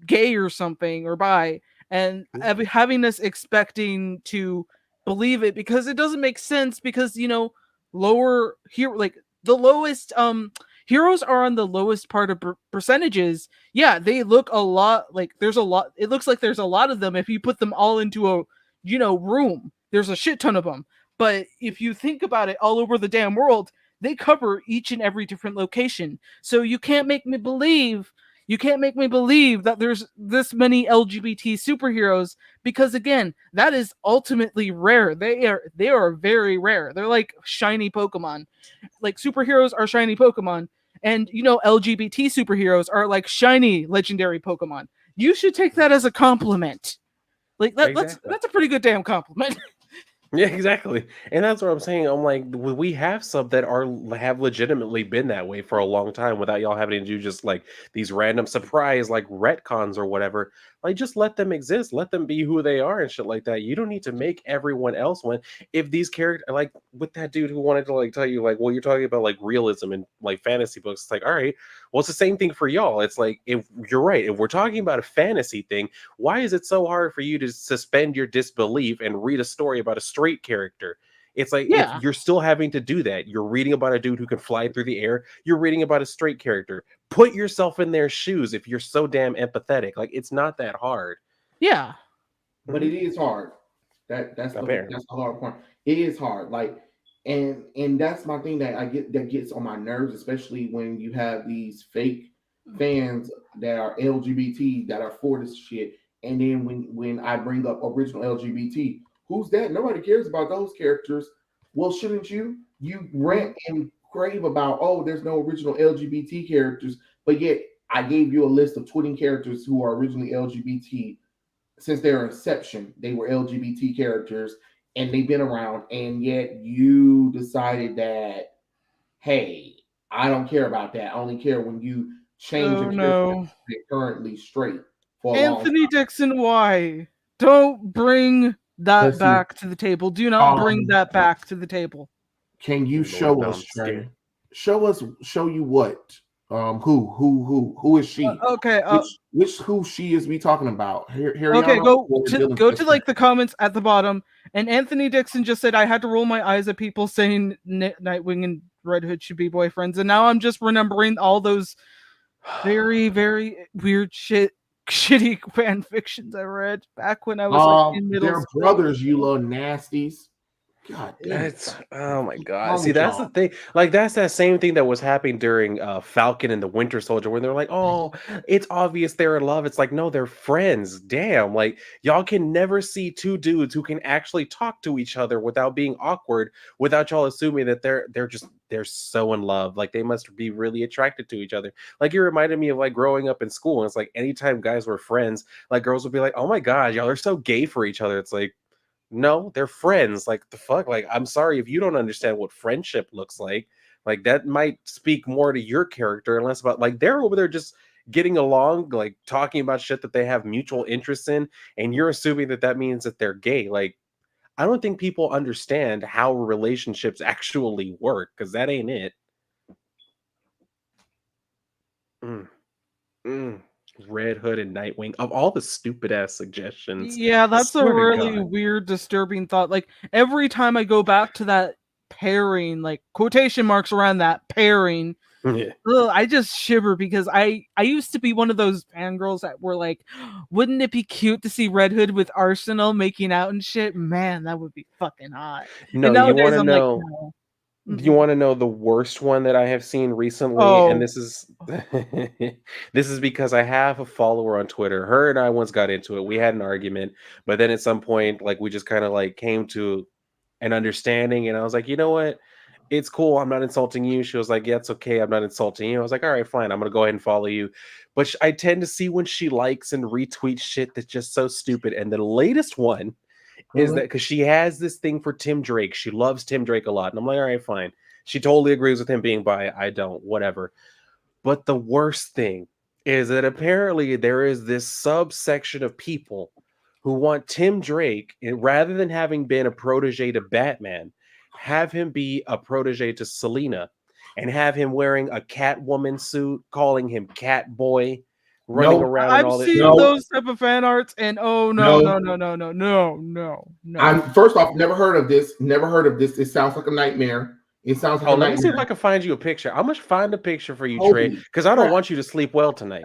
gay or something or bi, and having us expecting to believe it because it doesn't make sense because lower here like the lowest heroes are on the lowest part of percentages. Yeah, they look a lot like there's a lot. It looks like there's a lot of them if you put them all into a room. There's a shit ton of them. But if you think about it, all over the damn world, they cover each and every different location. So you can't make me believe that there's this many LGBT superheroes because again, that is ultimately rare. They are very rare. They're like shiny Pokemon. Like superheroes are shiny Pokemon, and LGBT superheroes are like shiny legendary Pokemon. You should take that as a compliment. Like Exactly. that's a pretty good damn compliment. Yeah, exactly. And that's what I'm saying. I'm like, we have some that have legitimately been that way for a long time without y'all having to do just like these random surprise like retcons or whatever. Like, just let them exist, let them be who they are and shit like that. You don't need to make everyone else one. If these characters, like with that dude who wanted to like tell you like, well, you're talking about like realism and like fantasy books. It's like, all right, well, it's the same thing for y'all. It's like, if you're right, if we're talking about a fantasy thing, why is it so hard for you to suspend your disbelief and read a story about a straight character? It's like, if Yeah. you're still having to do that, you're reading about a dude who can fly through the air, you're reading about a straight character. Put yourself in their shoes if you're so damn empathetic. Like, it's not that hard. Yeah. But it is hard. That's Fair. the hard part. It is hard. Like, and that's my thing that gets on my nerves, especially when you have these fake fans that are LGBT that are for this shit. And then when I bring up original LGBT, who's that? Nobody cares about those characters. Well, shouldn't you? You rant and crave about, oh, there's no original LGBT characters, but yet I gave you a list of 20 characters who are originally LGBT. Since their inception, they were LGBT characters and they've been around, and yet you decided that, hey, I don't care about that. I only care when you change a Oh character no. that's currently straight for a long time. Anthony Dixon, why? Don't bring that Listen, back to the table. Do not bring um, that back to the table. can you Lord, show now us, I'm Trey? scared. Show you what? Who is she? Okay, Which who she is we talking about? okay, Harriana go or to Dylan go to Chestnut? like the comments at the bottom. And Anthony Dixon just said I had to roll my eyes at people saying Nightwing and Red Hood should be boyfriends, and now I'm just remembering all those very very weird shitty fan fictions I read back when I was like in middle They're school. brothers, you little nasties. God damn it. It's oh my What's god. wrong See, with that's the y'all? thing. Like, that's that same thing that was happening during Falcon and the Winter Soldier, where they're like, "Oh, it's obvious they're in love." It's like, no, they're friends. Damn, like y'all can never see two dudes who can actually talk to each other without being awkward, without y'all assuming that they're so in love. Like, they must be really attracted to each other. Like, you reminded me of like growing up in school. And it's like anytime guys were friends, like girls would be like, "Oh my god, y'all are so gay for each other." It's like, no, they're friends. Like, the fuck? Like, I'm sorry if you don't understand what friendship looks like. Like, that might speak more to your character and less about like they're over there just getting along, like talking about shit that they have mutual interests in, and you're assuming that that means that they're gay. Like, I don't think people understand how relationships actually work because that ain't it. Mm, mm. Red Hood and Nightwing, of all the stupid ass suggestions, Yeah, that's a swear to really God. weird, disturbing thought. Like every time I go back to that pairing, like quotation marks around that pairing, Yeah. ugh, I just shiver because I used to be one of those fangirls that were like, wouldn't it be cute to see Red Hood with Arsenal making out and shit? Man, that would be fucking hot. And No, you want nowadays to I'm like, know? no. Do you Mm-mm. want to know the worst one that I have seen recently? And Oh, this is this is because I have a follower on Twitter. Her and I once got into it. We had an argument, but then at some point, like we just kind of like came to an understanding. And I was like, you know what? It's cool. I'm not insulting you. She was like, yeah, it's okay. I'm not insulting you. I was like, all right, fine. I'm gonna go ahead and follow you. But I tend to see when she likes and retweets shit that's just so stupid. And the latest one is that Mhm. because she has this thing for Tim Drake. She loves Tim Drake a lot. And I'm like, all right, fine. She totally agrees with him being bi. I don't, whatever. But the worst thing is that apparently there is this subsection of people who want Tim Drake, rather than having been a protege to Batman, have him be a protege to Selena and have him wearing a Catwoman suit, calling him Catboy, running No. around and I've all that. seen No. those type of fan arts, and no. I'm first off never heard of this. Never heard of this. It sounds like a nightmare. It sounds like Oh, a let me see if nightmare. I can find you a picture. I'm gonna find a picture for you, Trey, Holy because I don't crap. want you to sleep well tonight.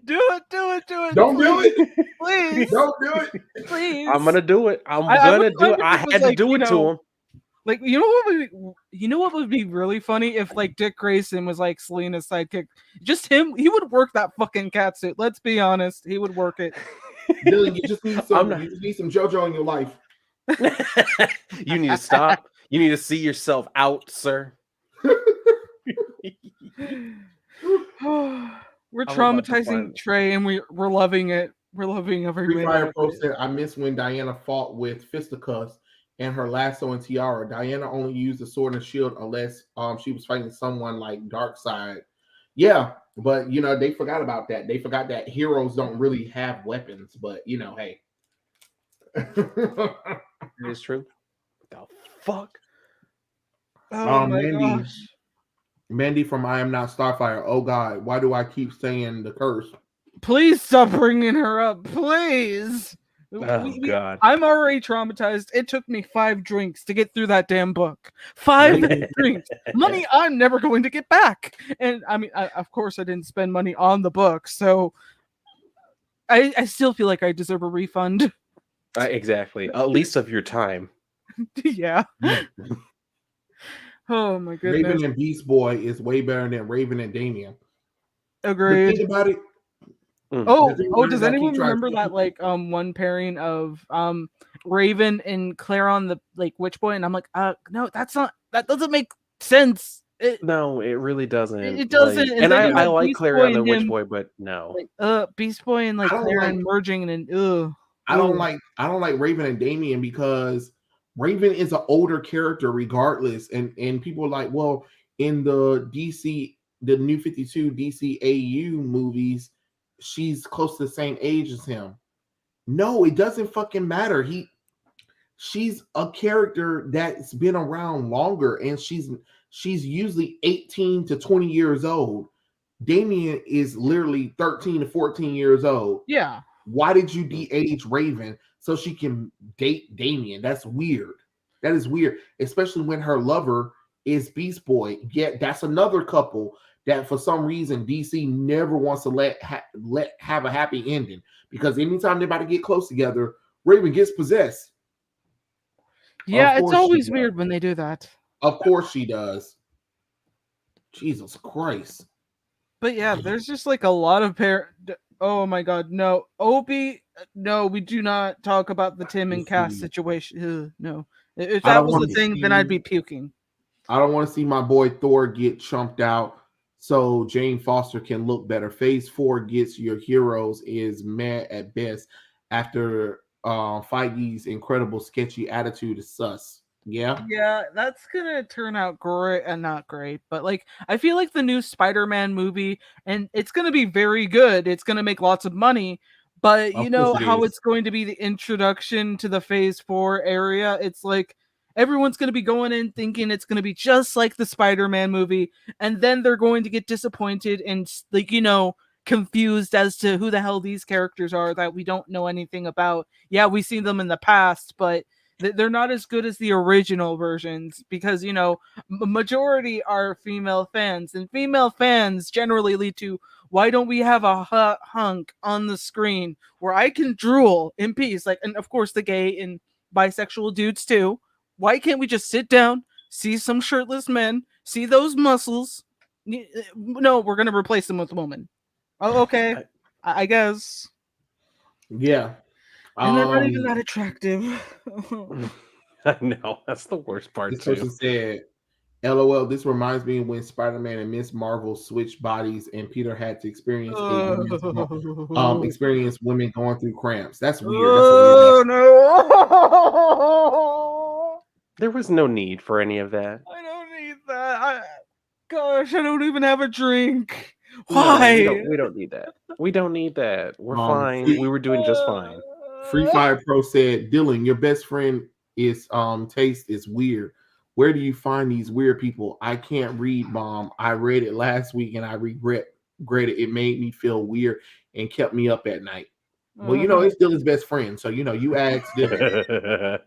Do it. Don't do please, it. please, Don't do it. please. I'm gonna do it. I'm I gonna wouldn't do mind it. if I it was had to like, do you it to know, him. like you know what would be really funny if like Dick Grayson was like Selena's sidekick. Just him, he would work that fucking catsuit. Let's be honest, he would work it. Dylan, you just need I'm some. not- You just need some JoJo in your life. You need to stop. You need to see yourself out, sir. We're I'm about to traumatizing find- Trey, and we're loving it. We're loving every Free minute. Fire of Pro it. said, I miss when Diana fought with fisticuffs and her lasso and tiara. Diana only used the sword and shield unless she was fighting someone like Darkseid. Yeah, but you know, they forgot about that. They forgot that heroes don't really have weapons, but you know, hey. It is true. What the fuck? Oh my Mandy, gosh! Mandy from I Am Not Starfire. Oh God, why do I keep saying the curse? Please stop bringing her up, please. Oh God. I'm already traumatized. It took me 5 drinks to get through that damn book. 5 drinks. Money I'm never going to get back. And I mean, of course, I didn't spend money on the book, so I still feel like I deserve a refund. Exactly. At least of your time. Yeah. Oh my goodness. Raven and Beast Boy is way better than Raven and Damien. The Agreed. thing about it, Oh, thing about it does is I keep anyone trying to remember that like one pairing of Raven and Claire on the like Witch Boy? And I'm like, no, that doesn't make sense. No, it really doesn't. It doesn't. Like, And and then you I have like Beast Claire Boy on the and Witch him, Boy, but no. like Beast Boy and like I don't Claire like- and merging and then I don't like Raven and Damien because Raven is an older character regardless, and people are like, well, in the DC, the New 52 DC AU movies, she's close to the same age as him. No, it doesn't fucking matter. She's a character that's been around longer, and she's usually 18 to 20 years old. Damien is literally 13 to 14 years old. yeah. Why did you de-age Raven so she can date Damien? That's weird. That is weird, especially when her lover is Beast Boy. Yet that's another couple that for some reason DC never wants to let have a happy ending, because anytime they're about to get close together, Raven gets possessed. Yeah, it's course she always does. weird when they do that. Of course she does. Jesus Christ. But yeah, there's just like a lot of oh my god, no. Opie, no, we do not talk about the Tim and Cass situation. Ugh, no. If I that don't was a wanna thing, then I'd see- be puking. I don't want to see my boy Thor get chumped out so Jane Foster can look better. Phase 4 gets your heroes is meh at best after Feige's incredible sketchy attitude is sus. Yeah. Yeah, that's gonna turn out great, and not great, but like I feel like the new Spider-Man movie, and it's gonna be very good. It's gonna make lots of money, but you Of know course it how is. it's going to be the introduction to the Phase 4 area. It's like everyone's gonna be going in thinking it's gonna be just like the Spider-Man movie, and then they're going to get disappointed and like confused as to who the hell these characters are that we don't know anything about. Yeah, we've seen them in the past, but they're not as good as the original versions because majority are female fans, and female fans generally lead to, why don't we have a hunk on the screen where I can drool in peace? Like, and of course the gay and bisexual dudes too. Why can't we just sit down, see some shirtless men, see those muscles? No, we're gonna replace them with a woman. Oh, okay, I guess. Yeah. And they're not even that attractive. I know, that's the worst part This too. person said, LOL, this reminds me when Spider-Man and Miss Marvel switched bodies and Peter had to experience experience women going through cramps. That's weird. That's a weird no! There was no need for any of that. I don't need that. Gosh, I don't even have a drink. No, Why? we don't need that. We don't need that. We're fine. free- We were doing just fine. Free Fire Pro said, Dylan, your best friend is taste is weird. Where do you find these weird people? I can't read, Mom. I read it last week and I regret granted, it made me feel weird and kept me up at night. Well, Mhm. it's still his best friend, so you asked Dylan.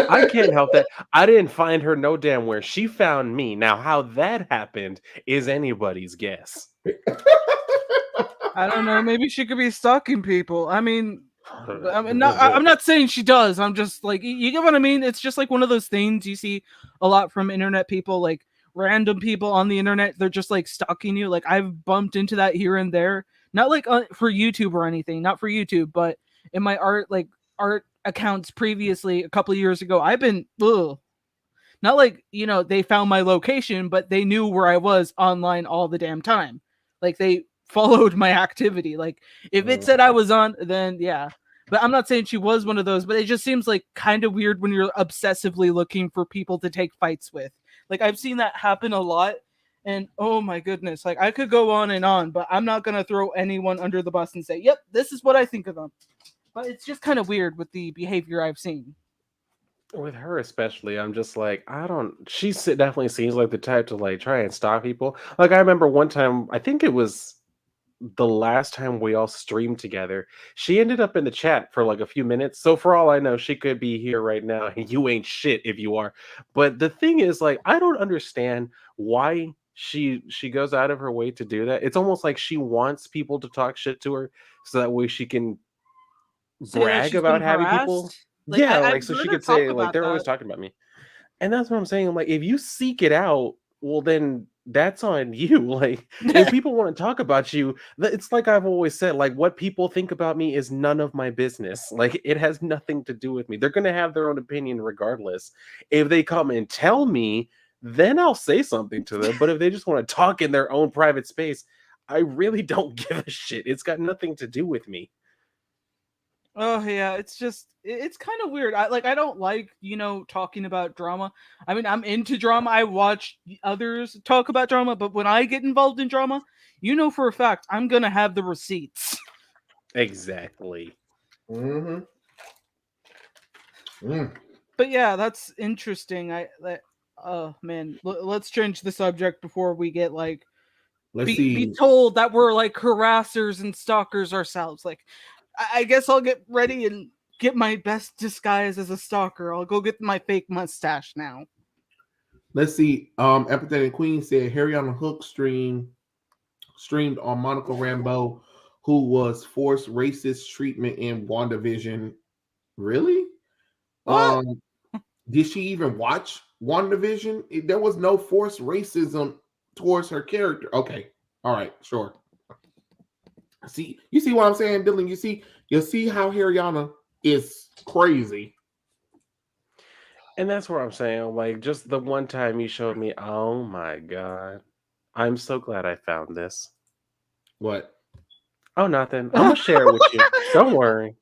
I can't help that. I didn't find her no damn where. She found me. Now, how that happened is anybody's guess. I don't know. Maybe she could be stalking people. I'm Right. not saying she does. I'm just like, you get what I mean. It's just like one of those things you see a lot from internet people, like random people on the internet. They're just like stalking you. Like I've bumped into that here and there. Not like for YouTube or anything. Not for YouTube, but in my art accounts previously a couple of years ago. I've been not like they found my location, but they knew where I was online all the damn time. Like they followed my activity. Like if it said I was on, then yeah. But I'm not saying she was one of those, but it just seems like kind of weird when you're obsessively looking for people to take fights with. Like I've seen that happen a lot, and oh my goodness, like I could go on and on, but I'm not gonna throw anyone under the bus and say, "Yep, this is what I think of them." But it's just kind of weird with the behavior I've seen. With her especially, I'm just like, I don't. Definitely seems like the type to like try and stop people. Like I remember one time, I think it was the last time we all streamed together. She ended up in the chat for like a few minutes. So for all I know, she could be here right now, and you ain't shit if you are. But the thing is, like, I don't understand why she goes out of her way to do that. It's almost like she wants people to talk shit to her, so that way she can Say that brag she's been about having people. harassed. Like Yeah, I've like so heard she her could talk say like about they're always that. talking about me. And that's what I'm saying. Like if you seek it out, well then that's on you. Like if people want to talk about you, it's like I've always said, like what people think about me is none of my business. Like it has nothing to do with me. They're gonna have their own opinion regardless. If they come and tell me, then I'll say something to them. But if they just want to talk in their own private space, I really don't give a shit. It's got nothing to do with me. Oh yeah, it's just it's kind of weird. I don't like talking about drama. I mean, I'm into drama. I watch others talk about drama, but when I get involved in drama, for a fact I'm gonna have the receipts. Exactly. Mm-hmm. Mm. But yeah, that's interesting. Oh man, let's change the subject before we get like Let's be see. told that we're like harassers and stalkers ourselves. Like I guess I'll get ready and get my best disguise as a stalker. I'll go get my fake mustache now. Let's see. Empathetic Queen said Harry on the Hook streamed on Monica Rambeau, who was forced racist treatment in WandaVision. Really? What? Did she even watch WandaVision? There was no forced racism towards her character. Okay. All right, sure. See, you see what I'm saying, Dylan? You see how Haryana is crazy. And that's what I'm saying. Like, just the one time you showed me, oh my God. I'm so glad I found this. What? Oh, nothing. I'm going to share it with you. Don't worry.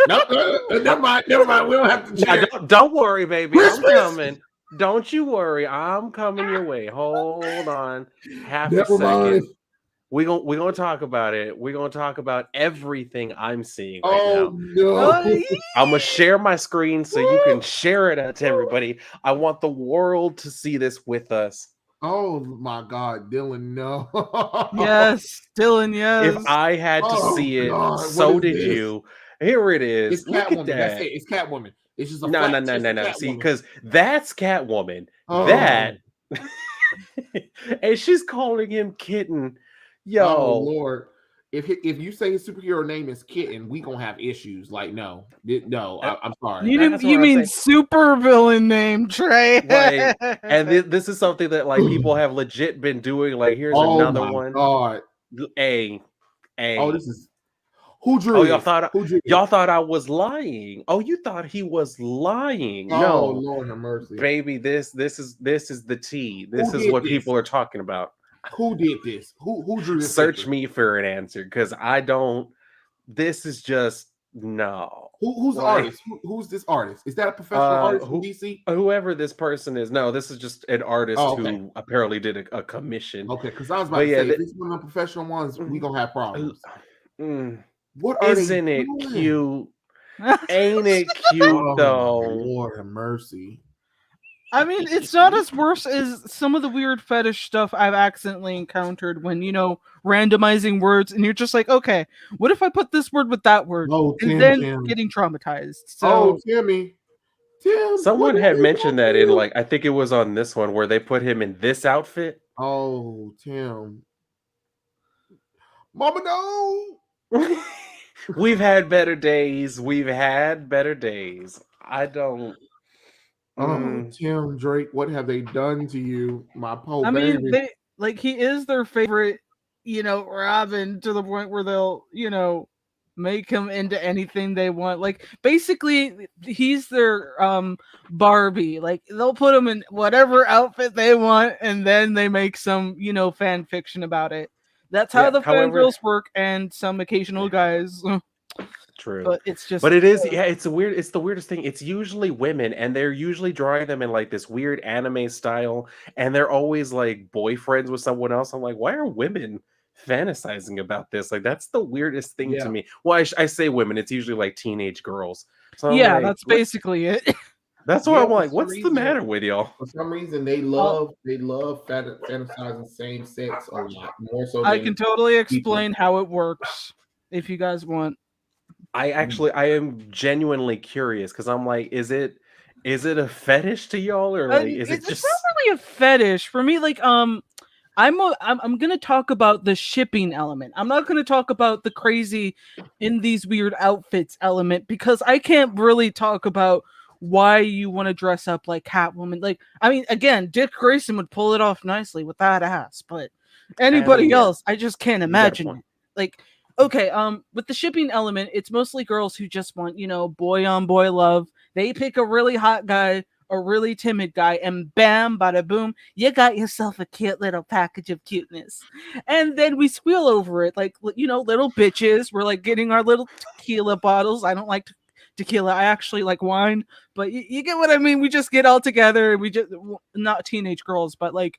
No, never mind. Never mind. We don't have to share. Don't worry, baby. Christmas. I'm coming. Don't you worry. I'm coming your way. Hold on. Half a Never second. mind. We're gonna talk about it. We're gonna talk about everything I'm seeing right Oh now. no! I'm gonna share my screen so you can share it out to everybody. I want the world to see this with us. Oh my God, Dylan! No. Yes, Dylan. Yes. If I had to see it, God, so did this? you. Here it is. It's Look Catwoman. at that. That's it. It's Catwoman. It's just a No. See, because that's Catwoman. Oh. That, and she's calling him Kitten. Yo, oh Lord! If you say his superhero name is Kitten, we gonna have issues. Like, no, I'm sorry. You mean super villain name, Trey? Right. And this is something that like people have legit been doing. Like, here's another one. God. Hey. Oh, this is who drew. Oh, this? y'all thought I was lying. Oh, you thought he was lying. Oh, no, Lord have mercy, baby. This is the tea. This is what people are talking about. Who did this? Who drew this? Search picture? me for an answer because I don't. This is just no. Who's the artist? Who's this artist? Is that a professional artist from DC? Whoever this person is. No, this is just an artist who apparently did a commission. Okay, because I was about to say, if it's one of the professional ones, we gonna have problems. What are Isn't it cute? Ain't it cute though? Lord have mercy. I mean, it's not as worse as some of the weird fetish stuff I've accidentally encountered when, randomizing words and you're just like, okay, what if I put this word with that word? Oh, And Tim, then Tim. getting traumatized. Oh, So, Timmy. Tim, what Someone did had they mentioned do to that in you? like I think it was on this one where they put him in this outfit. Oh, Tim. Mama, no. We've had better days. We've had better days. I don't. Oh, Mm, Tim Drake, what have they done to you, my poor I mean, baby? he is their favorite, Robin to the point where they'll, make him into anything they want. Like basically he's their Barbie. Like they'll put him in whatever outfit they want and then they make some, fan fiction about it. That's how yeah. the However, fangirls work and some occasional guys. true. But it's But just it is, yeah, it's the weirdest thing. It's usually women, and they're usually drawing them in like this weird anime style, and they're always like boyfriends with someone else. I'm like, why are women fantasizing about this? Like, that's the weirdest thing to Yeah. me. Well, I say women, it's usually like teenage girls. So I'm yeah, like, that's what's basically it. that's why Yeah, I'm like, what's the matter with y'all? for some reason they I'll, love fantasizing same sex a lot more so I than can totally people. explain how it works if you guys want. I am genuinely curious because I'm like, is it a fetish to y'all or like is it It's not just really a fetish for me. Like, I'm gonna talk about the shipping element. I'm not gonna talk about the crazy in these weird outfits element because I can't really talk about why you want to dress up like Catwoman. Like, I mean, again, Dick Grayson would pull it off nicely with that ass, but I mean, anybody yeah, else, I just can't you got a imagine point. it. Like, okay, with the shipping element, it's mostly girls who just want, boy on boy love. They pick a really hot guy, a really timid guy, and bam, bada boom, you got yourself a cute little package of cuteness. And then we squeal over it like, little bitches. We're like getting our little tequila bottles. I don't like tequila. I actually like wine, but you get what I mean. We just get all together and we just, not teenage girls, but like,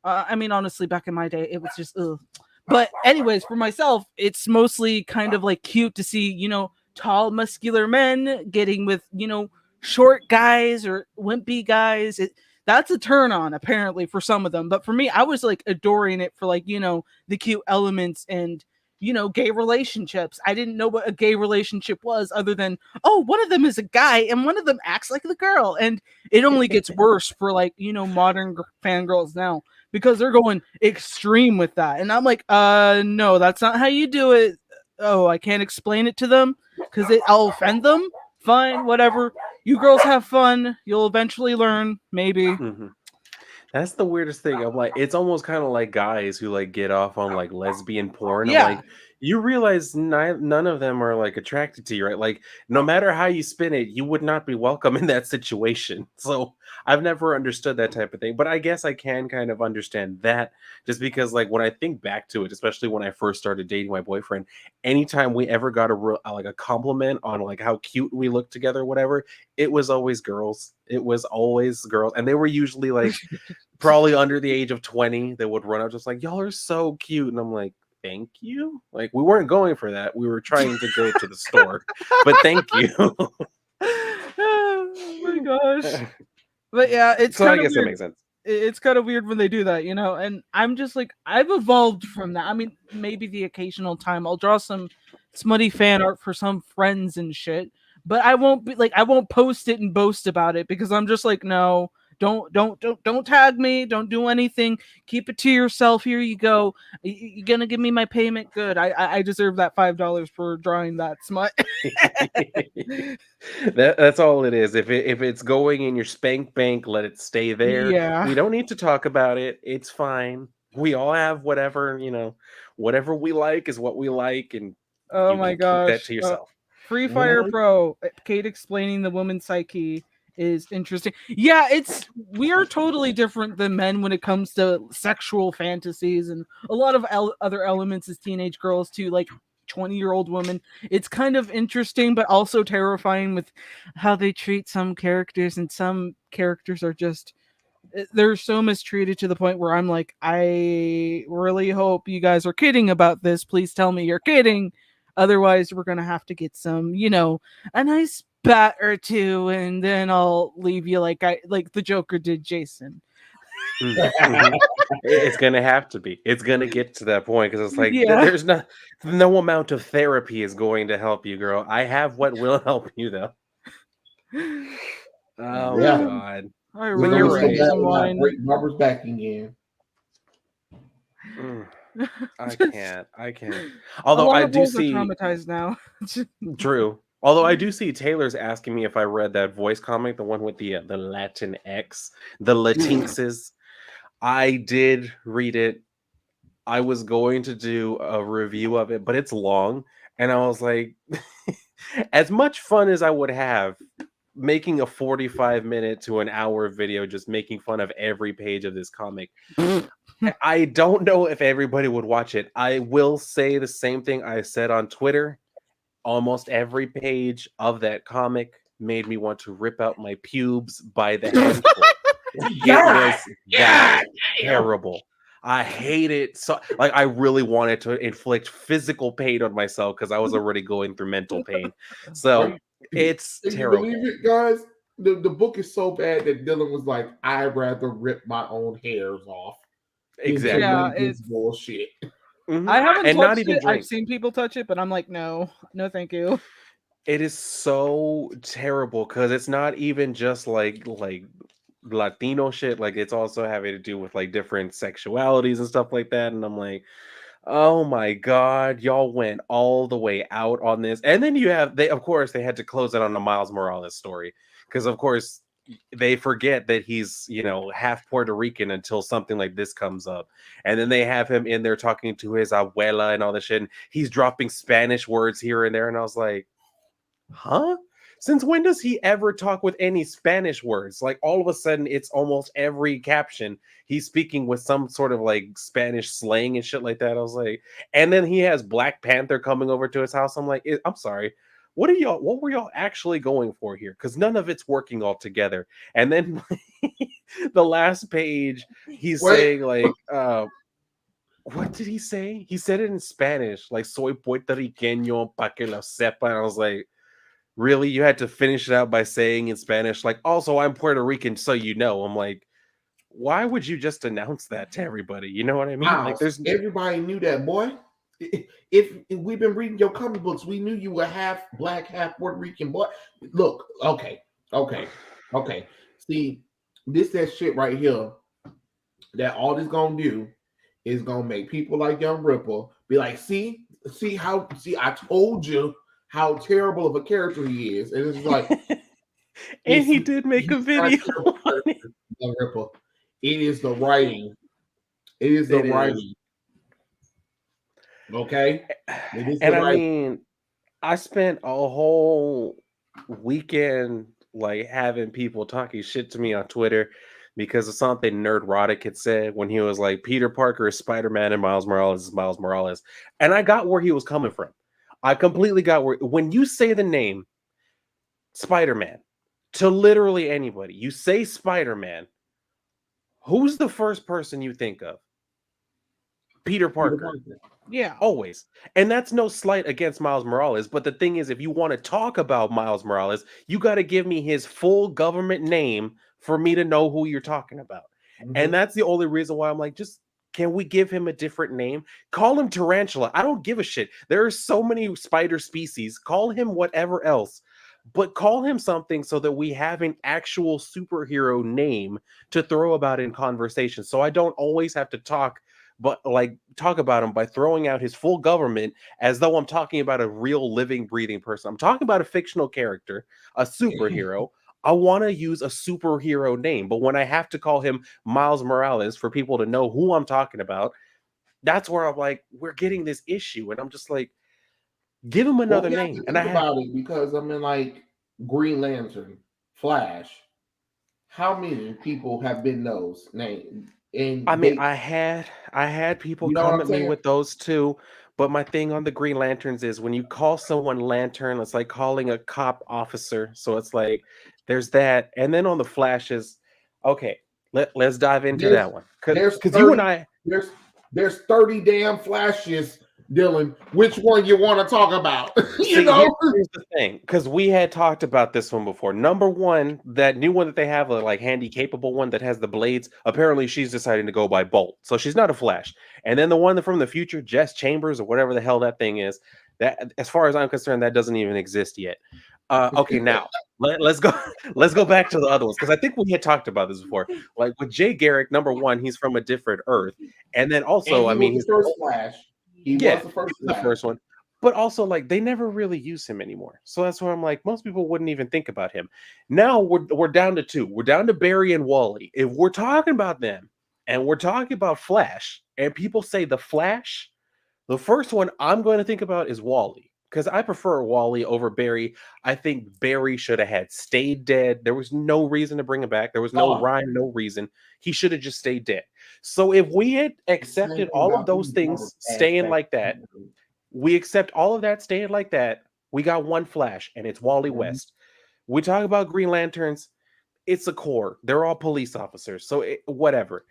I mean, honestly, back in my day, it was just, ugh. But anyways, for myself, it's mostly kind of like cute to see, tall, muscular men getting with, short guys or wimpy guys. That's a turn on apparently for some of them. But for me, I was like adoring it for like, the cute elements and, gay relationships. I didn't know what a gay relationship was other than, oh, one of them is a guy and one of them acts like the girl. And it only gets worse for like, modern fangirls now because they're going extreme with that. And I'm like, no, that's not how you do it. Oh, I can't explain it to them because I'll offend them. Fine, whatever. You girls have fun. You'll eventually learn, maybe. Mhm. That's the weirdest thing. I'm like, it's almost kind of like guys who like get off on like lesbian porn. I'm Yeah. like, you realize none of them are like attracted to you, right? Like, no matter how you spin it, you would not be welcome in that situation. So I've never understood that type of thing, but I guess I can kind of understand that just because, like, when I think back to it, especially when I first started dating my boyfriend, anytime we ever got like a compliment on like how cute we looked together, or whatever, it was always girls. It was always girls, and they were usually like probably under the age of 20 that would run up just like, y'all are so cute, and I'm like, thank you. Like, we weren't going for that, we were trying to go to the store, but thank you. Oh my gosh. But yeah, it's So I kind of guess that weird. makes sense. It's kind of weird when they do that, and I'm just like, I've evolved from that. I mean, maybe the occasional time I'll draw some smutty fan art for some friends and shit, but I won't be like, I won't post it and boast about it because I'm just like, no, don't tag me, don't do anything, keep it to yourself. Here you go. You're gonna give me my payment, good. I deserve that $5 for drawing that smut. That's all it is. If it's going in your spank bank, let it stay there. Yeah. We don't need to talk about it. It's fine. We all have whatever, whatever we like is what we like, and Oh you my can keep that gosh. to yourself. Free Fire What? Pro, Kate explaining the woman's psyche is interesting. Yeah, we are totally different than men when it comes to sexual fantasies and a lot of other elements as teenage girls too, like 20-year-old women. It's kind of interesting but also terrifying with how they treat some characters, and some characters are just, they're so mistreated to the point where I'm like, I really hope you guys are kidding about this. Please tell me you're kidding. Otherwise, we're gonna have to get some, a nice bat or two, and then I'll leave you like the Joker did Jason. Mhm. It's gonna have to be. It's gonna get to that point because it's like Yeah. there's no amount of therapy is going to help you, girl. I have what will help you though. Oh Yeah. God. I It's But gonna really be you're so need right. bad some when I wine. break Barbara's back again. Mm, I Just- can't. I can't. A Although lot I of do roles are see traumatized now. Drew. Although I do see Taylor's asking me if I read that voice comic, the one with the Latin X, the Latinxes. I did read it. I was going to do a review of it, but it's long, and I was like, as much fun as I would have making a 45-minute to an hour video just making fun of every page of this comic. I don't know if everybody would watch it. I will say the same thing I said on Twitter. Almost every page of that comic made me want to rip out my pubes by the handful. It God, was that God, damn. terrible. I hate it so like I really wanted to inflict physical pain on myself because I was already going through mental pain. Are So you, it's can you terrible. believe it, guys? The book is so bad that Dylan was like, I'd rather rip my own hairs off than to Exactly. Yeah, read this bullshit. Mhm. I haven't And not touched even it. I've drink. seen people touch it, but I'm like, no, thank you. It is so terrible because it's not even just like Latino shit. Like it's also having to do with like different sexualities and stuff like that. And I'm like, oh my god, y'all went all the way out on this. And then you have they of course they had to close it on the Miles Morales story. Because of course they forget that he's, half Puerto Rican until something like this comes up. And then they have him in there talking to his abuela and all this shit. And he's dropping Spanish words here and there. And I was like, huh? Since when does he ever talk with any Spanish words? Like all of a sudden, it's almost every caption he's speaking with some sort of like Spanish slang and shit like that. I was like, and then he has Black Panther coming over to his house. I'm like, I'm sorry. What were y'all actually going for here? Because none of it's working all together. And then the last page, he's Wait, saying like, what did he say? He said it in Spanish, like soy puertorriqueño pa que lo sepa. And I was like, really? You had to finish it out by saying in Spanish, like, also, I'm Puerto Rican, so you know. I'm like, why would you just announce that to everybody? You know what I mean? Like, Miles, there's. everybody knew that, boy. If we've been reading your comic books, we knew you were half black, half Puerto Rican. Boy, look, okay. See, this that shit right here. That all this gonna do is gonna make people like Young Ripper be like, see, I told you how terrible of a character he is, and it's like And he he's did make a not a video terrible on it. character, Young Ripper. It is the writing. It is the It is. writing. Okay, it is And the I writing. mean, I spent a whole weekend like having people talking shit to me on Twitter because of something Nerdrotic had said when he was like, Peter Parker is Spider-Man and Miles Morales is Miles Morales. And I got where he was coming from. I completely got where when you say the name Spider-Man to literally anybody, you say Spider-Man, who's the first person you think of? Peter Peter Parker. Parker. Yeah. Always. And that's no slight against Miles Morales. But the thing is, if you want to talk about Miles Morales, you got to give me his full government name for me to know who you're talking about. And that's the only reason why I'm like, just can we give him a different name? Call him Tarantula. I don't give a shit. There are so many spider species. Call him whatever else. But call him something so that we have an actual superhero name to throw about in conversation. So I don't always have to talk about him by throwing out his full government as though I'm talking about a real living breathing person. I'm talking about a fictional character, a superhero. I want to use a superhero name, but when I have to call him Miles Morales for people to know who I'm talking about, that's where I'm like, we're getting this issue, and I'm just like, give him Well, another we have name. to And I think have about it because I mean, like Green Lantern, Flash. How many people have been those names? And I mean, they, I had people you know what come I'm at me saying? with those too, but my thing on the Green Lanterns is when you call someone Lantern, it's like calling a cop officer. So it's like there's that, and then on the Flashes, okay, let's dive into There's that one there's because you and 30 I, there's 30 damn flashes Dylan, which one you want to talk about? See, here's the thing, because we had talked about this one before. Number one, that new one that they have, the like handy capable one that has the blades. Apparently, she's deciding to go by Bolt, so she's not a Flash. And then the one from the future, Jess Chambers or whatever the hell that thing is, that as far as I'm concerned, that doesn't even exist yet. Okay, now let's go. Let's go back to the other ones because I think we had talked about this before. Like with Jay Garrick, number one, he's from a different Earth, and then also, and I mean, was he's the first Flash. He yeah, was the first he was the first one. But also, like, they never really use him anymore. So that's why I'm like, most people wouldn't even think about him. Now we're down to two. We're down to Barry and Wally. If we're talking about them and we're talking about Flash, and people say the Flash, the first one I'm going to think about is Wally. Because I prefer Wally over Barry. I think Barry should have had stayed dead. There was no reason to bring him back. There was no rhyme, no reason. He should have just stayed dead. So if we had accepted all of those things staying like that, we accept all of that staying like that, we got one Flash, and it's Wally West. We talk about Green Lanterns, it's a core. They're all police officers, so whatever.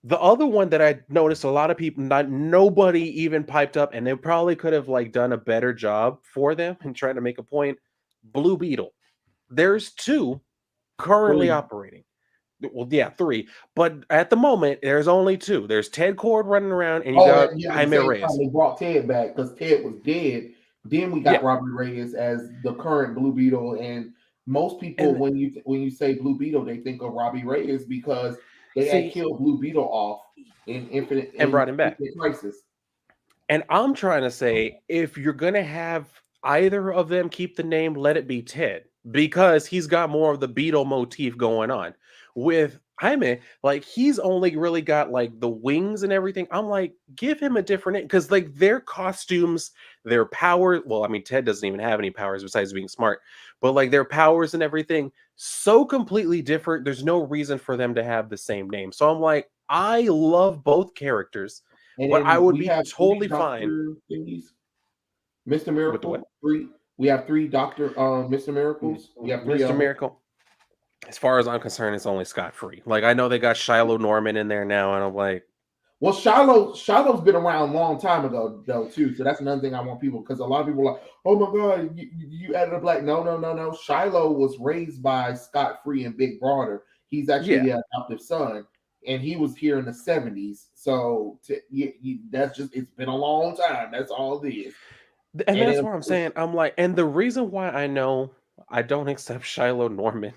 The other one that I noticed a lot of people, nobody even piped up, and they probably could have like done a better job for them and trying to make a point. Blue Beetle. There's two currently operating. Well, yeah, three, but at the moment there's only two. There's Ted Cord running around, and you got Jaime Reyes. They brought Ted back because Ted was dead. Then we got Robbie Reyes as the current Blue Beetle, and most people when you say Blue Beetle, they think of Robbie Reyes because they had killed Blue Beetle off in Infinite and brought him back. Crisis. And I'm trying to say, if you're gonna have either of them keep the name, let it be Ted, because he's got more of the Beetle motif going on. With Jaime, like he's only really got like the wings and everything. I'm like, give him a different name because like their costumes, their power. Well, I mean, Ted doesn't even have any powers besides being smart, but like their powers and everything, so completely different. There's no reason for them to have the same name. So I'm like, I love both characters, but I would be totally fine. Mr. Miracle, three. We have three Dr. Mr. Miracles. We have three Mr. Miracle. As far as I'm concerned, it's only Scott-free. Like I know they got Shiloh Norman in there now, and I'm like, well, Shiloh's been around a long time ago though too. So that's another thing I want people, because a lot of people are like, oh my god, you added a black. No. Shiloh was raised by Scott-free and Big Brother. He's actually the adoptive son, and he was here in the 70s. So that's just, it's been a long time. That's all it is. And that's what I'm saying. I'm like, and the reason why I know I don't accept Shiloh Norman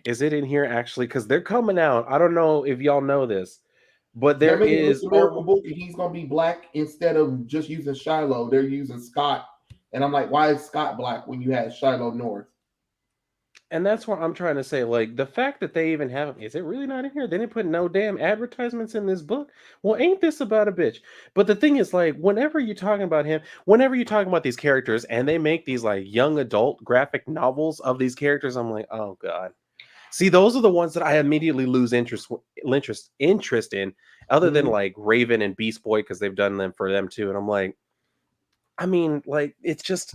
is it in here actually, because they're coming out. I don't know if y'all know this, but there is a Miracle book, and he's gonna be black instead of just using Shiloh. They're using Scott, and I'm like, why is Scott black when you had Shiloh North? And that's what I'm trying to say. Like the fact that they even have him, is it really not in here? They didn't put no damn advertisements in this book. Well, ain't this about a bitch? But the thing is, like, whenever you're talking about him, whenever you're talking about these characters, and they make these like young adult graphic novels of these characters, I'm like, oh god. See, those are the ones that I immediately lose interest in, other than like Raven and Beast Boy, because they've done them for them too. And I'm like, I mean, like, it's just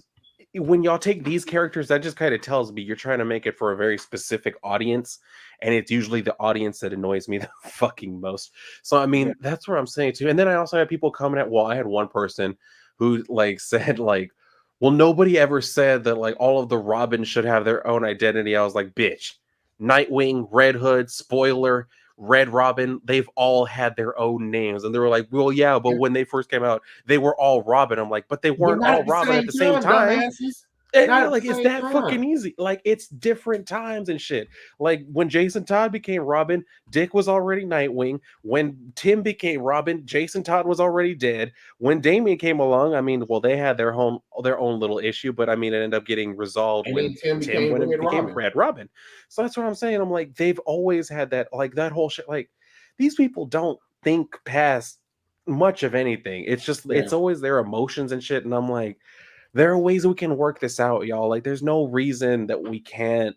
when y'all take these characters, that just kind of tells me you're trying to make it for a very specific audience, and it's usually the audience that annoys me the fucking most. So I mean, that's what I'm saying too. And then I also had people coming at, well, I had one person who like said like, well, nobody ever said that like all of the Robins should have their own identity. I was like, bitch, Nightwing, Red Hood, Spoiler, Red Robin, they've all had their own names. And they were like, well, yeah, but when they first came out, they were all Robin. I'm like, but they weren't all Robin at the same time. And like, it's that fucking easy. Like, it's different times and shit. Like, when Jason Todd became Robin, Dick was already Nightwing. When Tim became Robin, Jason Todd was already dead. When Damian came along, I mean, well, they had their own little issue, but I mean, it ended up getting resolved when Tim became Red Robin. So that's what I'm saying. I'm like, they've always had that, like, that whole shit. Like, these people don't think past much of anything. It's just, it's always their emotions and shit. And I'm like, there are ways we can work this out, y'all. Like, there's no reason that we can't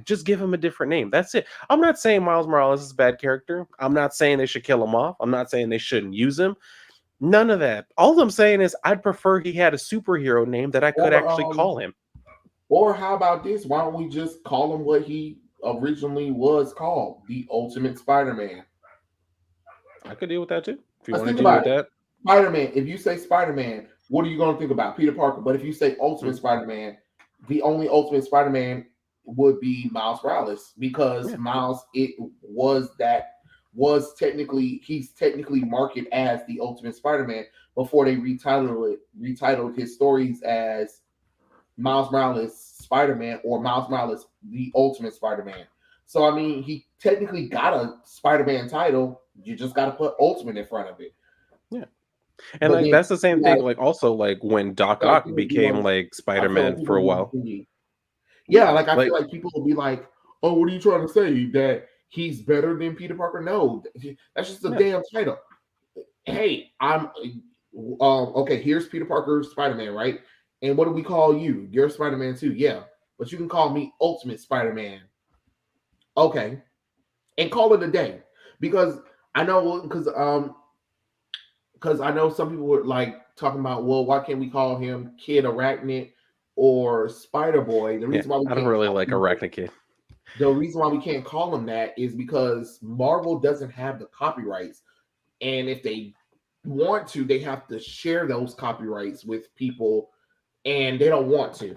just give him a different name. That's it. I'm not saying Miles Morales is a bad character. I'm not saying they should kill him off. I'm not saying they shouldn't use him. None of that. All I'm saying is I'd prefer he had a superhero name that I could actually call him. Or how about this? Why don't we just call him what he originally was called, the Ultimate Spider-Man? I could deal with that too. If you want to deal with that. Spider-Man, if you say Spider-Man, what are you going to think about? Peter Parker. But if you say Ultimate Mm, Spider-Man, the only Ultimate Spider-Man would be Miles Morales because yeah, Miles it was technically he's technically marketed as the Ultimate Spider-Man before they retitled his stories as Miles Morales Spider-Man or Miles Morales the Ultimate Spider-Man. So I mean, he technically got a Spider-Man title. You just got to put Ultimate in front of it. yeah. And But like then that's the same thing. like Like also like when Doc like Ock people be became like I feel like Spider-Man for people a be while. yeah, like I feel Like like people will be like, "Oh, what are you trying to say that he's better than Peter Parker?" No, that's just a yeah, damn title. Hey, I'm okay. Here's Peter Parker, Spider Man, right? And what do we call you? You're Spider Man too, yeah. But you can call me Ultimate Spider Man, okay? And call it a day because I know because I know some people were like talking about, well, why can't we call him Kid Arachnid or Spider Boy? yeah. I don't really like Arachnid. The reason why we can't call him that is because Marvel doesn't have the copyrights, and if they want to, they have to share those copyrights with people, and they don't want to.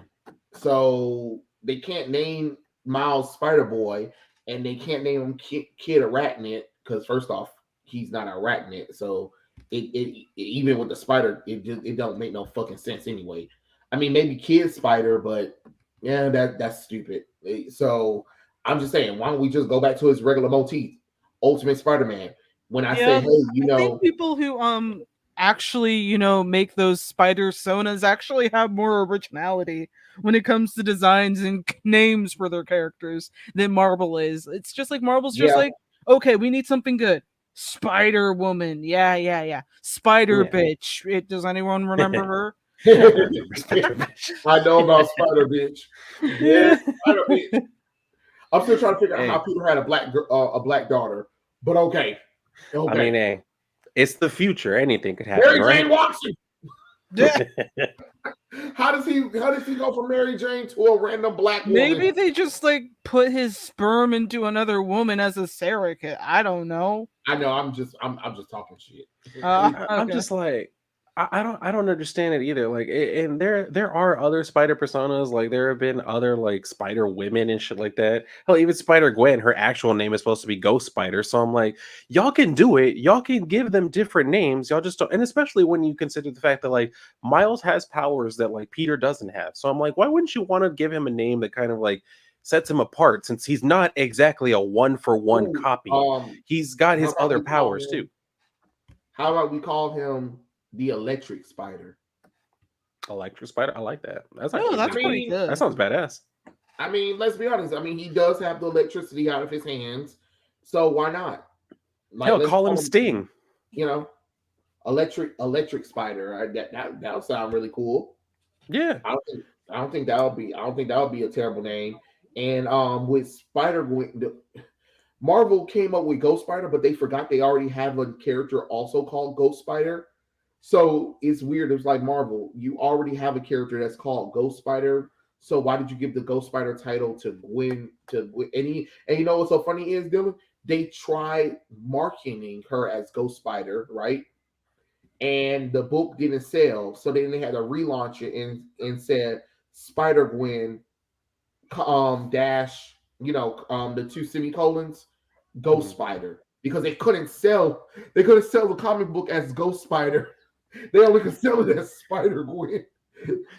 So they can't name Miles Spider Boy, and they can't name him Kid Arachnid because first off, he's not arachnid. So even with the spider, it don't make no fucking sense anyway. I mean, maybe Kid Spider, but yeah, that's stupid. So I'm just saying, why don't we just go back to his regular motif, Ultimate Spider Man? When I say, Yeah, hey, I think people who actually, make those spider sonas actually have more originality when it comes to designs and names for their characters than Marvel is. It's just like Marvel's just yeah, like, okay, we need something good. Spider Woman. Yeah, yeah, yeah. Spider Yeah. Bitch. Does anyone remember her? I remember Spider-Bitch. I know about Spider Bitch. Yes, Yeah. Spider Bitch. I'm still trying to figure out how Hey, Peter had a black daughter, but okay, I mean, okay. hey, it's the future. Anything could happen, Mary right? Jane Watson. Yeah. How does he go from Mary Jane to a random black woman? Maybe they just like put his sperm into another woman as a surrogate. I don't know. I know. I'm just talking shit. I'm Okay. just like I don't understand it either. Like and there are other spider personas, like there have been other like spider women and shit like that. Hell, even Spider Gwen, her actual name is supposed to be Ghost Spider. So I'm like, y'all can do it. Y'all can give them different names. Y'all just don't, and especially when you consider the fact that like Miles has powers that like Peter doesn't have. So I'm like, why wouldn't you want to give him a name that kind of like sets him apart since he's not exactly a one for one Ooh, copy. He's got how his about other we call powers too. him? How about we call him the Electric Spider? Electric Spider. I like that. That's Oh, actually I that's pretty cool. pretty mean, That good. sounds badass. let's be honest. I mean, he does have the electricity out of his hands, so why not? Like, Hell, let's call him call him, Sting. you know, electric spider. That'll sound really cool. Yeah. I don't think that'll be a terrible name. And with Spider Gwen, Marvel came up with Ghost Spider, but they forgot they already have a character also called Ghost Spider. So it's weird. It's like Marvel, you already have a character that's called Ghost Spider. So why did you give the Ghost Spider title to Gwen? And you know what's so funny is, Dylan? They tried marketing her as Ghost Spider, right? And the book didn't sell, so then they had to relaunch it and said Spider Gwen dash the two semicolons Ghost Mhm. Spider because they couldn't sell the comic book as Ghost Spider. They only could sell it as Spider Gwen.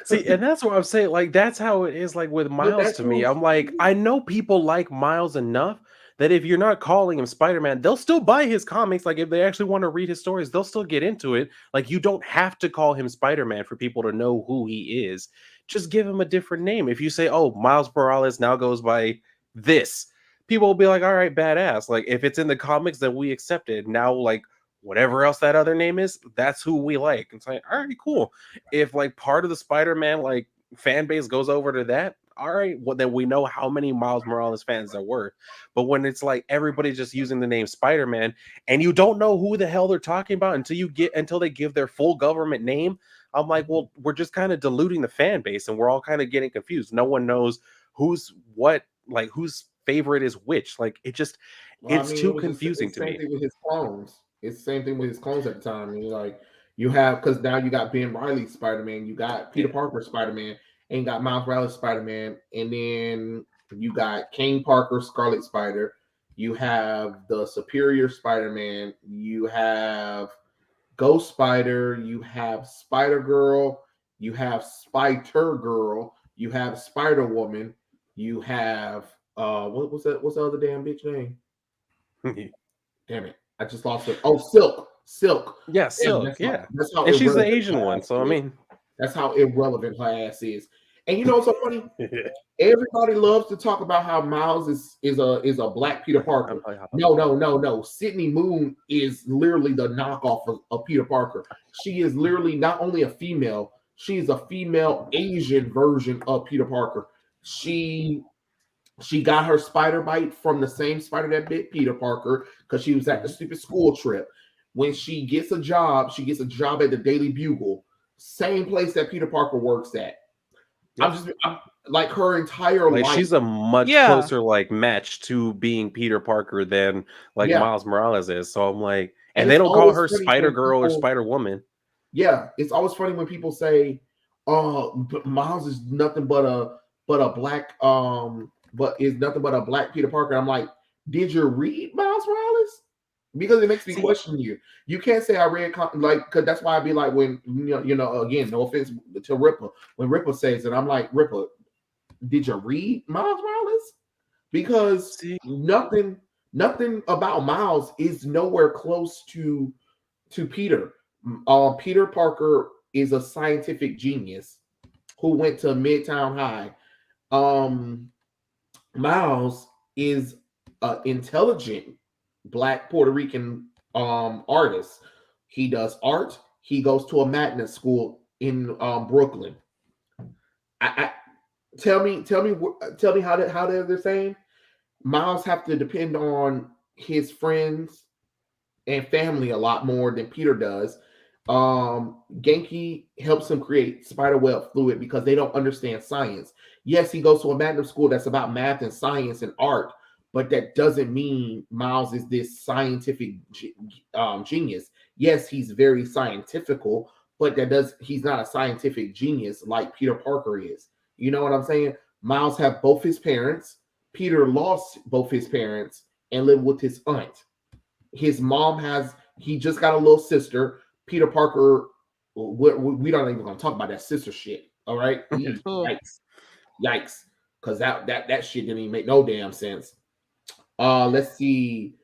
See, and that's what I'm saying. Like, that's how it is. Like with But Miles, that's to me, who I'm like, I know people like Miles enough that if you're not calling him Spider-Man, they'll still buy his comics. Like, if they actually want to read his stories, they'll still get into it. Like, you don't have to call him Spider-Man for people to know who he is. Just give him a different name. If you say, "Oh, Miles Morales now goes by this," people will be like, "All right, badass." Like, if it's in the comics, then we accept it. Now, like, whatever else that other name is, that's who we like. It's like, all right, cool. If like part of the Spider-Man like fan base goes over to that, all right, well then we know how many Miles Morales fans there were. But when it's like everybody just using the name Spider-Man and you don't know who the hell they're talking about until they give their full government name, I'm like, well, we're just kind of diluting the fan base and we're all kind of getting confused. No one knows who's what, like whose favorite is which. Like Well, I it's mean, it too was just confusing it's to the same me. thing with his clones. It's the same thing with his clones at the time. And you're like, You have, because now you got Ben Riley Spider-Man, you got Peter Yeah. Parker Spider-Man, and you got Miles Morales Spider-Man, and then you got Kane Parker Scarlet Spider. You have the Superior Spider-Man. You have Ghost Spider. You have Spider Girl. You have Spider Girl. You have Spider Woman. You have what was that? What's the other damn bitch name? Damn it! I just lost it. Oh, Silk. Silk. Yeah, Damn, Silk. Yeah, that's how and she's the irrelevant Asian her one, ass so I is. mean, That's how irrelevant her ass is. And you know what's so funny? Everybody loves to talk about how Miles is a black Peter I'm Parker. probably hop No, no, no, no. Sydney Moon is literally the knockoff of Peter Parker. She is literally not only a female, she's a female Asian version of Peter Parker. She got her spider bite from the same spider that bit Peter Parker because she was at the stupid school trip. When she gets a job at the Daily Bugle, same place that Peter Parker works at. I'm like her entire like life. she's a much Yeah. closer like match to being Peter Parker than like Yeah. Miles Morales is. So I'm like, And and they it's don't call always her funny Spider when Girl or people- Spider Woman. Yeah, it's always funny when people say, "Oh, but Miles is nothing but a black but is nothing but a black Peter Parker." I'm like, did you read Miles Morales? Because it makes me See- question you. You can't say I read like because that's why I'd be like when again, no offense to Ripper, when Ripper says it, I'm like, Ripper, did you read Miles Morales? Because See- nothing about Miles is nowhere close to Peter. Peter Parker is a scientific genius who went to Midtown High. Miles is an intelligent black Puerto Rican artist. He does art. He goes to a magnet school in Brooklyn. I tell me how they're saying Miles have to depend on his friends and family a lot more than Peter does. Genki helps him create spiderweb fluid because they don't understand science. Yes, he goes to a magnet school that's about math and science and art, but that doesn't mean Miles is this scientific genius. Yes, he's very scientifical, but he's not a scientific genius like Peter Parker is. You know what I'm saying? Miles have both his parents. Peter lost both his parents and lived with his aunt. His mom he just got a little sister. Peter Parker, we don't even gonna talk about that sister shit. All right, yikes, because that shit didn't even make no damn sense. Let's see.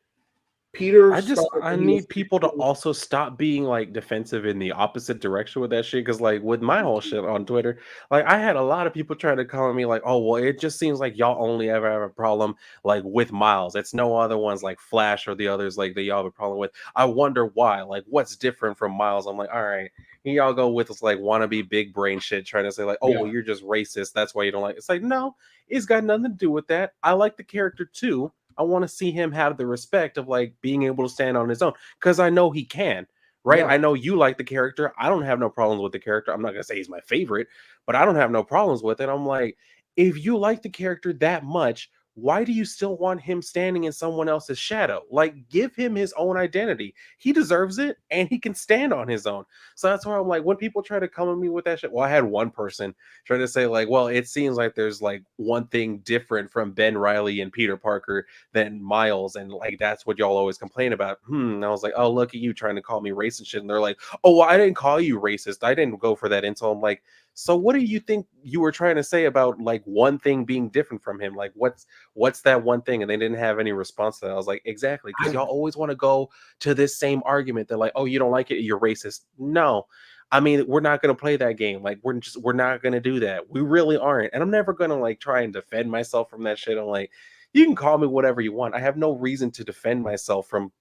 Peter. I need people to also stop being like defensive in the opposite direction with that shit. Cause like with my whole shit on Twitter, like I had a lot of people trying to call me like, oh, well, it just seems like y'all only ever have a problem like with Miles. It's no other ones like Flash or the others like that y'all have a problem with. I wonder why. Like, what's different from Miles? I'm like, all right, here y'all go with this like wannabe big brain shit, trying to say like, oh, well, you're just racist. That's why you don't like it. It's like, no, it's got nothing to do with that. I like the character too. I want to see him have the respect of like being able to stand on his own because I know he can, right? Yeah. I know you like the character. I don't have no problems with the character. I'm not going to say he's my favorite, but I don't have no problems with it. I'm like, if you like the character that much, why do you still want him standing in someone else's shadow? Like, give him his own identity. He deserves it and he can stand on his own. So that's why I'm like, when people try to come at me with that shit, well, I had one person trying to say, like, well, it seems like there's like one thing different from Ben Riley and Peter Parker than Miles, and like that's what y'all always complain about. And I was like, oh, look at you trying to call me racist and shit. And they're like, oh, well, I didn't call you racist. I didn't go for that insult. I'm like, so what do you think you were trying to say about like one thing being different from him? Like what's that one thing? And they didn't have any response to that. I was like, exactly, because y'all always want to go to this same argument. They're like, oh, you don't like it, you're racist. No. I mean, we're not going to play that game. Like, we're not going to do that. We really aren't. And I'm never going to like try and defend myself from that shit. I'm like, you can call me whatever you want. I have no reason to defend myself from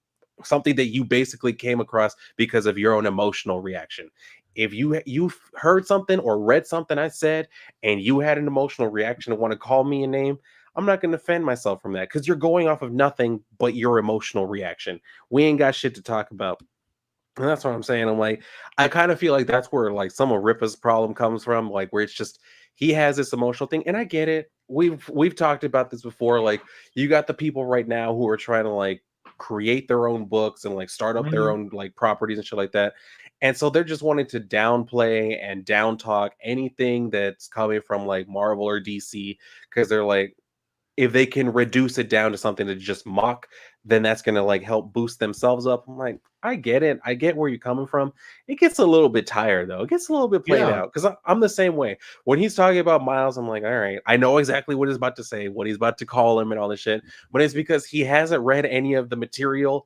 something that you basically came across because of your own emotional reaction. If you've heard something or read something I said and you had an emotional reaction and want to call me a name, I'm not going to defend myself from that because you're going off of nothing but your emotional reaction. We ain't got shit to talk about. And that's what I'm saying. I'm like, I kind of feel like that's where like some of Rippa's problem comes from, like where it's just he has this emotional thing, and I get it. We've talked about this before. Like, you got the people right now who are trying to like create their own books and like start up their own like properties and shit like that. And so they're just wanting to downplay and down talk anything that's coming from like Marvel or DC, because they're like, if they can reduce it down to something to just mock, then that's going to like help boost themselves up. I'm like, I get it. I get where you're coming from. It gets a little bit tired though. It gets a little bit played Yeah, out, because I'm the same way. When he's talking about Miles, I'm like, all right, I know exactly what he's about to say, what he's about to call him and all this shit. But it's because he hasn't read any of the material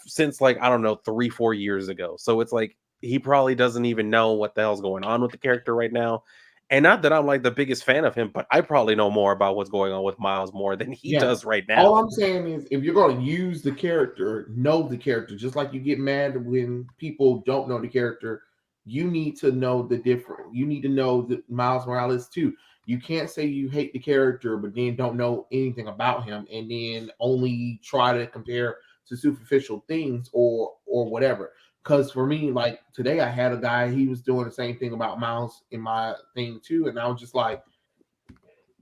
since like, I don't know, 3-4 years ago. So it's like, he probably doesn't even know what the hell's going on with the character right now. And not that I'm like the biggest fan of him, but I probably know more about what's going on with Miles more than he yeah. does right All now. I'm saying is, if you're going to use the character, know the character. Just like you get mad when people don't know the character, you need to know the difference. You need to know that Miles Morales too. You can't say you hate the character, but then don't know anything about him, and then only try to compare to superficial things or whatever. Because for me, like today, I had a guy. He was doing the same thing about Miles in my thing too, and I was just like,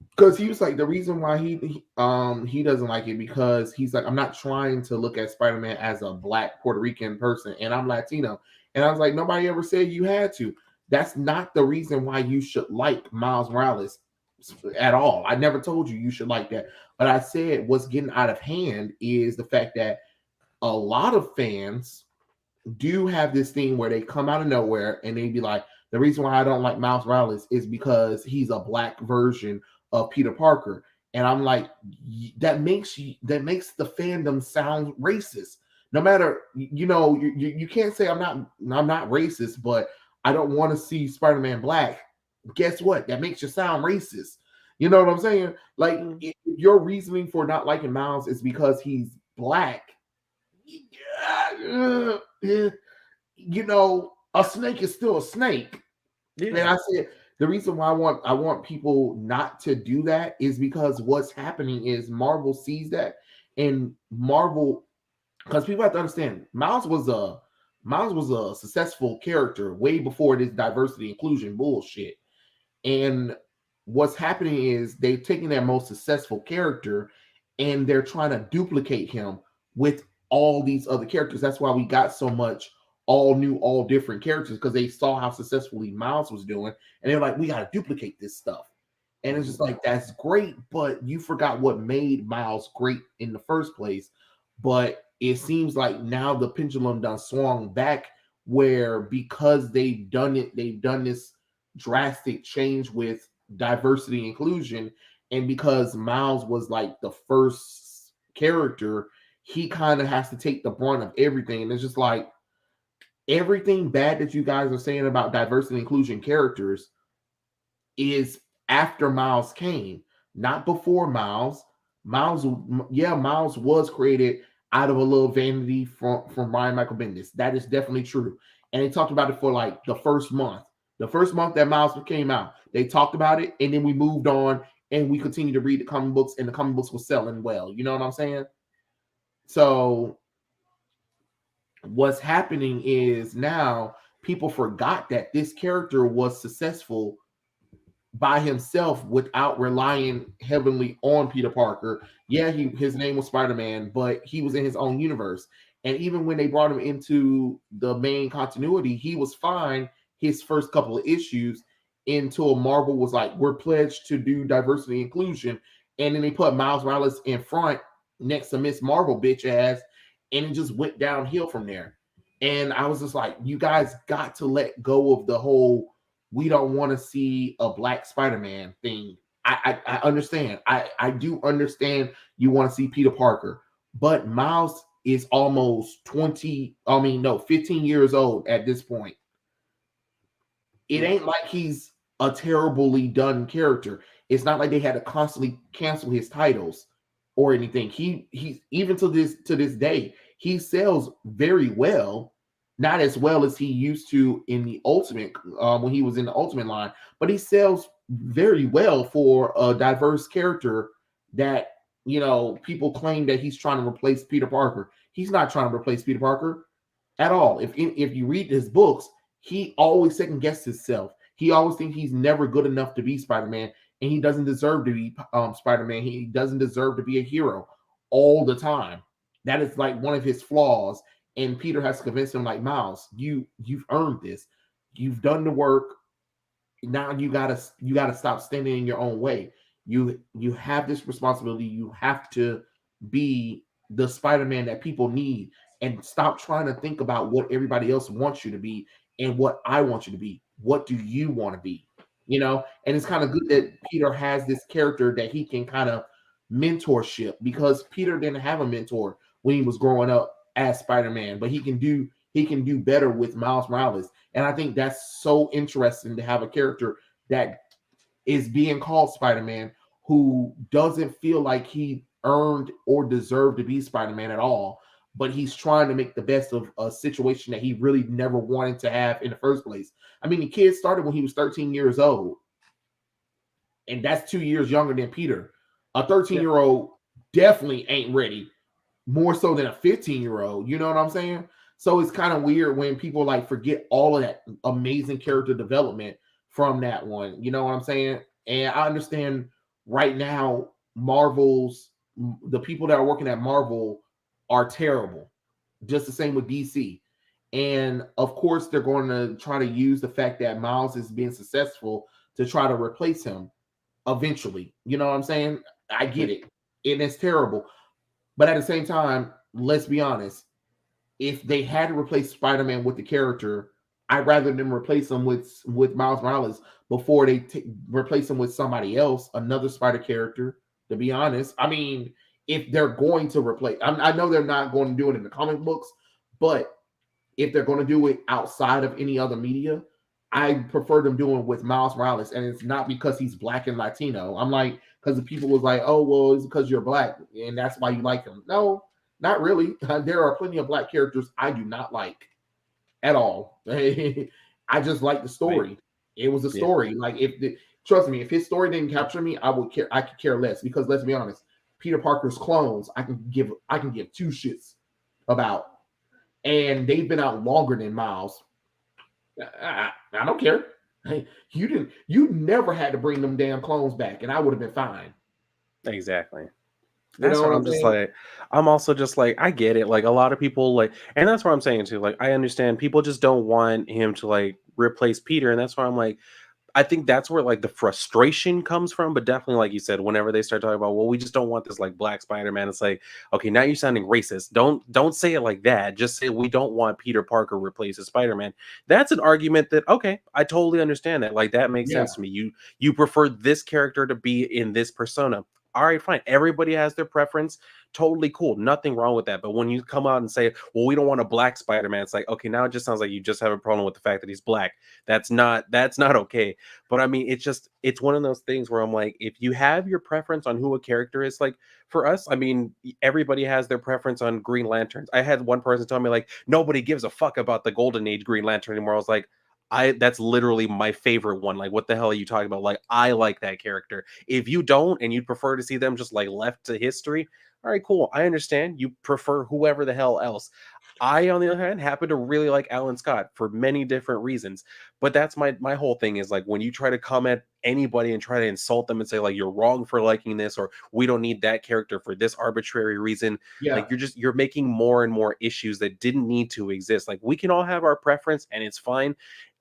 because he was like, the reason why he doesn't like it, because he's like, I'm not trying to look at Spider-Man as a black Puerto Rican person, and I'm Latino. And I was like, nobody ever said you had to. That's not the reason why you should like Miles Morales at all. I never told you should like that. But I said what's getting out of hand is the fact that a lot of fans do have this thing where they come out of nowhere and they be like, the reason why I don't like Miles Morales is because he's a black version of Peter Parker. And I'm like, that makes the fandom sound racist. No matter, you can't say I'm not racist, but I don't want to see Spider-Man black. Guess what? That makes you sound racist. You know what I'm saying? Like, if your reasoning for not liking Miles is because he's black, a snake is still a snake. Yeah. And I said the reason why I want people not to do that is because what's happening is Marvel sees that, and Marvel, because people have to understand, Miles was a successful character way before this diversity inclusion bullshit. And what's happening is they've taken their most successful character and they're trying to duplicate him with all these other characters. That's why we got so much all new, all different characters, because they saw how successfully Miles was doing, and they're like, we got to duplicate this stuff. And it's just like, that's great, but you forgot what made Miles great in the first place. But it seems like now the pendulum done swung back, where because they've done this drastic change with diversity and inclusion, and because Miles was like the first character, he kind of has to take the brunt of everything. And it's just like, everything bad that you guys are saying about diversity and inclusion characters is after Miles came, not before Miles. Miles was created out of a little vanity from Brian Michael Bendis. That is definitely true. And they talked about it for like the first month. The first month that Miles came out, they talked about it, and then we moved on and we continued to read the comic books, and the comic books were selling well. You know what I'm saying? So what's happening is now people forgot that this character was successful by himself without relying heavily on Peter Parker. Yeah, his name was Spider-Man, but he was in his own universe. And even when they brought him into the main continuity, he was fine his first couple of issues, until Marvel was like, we're pledged to do diversity and inclusion. And then they put Miles Morales in front next to Miss Marvel bitch ass, and it just went downhill from there. And I was just like, you guys got to let go of the whole we don't want to see a black Spider-Man thing. I understand. I do understand you want to see Peter Parker, but Miles is almost 15 years old at this point. It ain't like he's a terribly done character. It's not like they had to constantly cancel his titles or anything. He even to this day, he sells very well. Not as well as he used to in the Ultimate, when he was in the Ultimate line, but he sells very well for a diverse character that, people claim that he's trying to replace Peter Parker. He's not trying to replace Peter Parker at all. If you read his books, he always second guesses himself. He always thinks he's never good enough to be Spider-Man, and he doesn't deserve to be Spider-Man. He doesn't deserve to be a hero all the time. That is like one of his flaws. and Peter has to convince him, like, Miles, you've earned this. You've done the work. Now you gotta stop standing in your own way. You have this responsibility. You have to be the Spider-Man that people need, and stop trying to think about what everybody else wants you to be and what I want you to be. What do you want to be? And it's kind of good that Peter has this character that he can kind of mentorship, because Peter didn't have a mentor when he was growing up as Spider-Man, but he can do better with Miles Morales. And I think that's so interesting to have a character that is being called Spider-Man who doesn't feel like he earned or deserved to be Spider-Man at all, but he's trying to make the best of a situation that he really never wanted to have in the first place. I mean, the kid started when he was 13 years old, and that's 2 years younger than Peter. A 13-year-old definitely ain't ready, more so than a 15-year-old. You know what I'm saying? So it's kind of weird when people like forget all of that amazing character development from that one. You know what I'm saying? And I understand right now, the people that are working at Marvel are terrible. Just the same with DC. And of course, they're going to try to use the fact that Miles is being successful to try to replace him eventually. You know what I'm saying? I get it. And it's terrible. But at the same time, let's be honest. If they had to replace Spider-Man with the character, I'd rather them replace him with Miles Morales before they replace him with somebody else, another Spider character. To be honest, I mean, if they're going to replace, I know they're not going to do it in the comic books, but if they're going to do it outside of any other media, I prefer them doing it with Miles Morales. And it's not because he's black and Latino. I'm like, because the people was like, oh, well, it's because you're black and that's why you like him. No, not really. There are plenty of black characters I do not like at all. I just like the story. Right. It was a story. Like, trust me, if his story didn't capture me, I could care less, because let's be honest, Peter Parker's clones, I can give two shits about. And they've been out longer than Miles. I don't care. You never had to bring them damn clones back, and I would have been fine. Exactly. That's what I'm just like. I'm also just like, I get it. Like, a lot of people like, and that's what I'm saying too. Like, I understand people just don't want him to like replace Peter, and that's why I'm like, I think that's where like the frustration comes from. But definitely, like you said, whenever they start talking about, well, we just don't want this like black Spider-Man, it's like, okay, now you're sounding racist. Don't say it like that. Just say we don't want Peter Parker replace Spider-Man. That's an argument that, okay, I totally understand that. Like, that makes sense to me. You prefer this character to be in this persona. All right, fine. Everybody has their preference. Totally cool. Nothing wrong with that. But when you come out and say, well, we don't want a black Spider-Man, it's like, okay, now it just sounds like you just have a problem with the fact that he's black. That's not okay. But I mean, it's one of those things where I'm like, if you have your preference on who a character is, like for us, I mean, everybody has their preference on Green Lanterns. I had one person tell me like, nobody gives a fuck about the Golden Age Green Lantern anymore. I was like, that's literally my favorite one. Like, what the hell are you talking about? Like, I like that character. If you don't, and you'd prefer to see them just like left to history, all right, cool. I understand. You prefer whoever the hell else. I, on the other hand, happen to really like Alan Scott for many different reasons. But that's my whole thing is like, when you try to come at anybody and try to insult them and say like, you're wrong for liking this, or we don't need that character for this arbitrary reason. Like, you're making more and more issues that didn't need to exist. Like, we can all have our preference and it's fine.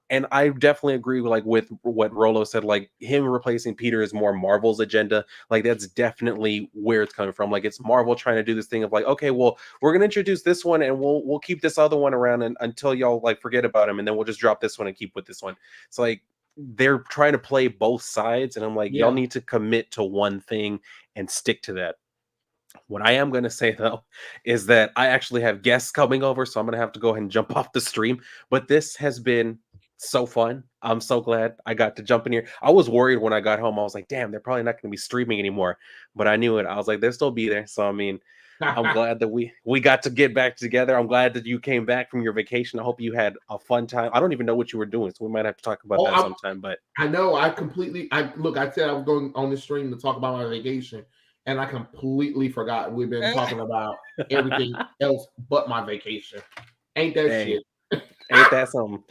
And I definitely agree with what Rolo said. Like, him replacing Peter is more Marvel's agenda. Like, that's definitely where it's coming from. Like, it's Marvel trying to do this thing of like, okay, well, we're gonna introduce this one and we'll keep this other one around until y'all like forget about him, and then we'll just drop this one and keep with this one. It's like they're trying to play both sides, and I'm like, y'all need to commit to one thing and stick to that. What I am going to say, though, is that I actually have guests coming over, so I'm going to have to go ahead and jump off the stream. But this has been so fun. I'm so glad I got to jump in here. I was worried when I got home. I was like, damn, they're probably not going to be streaming anymore. But I knew it. I was like, they'll still be there. So, I mean, I'm glad that we got to get back together. I'm glad that you came back from your vacation. I hope you had a fun time. I don't even know what you were doing, so we might have to talk about that sometime. But I know I said I was going on the stream to talk about my vacation, and I completely forgot we've been talking about everything else but my vacation. Ain't that shit? Ain't that something?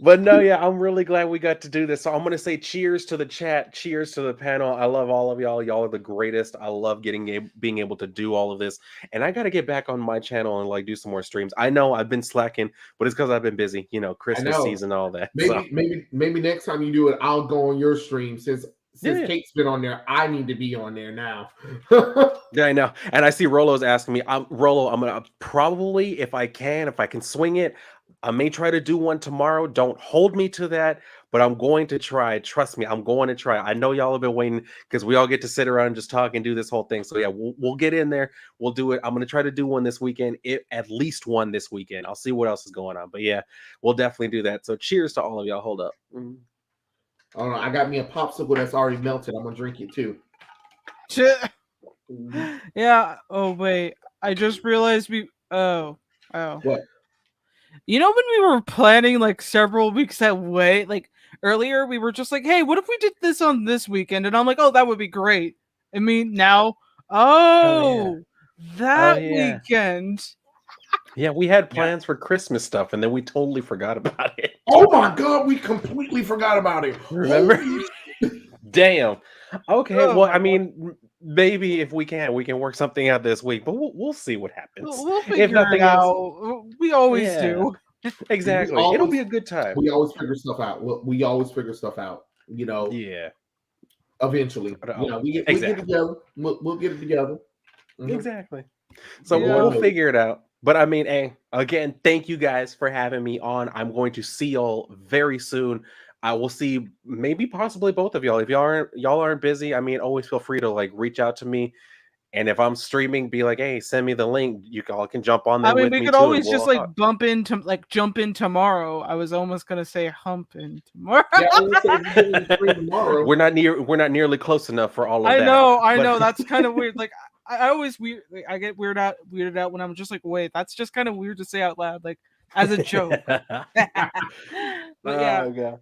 But no, yeah, I'm really glad we got to do this. So I'm gonna say cheers to the chat, cheers to the panel. I love all of y'all. Y'all are the greatest. I love being able to do all of this. And I gotta get back on my channel and like do some more streams. I know I've been slacking, but it's because I've been busy, I Christmas know. season, all that. So Maybe next time you do it, I'll go on your stream since yeah. Kate's been on there. I need to be on there now. Yeah, I know. And I see Rolo's asking me. Rolo, I'm gonna probably, if I can swing it, I may try to do one tomorrow. Don't hold me to that, but I'm going to try. Trust me, I'm going to try. I know y'all have been waiting because we all get to sit around and just talk and do this whole thing. So yeah, we'll get in there. We'll do it. I'm gonna try to do one this weekend. At least one this weekend. I'll see what else is going on. But yeah, we'll definitely do that. So cheers to all of y'all. Hold up. Oh, I got me a popsicle that's already melted. I'm gonna drink it too. Yeah. Oh wait, I just realized we. Oh. What? You know when we were planning like several weeks away, like earlier, we were just like, "Hey, what if we did this on this weekend?" And I'm like, "Oh, that would be great." I mean, now, Oh that yeah. weekend. Yeah, we had plans for Christmas stuff, and then we totally forgot about it. Oh my god, we completely forgot about it. Remember? Damn. Okay. Oh Well, my I God. mean, maybe if we can work something out this week, but we'll see what happens. We'll If figure it nothing else, out. We always yeah, do. exactly. It'll be a good time. We always figure stuff out. We always figure stuff out. Yeah. Eventually. We get Exactly. together. We'll get it together. Mm-hmm. Exactly. So Yeah. we'll figure it out. But I mean, hey, again, thank you guys for having me on. I'm going to see y'all very soon. I will see maybe possibly both of y'all. If y'all aren't busy, I mean, always feel free to like reach out to me. And if I'm streaming, be like, hey, send me the link. You all can jump on there I mean, with we me could too, and always we'll just all like talk. jump in tomorrow. I was almost gonna say hump in tomorrow. Yeah, I was gonna say we're doing stream tomorrow. We're not nearly close enough for all of I that. know. That's kind of weird. Like I always I get weirded out when I'm just like, wait, that's just kind of weird to say out loud, like as a joke. But yeah, Okay.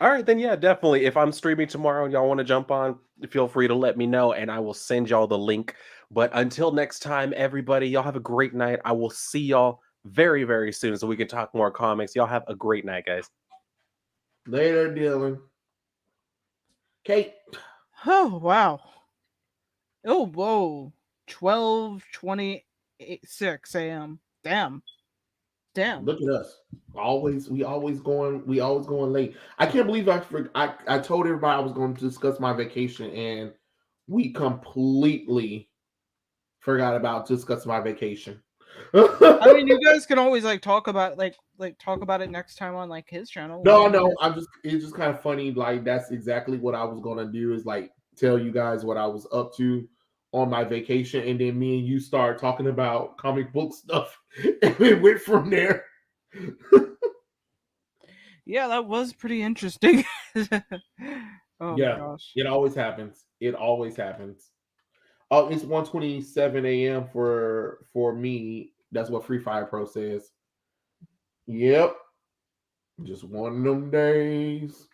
All right, then yeah, definitely. If I'm streaming tomorrow and y'all want to jump on, feel free to let me know and I will send y'all the link. But until next time, everybody, y'all have a great night. I will see y'all very, very soon so we can talk more comics. Y'all have a great night, guys. Later, Dylan. Kate. oh wow. Oh whoa. 12:26 a.m. Damn. Look at us. We always going late. I can't believe I told everybody I was going to discuss my vacation and we completely forgot about discussing my vacation. I mean, you guys can always like talk about talk about it next time on like his channel. No, I know. It's just kind of funny. Like that's exactly what I was gonna do is like tell you guys what I was up to on my vacation, and then me and you start talking about comic book stuff, and it went from there. Yeah, that was pretty interesting. Oh my gosh. It always happens. It always happens. Oh, it's 1:27 a.m. for me. That's what Free Fire Pro says. Yep. Just one of them days.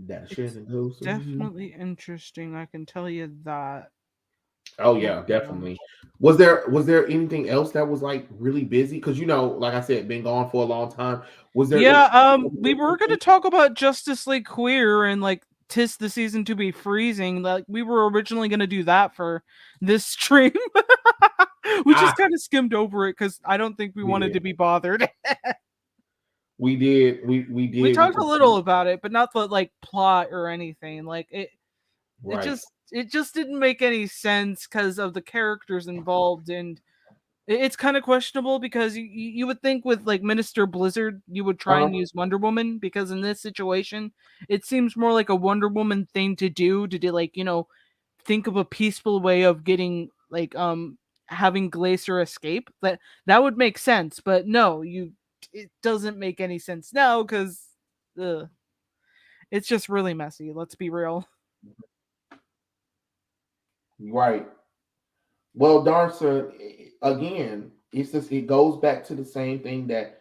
That shit goes. Definitely interesting, I can tell you that. Oh yeah, definitely. Was there anything else that was like really busy? Because like I said, been gone for a long time. Was there? We were gonna talk about Justice League Queer and like tis the season to be freezing. Like we were originally gonna do that for this stream. We just kind of skimmed over it because I don't think we wanted to be bothered. We did. We did. We talked a little about it, but not the like plot or anything. Like it just didn't make any sense because of the characters involved, and it's kind of questionable because you would think with like Minister Blizzard you would try and use Wonder Woman, because in this situation it seems more like a Wonder Woman thing to do like think of a peaceful way of getting like having Glacier escape. That would make sense, but no, it doesn't make any sense now because it's just really messy. Let's be real. Right. Well, Darcy, again, it goes back to the same thing that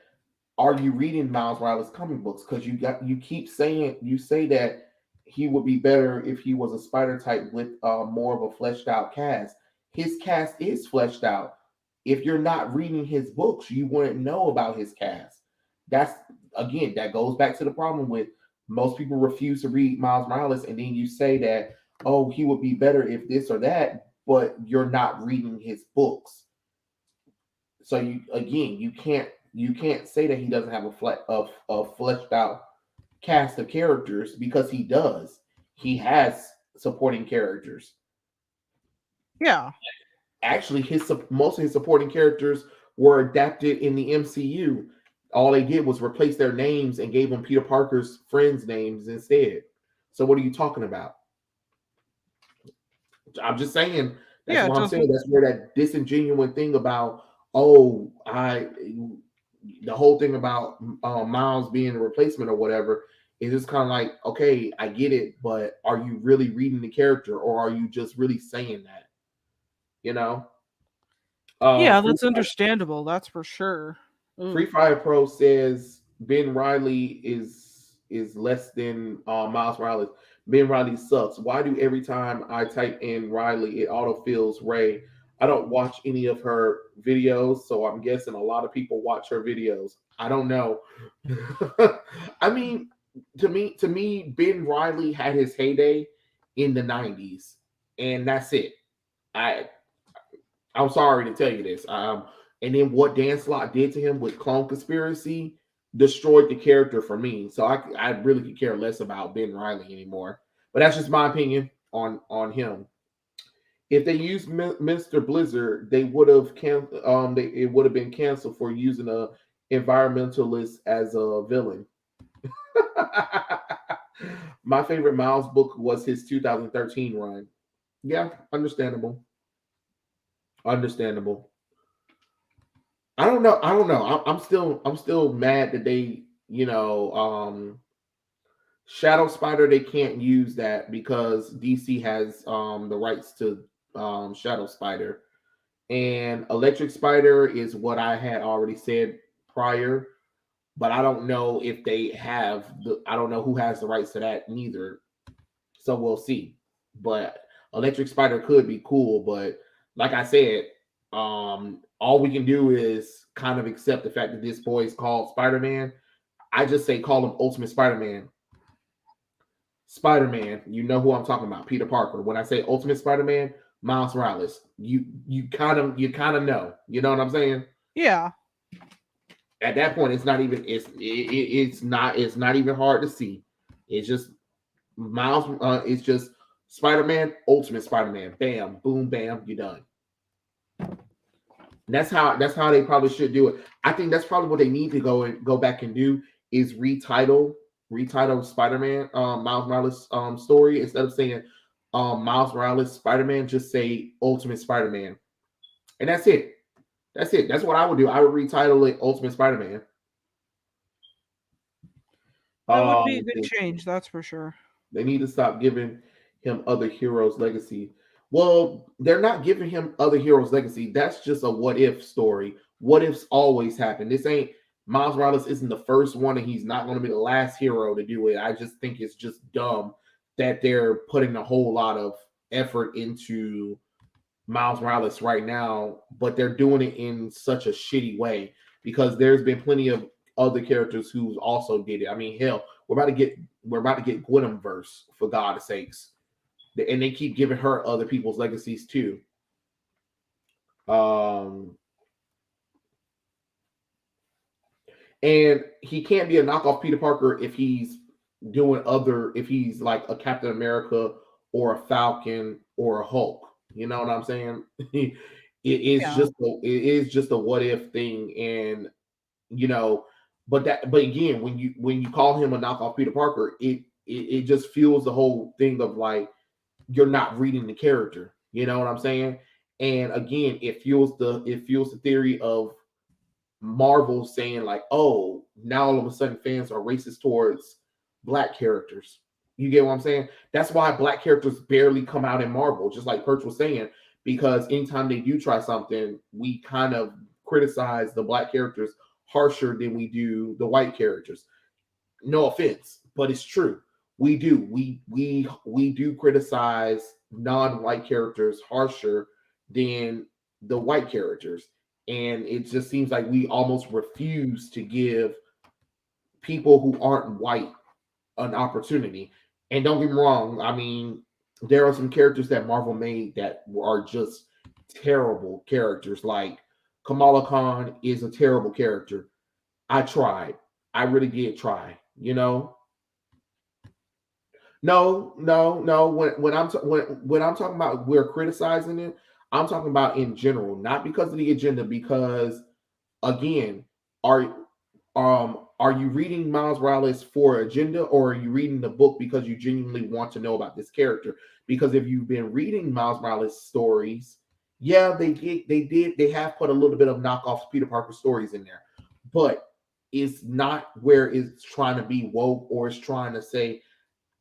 are you reading Miles Morales comic books? Because you say that he would be better if he was a spider type with more of a fleshed out cast. His cast is fleshed out. if you're not reading his books, you wouldn't know about his cast. That's again, that goes back to the problem with most people refuse to read Miles Morales, and then you say that, oh, he would be better if this or that, but you're not reading his books. So you again, you can't say that he doesn't have a fleshed out cast of characters because he does. He has supporting characters. Yeah. Actually, most of his supporting characters were adapted in the MCU. All they did was replace their names and gave them Peter Parker's friends' names instead. So what are you talking about? I'm just saying. That's Yeah, it what I'm saying. doesn't. That's where that disingenuous thing about, oh, the whole thing about Miles being a replacement or whatever is just kind of like, okay, I get it, but are you really reading the character, or are you just really saying that? You know. Yeah, Free, that's understandable. That's for sure. Ooh. Free Fire Pro says Ben Riley is less than Miles Morales. Ben Riley sucks. Why do every time I type in Riley, it autofills Ray? I don't watch any of her videos, so I'm guessing a lot of people watch her videos. I don't know. I mean, to me, Ben Riley had his heyday in the '90s, and that's it. I I'm sorry to tell you this. And then what Dan Slott did to him with Clone Conspiracy destroyed the character for me. So I really could care less about Ben Riley anymore. But that's just my opinion on him. If they used Mr. Blizzard, they would have it would have been canceled for using a environmentalist as a villain. My favorite Miles book was his 2013 run. Yeah, understandable. Understandable. I don't know. I don't know. I'm still mad that they, Shadow Spider, they can't use that because DC has the rights to Shadow Spider. And Electric Spider is what I had already said prior, but I don't know if they have I don't know who has the rights to that neither. So we'll see. But Electric Spider could be cool, but like I said, all we can do is kind of accept the fact that this boy is called Spider-Man. I just say call him Ultimate Spider-Man. Spider-Man, you know who I'm talking about, Peter Parker. When I say Ultimate Spider-Man, Miles Morales. You kind of know. You know what I'm saying? Yeah. At that point, it's not even hard to see. It's just Miles. It's just Spider-Man, Ultimate Spider-Man. Bam, boom, bam, you're done. And that's how they probably should do it. I think that's probably what they need to go back and do is retitle Spider-Man Miles Morales story instead of saying Miles Morales Spider-Man, just say Ultimate Spider-Man. And that's it. That's it. That's what I would do. I would retitle it Ultimate Spider-Man. That would be a good change, that's for sure. They need to stop giving him other heroes legacy. Well, they're not giving him other heroes legacy. That's just a what if story. What ifs always happen. This ain't Miles Morales isn't the first one, and he's not going to be the last hero to do it. I just think it's just dumb that they're putting a whole lot of effort into Miles Morales right now, but they're doing it in such a shitty way because there's been plenty of other characters who also did it. I mean, hell, we're about to get Gwenumverse for God's sakes, and they keep giving her other people's legacies too. And he can't be a knockoff Peter Parker if he's like a Captain America or a Falcon or a Hulk. You know what I'm saying? Yeah. It is just a what if thing, and you know, but again, when you call him a knockoff Peter Parker, it just fuels the whole thing of like you're not reading the character. You know what I'm saying? And again, it fuels the theory of Marvel saying like, oh, now all of a sudden fans are racist towards black characters. You get what I'm saying? That's why black characters barely come out in Marvel, just like Perch was saying, because anytime they do try something, we kind of criticize the black characters harsher than we do the white characters. No offense, but it's true. We do. We do criticize non-white characters harsher than the white characters. And it just seems like we almost refuse to give people who aren't white an opportunity. And don't get me wrong, I mean, there are some characters that Marvel made that are just terrible characters. Like Kamala Khan is a terrible character. I tried. I really did try. You know, no, no, no. When I'm talking about we're criticizing it, I'm talking about in general, not because of the agenda. Because again, are are you reading Miles Morales for agenda, or are you reading the book because you genuinely want to know about this character? Because if you've been reading Miles Morales stories, yeah, they have put a little bit of knockoff Peter Parker stories in there, but it's not where it's trying to be woke or it's trying to say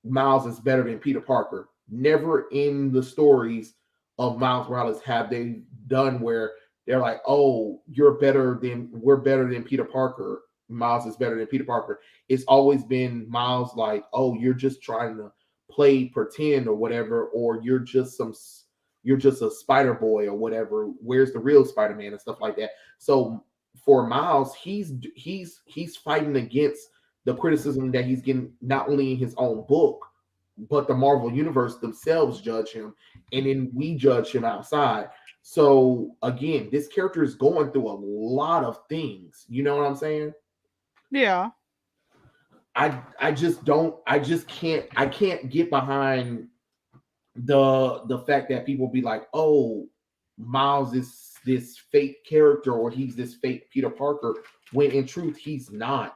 Miles is better than Peter Parker. Never in the stories of Miles Morales have they done where they're like, "Oh, we're better than Peter Parker. Miles is better than Peter Parker." It's always been Miles like, "Oh, you're just trying to play pretend or whatever, or you're just a Spider Boy or whatever. Where's the real Spider Man and stuff like that." So for Miles, he's fighting against the criticism that he's getting not only in his own book, but the Marvel universe themselves judge him, and then we judge him outside. So again, this character is going through a lot of things. You know what I'm saying? Yeah. I just don't I can't get behind the fact that people be like, oh, Miles is this fake character or he's this fake Peter Parker, when in truth he's not.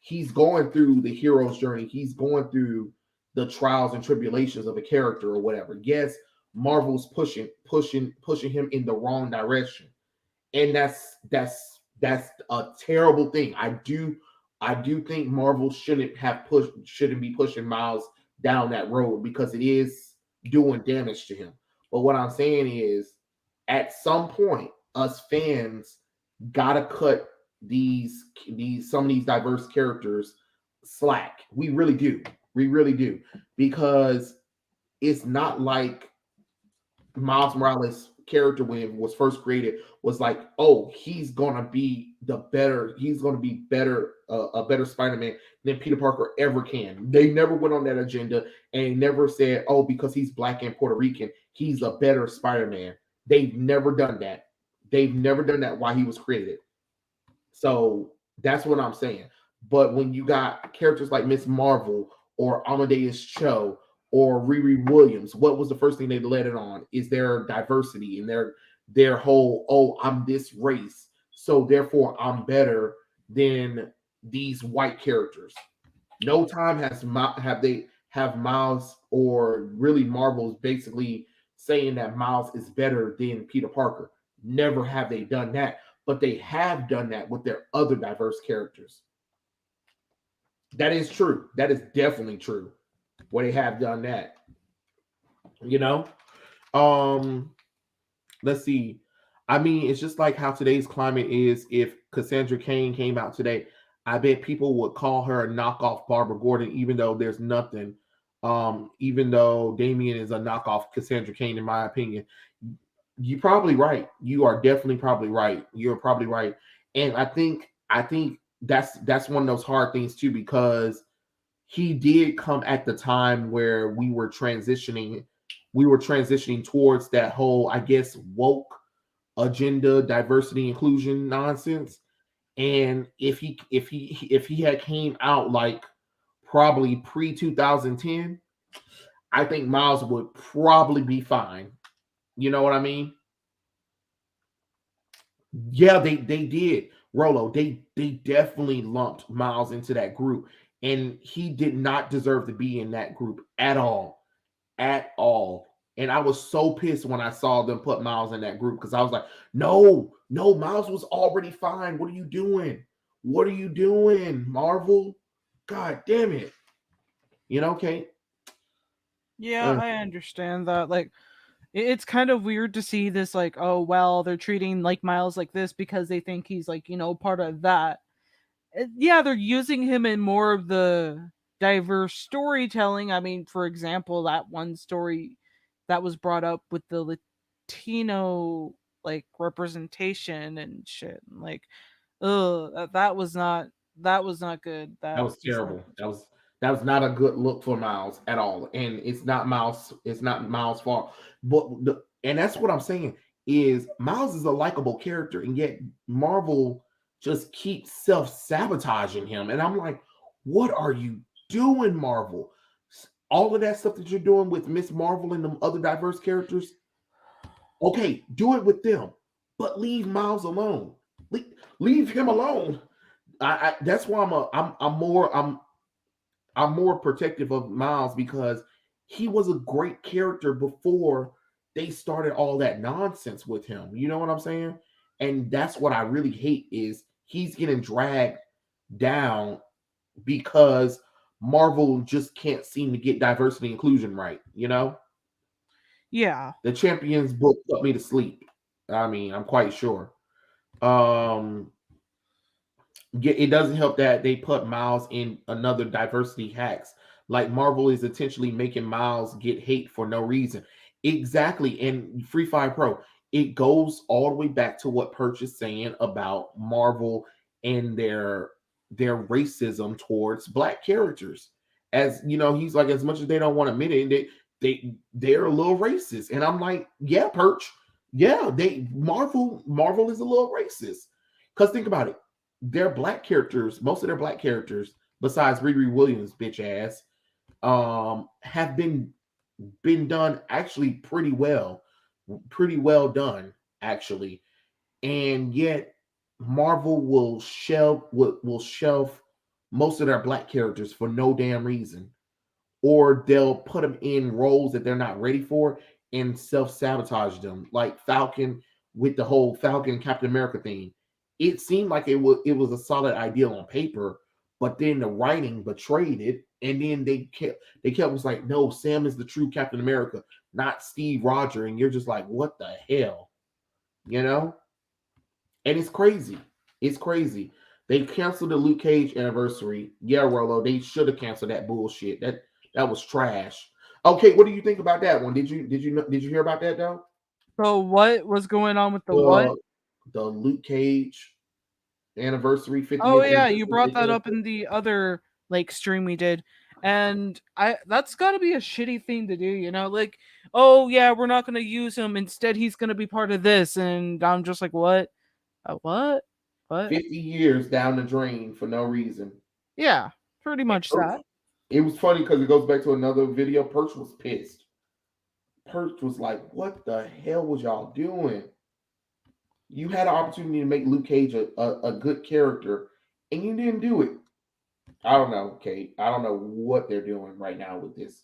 He's going through the hero's journey. He's going through the trials and tribulations of a character or whatever. Yes, Marvel's pushing him in the wrong direction, and that's a terrible thing. I do think Marvel shouldn't be pushing Miles down that road because it is doing damage to him. But what I'm saying is, at some point, us fans gotta cut these some of these diverse characters slack. We really do. We really do. Because it's not like Miles Morales character when it was first created was like, oh, he's gonna be better, a better Spider-Man than Peter Parker ever can. They never went on that agenda and never said, oh, because he's black and Puerto Rican, he's a better Spider-Man. They've never done that. They've never done that while he was created. So that's what I'm saying. But when you got characters like Miss Marvel or Amadeus Cho or Riri Williams, what was the first thing they led it on? Is their diversity and their whole, oh, I'm this race, so therefore I'm better than these white characters. No time have Miles or really Marvel's basically saying that Miles is better than Peter Parker. Never have they done that, but they have done that with their other diverse characters. That is true. That is definitely true. Where they have done that, you know. Um, let's see. I mean, it's just like how today's climate is. If Cassandra Cain came out today, I bet people would call her a knockoff Barbara Gordon, even though there's nothing. Even though Damian is a knockoff Cassandra Cain, in my opinion. You're probably right. You are definitely probably right. You're probably right. And I think that's one of those hard things too, because he did come at the time where we were transitioning towards that whole, I guess, woke agenda, diversity, inclusion nonsense. And if he had came out like probably pre 2010, I think Miles would probably be fine. You know what I mean? Yeah, they did. Rolo, they definitely lumped Miles into that group. And he did not deserve to be in that group at all. At all. And I was so pissed when I saw them put Miles in that group because I was like, no, no, Miles was already fine. What are you doing? What are you doing, Marvel? God damn it. You know, Kate? Yeah, Uh, I understand that. Like, it's kind of weird to see this, like, oh, well, they're treating like Miles like this because they think he's, like, part of that. Yeah, they're using him in more of the diverse storytelling. I mean, for example, that one story that was brought up with the Latino. like representation and shit. Like, ugh, that was not good. That That was was not terrible. good. That was not a good look for Miles at all. And it's not Miles' fault. And that's what I'm saying is Miles is a likable character, and yet Marvel just keeps self-sabotaging him. And I'm like, what are you doing, Marvel? All of that stuff that you're doing with Miss Marvel and them other diverse characters, okay, do it with them, but leave Miles alone. Leave him alone. That's why I'm more protective of Miles, because he was a great character before they started all that nonsense with him. You know what I'm saying? And that's what I really hate is he's getting dragged down because Marvel just can't seem to get diversity inclusion right. Yeah. The Champions book put me to sleep. I mean, I'm quite sure. Um, it doesn't help that they put Miles in another diversity hacks. Like Marvel is intentionally making Miles get hate for no reason. Exactly. And Free Fire Pro, it goes all the way back to what Perch is saying about Marvel and their racism towards black characters. As you know, he's like, as much as they don't want to admit it, they're a little racist. And I'm like, yeah, Perch. Yeah, Marvel is a little racist. Because think about it, their black characters, most of their black characters, besides Riri Williams, bitch ass, have been done actually pretty well done actually, and yet Marvel will shelf most of their black characters for no damn reason, or they'll put them in roles that they're not ready for and self-sabotage them, like Falcon with the whole Falcon Captain America thing. It seemed like it was a solid idea on paper, but then the writing betrayed it, and then they kept was like, no, Sam is the true Captain America, not Steve Rogers, and you're just like, what the hell, you know? And it's crazy. It's crazy. They canceled the Luke Cage anniversary. Yeah, Rolo, they should have canceled that bullshit. That was trash. Okay, what do you think about that one? Did you hear about that though? So what was going on with the what? The the Luke Cage anniversary, Oh 50th yeah, you anniversary. brought that up in the other like stream we did. And I that's got to be a shitty thing to do, like, oh yeah, we're not going to use him, instead he's going to be part of this, and I'm just like, what? What? What? 50 years down the drain for no reason. Yeah, pretty much that. It was funny because it goes back to another video. Perch was pissed. Perch was like, what the hell was y'all doing? You had an opportunity to make Luke Cage a good character, and you didn't do it. I don't know, Kate. I don't know what they're doing right now with this.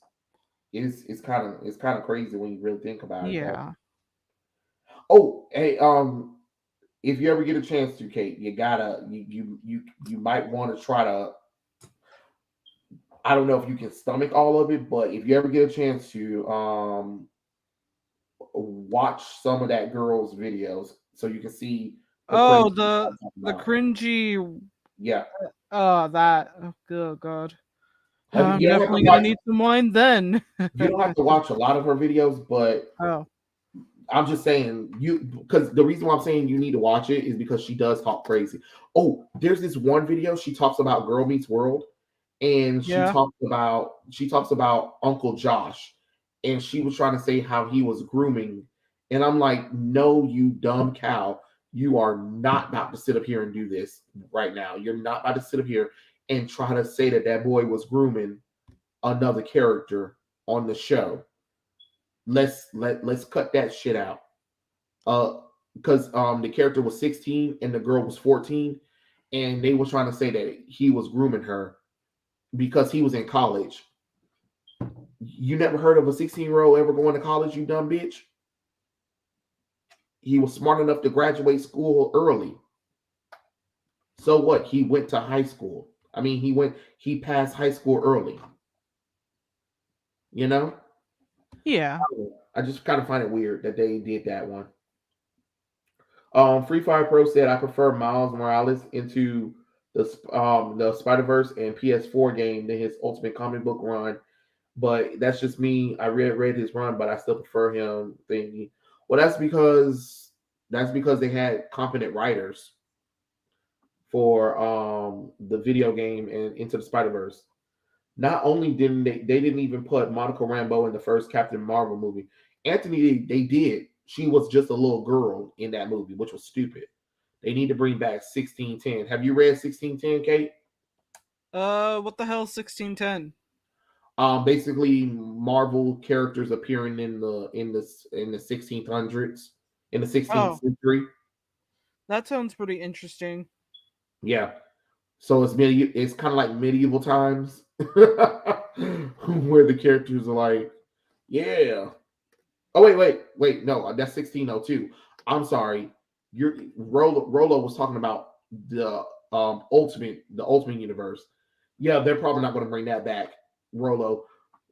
It's kind of crazy when you really think about it, though. Yeah. Oh, hey, if you ever get a chance to, Kate, you might want to try to. I don't know if you can stomach all of it, but if you ever get a chance to, watch some of that girl's videos so you can see the cringe Oh, the I'm talking the about. cringy. Yeah, That. Oh, good God. I'm you don't have to definitely gonna watch. need some wine then. You don't have to watch a lot of her videos, but Oh, I'm just saying because the reason why I'm saying you need to watch it is because she does talk crazy. Oh, there's this one video she talks about Girl Meets World, and she yeah. talks about Uncle Josh, and she was trying to say how he was grooming, and I'm like, no, you dumb cow, you are not about to sit up here and do this right now. You're not about to sit up here and try to say that boy was grooming another character on the show. Let's cut that shit out. Because the character was 16 and the girl was 14, and they were trying to say that he was grooming her because he was in college. You never heard of a 16-year-old ever going to college, you dumb bitch? He was smart enough to graduate school early. So what? He went to high school. I mean, he passed high school early. You know? Yeah. I just kind of find it weird that they did that one. Free Fire Pro said I prefer Miles Morales into the Spider Verse and PS4 game than his Ultimate comic book run, but that's just me. I read his run, but I still prefer him thingy. Well, that's because That's because they had competent writers for the video game and Into the Spider Verse. Not only didn't they didn't even put Monica Rambeau in the first Captain Marvel movie. Anthony, they did. She was just a little girl in that movie, which was stupid. They need to bring back 1610. Have you read 1610, Kate? What the hell, 1610? Basically Marvel characters appearing in the 1600s, in the 16th Oh, century. that sounds pretty interesting. Yeah. So it's kind of like medieval times where the characters are like, yeah. Oh wait, no, that's 1602. I'm sorry. Your Rolo was talking about the ultimate universe. Yeah, they're probably not going to bring that back. Rolo,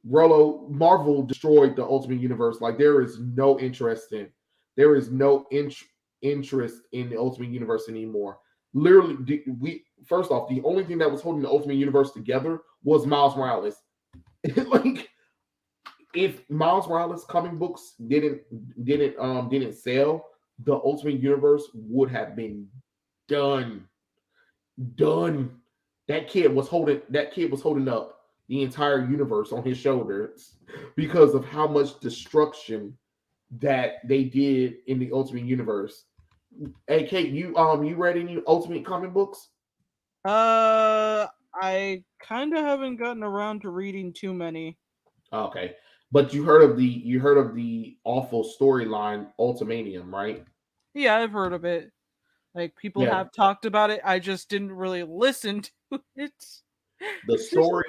Marvel destroyed the ultimate universe. Like there is no interest in the ultimate universe anymore. Literally, we first off, the only thing that was holding the ultimate universe together was Miles Morales. Like if Miles Morales comic books didn't sell, the Ultimate Universe would have been done. Done. That kid was holding up the entire universe on his shoulders because of how much destruction that they did in the Ultimate Universe. Hey Kate, you read any Ultimate comic books? I kind of haven't gotten around to reading too many. Okay. But you heard of the awful storyline Ultimanium, right? Yeah, I've heard of it. Like, people Yeah. have talked about it. I just didn't really listen to it. the story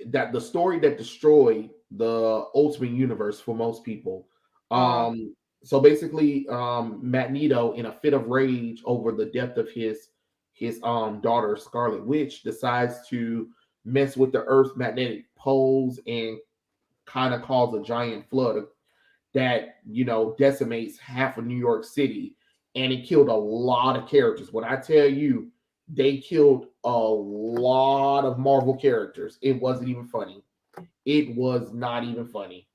the story that destroyed the Ultimate Universe for most people. uh, So basically, Magneto, in a fit of rage over the death of his daughter Scarlet Witch, decides to mess with the Earth's magnetic poles and kind of cause a giant flood that decimates half of New York City, and it killed a lot of characters. When I tell you, they killed a lot of Marvel characters. It wasn't even funny. It was not even funny.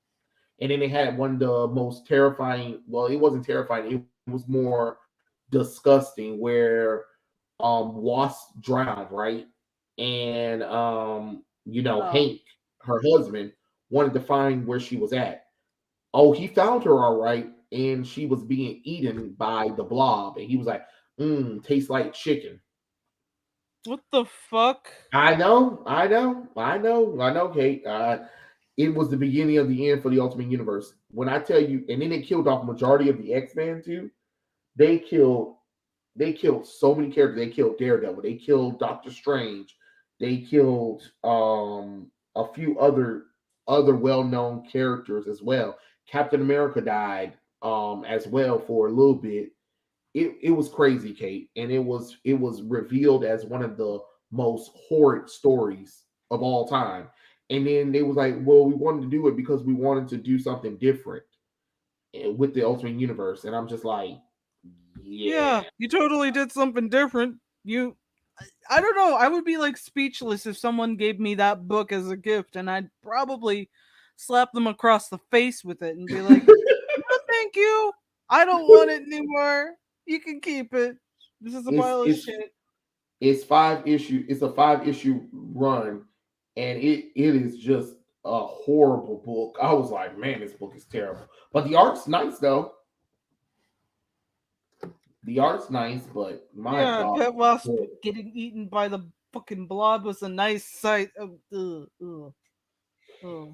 And then they had one of the most terrifying. Well, it wasn't terrifying. It was more disgusting, where Wasp drowned, right? And oh, Hank, her husband, wanted to find where she was at. Oh, he found her all right, and she was being eaten by the blob, and he was like, tastes like chicken. what the fuck? I know, Kate. It was the beginning of the end for the Ultimate Universe. When I tell you, and then they killed off majority of the X-Men too. They killed they killed so many characters. They killed Daredevil. They killed Doctor Strange. They killed a few other well-known characters as well. Captain America died as well for a little bit. It was crazy, Kate, and it was revealed as one of the most horrid stories of all time. And then they was like, well, we wanted to do it because we wanted to do something different with the Ultimate Universe, and I'm just like, yeah. Yeah, you totally did something different. I don't know. I would be like speechless if someone gave me that book as a gift, and I'd probably slap them across the face with it and be like, "No, thank you. I don't want it anymore. You can keep it. This is a it's pile of it's shit." it's 5 issue. It's a 5 issue run, and it is just a horrible book. I was like, man, this book is terrible. But the art's nice though. The art's nice, but my Yeah, God, Pet Wasp getting eaten by the fucking blob was a nice sight. Ugh, ugh.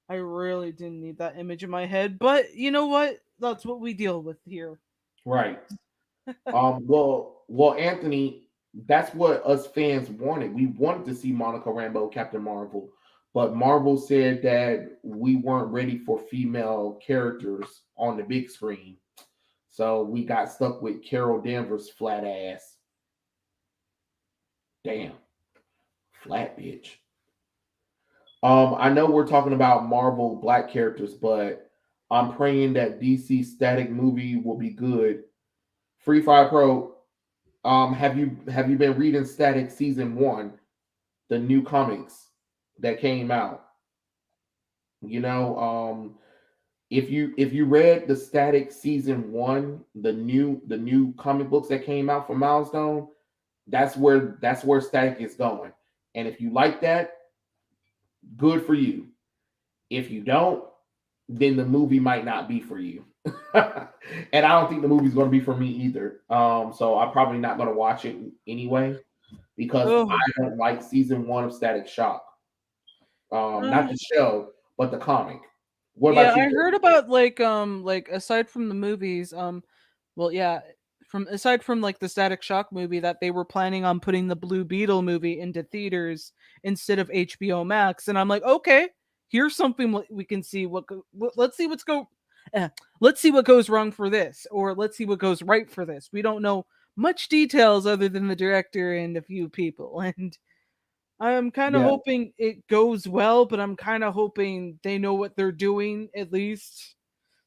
I really didn't need that image in my head, but you know what? That's what we deal with here. right. Well, Anthony, that's what us fans wanted. We wanted to see Monica Rambeau, Captain Marvel, but Marvel said that we weren't ready for female characters on the big screen. So we got stuck with Carol Danvers' flat ass. Damn, flat bitch. I know we're talking about Marvel black characters, but I'm praying that DC Static movie will be good. Free Fire Pro, have you been reading Static season one, the new comics that came out? You know, if you read the Static season 1, the new comic books that came out for Milestone, that's where Static is going. And if you like that, good for you. If you don't, then the movie might not be for you. And I don't think the movie's going to be for me either. So I'm probably not going to watch it anyway because Oh, I don't like season 1 of Static Shock. Not uh, the show, but the comic. What yeah, about you? I heard about like aside from the movies, well, yeah, from aside from like the Static Shock movie, that they were planning on putting the Blue Beetle movie into theaters instead of HBO Max, and I'm like, okay, here's something we can see. Let's see eh, let's see what goes wrong for this, or let's see what goes right for this. We don't know much details other than the director and a few people, and I'm kind of Yeah. hoping it goes well, but I'm kind of hoping they know what they're doing at least.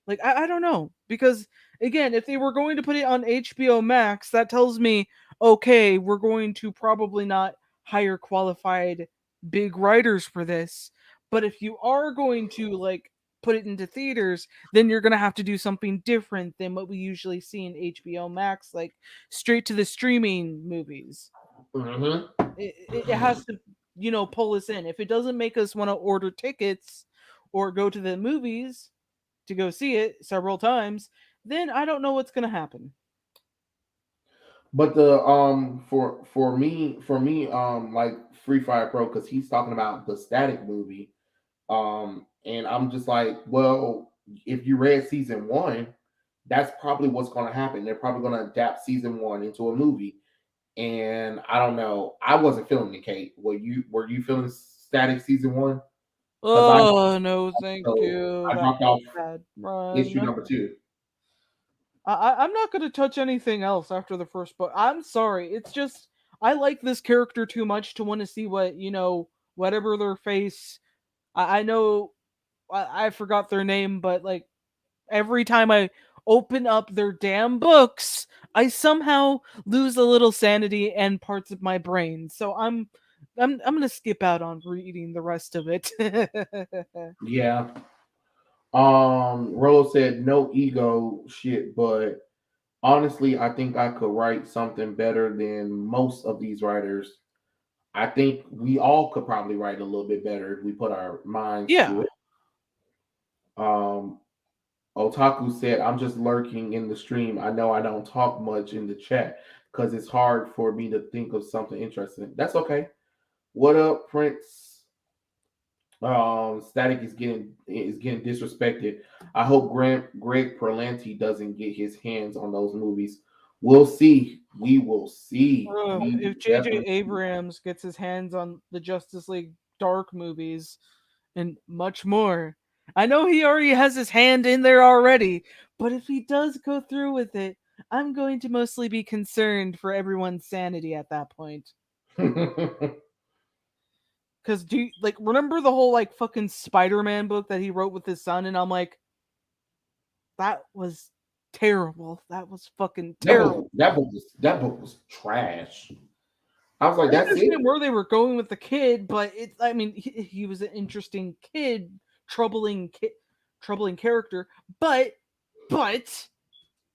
Like, I don't know. Because, again, if they were going to put it on HBO Max, that tells me, okay, we're going to probably not hire qualified big writers for this. But if you are going to, like, put it into theaters, then you're going to have to do something different than what we usually see in HBO Max, like straight to the streaming movies. Hmm. It has to, pull us in. If it doesn't make us want to order tickets or go to the movies to go see it several times, then I don't know what's going to happen. But the for me like Free Fire Pro, because he's talking about the Static movie. And I'm just like, well, if you read season 1, that's probably what's going to happen. They're probably going to adapt season 1 into a movie. And I don't know. I wasn't feeling the Kate. Were you feeling Static season 1? Because I Oh no, thank so you. I That dropped was off a bad issue run. number 2. I'm not going to touch anything else after the first book. I'm sorry. It's just I like this character too much to want to see what whatever their face. I know I forgot their name, but like every time I open up their damn books, I somehow lose a little sanity and parts of my brain. So I'm gonna skip out on reading the rest of it. Yeah. Rolo said no ego shit, but honestly, I think I could write something better than most of these writers. I think we all could probably write a little bit better if we put our minds to Yeah. it. Um, Otaku said, I'm just lurking in the stream. I know I don't talk much in the chat because it's hard for me to think of something interesting. That's okay. What up, Prince? Static is getting disrespected. I hope Greg Berlanti doesn't get his hands on those movies. We'll see. We will see. Ugh, We will if J.J. definitely see. Abrams gets his hands on the Justice League Dark movies and much more, I know he already has his hand in there already, but if he does go through with it, I'm going to mostly be concerned for everyone's sanity at that point. Cause do you like remember the whole like fucking Spider-Man book that he wrote with his son? And I'm like, that was terrible. That was fucking that terrible. book that book was trash. I was like, I that's it. understand where they were going with the kid, but I mean, he was an interesting kid, troubling troubling character, but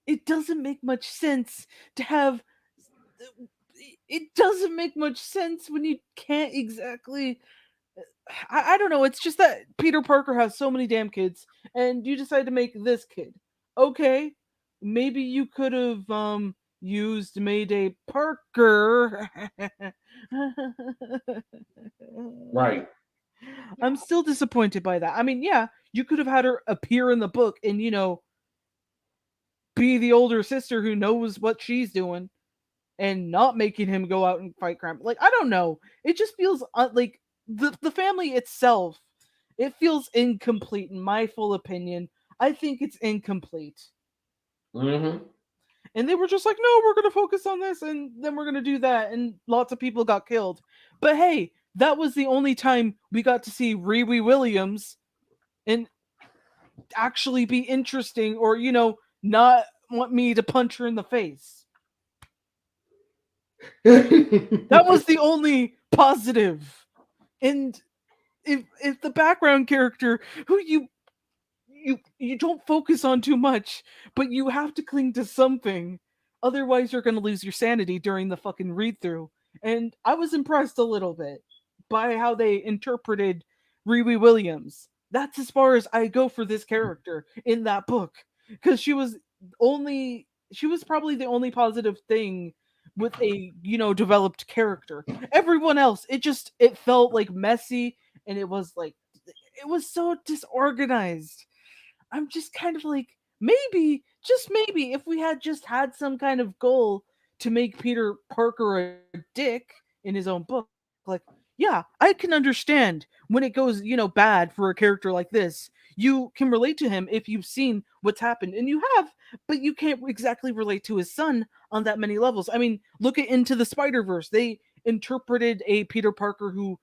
it doesn't make much sense to have. It doesn't make much sense when you can't exactly. I don't know. It's just that Peter Parker has so many damn kids, and you decide to make this kid. Okay, maybe you could have used Mayday Parker. Right. I'm still disappointed by that. I mean, yeah, you could have had her appear in the book and be the older sister who knows what she's doing and not making him go out and fight crime. Like I don't know. It just feels like the family itself. It feels incomplete in my full opinion. I think it's incomplete. Hmm. And they were just like, "No, we're going to focus on this and then we're going to do that." And lots of people got killed. But hey, that was the only time we got to see Riri Williams and actually be interesting or not want me to punch her in the face. That was the only positive. And if the background character who you don't focus on too much, but you have to cling to something. Otherwise, you're gonna lose your sanity during the fucking read through. And I was impressed a little bit by how they interpreted Riri Williams. That's as far as I go for this character in that book, because she was probably the only positive thing with a developed character. Everyone else, it felt like messy, and it was so disorganized. I'm just kind of like, maybe, just maybe, if we had just had some kind of goal to make Peter Parker a dick in his own book, like, yeah, I can understand when it goes, bad for a character like this. You can relate to him if you've seen what's happened, and you have, but you can't exactly relate to his son on that many levels. I mean, look at Into the Spider-Verse. They interpreted a Peter Parker who,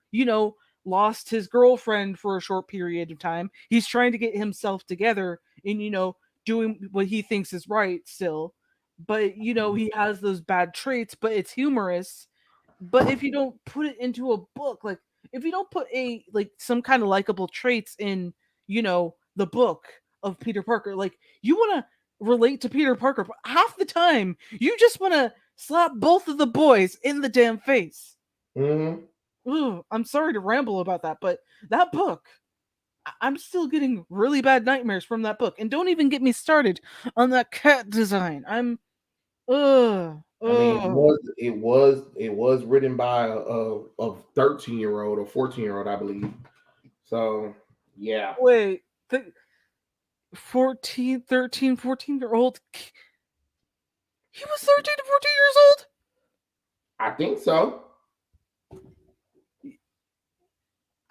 lost his girlfriend for a short period of time. He's trying to get himself together and, doing what he thinks is right still. But, he has those bad traits, but it's humorous. But if you don't put it into a book, like if you don't put some kind of likable traits in, the book of Peter Parker, like you want to relate to Peter Parker, but half the time you just want to slap both of the boys in the damn face. Mm-hmm. Ooh, I'm sorry to ramble about that, but that book, I'm still getting really bad nightmares from that book. And don't even get me started on that cat design. I mean, ugh. it was written by a 13-year-old or 14-year-old, I believe. So yeah, Wait, the 14, 13, 14-year-old, he was 13 to 14 years old? I think so.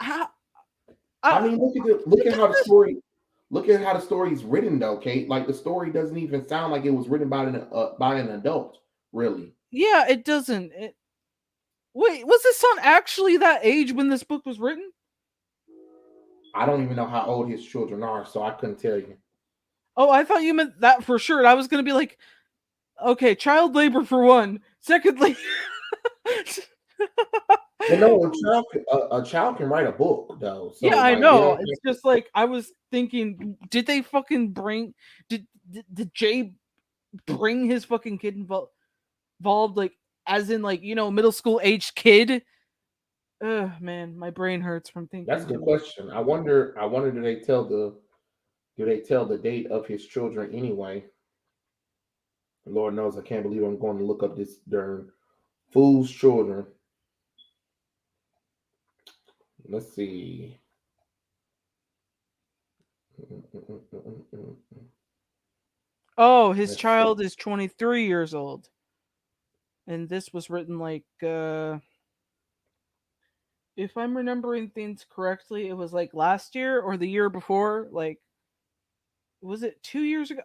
How, I mean, look at how the story's written though, Kate. Like the story doesn't even sound like it was written by an adult, really. yeah, it doesn't. Wait, was his son actually that age when this book was written? I don't even know how old his children are, so I couldn't tell you. Oh, I thought you meant that for sure. I was going to be like, okay, child labor for one. Secondly, Well, no, a child can write a book though. So yeah, I like, they know. don't. It's just like I was thinking, did they fucking bring did Jay bring his fucking kid involved, like as in like middle school aged kid? Ugh, man, my brain hurts from That's thinking a too good much. question. I wonder. Do they tell the date of his children anyway? Lord knows I can't believe I'm going to look up this darn fool's children. Let's see. Oh, his Let's see. child is 23 years old, and this was written like if I'm remembering things correctly, it was like last year or the year before. Like, was it 2 years ago?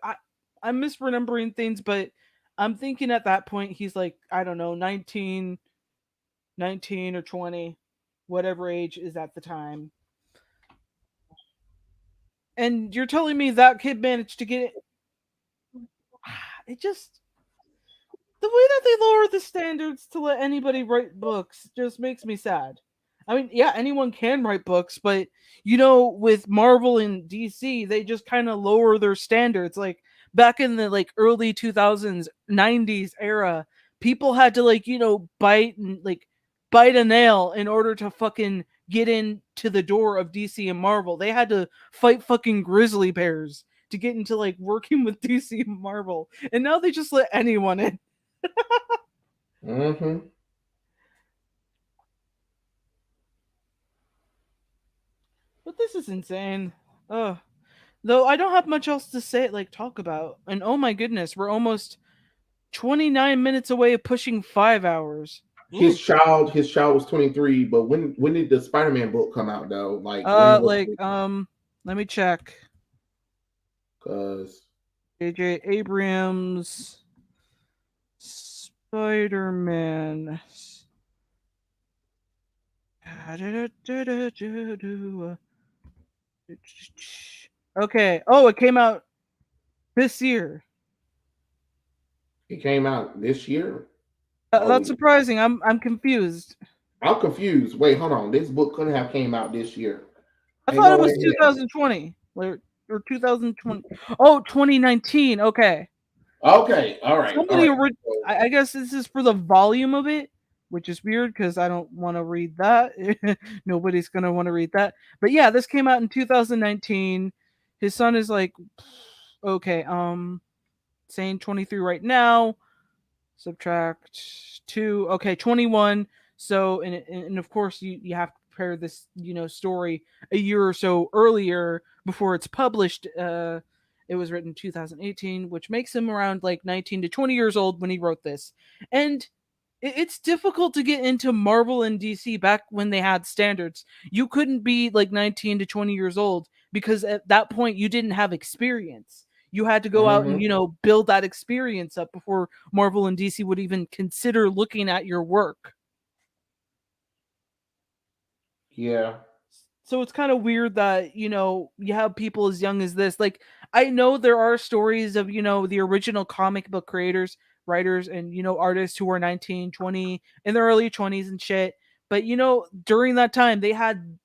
I'm misremembering things, but I'm thinking at that point he's like, I don't know, 19 or 20, whatever age is at the time. And you're telling me that kid managed to get it? It just, the way that they lower the standards to let anybody write books just makes me sad. I mean, yeah, anyone can write books, but with Marvel and DC, they just kind of lower their standards. Like back in the early 2000s, 90s era, people had to bite a nail in order to fucking get into the door of DC and Marvel. They had to fight fucking grizzly bears to get into working with DC and Marvel. And now they just let anyone in. Mm-hmm. But this is insane. Ugh. Though I don't have much else to say, talk about. And oh my goodness, we're almost 29 minutes away of pushing 5 hours. Ooh. His child was 23, but when did the Spider-Man book come out though? Like when was it? Let me check. Because JJ Abrams Spider-Man. Okay. Oh, it came out this year. it came out this year. That's Oh, surprising. I'm confused. I'm confused. Wait, hold on. This book couldn't have came out this year. I Ain't thought no it way was in hell. 2020. or 2020. Oh, 2019. Okay. Okay, all right, all Somebody right. ori- So, I guess this is for the volume of it, which is weird because I don't want to read that. Nobody's gonna want to read that. But yeah, this came out in 2019. His son is like, okay, saying 23 right now. Subtract 2. Okay, 21. So and of course you have to prepare this story a year or so earlier before it's published. It was written in 2018, which makes him around like 19 to 20 years old when he wrote this. And it's difficult to get into Marvel and DC back when they had standards. You couldn't be like 19 to 20 years old because at that point you didn't have experience. You had to go out and mhm, build that experience up before Marvel and DC would even consider looking at your work. yeah. So it's kind of weird that you have people as young as this. Like, I know there are stories of the original comic book creators, writers, and artists who were 19, 20, in their early 20s and shit. But during that time they had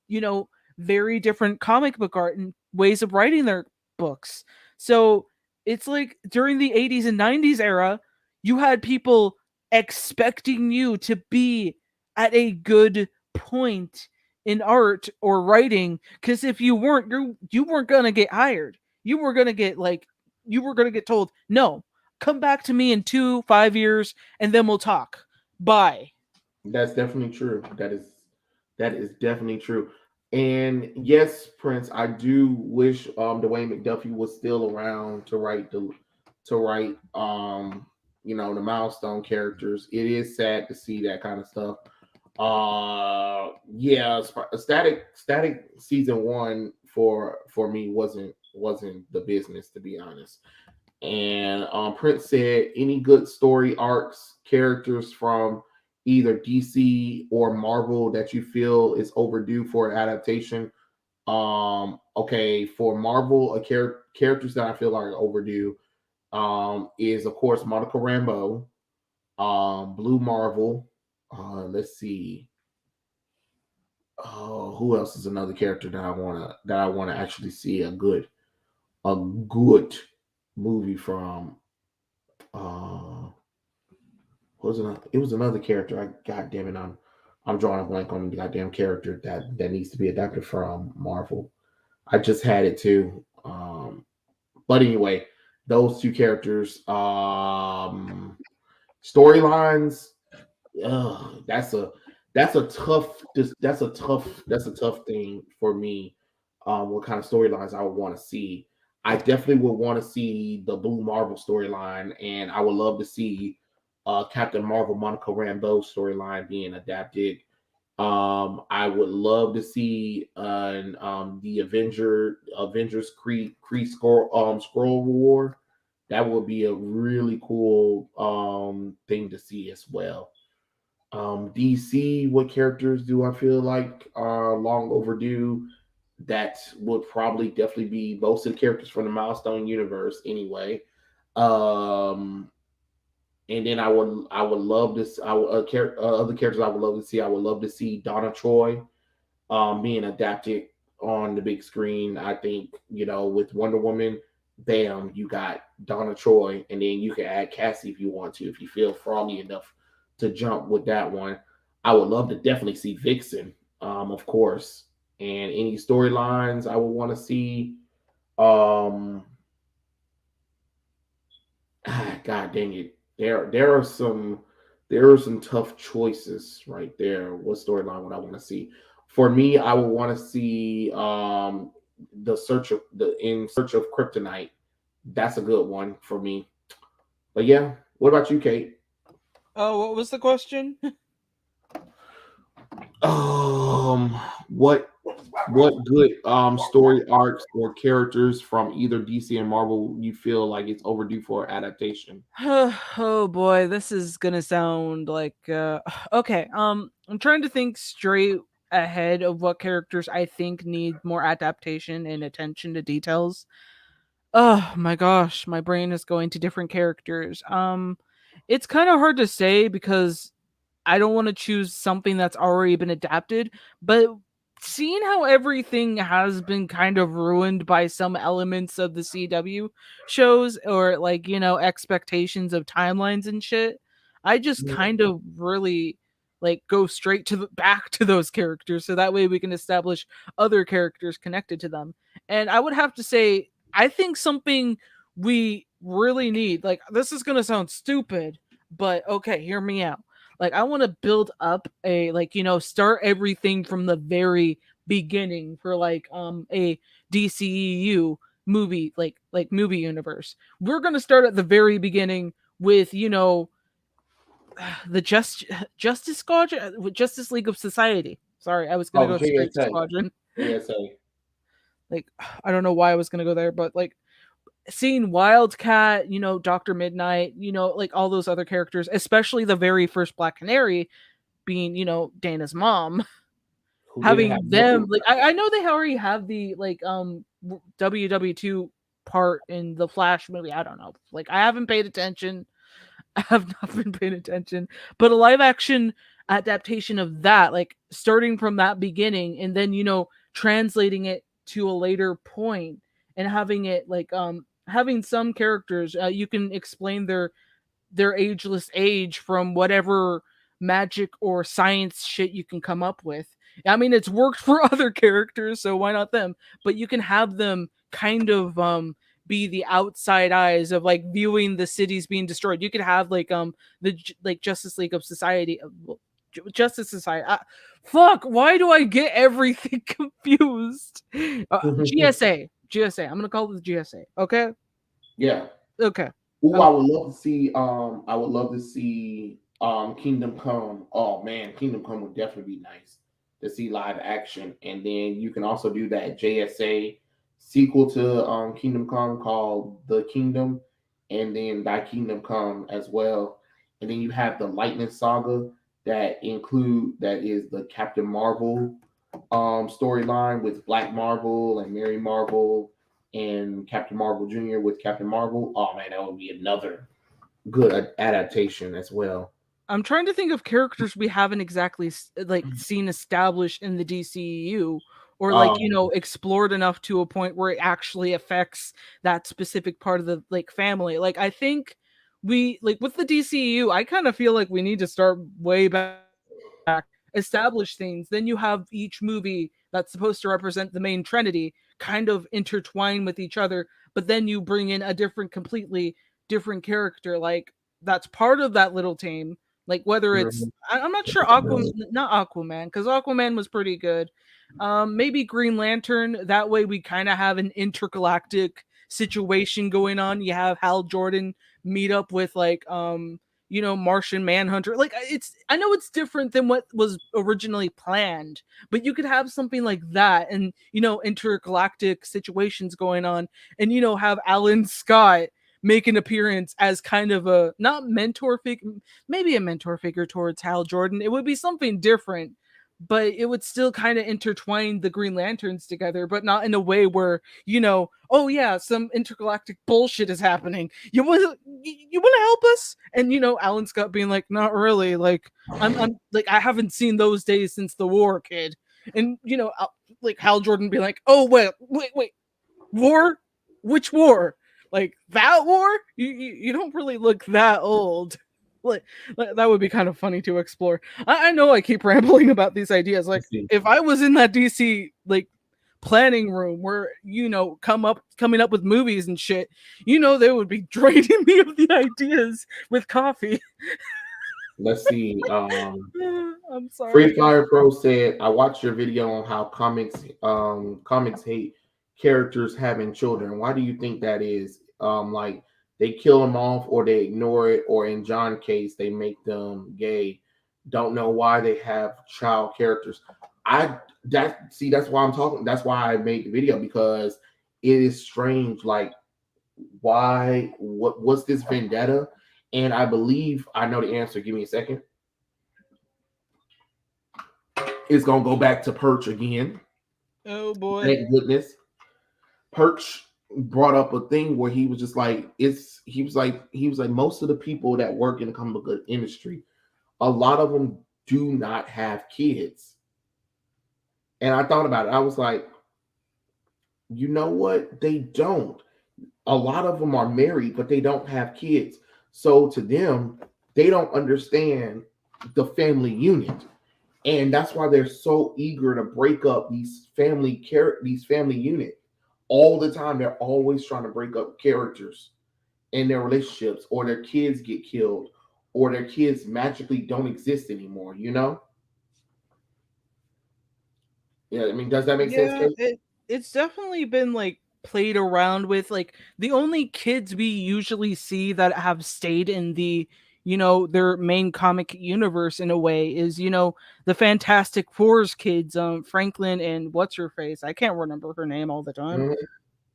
very different comic book art and ways of writing their books. So it's like during the 80s and 90s era, you had people expecting you to be at a good point in art or writing, because if you weren't, you weren't gonna get hired. You were gonna get told, no, come back to me in 5 years and then we'll talk. Bye. That's definitely true. That is definitely true. And yes, Prince, I do wish Dwayne McDuffie was still around to write the milestone characters. It is sad to see that kind of stuff. Yeah, static season one for me wasn't the business, to be honest. And Prince said, any good story arcs, characters from either DC or Marvel that you feel is overdue for adaptation. Okay, for Marvel, characters that I feel are overdue is of course Monica Rambeau, Blue Marvel. Let's see. Oh, who else is another character that I wanna actually see a good movie from? Uh, it was another character. God damn it, I'm drawing a blank on the goddamn character that needs to be adapted from Marvel. I just had it too. But anyway, those two characters. Storylines. That's a tough thing for me. What kind of storylines I would want to see? I definitely would want to see the Blue Marvel storyline, and I would love to see Captain Marvel Monica Rambeau storyline being adapted. I would love to see the Avengers Kree Scroll War. That would be a really cool thing to see as well. DC, what characters do I feel like are long overdue? That would probably definitely be most of the characters from the Milestone universe anyway. Um, and then I would love this. Other characters I would love to see. I would love to see Donna Troy being adapted on the big screen. I think with Wonder Woman, bam, you got Donna Troy, and then you can add Cassie if you want to, if you feel froggy enough to jump with that one. I would love to definitely see Vixen, of course, and any storylines I would want to see. Um, God dang it, there are some tough choices right there. What storyline would I want to see? For me, I would want to see the In Search of Kryptonite. That's a good one for me. But yeah, what about you, Kate? Oh, what was the question? Um, what what good story arcs or characters from either DC and Marvel you feel like it's overdue for adaptation? Oh boy, this is gonna sound like okay. I'm trying to think straight ahead of what characters I think need more adaptation and attention to details. Oh my gosh, my brain is going to different characters. It's kind of hard to say because I don't want to choose something that's already been adapted, but seeing how everything has been kind of ruined by some elements of the CW shows, or like, expectations of timelines and shit, I just kind of really like go straight to back to those characters, so that way we can establish other characters connected to them. And I would have to say, I think something we really need, like, this is going to sound stupid, but okay, hear me out. Like, I want to build up a, like, start everything from the very beginning for like a DCEU movie, like movie universe. We're going to start at the very beginning with, the Justice Squadron, with Justice League of Society. Sorry, I was going to Oh, go straight to JSA. Squadron. JSA. Like, I don't know why I was going to go there, but like, seeing Wildcat, Dr. Midnight, like all those other characters, especially the very first Black Canary being, Dana's mom, Who didn't having have them, nothing. like, I know they already have the like WW2 part in the Flash movie. I don't know. Like, I haven't paid attention. I have not been paying attention. But a live action adaptation of that, like starting from that beginning and then, translating it to a later point and having it like having some characters, you can explain their ageless age from whatever magic or science shit you can come up with. I mean, it's worked for other characters, so why not them? But you can have them kind of be the outside eyes of like viewing the cities being destroyed. You could have like like Justice League of Society, Justice Society. Fuck, why do I get everything confused? GSA. GSA. I'm gonna call it the GSA. Okay. Yeah. Okay. Ooh, I would love to see. I would love to see. Kingdom Come. Oh man, Kingdom Come would definitely be nice to see live action, and then you can also do that JSA sequel to Kingdom Come called The Kingdom, and then Thy Kingdom Come as well, and then you have the Lightning Saga that is the Captain Marvel storyline with Black Marvel and Mary Marvel and Captain Marvel Jr. with Captain Marvel. Oh man, that would be another good adaptation as well. I'm trying to think of characters we haven't exactly like seen established in the DCEU, or like, explored enough to a point where it actually affects that specific part of the like family. Like, I think we, like, with the DCEU, I kind of feel like we need to start way back, establish things. Then you have each movie that's supposed to represent the main trinity kind of intertwine with each other, but then you bring in a completely different character, like, that's part of that little team. Like, whether it's, I'm not sure, not Aquaman, because Aquaman was pretty good. Maybe Green Lantern. That way we kind of have an intergalactic situation going on. You have Hal Jordan meet up with like Martian Manhunter. Like, I know it's different than what was originally planned, but you could have something like that, and intergalactic situations going on, and have Alan Scott make an appearance as kind of a, not mentor figure, maybe a mentor figure towards Hal Jordan. It would be something different, but it would still kind of intertwine the Green Lanterns together, but not in a way where, oh yeah, some intergalactic bullshit is happening. You want to help us? And Alan Scott being like, not really. Like, I'm like, I haven't seen those days since the war, kid. And like Hal Jordan being like, oh wait, war? Which war? Like, that war? You don't really look that old. Like, that would be kind of funny to explore. I know I keep rambling about these ideas. Like, if I was in that DC like planning room where coming up with movies and shit, they would be draining me of the ideas with coffee. Let's see. I'm sorry. Free Fire Pro said, "I watched your video on how comics hate characters having children. Why do you think that is? Like they kill them off, or they ignore it, or in John's case, they make them gay. Don't know why they have child characters. That's why I'm talking. That's why I made the video, because it is strange. Like, why? What's this vendetta?" And I believe I know the answer. Give me a second. It's gonna go back to Perch again. Oh boy! Thank goodness. Perch brought up a thing where he was just like, he was like most of the people that work in the comic book industry, a lot of them do not have kids. And I thought about it. I was like, you know what? They don't. A lot of them are married, but they don't have kids. So to them, they don't understand the family unit. And that's why they're so eager to break up these family unit all the time. They're always trying to break up characters in their relationships, or their kids get killed, or their kids magically don't exist anymore. Yeah, I mean, does that make sense, Yeah, Kate? it's definitely been like played around with. Like the only kids we usually see that have stayed in the their main comic universe in a way is the Fantastic Four's kids, Franklin and what's her face. I can't remember her name all the time. Mhm.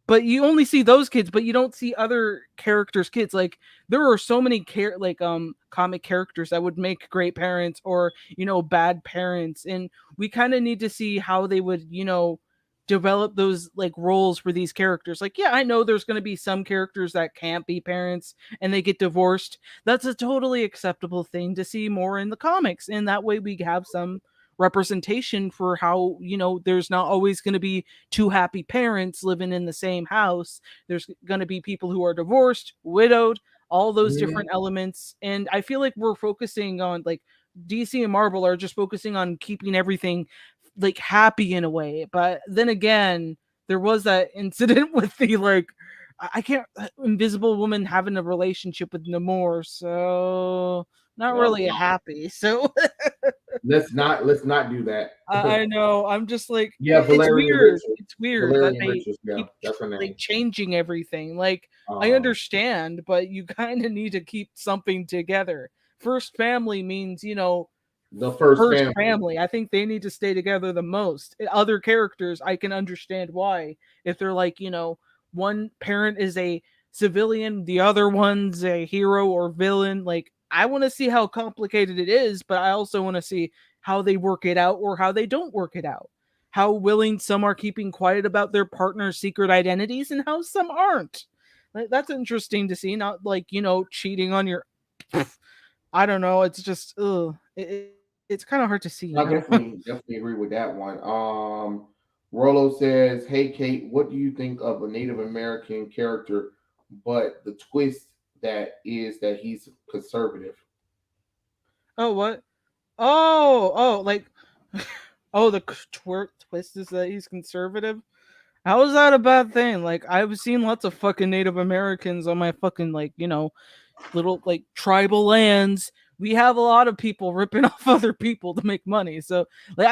But you only see those kids, but you don't see other characters' kids. Like there are so many comic characters that would make great parents or bad parents, and we kind of need to see how they would develop those like roles for these characters. Like yeah, I know there's going to be some characters that can't be parents and they get divorced. That's a totally acceptable thing to see more in the comics, and that way we have some representation for how there's not always going to be two happy parents living in the same house. There's going to be people who are divorced, widowed, all those Mhm. different elements. And I feel like we're focusing on like DC and Marvel are just focusing on keeping everything like happy in a way. But then again, there was that incident with the like I can't Invisible Woman having a relationship with Namor, so not No, really happy. So let's not do that. I know. I'm just like Yeah, it's Valerian weird. Richards. It's weird that Valerian they Richards. Yeah, keep that's her like name. changing everything. Like I Um, understand, but you kind of need to keep something together. First family means, the first first family. family. I think they need to stay together the most. Other characters, I can understand why. If they're like, one parent is a civilian, the other one's a hero or villain, like I want to see how complicated it is, but I also want to see how they work it out or how they don't work it out. How willing some are keeping quiet about their partner's secret identities and how some aren't. Like, that's interesting to see, not like, cheating on your I don't know, it's just ugh. It's kind of hard to see, I definitely agree with that one. Rolo says, "Hey Kate, what do you think of a Native American character, but the twist that he's conservative?" Oh, what? Oh, like oh, the twist is that he's conservative. How is that a bad thing? Like I've seen lots of fucking Native Americans on my fucking like, little like tribal lands. We have a lot of people ripping off other people to make money. So like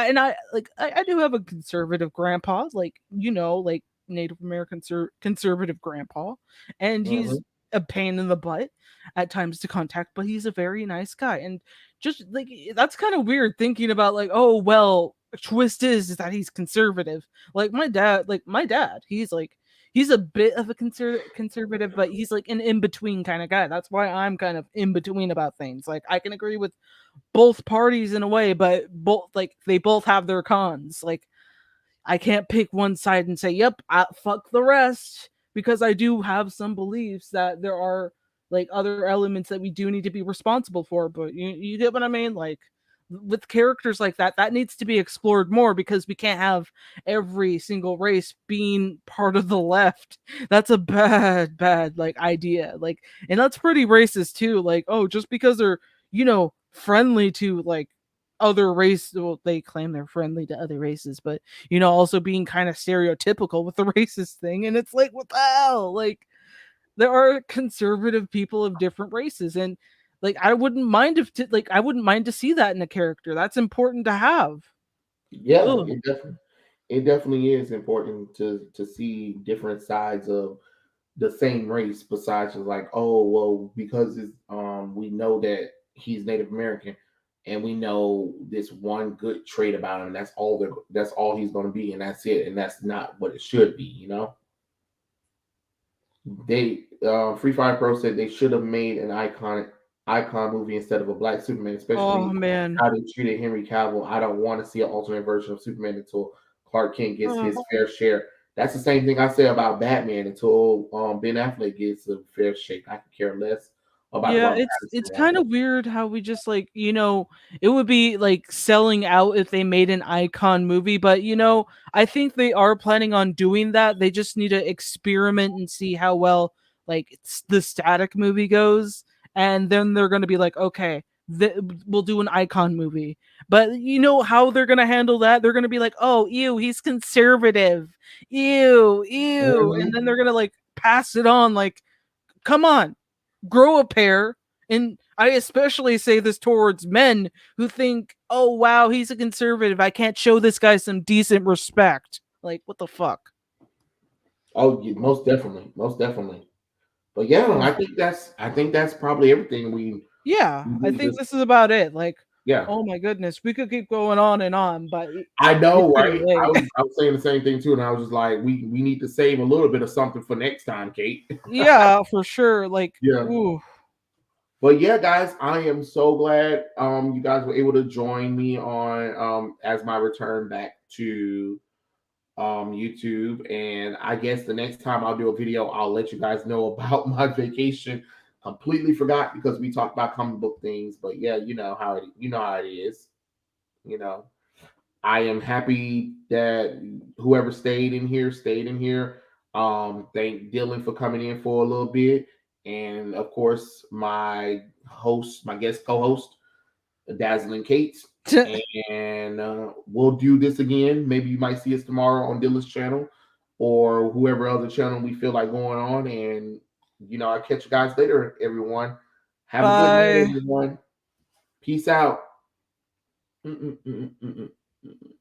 I do have a conservative grandpa, like like Native American conservative grandpa, and he's Mhm. a pain in the butt at times to contact, but he's a very nice guy. And just like that's kind of weird thinking about like, oh well, twist is that he's conservative. Like my dad, he's a bit of a conservative, but he's like an in between kind of guy. That's why I'm kind of in between about things. Like I can agree with both parties in a way, but both like they both have their cons. Like I can't pick one side and say, "Yep, fuck the rest," because I do have some beliefs that there are like other elements that we do need to be responsible for. But you get what I mean? Like with characters like that, that needs to be explored more because we can't have every single race being part of the left. That's a bad like idea. Like, and that's pretty racist too. Like, oh, just because they're friendly to like other race, well, they claim they're friendly to other races, but also being kind of stereotypical with the racist thing. And it's like, what the hell? Like, there are conservative people of different races, and like I wouldn't mind to see that in a character. That's important to have. Yeah, Ugh. it definitely is important to see different sides of the same race. Besides, just like, oh well, because we know that he's Native American, and we know this one good trait about him. That's all he's going to be, and that's it. And that's not what it should be. They Free Fire Pro said they should have made an icon movie instead of a black Superman, Oh especially man. how they treated Henry Cavill. I don't want to see an alternate version of Superman until Clark Kent gets Ugh. his fair share. That's the same thing I say about Batman until Ben Affleck gets a fair shake. I could care less about to Yeah, run it's Patterson kind one. of weird how we just like, it would be like selling out if they made an icon movie, but I think they are planning on doing that. They just need to experiment and see how well like the static movie goes, and then they're going to be like, okay, we'll do an icon movie. But you know how they're going to handle that? They're going to be like, "Oh, ew, he's conservative. Ew, ew." And Mhm. then they're going to like pass it on like, "Come on, grow a pair." And I especially say this towards men who think, oh, wow, he's a conservative. I can't show this guy some decent respect. Like, what the fuck? Oh, most definitely, most definitely. But yeah, Mm. I think that's probably everything Yeah, we I need think to. this is about it. Like, Yeah, oh my goodness, we could keep going on and on, but I it's know, pretty right? I late. was I was saying the same thing too, and I was just like, we need to save a little bit of something for next time, Kate. Yeah, for sure. Like, Yeah. ooh. But yeah, guys, I am so glad you guys were able to join me on as my return back to YouTube. And I guess the next time I'll do a video, I'll let you guys know about my vacation. Completely forgot because we talked about comic book things, but yeah, you know how it is. You know, I am happy that whoever stayed in here. Thank Dylan for coming in for a little bit, and of course my guest co-host, Dazzling Kate. And we'll do this again. Maybe you might see us tomorrow on Dylan's channel or whoever other channel we feel like going on. And I'll catch you guys later, everyone. Have a good night, Bye. everyone. Peace out. Mm-mm, mm-mm, mm-mm, mm-mm.